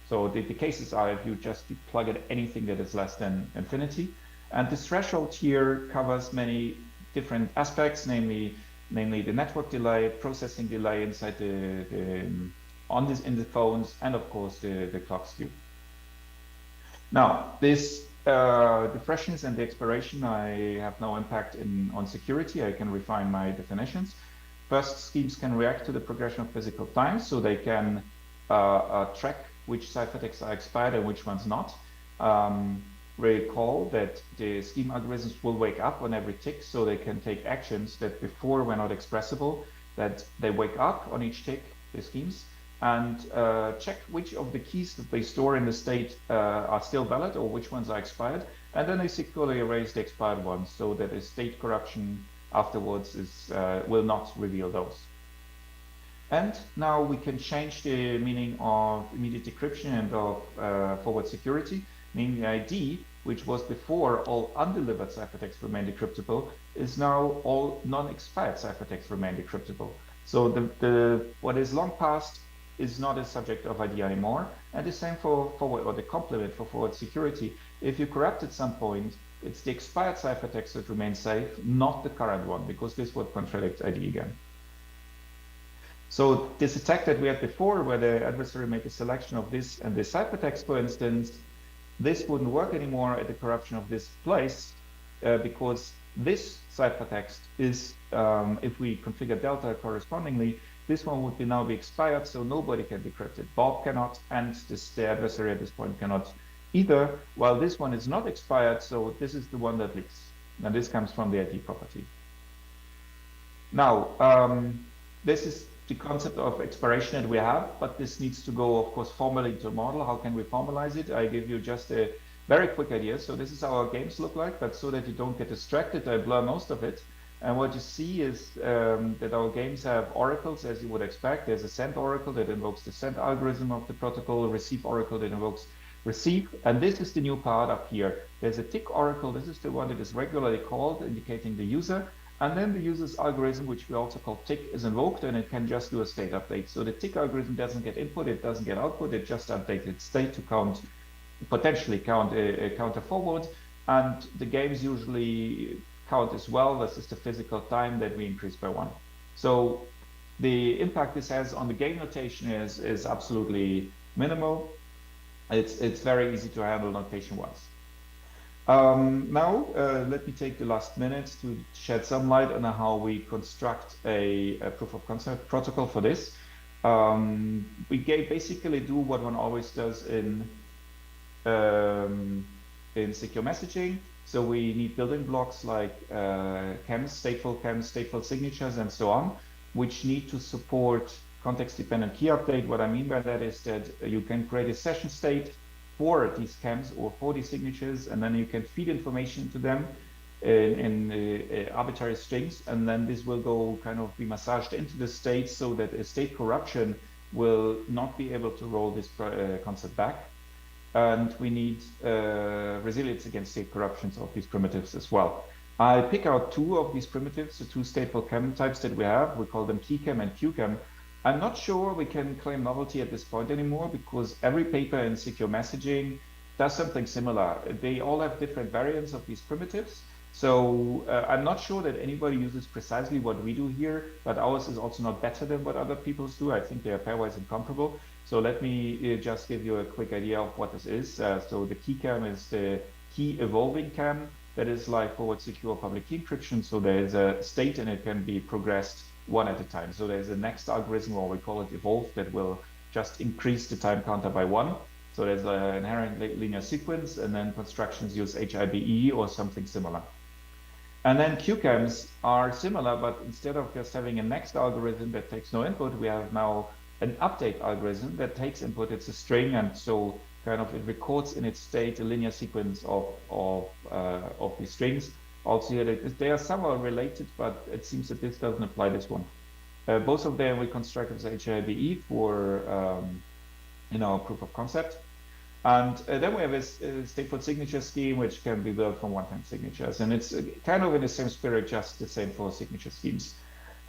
So the cases are if you just plug in anything that is less than infinity. And this threshold here covers many different aspects, namely the network delay, processing delay inside in the phones, and of course the clock skew. Now, this the freshness and the expiration, I have no impact on security. I can refine my definitions. First, schemes can react to the progression of physical time, so they can track which ciphertexts are expired and which ones not. Recall that the scheme algorithms will wake up on every tick, so they can take actions that before were not expressible, that they wake up on each tick, the schemes, and check which of the keys that they store in the state are still valid or which ones are expired, and then they securely erase the expired ones so that a state corruption afterwards will not reveal those. And now we can change the meaning of immediate decryption and of forward security, meaning the ID, which was before all undelivered ciphertext remain decryptable, is now all non-expired ciphertext remain decryptable. So what is long past is not a subject of ID anymore, and the same for forward, or the complement for forward security. If you corrupt at some point, it's the expired ciphertext that remains safe, not the current one, because this would contradict ID again. So this attack that we had before, where the adversary made a selection of this and this ciphertext, for instance, this wouldn't work anymore at the corruption of this place, because this ciphertext is, if we configure delta correspondingly, this one would now be expired, so nobody can decrypt it. Bob cannot, and the adversary at this point cannot either, while this one is not expired, so this is the one that leaks. Now this comes from the ID property. Now, this is the concept of expiration that we have, but this needs to go, of course, formally into a model. How can we formalize it? I give you just a very quick idea. So this is how our games look like, but so that you don't get distracted, I blur most of it. And what you see is that our games have oracles, as you would expect. There's a send oracle that invokes the send algorithm of the protocol, a receive oracle that invokes receive. And this is the new part up here. There's a tick oracle. This is the one that is regularly called, indicating the user. And then the user's algorithm, which we also call tick, is invoked, and it can just do a state update. So the tick algorithm doesn't get input, it doesn't get output, it just updates its state to potentially count a counter forward. And the games usually count as well. This is the physical time that we increase by 1. So the impact this has on the game notation is absolutely minimal. It's very easy to handle notation-wise. Now, let me take the last minutes to shed some light on how we construct a proof of concept protocol for this. We basically do what one always does in secure messaging. So we need building blocks like chems, stateful signatures, and so on, which need to support context-dependent key update. What I mean by that is that you can create a session state for these chems or for these signatures, and then you can feed information to them in arbitrary strings, and then this will go kind of be massaged into the state so that a state corruption will not be able to roll this concept back. And we need resilience against state corruptions of these primitives as well. I pick out 2 of these primitives, the 2 stateful chem types that we have. We call them keychem and qchem. I'm not sure we can claim novelty at this point anymore, because every paper in secure messaging does something similar. They all have different variants of these primitives. So I'm not sure that anybody uses precisely what we do here, but ours is also not better than what other people's do. I think they are pairwise incomparable. So let me just give you a quick idea of what this is. So the keychem is the key evolving chem. That is like forward secure public key encryption. So there is a state and it can be progressed one at a time. So there's a next algorithm, or we call it evolve, that will just increase the time counter by 1. So there's an inherent linear sequence, and then constructions use HIBE or something similar. And then qchems are similar, but instead of just having a next algorithm that takes no input, we have now an update algorithm that takes input. It's a string, and so kind of it records in its state a linear sequence of these strings. Also here, they are somewhat related, but it seems that this doesn't apply this one. Both of them we construct as HIBE for in our proof of concept. And then we have a stateful signature scheme, which can be built from one-time signatures. And it's kind of in the same spirit, just the same for signature schemes.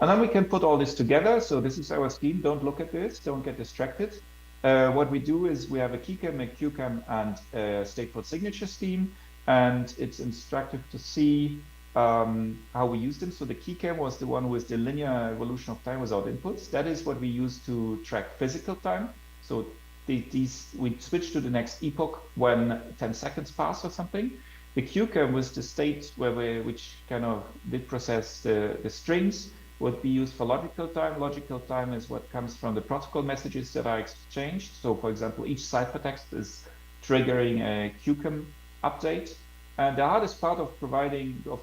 And then we can put all this together. So this is our scheme. Don't look at this. Don't get distracted. What we do is we have a keycam, a qcam, and a stateful signature scheme. And it's instructive to see how we use them. So the keycam was the one with the linear evolution of time without inputs. That is what we use to track physical time. So we switch to the next epoch when 10 seconds pass or something. The qcam was the state which kind of did process the strings, would be used for logical time. Logical time is what comes from the protocol messages that are exchanged. So for example, each ciphertext is triggering a qcam update. And the hardest part of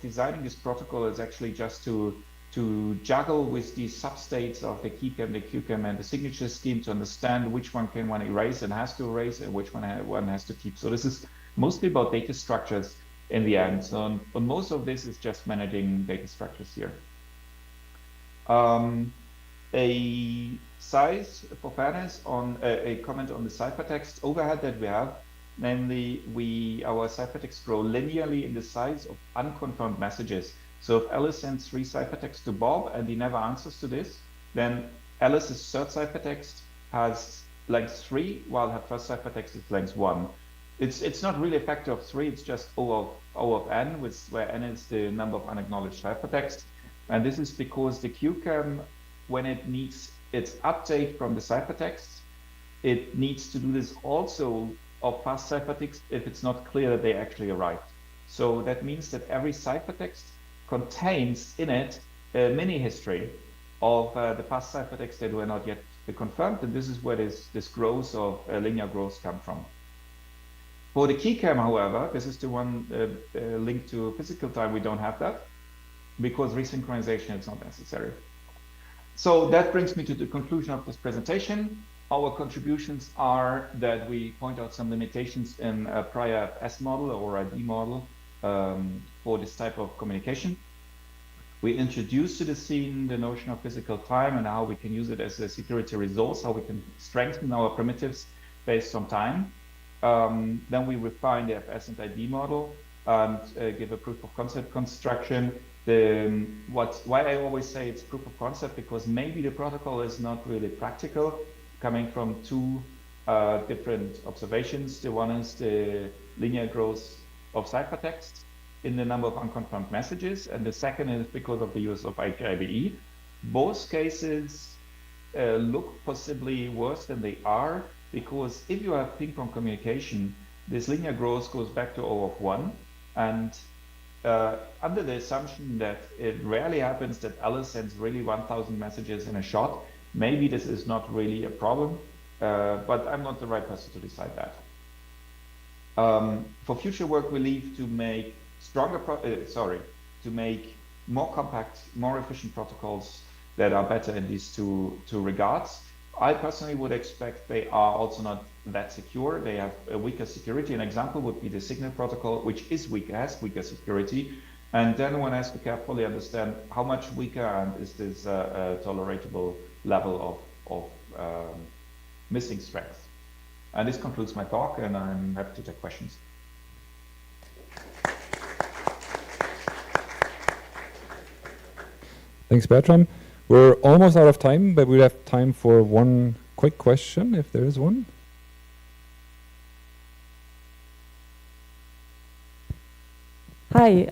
designing this protocol is actually just to juggle with these substates of the keycam, the qcam, and the signature scheme to understand which one can one erase and has to erase and which one has to keep. So this is mostly about data structures in the end. So most of this is just managing data structures here. A size for fairness on a comment on the ciphertext overhead that we have. Namely, our ciphertexts grow linearly in the size of unconfirmed messages. So if Alice sends 3 ciphertexts to Bob and he never answers to this, then Alice's third ciphertext has length 3, while her first ciphertext is length 1. It's not really a factor of 3, it's just O of n, where n is the number of unacknowledged ciphertexts. And this is because the qcam, when it needs its update from the ciphertext, it needs to do this also of past ciphertext if it's not clear that they actually arrived. So that means that every ciphertext contains in it a mini history of the past ciphertext that were not yet confirmed, and this is where this growth of linear growth come from. For the keycam, however, this is the one linked to physical time. We don't have that because resynchronization is not necessary. So that brings me to the conclusion of this presentation. Our contributions are that we point out some limitations in a prior S model or a D model for this type of communication. We introduce to the scene the notion of physical time and how we can use it as a security resource, how we can strengthen our primitives based on time. Then we refine the FS and ID model and give a proof of concept construction. Why I always say it's proof of concept, because maybe the protocol is not really practical, coming from 2 different observations. The one is the linear growth of ciphertext in the number of unconfirmed messages, and the second is because of the use of IPIVE. Both cases look possibly worse than they are, because if you have ping-pong communication, this linear growth goes back to O of 1, and under the assumption that it rarely happens that Alice sends really 1,000 messages in a shot, maybe this is not really a problem, but I'm not the right person to decide that. For future work, we leave to make more compact, more efficient protocols that are better in these two regards. I personally would expect they are also not that secure. They have a weaker security. An example would be the Signal protocol, which is weaker, has weaker security. And then one has to carefully understand how much weaker and is this a tolerable level of missing strength. And this concludes my talk, and I'm happy to take questions. Thanks, Bertram. We're almost out of time, but we'll have time for one quick question, if there is one. Hi,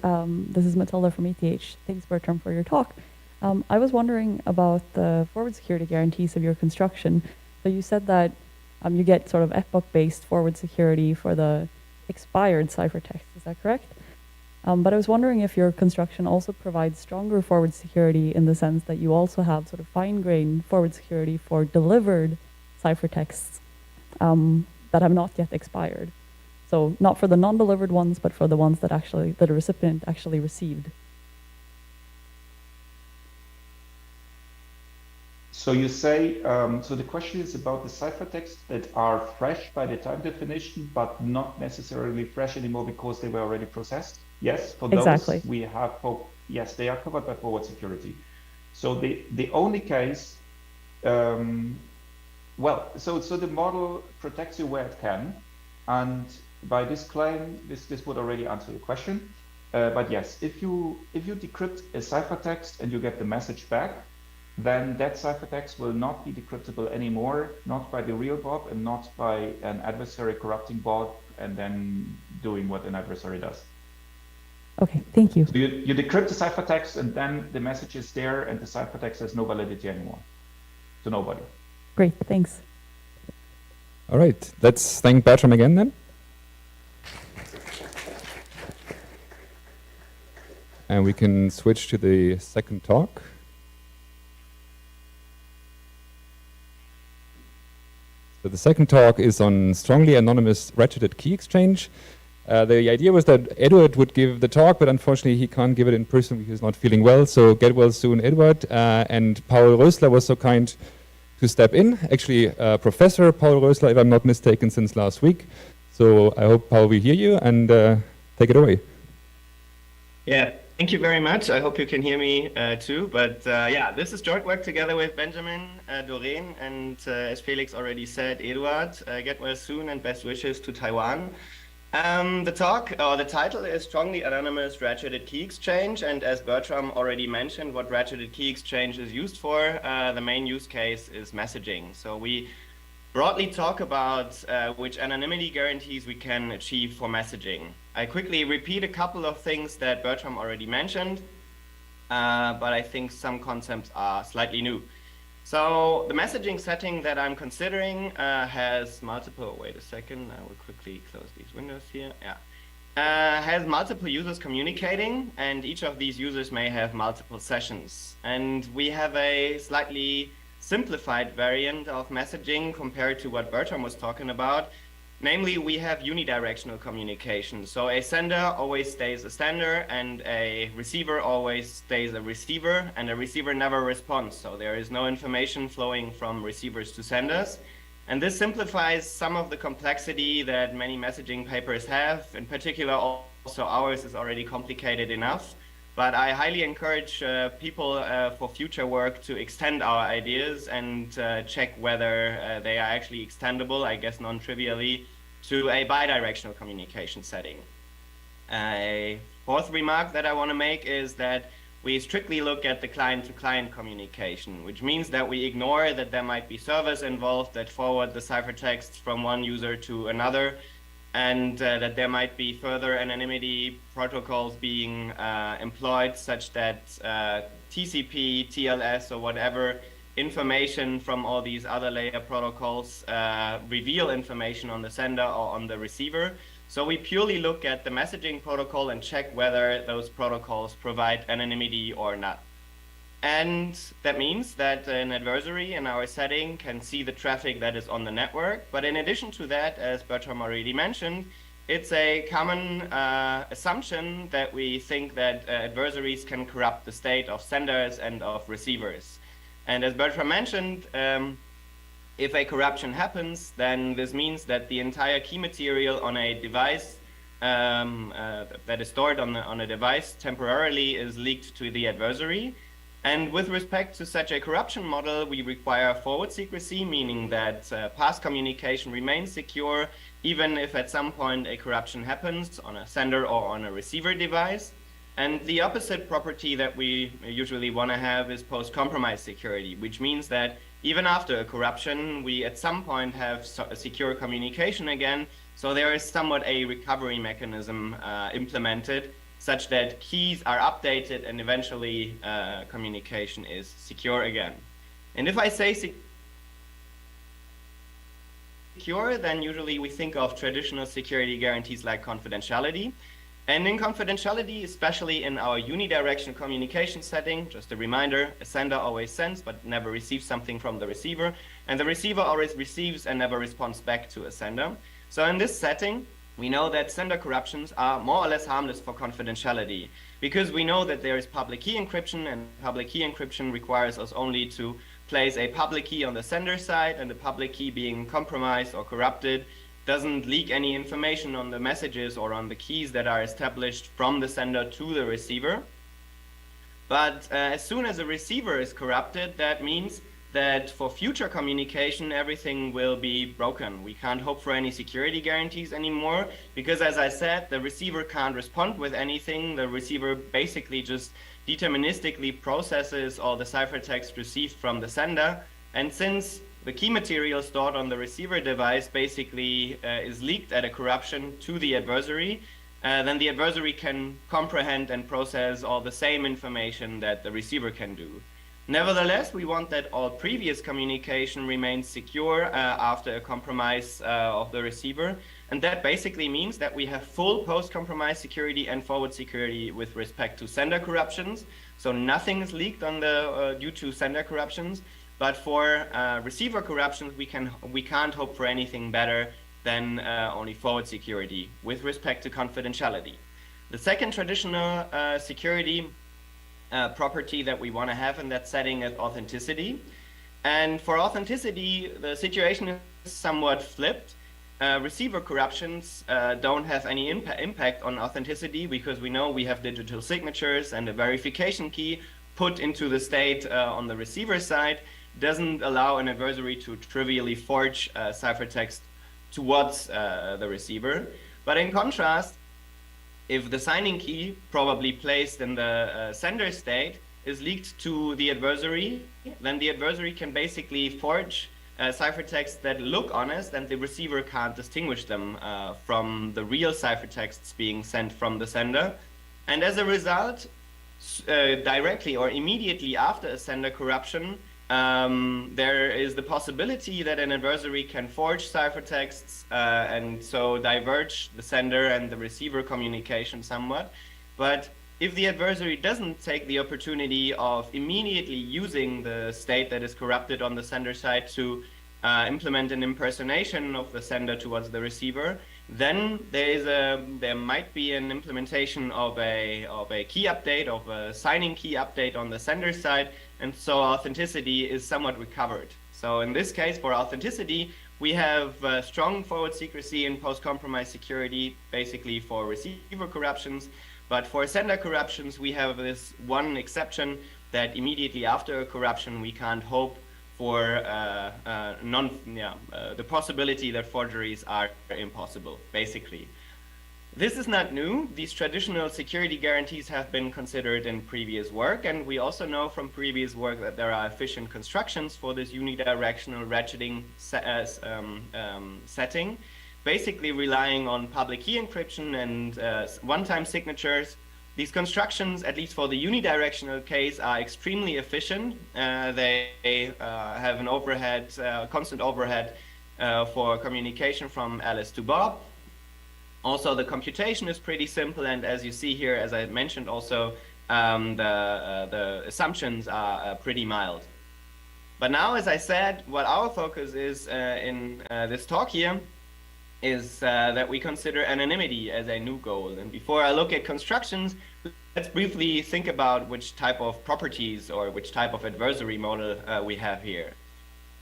this is Matilda from ETH. Thanks, Bertram, for your talk. I was wondering about the forward security guarantees of your construction. So you said that you get sort of epoch-based forward security for the expired ciphertext. Is that correct? But I was wondering if your construction also provides stronger forward security in the sense that you also have sort of fine-grained forward security for delivered ciphertexts that have not yet expired. So not for the non-delivered ones, but for the ones that the recipient actually received. So you say, so the question is about the ciphertexts that are fresh by the time definition, but not necessarily fresh anymore because they were already processed? Yes, for those we have, yes, they are covered by forward security. So the only case, so the model protects you where it can, And by this claim, this would already answer your question. But yes, if you decrypt a ciphertext and you get the message back, then that ciphertext will not be decryptable anymore, not by the real bot and not by an adversary corrupting bot and then doing what an adversary does. Okay, thank you. So you decrypt the ciphertext and then the message is there and the ciphertext has no validity anymore to nobody. Great, thanks. All right, let's thank Bertram again then. And we can switch to the second talk. So the second talk is on strongly anonymous ratcheted key exchange. The idea was that Edward would give the talk, but unfortunately he can't give it in person because he's not feeling well. So get well soon, Edward. And Paul Rösler was so kind to step in. Actually, Professor Paul Rösler, if I'm not mistaken, since last week. So I hope, Paul, we hear you and take it away. Yeah, thank you very much. I hope you can hear me too. But yeah, this is joint work together with Benjamin, Doreen, and as Felix already said, Eduard. Get well soon and best wishes to Taiwan. The talk, or the title is Strongly Anonymous Ratcheted Key Exchange. And as Bertram already mentioned, what ratcheted key exchange is used for, the main use case is messaging. So we broadly talk about which anonymity guarantees we can achieve for messaging. I quickly repeat a couple of things that Bertram already mentioned, but I think some concepts are slightly new. So the messaging setting that I'm considering has multiple, wait a second, I will quickly close these windows here. Yeah. Has multiple users communicating, and each of these users may have multiple sessions. And we have a slightly simplified variant of messaging compared to what Bertram was talking about. Namely, we have unidirectional communication. So a sender always stays a sender and a receiver always stays a receiver, and a receiver never responds. So there is no information flowing from receivers to senders. And this simplifies some of the complexity that many messaging papers have. In particular, also ours is already complicated enough. But I highly encourage people for future work to extend our ideas and check whether they are actually extendable, I guess non-trivially, to a bidirectional communication setting. A fourth remark that I want to make is that we strictly look at the client-to-client communication, which means that we ignore that there might be servers involved that forward the ciphertext from one user to another, and that there might be further anonymity protocols being employed such that TCP, TLS, or whatever information from all these other layer protocols reveal information on the sender or on the receiver. So we purely look at the messaging protocol and check whether those protocols provide anonymity or not. And that means that an adversary in our setting can see the traffic that is on the network. But in addition to that, as Bertram already mentioned, it's a common assumption that we think that adversaries can corrupt the state of senders and of receivers. And as Bertram mentioned, if a corruption happens, then this means that the entire key material on a device that is stored on a device temporarily is leaked to the adversary. And with respect to such a corruption model, we require forward secrecy, meaning that past communication remains secure, even if at some point a corruption happens on a sender or on a receiver device. And the opposite property that we usually want to have is post-compromise security, which means that even after a corruption, we at some point have secure communication again. So there is somewhat a recovery mechanism implemented, such that keys are updated and eventually communication is secure again. And if I say secure, then usually we think of traditional security guarantees like confidentiality. And in confidentiality, especially in our unidirectional communication setting, just a reminder, a sender always sends but never receives something from the receiver, and the receiver always receives and never responds back to a sender. So in this setting, we know that sender corruptions are more or less harmless for confidentiality, because we know that there is public key encryption, and public key encryption requires us only to place a public key on the sender side, and the public key being compromised or corrupted doesn't leak any information on the messages or on the keys that are established from the sender to the receiver. But as soon as a receiver is corrupted, that means that for future communication, everything will be broken. We can't hope for any security guarantees anymore because, as I said, the receiver can't respond with anything. The receiver basically just deterministically processes all the ciphertext received from the sender. And since the key material stored on the receiver device basically is leaked at a corruption to the adversary, then the adversary can comprehend and process all the same information that the receiver can do. Nevertheless, we want that all previous communication remains secure after a compromise of the receiver. And that basically means that we have full post-compromise security and forward security with respect to sender corruptions. So nothing is leaked on the due to sender corruptions. But for receiver corruptions, we can't hope for anything better than only forward security with respect to confidentiality. The second traditional security property that we want to have in that setting is authenticity. And for authenticity, the situation is somewhat flipped. Receiver corruptions don't have any impact on authenticity because we know we have digital signatures, and a verification key put into the state on the receiver side doesn't allow an adversary to trivially forge ciphertext towards the receiver. But in contrast, if the signing key, probably placed in the sender state, is leaked to the adversary, then the adversary can basically forge ciphertexts that look honest, and the receiver can't distinguish them from the real ciphertexts being sent from the sender. And as a result, directly or immediately after a sender corruption, there is the possibility that an adversary can forge ciphertexts and so diverge the sender and the receiver communication somewhat. But if the adversary doesn't take the opportunity of immediately using the state that is corrupted on the sender side to implement an impersonation of the sender towards the receiver, then there might be an implementation of a key update, of a signing key update on the sender side, and so authenticity is somewhat recovered. So in this case, for authenticity, we have strong forward secrecy and post-compromise security, basically for receiver corruptions. But for sender corruptions, we have this one exception that immediately after a corruption, we can't hope for the possibility that forgeries are impossible, basically. This is not new. These traditional security guarantees have been considered in previous work, and we also know from previous work that there are efficient constructions for this unidirectional ratcheting setting, basically relying on public key encryption and one-time signatures. These constructions, at least for the unidirectional case, are extremely efficient. They have an overhead, constant overhead for communication from Alice to Bob. Also, the computation is pretty simple, and as you see here, as I mentioned also, the assumptions are pretty mild. But now, as I said, what our focus is in this talk here is that we consider anonymity as a new goal. And before I look at constructions, let's briefly think about which type of properties or which type of adversary model we have here.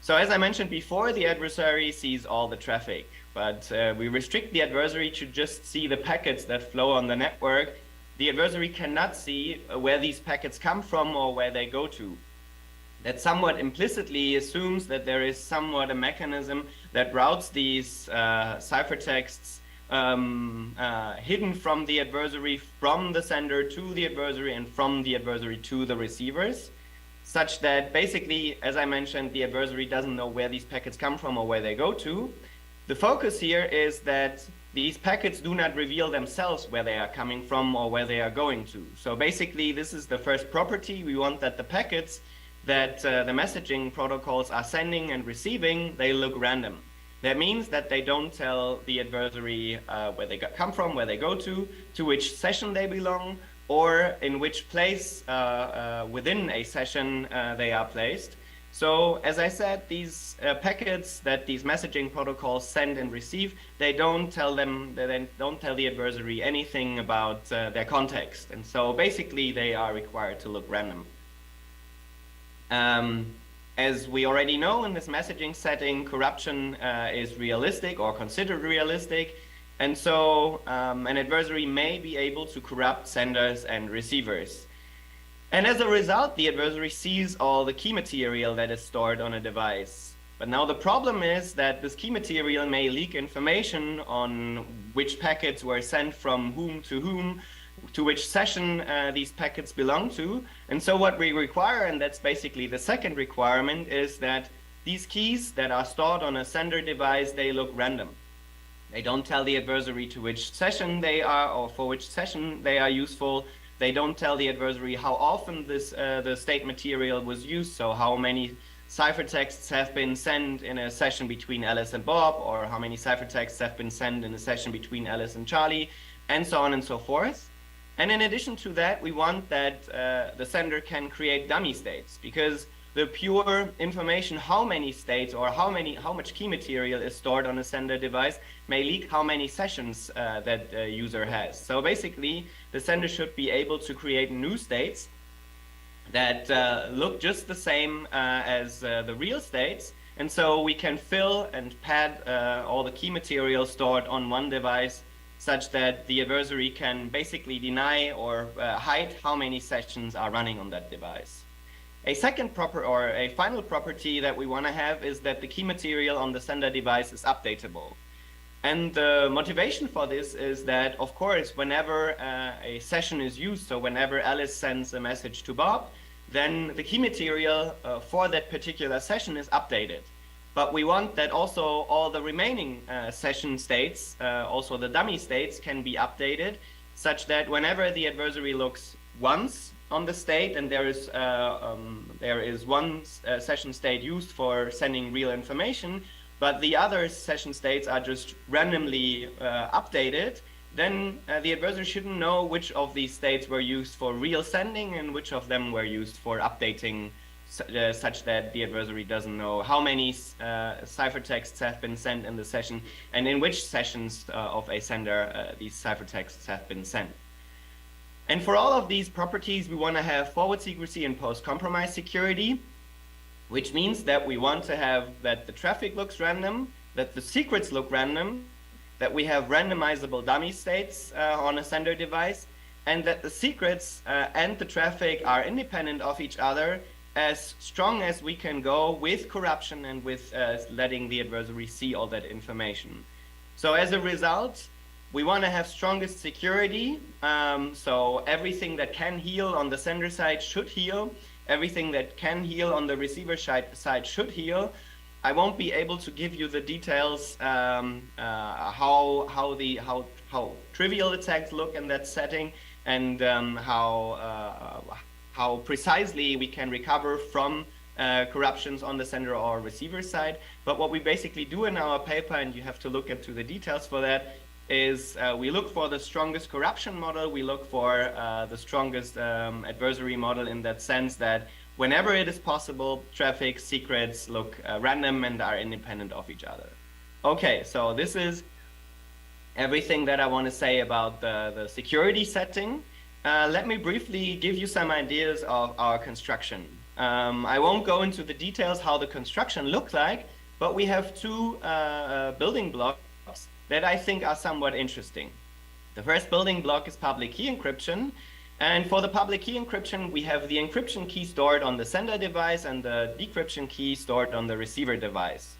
So as I mentioned before, the adversary sees all the traffic, but we restrict the adversary to just see the packets that flow on the network. The adversary cannot see where these packets come from or where they go to. That somewhat implicitly assumes that there is somewhat a mechanism that routes these ciphertexts hidden from the adversary, from the sender to the adversary, and from the adversary to the receivers, such that basically, as I mentioned, the adversary doesn't know where these packets come from or where they go to. The focus here is that these packets do not reveal themselves where they are coming from or where they are going to. So basically, this is the first property. We want that the packets that the messaging protocols are sending and receiving, they look random. That means that they don't tell the adversary where they come from, where they go to which session they belong, or in which place within a session they are placed. So, as I said, these packets that these messaging protocols send and receive, they don't tell the adversary anything about their context. And so basically they are required to look random. As we already know, in this messaging setting, corruption is realistic or considered realistic. And so an adversary may be able to corrupt senders and receivers. And as a result, the adversary sees all the key material that is stored on a device. But now the problem is that this key material may leak information on which packets were sent from whom, to which session these packets belong to. And so what we require, and that's basically the second requirement, is that these keys that are stored on a sender device, they look random. They don't tell the adversary to which session they are or for which session they are useful. They don't tell the adversary how often the state material was used, so how many ciphertexts have been sent in a session between Alice and Bob, or how many ciphertexts have been sent in a session between Alice and Charlie, and so on and so forth. And in addition to that, we want that the sender can create dummy states, because the pure information how many states or how much key material is stored on a sender device may leak how many sessions that the user has. So basically, the sender should be able to create new states that look just the same as the real states, and so we can fill and pad all the key material stored on one device such that the adversary can basically deny or hide how many sessions are running on that device. A final property that we want to have is that the key material on the sender device is updatable. And the motivation for this is that, of course, whenever a session is used, so whenever Alice sends a message to Bob, then the key material for that particular session is updated. But we want that also all the remaining session states, also the dummy states, can be updated such that whenever the adversary looks once on the state and there is one session state used for sending real information, but the other session states are just randomly updated, then the adversary shouldn't know which of these states were used for real sending and which of them were used for updating, such that the adversary doesn't know how many ciphertexts have been sent in the session and in which sessions of a sender these ciphertexts have been sent. And for all of these properties, we want to have forward secrecy and post-compromise security, which means that we want to have that the traffic looks random, that the secrets look random, that we have randomizable dummy states on a sender device, and that the secrets and the traffic are independent of each other, as strong as we can go with corruption and with letting the adversary see all that information. So as a result, we want to have strongest security, so everything that can heal on the sender side should heal, everything that can heal on the receiver side should heal. I won't be able to give you the details how trivial attacks look in that setting, and how precisely we can recover from corruptions on the sender or receiver side. But what we basically do in our paper, and you have to look into the details for that, is we look for the strongest corruption model, we look for the strongest adversary model, in that sense that whenever it is possible, traffic secrets look random and are independent of each other. Okay, so this is everything that I want to say about the security setting. Let me briefly give you some ideas of our construction. I won't go into the details how the construction looks like, but we have two building blocks that I think are somewhat interesting. The first building block is public key encryption. And for the public key encryption, we have the encryption key stored on the sender device and the decryption key stored on the receiver device.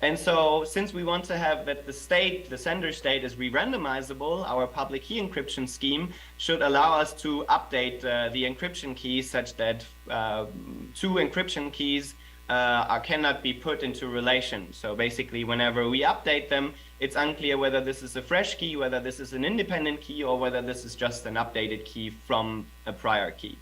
And so since we want to have that the sender state is re-randomizable, our public key encryption scheme should allow us to update the encryption key such that two encryption keys cannot be put into relation. So basically, whenever we update them, it's unclear whether this is a fresh key, whether this is an independent key, or whether this is just an updated key from a prior key.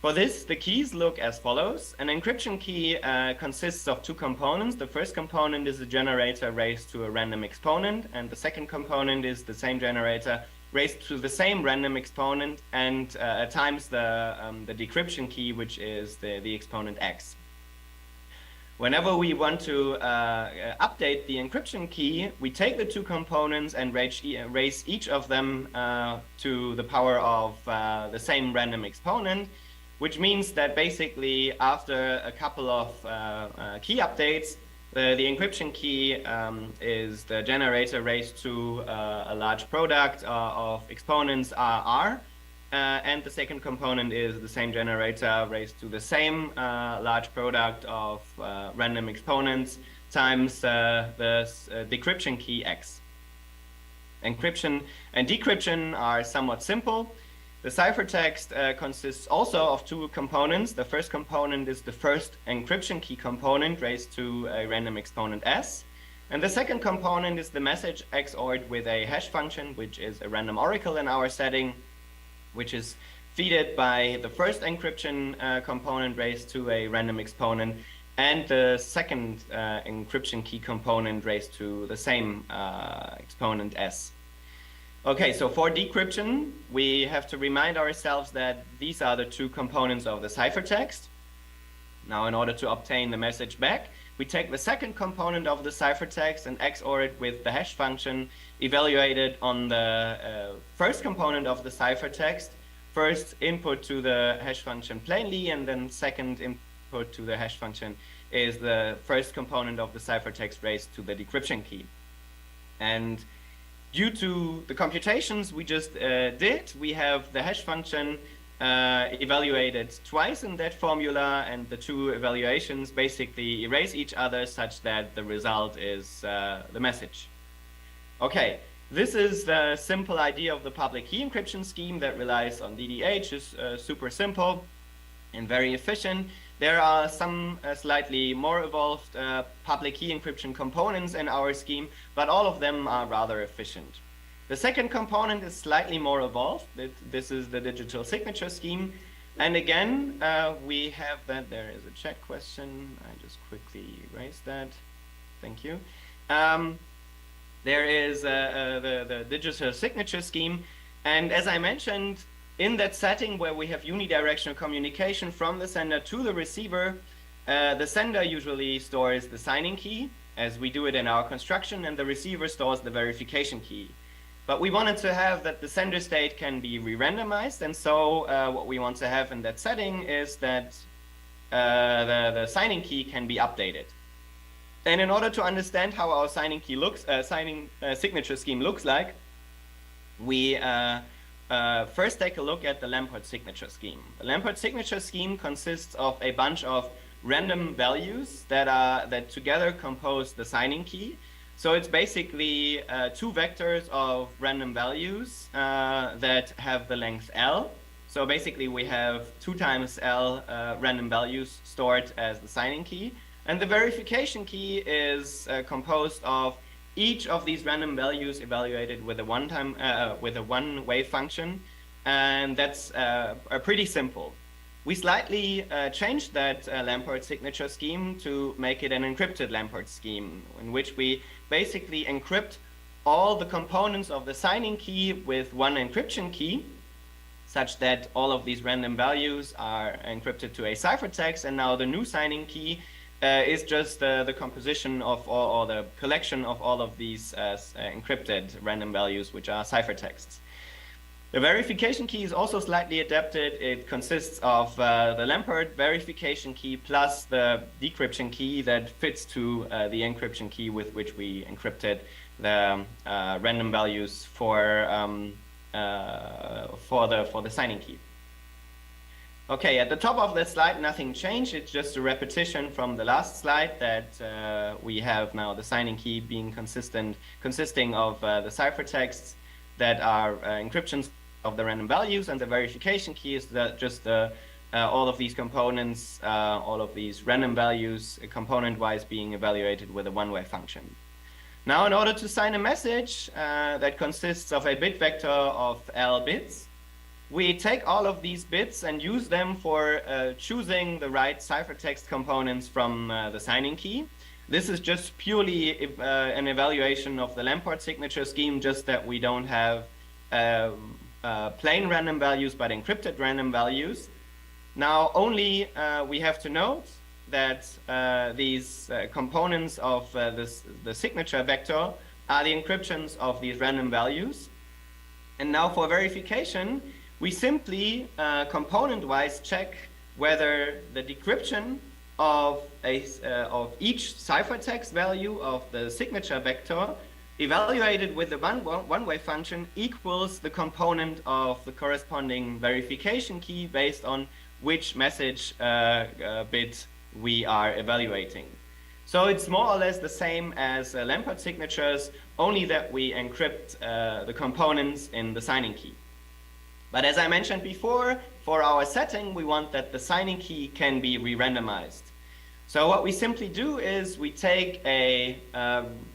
For this, the keys look as follows. An encryption key consists of two components. The first component is a generator raised to a random exponent, and the second component is the same generator raised to the same random exponent and times the decryption key, which is the exponent x. Whenever we want to update the encryption key, we take the two components and raise each of them to the power of the same random exponent, which means that basically after a couple of key updates, the encryption key is the generator raised to a large product of exponents R, and the second component is the same generator raised to the same large product of random exponents times the decryption key X. Encryption and decryption are somewhat simple. The ciphertext consists also of two components. The first component is the first encryption key component raised to a random exponent S. And the second component is the message XORed with a hash function, which is a random oracle in our setting, which is fed by the first encryption component raised to a random exponent and the second encryption key component raised to the same exponent S. Okay, so for decryption, we have to remind ourselves that these are the two components of the ciphertext. Now, in order to obtain the message back, we take the second component of the ciphertext and XOR it with the hash function evaluated on the first component of the ciphertext. First input to the hash function plainly, and then second input to the hash function is the first component of the ciphertext raised to the decryption key. And due to the computations we just did, we have the hash function evaluated twice in that formula, and the two evaluations basically erase each other such that the result is the message. Okay, this is the simple idea of the public key encryption scheme that relies on DDH. It's super simple and very efficient. There are some slightly more evolved public key encryption components in our scheme, but all of them are rather efficient. The second component is slightly more evolved. This is the digital signature scheme. And again, we have that. There is a chat question. I just quickly erase that. Thank you. There is the digital signature scheme. And as I mentioned, in that setting where we have unidirectional communication from the sender to the receiver, the sender usually stores the signing key, as we do it in our construction, and the receiver stores the verification key. But we wanted to have that the sender state can be re-randomized, and so what we want to have in that setting is that the signing key can be updated. And in order to understand how our signing key looks, signature scheme looks like, we first take a look at the Lamport signature scheme. The Lamport signature scheme consists of a bunch of random values that together compose the signing key. So it's basically two vectors of random values that have the length L. So basically we have 2 times L random values stored as the signing key. And the verification key is composed of each of these random values evaluated with a one-wave function, and that's pretty simple. We slightly changed that Lamport signature scheme to make it an encrypted Lamport scheme, in which we basically encrypt all the components of the signing key with one encryption key, such that all of these random values are encrypted to a ciphertext, and now the new signing key is just the composition of or the collection of all of these encrypted random values, which are ciphertexts. The verification key is also slightly adapted. It consists of the Lamport verification key plus the decryption key that fits to the encryption key with which we encrypted the random values for the signing key. Okay, at the top of the slide, nothing changed. It's just a repetition from the last slide that we have now the signing key being consisting of the ciphertexts that are encryptions of the random values, and the verification key is just all of these components, all of these random values component-wise being evaluated with a one-way function. Now, in order to sign a message that consists of a bit vector of L bits, we take all of these bits and use them for choosing the right ciphertext components from the signing key. This is just purely an evaluation of the Lamport signature scheme, just that we don't have plain random values, but encrypted random values. Now, only we have to note that these components of the signature vector are the encryptions of these random values. And now for verification, we simply component-wise check whether the decryption of each ciphertext value of the signature vector evaluated with the one-way function equals the component of the corresponding verification key based on which message bit we are evaluating. So it's more or less the same as Lamport signatures, only that we encrypt the components in the signing key. But as I mentioned before, for our setting, we want that the signing key can be re-randomized. So what we simply do is we take a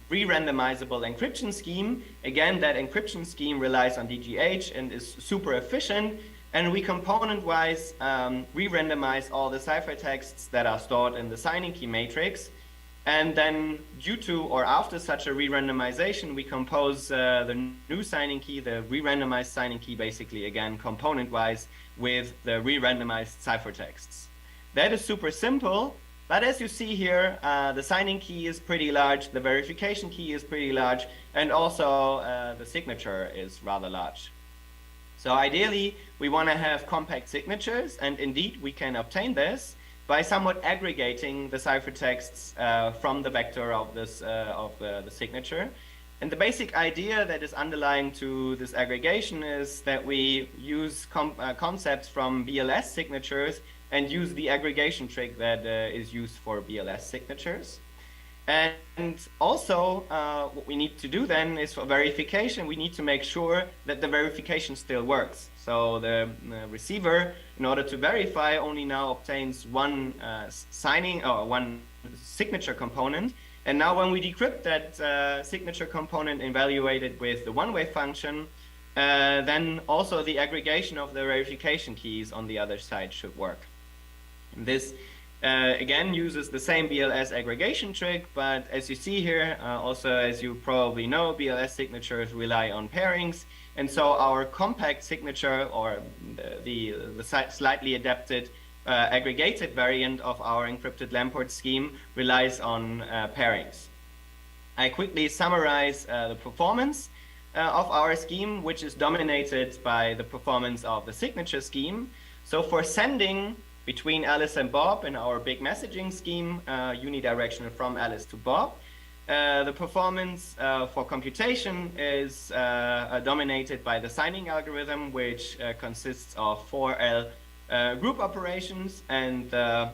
re-randomizable encryption scheme. Again, that encryption scheme relies on DGH and is super efficient. And we component-wise re-randomize all the ciphertexts that are stored in the signing key matrix. And then due to or after such a re-randomization, we compose the new signing key, the re-randomized signing key, basically, again, component-wise with the re-randomized ciphertexts. That is super simple. But as you see here, the signing key is pretty large, the verification key is pretty large, and also the signature is rather large. So ideally, we want to have compact signatures, and indeed we can obtain this by somewhat aggregating the ciphertexts from the vector of this the signature. And the basic idea that is underlying to this aggregation is that we use concepts from BLS signatures and use the aggregation trick that is used for BLS signatures. And also, what we need to do then is for verification, we need to make sure that the verification still works. So the receiver, in order to verify, only now obtains one signing or one signature component. And now when we decrypt that signature component evaluated with the one-way function, then also the aggregation of the verification keys on the other side should work. This again uses the same BLS aggregation trick, but as you see here, also as you probably know, BLS signatures rely on pairings, and so our compact signature, or the slightly adapted aggregated variant of our encrypted Lamport scheme, relies on pairings. I quickly summarize the performance of our scheme, which is dominated by the performance of the signature scheme. So for sending between Alice and Bob in our big messaging scheme, unidirectional from Alice to Bob, the performance for computation is dominated by the signing algorithm, which consists of 4L group operations, and the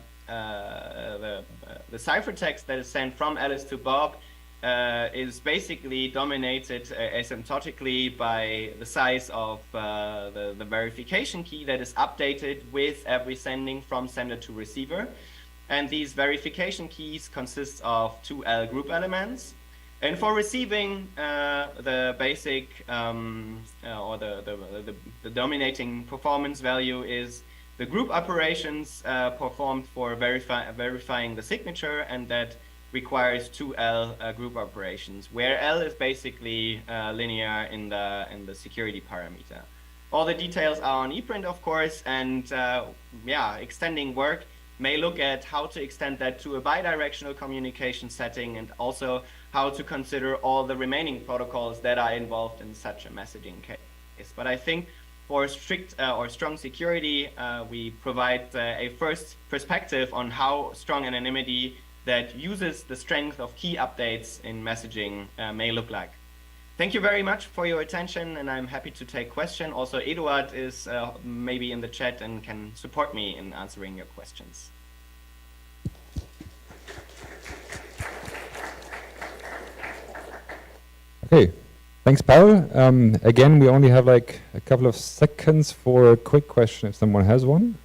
ciphertext that is sent from Alice to Bob is basically dominated asymptotically by the size of the verification key that is updated with every sending from sender to receiver. And these verification keys consist of 2L group elements. And for receiving, the basic or the dominating performance value is the group operations performed for verifying the signature, and that requires 2L group operations, where L is basically linear in the security parameter. All the details are on ePrint, of course, and yeah, extending work may look at how to extend that to a bidirectional communication setting, and also how to consider all the remaining protocols that are involved in such a messaging case. But I think for strict or strong security, we provide a first perspective on how strong anonymity that uses the strength of key updates in messaging may look like. Thank you very much for your attention, and I'm happy to take questions. Also, Eduard is maybe in the chat and can support me in answering your questions. Okay, thanks, Paul. Again, we only have like a couple of seconds for a quick question if someone has one.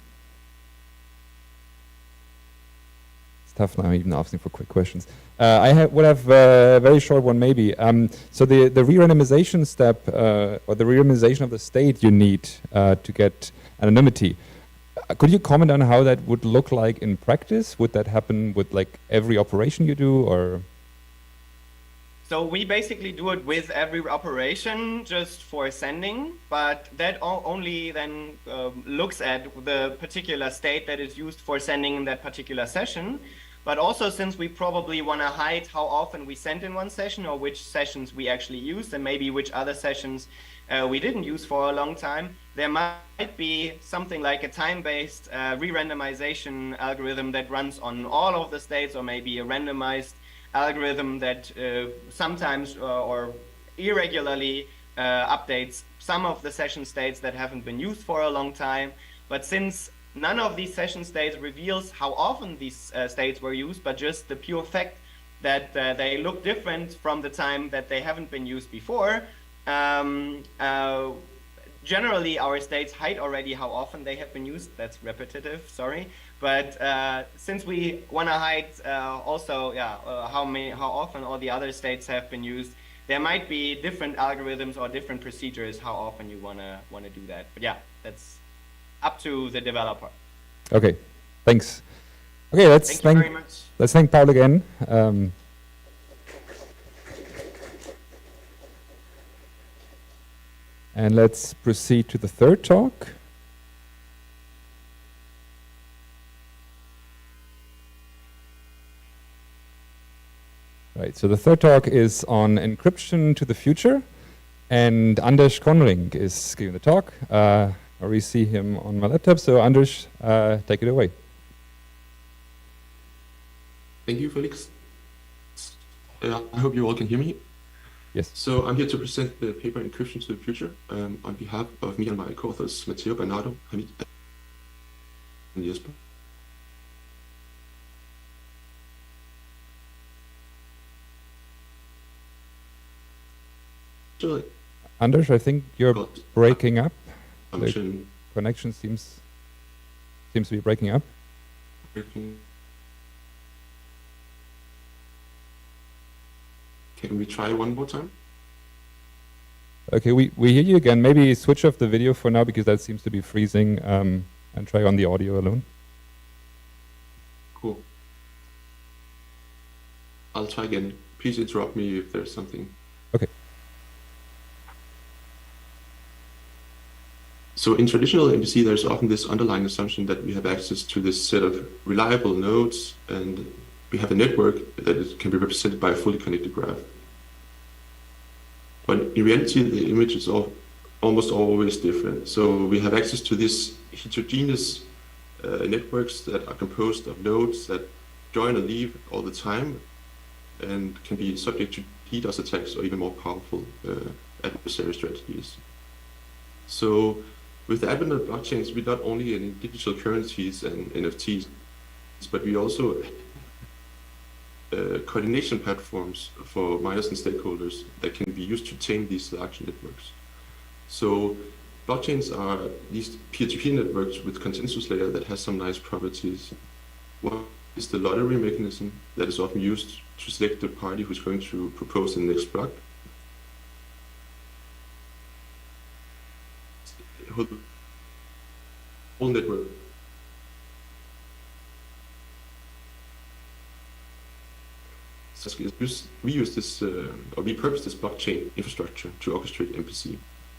It's tough now even asking for quick questions. I would have a very short one maybe. So the re-randomization step or the re-randomization of the state you need to get anonymity. Could you comment on how that would look like in practice? Would that happen with like every operation you do, or? So we basically do it with every operation just for sending, but that only then looks at the particular state that is used for sending in that particular session. But also, since we probably want to hide how often we send in one session, or which sessions we actually used, and maybe which other sessions we didn't use for a long time, there might be something like a time-based re-randomization algorithm that runs on all of the states, or maybe a randomized algorithm that sometimes or irregularly updates some of the session states that haven't been used for a long time. But since none of these session states reveals how often these states were used, but just the pure fact that they look different from the time that they haven't been used before, generally our states hide already how often they have been used. That's repetitive, sorry. But since we want to hide also how often all the other states have been used, there might be different algorithms or different procedures how often you want to do that. But yeah, that's up to the developer. Okay, thanks. Okay, let's thank Paul again. And let's proceed to the third talk. Right, so the third talk is on encryption to the future, and Anders Konring is giving the talk. I already see him on my laptop, so Anders, take it away. Thank you, Felix. I hope you all can hear me. Yes. So I'm here to present the paper Encryption to the Future on behalf of me and my co-authors, Matteo, Bernardo, Hamid, and Jesper. Anders, I think you're breaking up. The Function. connection seems to be breaking up. Can we try one more time? Okay, we hear you again. Maybe switch off the video for now because that seems to be freezing, and try on the audio alone. Cool. I'll try again. Please interrupt me if there's something. Okay. So in traditional MPC, there's often this underlying assumption that we have access to this set of reliable nodes, and we have a network that can be represented by a fully connected graph. But in reality, the image is almost always different. So we have access to these heterogeneous networks that are composed of nodes that join or leave all the time and can be subject to DDoS attacks or even more powerful adversary strategies. So with the advent of blockchains, we not only in digital currencies and NFTs, but we also coordination platforms for miners and stakeholders that can be used to tame these large networks. So blockchains are these peer-to-peer networks with consensus layer that has some nice properties. One is the lottery mechanism that is often used to select the party who's going to propose the next block. Whole network. We use this, or repurpose this blockchain infrastructure to orchestrate MPC.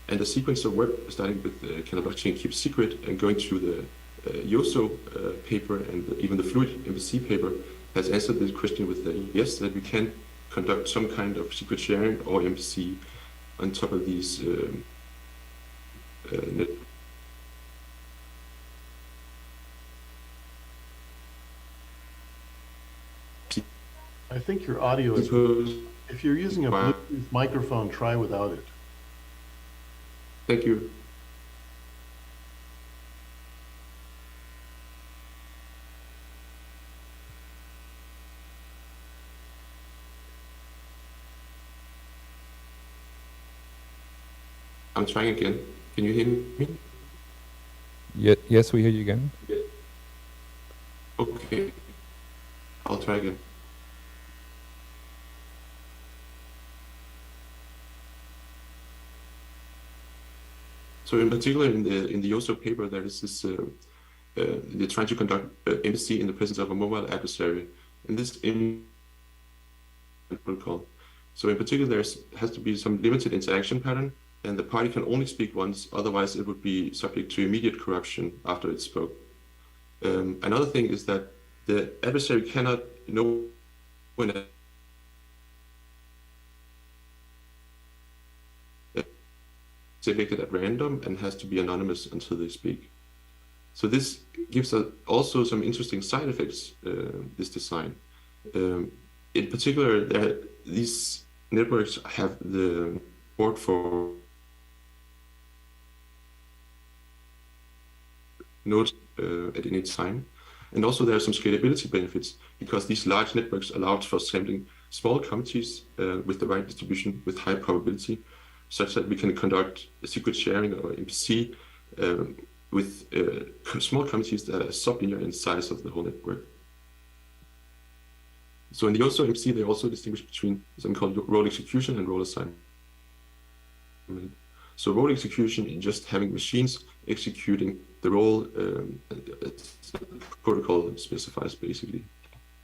And the sequence of work, starting with can a blockchain keep secret and going through the Yoso paper and even the Fluid MPC paper, has answered this question with the yes, that we can conduct some kind of secret sharing or MPC on top of these networks. I think your audio is, if you're using a Bluetooth microphone, try without it. Thank you. I'm trying again. Can you hear me? Yes, we hear you again. Okay. I'll try again. So in particular, in the Yoso paper, there is this, they're trying to conduct MPC in the presence of a mobile adversary. And this protocol. So in particular, there has to be some limited interaction pattern, and the party can only speak once, otherwise it would be subject to immediate corruption after it spoke. Another thing is that the adversary cannot know when selected at random and has to be anonymous until they speak. So this gives us also some interesting side effects, this design. in particular, these networks have the support for nodes at any time. And also there are some scalability benefits because these large networks allow for sampling small committees with the right distribution with high probability, such that we can conduct secret sharing or MPC with small committees that are sublinear in size of the whole network. So in the OSO MPC, they also distinguish between something called role execution and role assignment. So role execution is just having machines executing the role protocol specifies basically.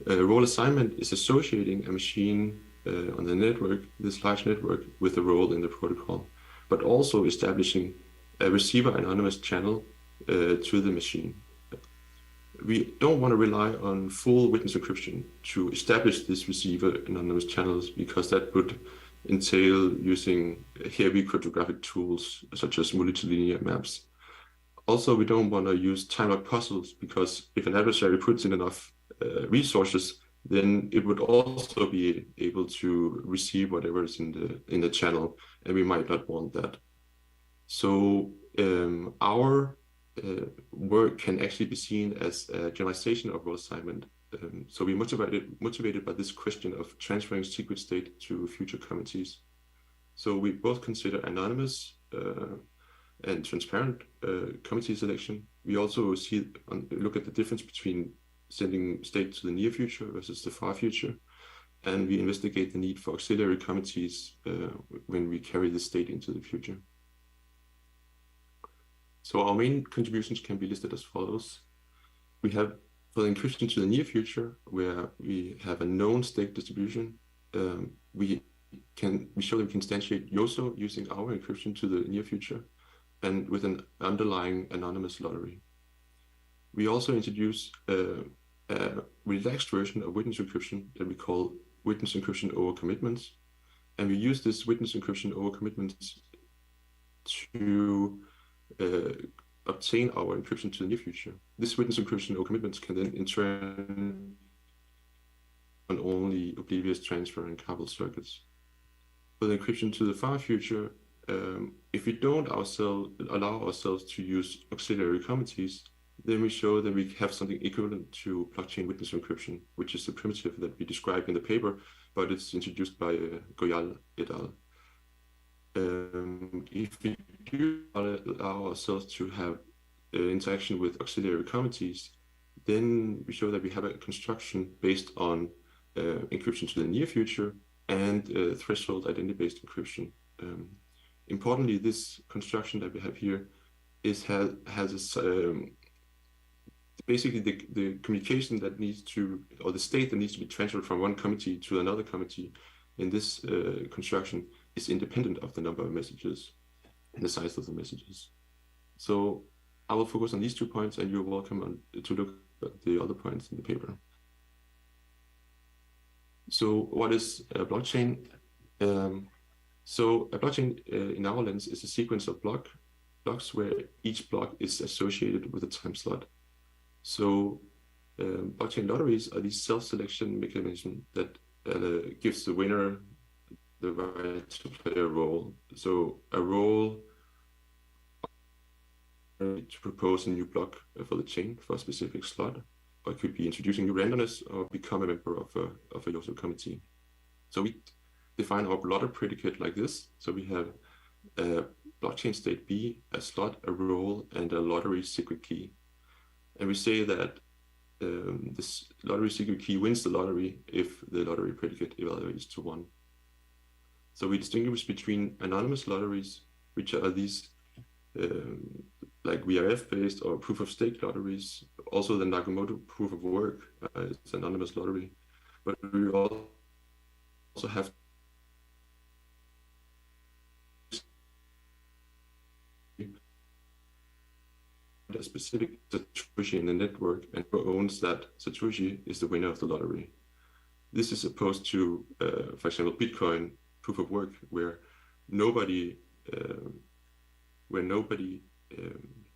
Role assignment is associating a machine on the network, this large network, with a role in the protocol, but also establishing a receiver anonymous channel to the machine. We don't want to rely on full witness encryption to establish this receiver anonymous channels because that would entail using heavy cryptographic tools such as multilinear maps. Also, we don't want to use time-lock puzzles because if an adversary puts in enough resources, then it would also be able to receive whatever is in the channel, and we might not want that. So our work can actually be seen as a generalization of role assignment. So we're motivated by this question of transferring secret state to future committees. So we both consider anonymous and transparent committee selection. We also look at the difference between sending state to the near future versus the far future. And we investigate the need for auxiliary committees when we carry the state into the future. So our main contributions can be listed as follows. We have for the encryption to the near future, where we have a known state distribution, we show that we can instantiate YOSO using our encryption to the near future and with an underlying anonymous lottery. We also introduce a relaxed version of witness encryption that we call witness encryption over commitments. And we use this witness encryption over commitments to obtain our encryption to the near future. This witness encryption over commitments can then in turn on only oblivious transfer and Cabal circuits. For the encryption to the far future, if we don't allow ourselves to use auxiliary committees, then we show that we have something equivalent to blockchain witness encryption, which is a primitive that we describe in the paper, but it's introduced by Goyal et al. If we do allow ourselves to have interaction with auxiliary committees, then we show that we have a construction based on encryption to the near future and threshold identity-based encryption. Importantly, this construction that we have here has basically the communication that needs to, or the state that needs to be transferred from one committee to another committee in this construction is independent of the number of messages and the size of the messages. So I will focus on these 2 points, and you're welcome to look at the other points in the paper. So what is a blockchain? So a blockchain in our lens is a sequence of blocks where each block is associated with a time slot. So blockchain lotteries are these self-selection mechanisms that gives the winner the right to play a role. So a role to propose a new block for the chain for a specific slot, or it could be introducing new randomness or become a member of a YOSO committee. So we define our blotter predicate like this. So we have a blockchain state B, a slot, a role, and a lottery secret key. And we say that this lottery secret key wins the lottery if the lottery predicate evaluates to 1. So we distinguish between anonymous lotteries, which are these like VRF-based or proof-of-stake lotteries. Also the Nakamoto proof of work is anonymous lottery. But we also have a specific Satoshi in the network, and who owns that Satoshi is the winner of the lottery. This is opposed to, for example, Bitcoin proof of work, where nobody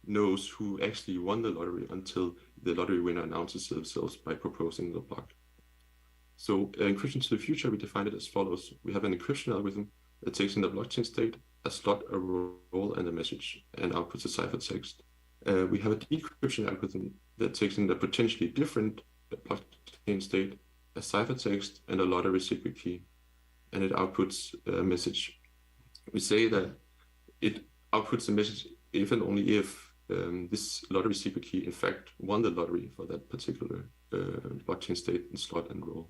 knows who actually won the lottery until the lottery winner announces themselves by proposing the block. So encryption to the future, we define it as follows. We have an encryption algorithm that takes in the blockchain state, a slot, a role, and a message, and outputs a ciphertext. We have a decryption algorithm that takes in the potentially different blockchain state, a ciphertext, and a lottery secret key, and it outputs a message. We say that it outputs a message if and only if this lottery secret key in fact won the lottery for that particular blockchain state and slot and role.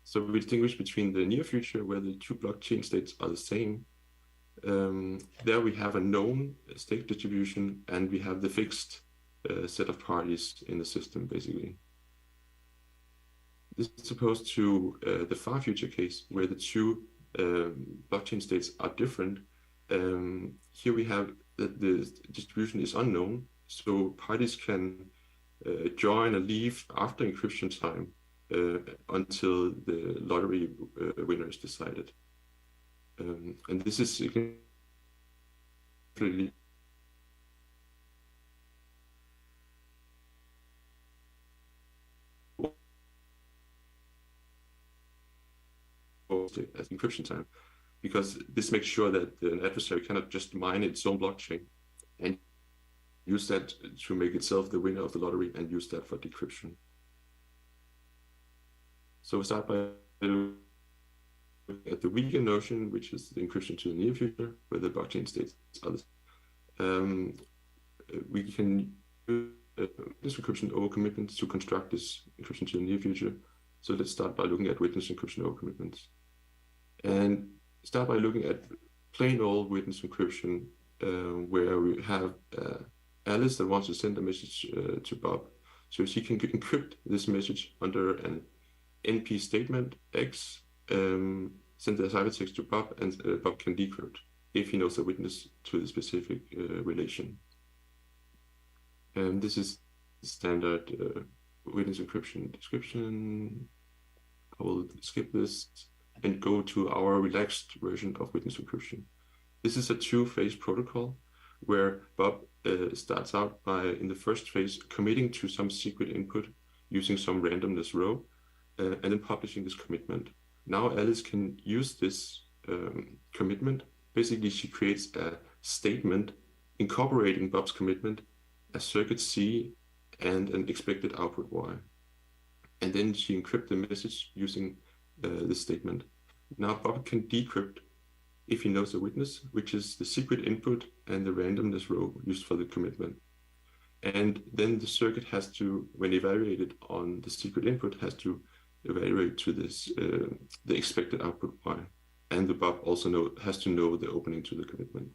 So we distinguish between the near future, where the two blockchain states are the same. There we have a known state distribution, and we have the fixed set of parties in the system, basically. This is opposed to the far future case, where the two blockchain states are different. Here we have that the distribution is unknown, so parties can join and leave after encryption time until the lottery winner is decided. And this is really as encryption time, because this makes sure that an adversary cannot just mine its own blockchain and use that to make itself the winner of the lottery and use that for decryption. So we start by looking at the weaker notion, which is the encryption to the near future, where the blockchain states are the same. We can use this encryption over commitments to construct this encryption to the near future. So let's start by looking at witness encryption over commitments. And start by looking at plain old witness encryption, where we have Alice that wants to send a message to Bob. So she can encrypt this message under an NP statement X, send the ciphertext to Bob, and Bob can decrypt if he knows a witness to the specific relation. And this is the standard witness encryption description. I will skip this and go to our relaxed version of witness encryption. This is a two-phase protocol where Bob starts out by, in the first phase, committing to some secret input using some randomness row, and then publishing this commitment. Now Alice can use this commitment. Basically, she creates a statement incorporating Bob's commitment, a circuit C, and an expected output Y. And then she encrypts the message using this statement. Now Bob can decrypt if he knows a witness, which is the secret input and the randomness row used for the commitment. And then the circuit has to, when evaluated on the secret input, has to evaluate to this the expected output Y. And the Bob also has to know the opening to the commitment.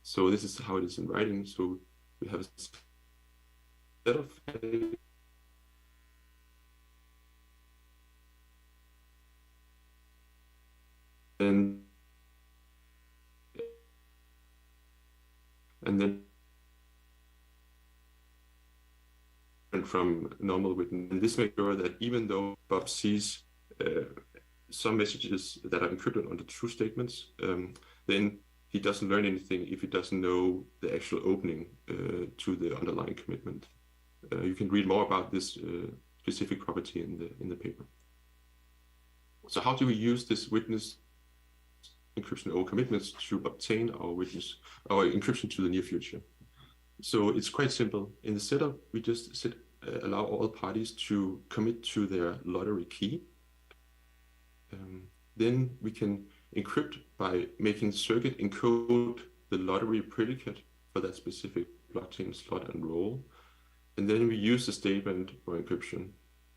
So this is how it is in writing. So we have a set of and then from normal witness. And this makes sure that even though Bob sees some messages that are encrypted under true statements, then he doesn't learn anything if he doesn't know the actual opening to the underlying commitment. You can read more about this specific property in the paper. So how do we use this witness encryption over commitments to obtain our encryption to the near future? So it's quite simple. In the setup, we just allow all parties to commit to their lottery key. Then we can encrypt by making the circuit encode the lottery predicate for that specific blockchain slot and role. And then we use the statement for encryption.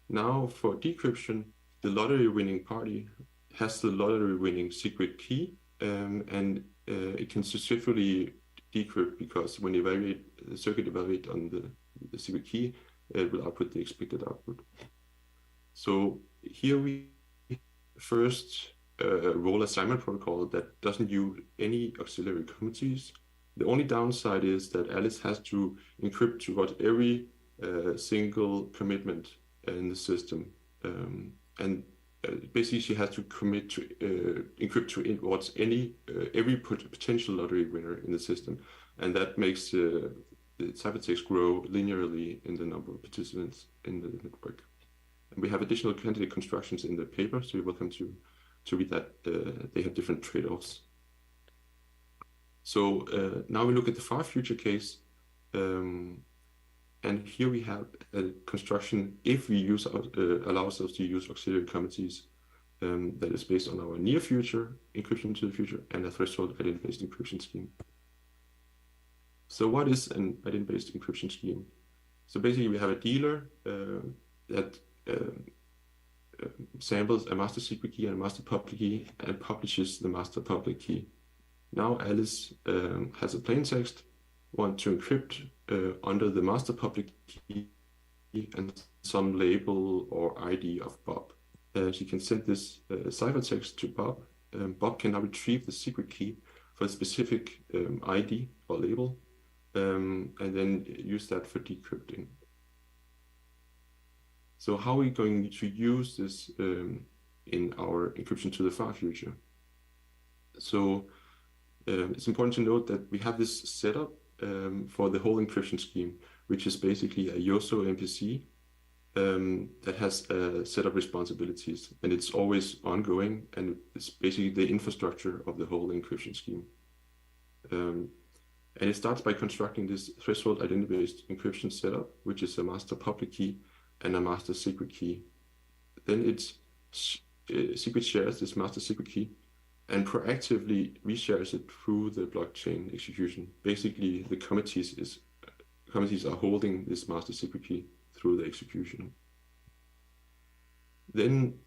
Now for decryption, the lottery winning party has the lottery winning secret key, and it can successfully decrypt because when the circuit evaluates on the secret key, it will output the expected output. So here we first role assignment protocol that doesn't use any auxiliary committees. The only downside is that Alice has to encrypt towards every single commitment in the system, and basically she has to commit to encrypt towards every potential lottery winner in the system, and that makes the the ciphertext grow linearly in the number of participants in the network. And we have additional candidate constructions in the paper, so you're welcome to read that. They have different trade-offs. So now we look at the far future case. And here we have a construction, if we use allow ourselves to use auxiliary committees, that is based on our near future encryption to the future and a threshold identity-based encryption scheme. So what is an identity-based encryption scheme? So basically we have a dealer that samples a master secret key and a master public key and publishes the master public key. Now Alice has a plain text, want to encrypt under the master public key and some label or ID of Bob. She can send this ciphertext to Bob. Bob can now retrieve the secret key for a specific ID or label, and then use that for decrypting. So how are we going to use this in our encryption to the far future? So it's important to note that we have this setup for the whole encryption scheme, which is basically a YOSO MPC that has a set of responsibilities, and it's always ongoing, and it's basically the infrastructure of the whole encryption scheme. And it starts by constructing this threshold identity-based encryption setup, which is a master public key and a master secret key. Then it secret shares this master secret key and proactively reshares it through the blockchain execution. Basically, the committees are holding this master secret key through the execution. Then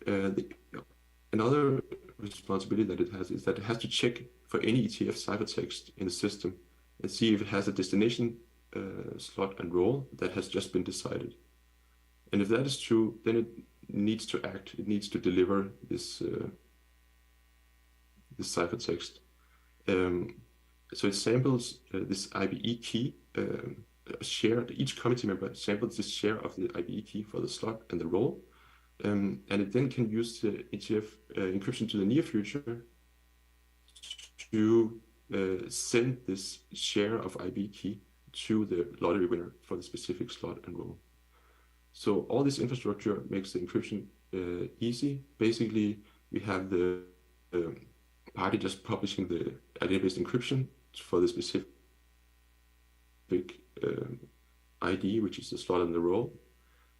another responsibility that it has is that it has to check for any ETF ciphertext in the system and see if it has a destination slot and role that has just been decided. And if that is true, then it needs to act. It needs to deliver this ciphertext. So it samples this IBE key shared. Each committee member samples this share of the IBE key for the slot and the role, and it then can use the ETF encryption to the near future to send this share of IBE key to the lottery winner for the specific slot and role. So all this infrastructure makes the encryption easy. Basically, we have the party just publishing the identity-based encryption for the specific ID, which is the slot and the role.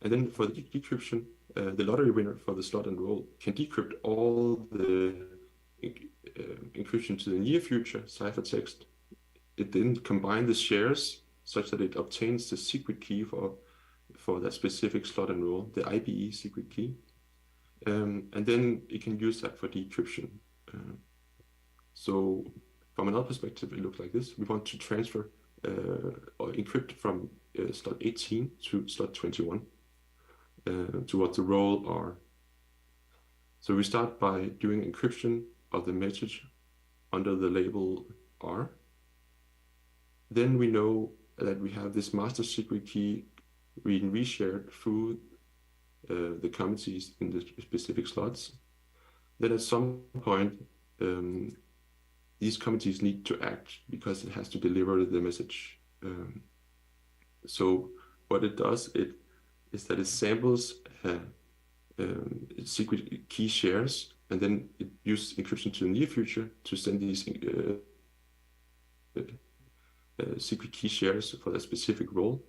And then for the decryption, the lottery winner for the slot and role can decrypt all the encryption to the near future ciphertext. It then combines the shares such that it obtains the secret key for that specific slot and role, the IBE secret key. And then it can use that for decryption. So from another perspective, it looks like this. We want to transfer or encrypt from slot 18 to slot 21 to what the role are. So we start by doing encryption of the message under the label R. Then we know that we have this master secret key being reshared through the committees in the specific slots. Then at some point, these committees need to act because it has to deliver the message. So what it does is that it samples secret key shares, and then it uses encryption to the near future to send these secret key shares for that specific role.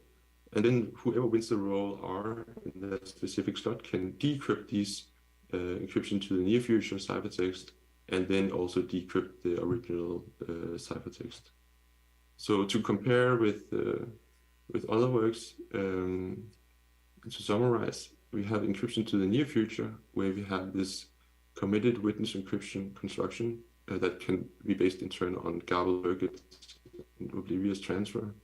And then whoever wins the role R in that specific slot can decrypt these encryption to the near future ciphertext, and then also decrypt the original ciphertext. So to compare with other works, to summarize, we have encryption to the near future, where we have this committed witness encryption construction that can be based in turn on Gabel circuit and oblivious transfer.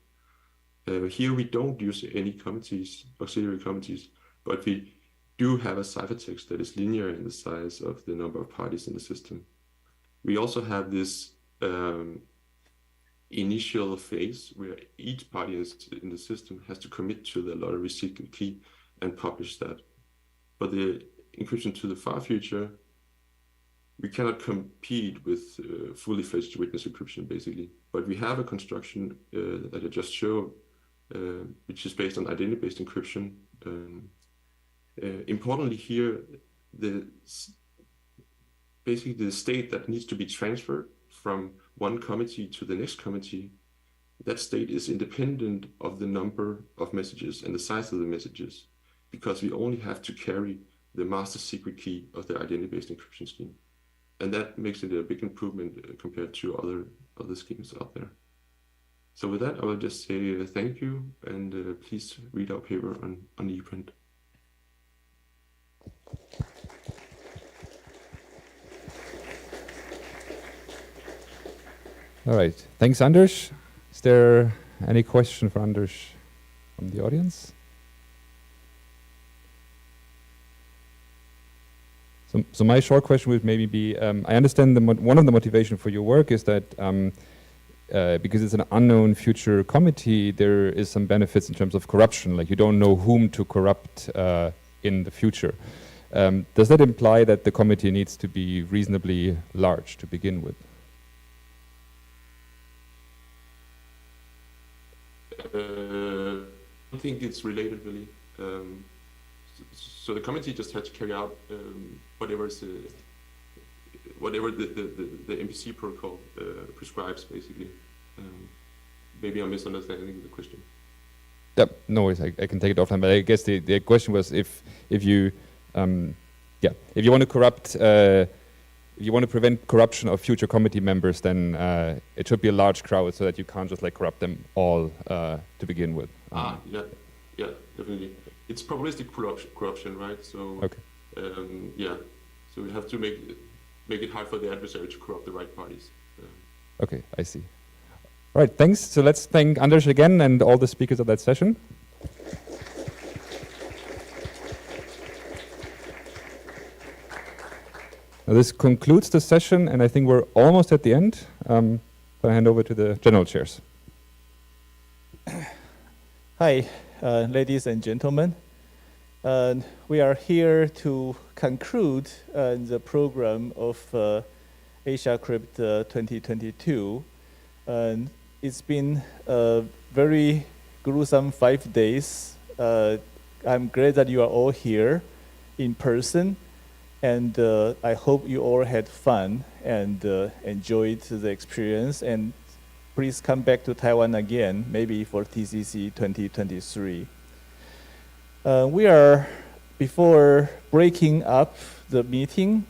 Here we don't use any committees, auxiliary committees, but we do have a ciphertext that is linear in the size of the number of parties in the system. We also have this initial phase where each party in the system has to commit to the lottery secret key and publish that. For the encryption to the far future, we cannot compete with fully fledged witness encryption, basically. But we have a construction that I just showed which is based on identity-based encryption. Importantly here, basically the state that needs to be transferred from one committee to the next committee, that state is independent of the number of messages and the size of the messages, because we only have to carry the master secret key of the identity-based encryption scheme. And that makes it a big improvement compared to other schemes out there. So with that, I will just say thank you, and please read our paper on ePrint. All right. Thanks, Anders. Is there any question for Anders from the audience? So my short question would maybe be, I understand one of the motivation for your work is that because it's an unknown future committee, there is some benefits in terms of corruption, like you don't know whom to corrupt in the future. Does that imply that the committee needs to be reasonably large to begin with? I think it's related really. So the committee just had to carry out whatever the MPC protocol prescribes, basically. Maybe I'm misunderstanding the question. Yeah, no worries. I can take it offline. But I guess the question was if you want to corrupt, if you want to prevent corruption of future committee members, then it should be a large crowd so that you can't just like corrupt them all to begin with. Yeah, definitely. It's probabilistic corruption, right? So so we have to make it hard for the adversary to corrupt the right parties. Okay, I see. All right, thanks. So let's thank Anders again and all the speakers of that session. Now this concludes the session, and I think we're almost at the end. So I hand over to the general chairs. Hi, ladies and gentlemen. We are here to conclude the program of Asiacrypt 2022. It's been a very gruesome 5 days. I'm glad that you are all here in person, and I hope you all had fun and enjoyed the experience. And please come back to Taiwan again, maybe for TCC 2023. We are, before breaking up the meeting,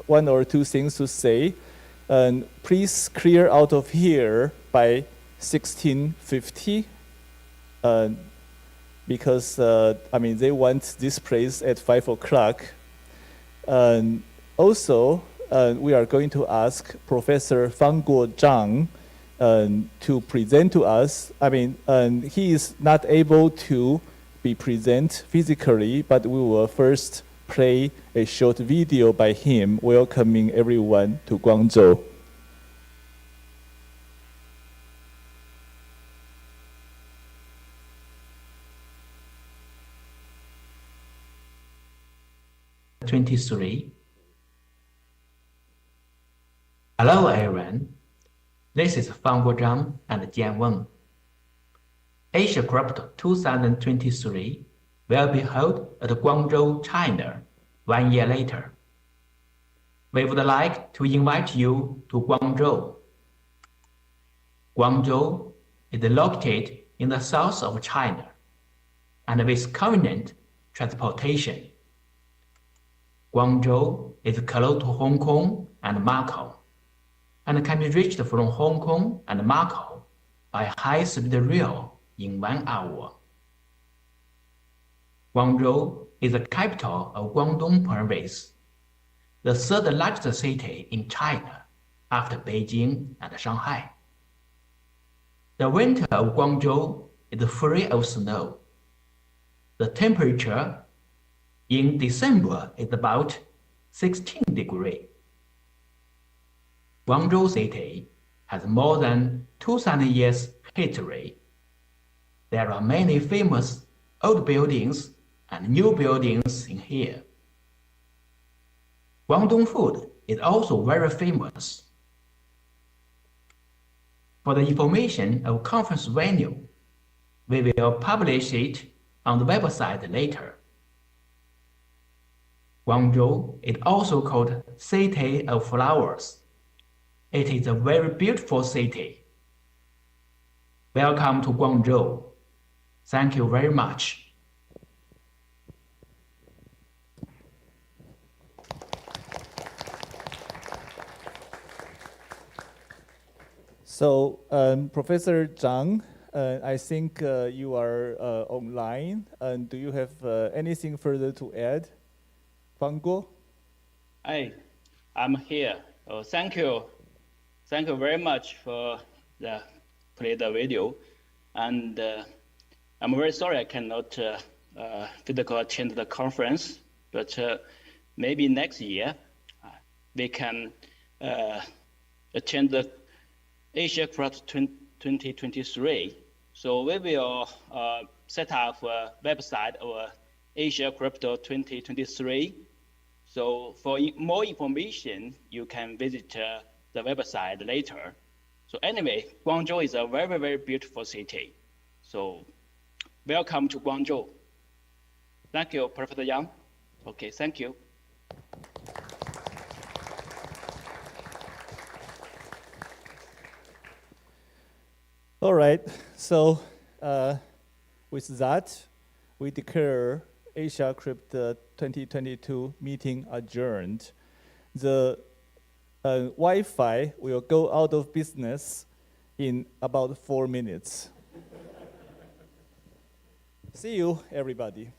one or two things to say. Please clear out of here by 16:50, because they want this place at 5 o'clock. Also, we are going to ask Professor Fang Guo Zhang to present to us. He is not able to be present physically, but we will first play a short video by him welcoming everyone to Guangzhou. Hello everyone, this is Fang Guozhang and Jian Weng. Asiacrypt 2023 will be held at Guangzhou, China, 1 year later. We would like to invite you to Guangzhou. Guangzhou is located in the south of China and with convenient transportation. Guangzhou is close to Hong Kong and Macau, and can be reached from Hong Kong and Macau by high-speed rail in 1 hour. Guangzhou is the capital of Guangdong Province, the third largest city in China after Beijing and Shanghai. The winter of Guangzhou is free of snow. The temperature in December is about 16 degrees. Guangzhou city has more than 2,000 years history. There are many famous old buildings and new buildings in here. Guangdong food is also very famous. For the information of conference venue, We will publish it on the website later. Guangzhou is also called City of Flowers. It is a very beautiful city. Welcome to Guangzhou. Thank you very much. So, Professor Zhang, I think you are online. And do you have anything further to add? Fang Guo? Hi, I'm here. Oh, thank you. Thank you very much for the play the video. And I'm very sorry I cannot physically attend the conference, but maybe next year we can attend the Asiacrypt 2023. So we will set up a website of Asiacrypt 2023. So for more information, you can visit the website later. So anyway, Guangzhou is a very, very beautiful city. So welcome to Guangzhou. Thank you, Professor Yang. Okay, thank you. All right, so with that, we declare Asiacrypt 2022 meeting adjourned. The Wi-Fi will go out of business in about 4 minutes. See you, everybody.